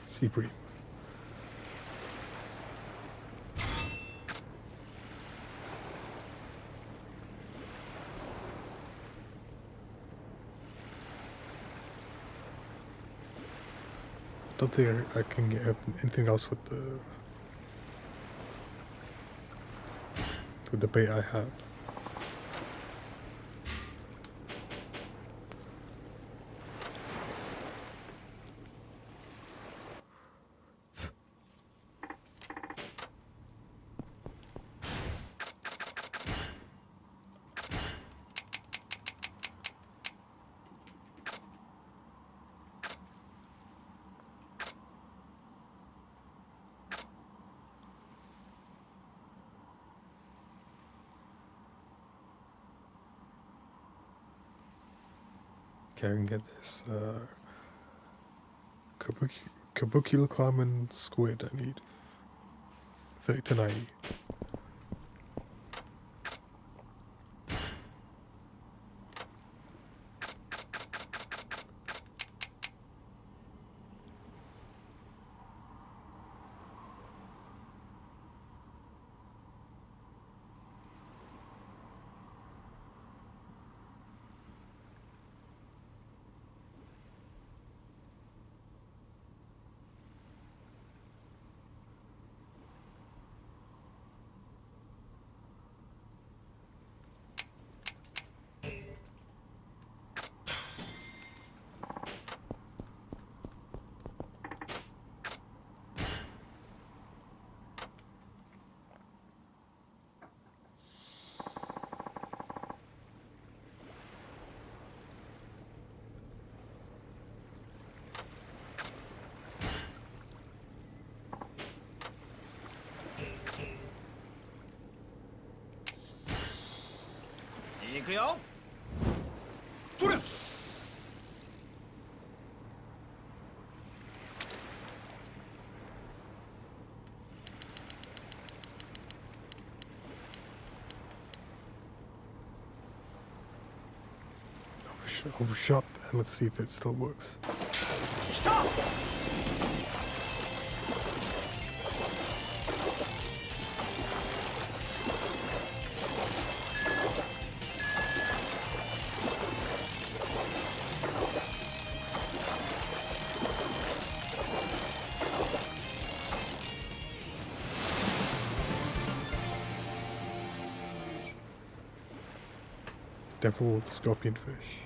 Sea bream. Don't think I can get anything else with the bait I have. Okay, I can get this. Kabuki clam and squid I need. 30 to 90. 行くよ。取れ。Overshot, and let's see if it still works. 来た。Devil scorpion fish.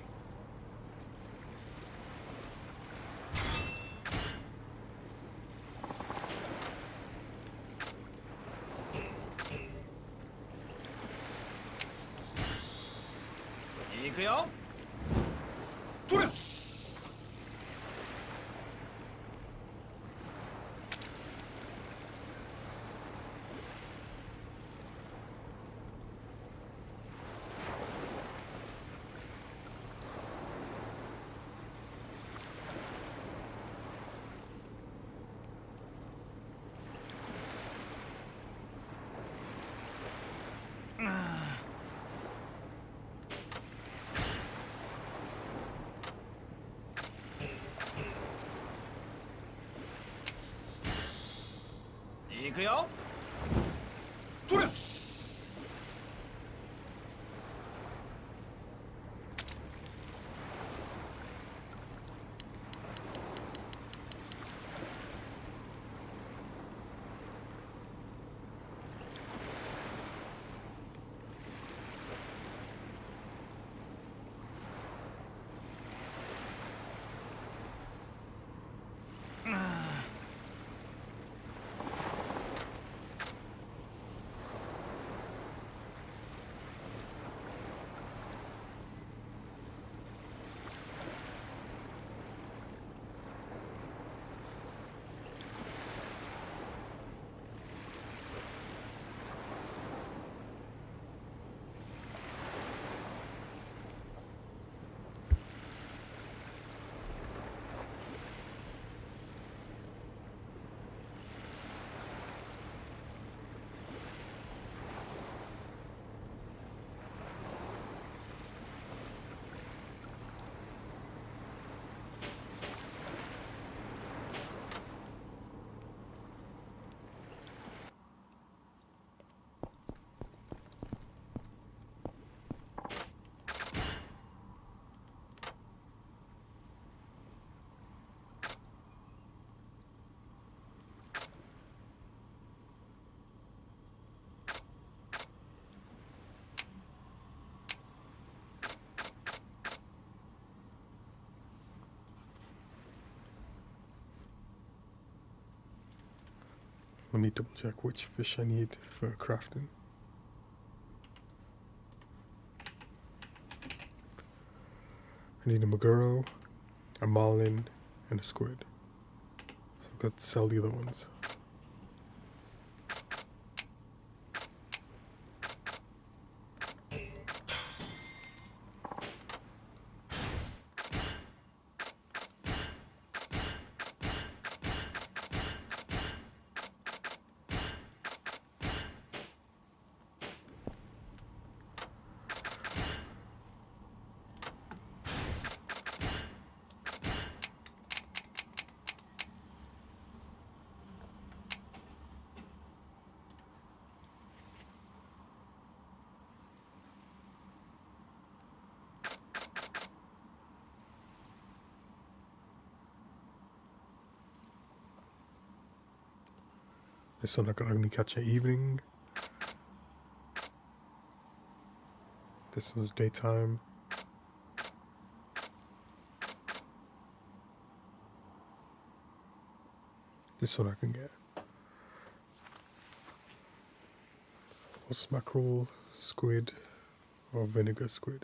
Let me double check which fish I need for crafting. I need a maguro, a marlin, and a squid. So I've got to sell the other ones. This one I can only catch at evening. This one's daytime. This one I can get. What's mackerel, squid, or vinegar squid?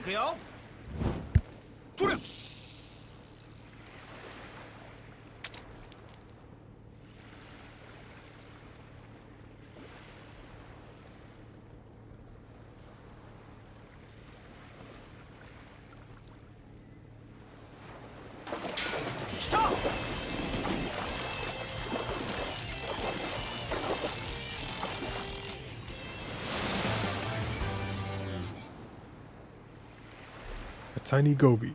行くよ。取れ。来た。A tiny goby.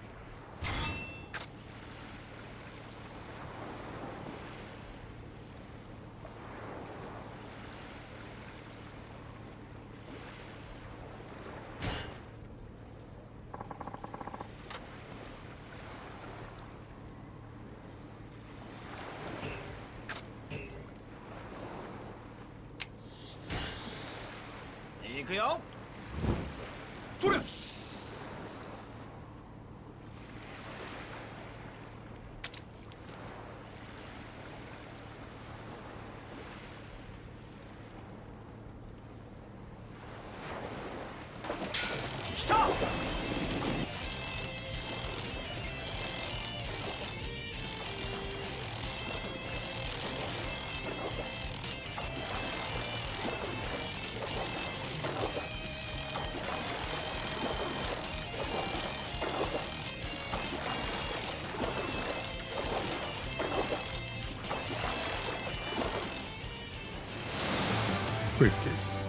Go. 行くよ。取れ。来た。Briefcase.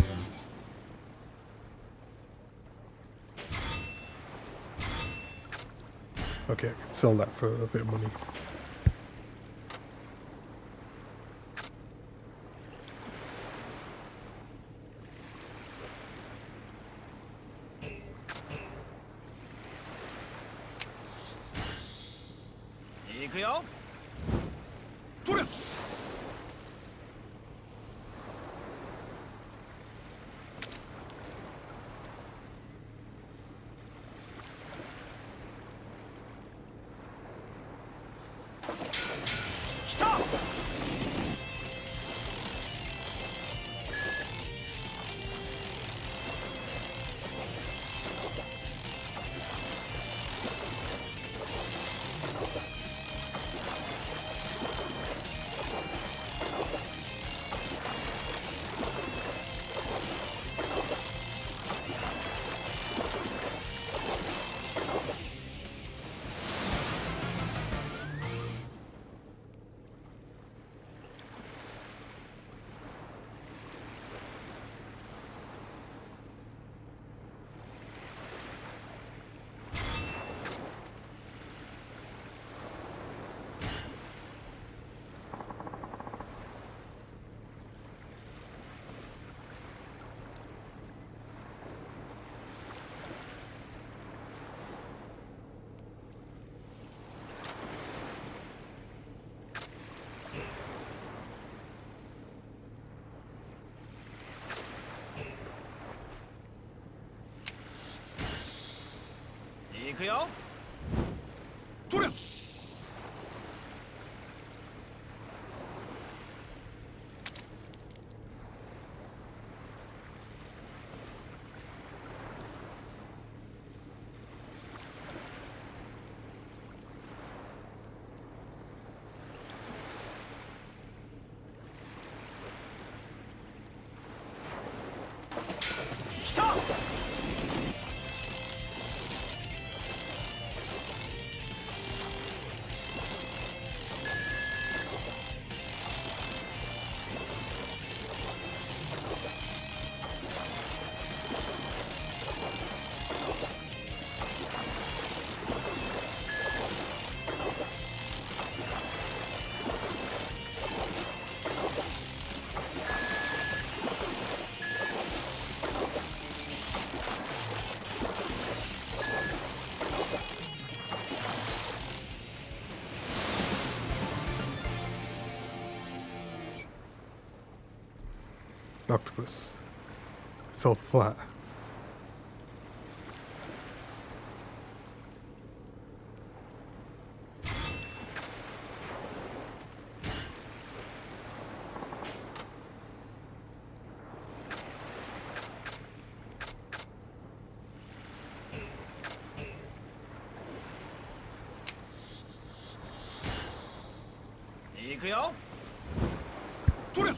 Okay, I can sell that for a bit of money. Go. 取れ。来た。行くよ。取れ。来た。Octopus. It's all flat. 行くよ。取れ。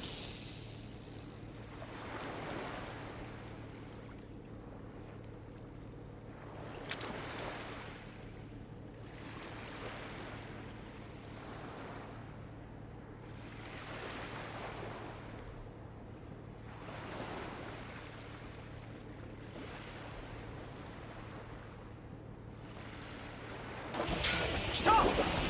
来た。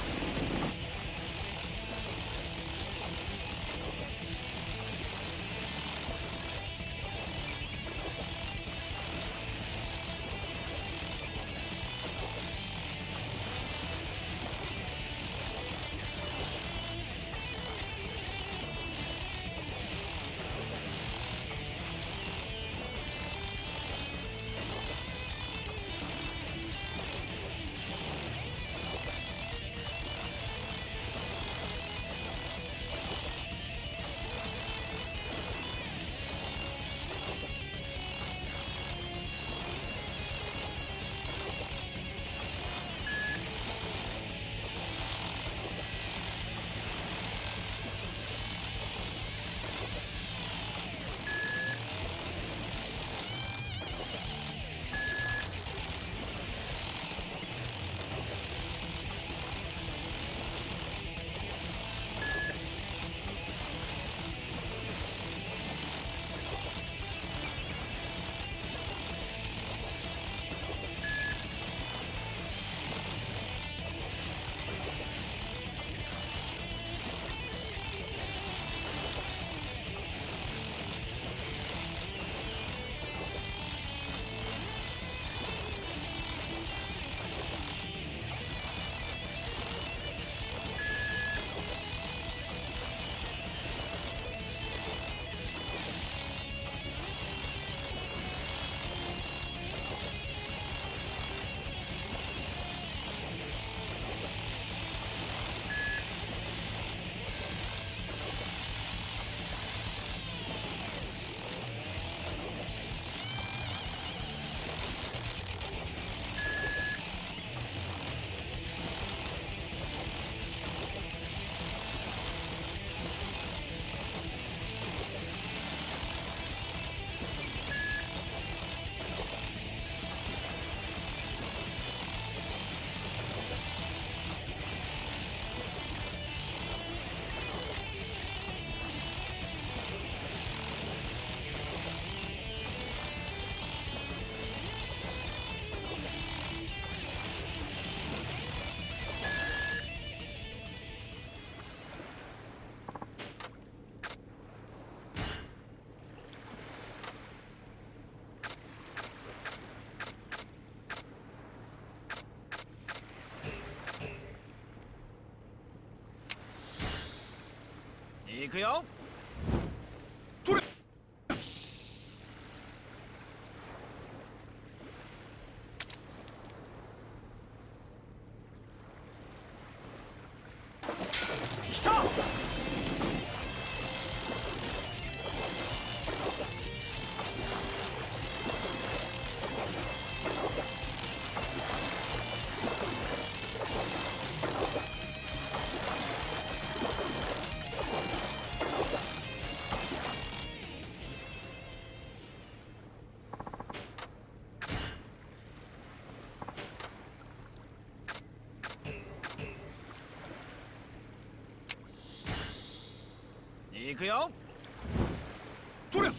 行くよ。取れ。来た。行くよ。取れ。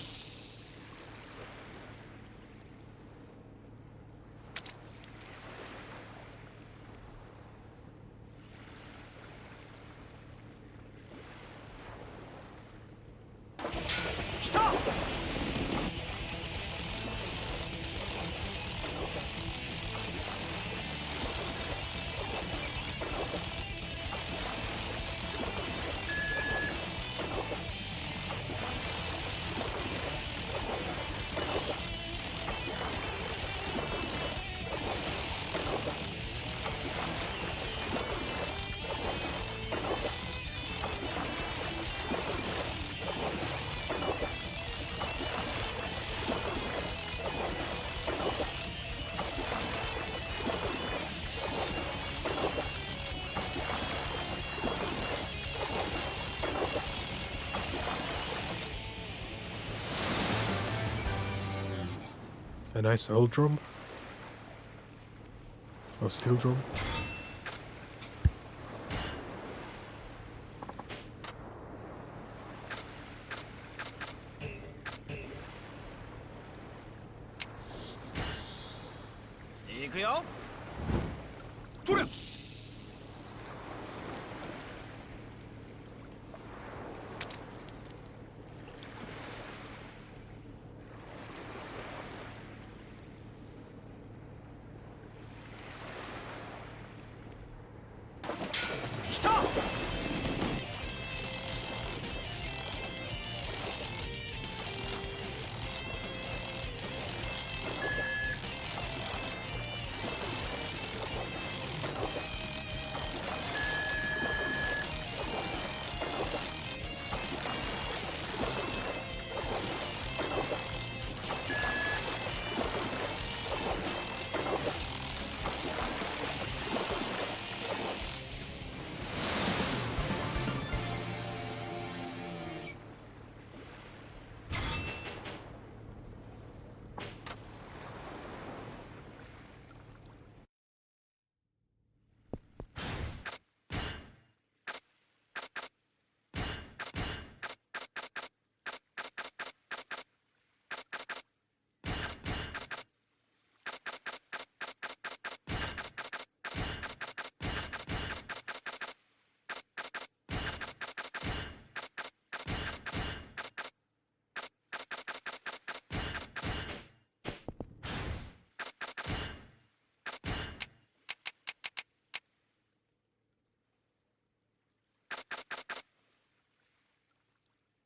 来た。A nice old drum? Or steel drum?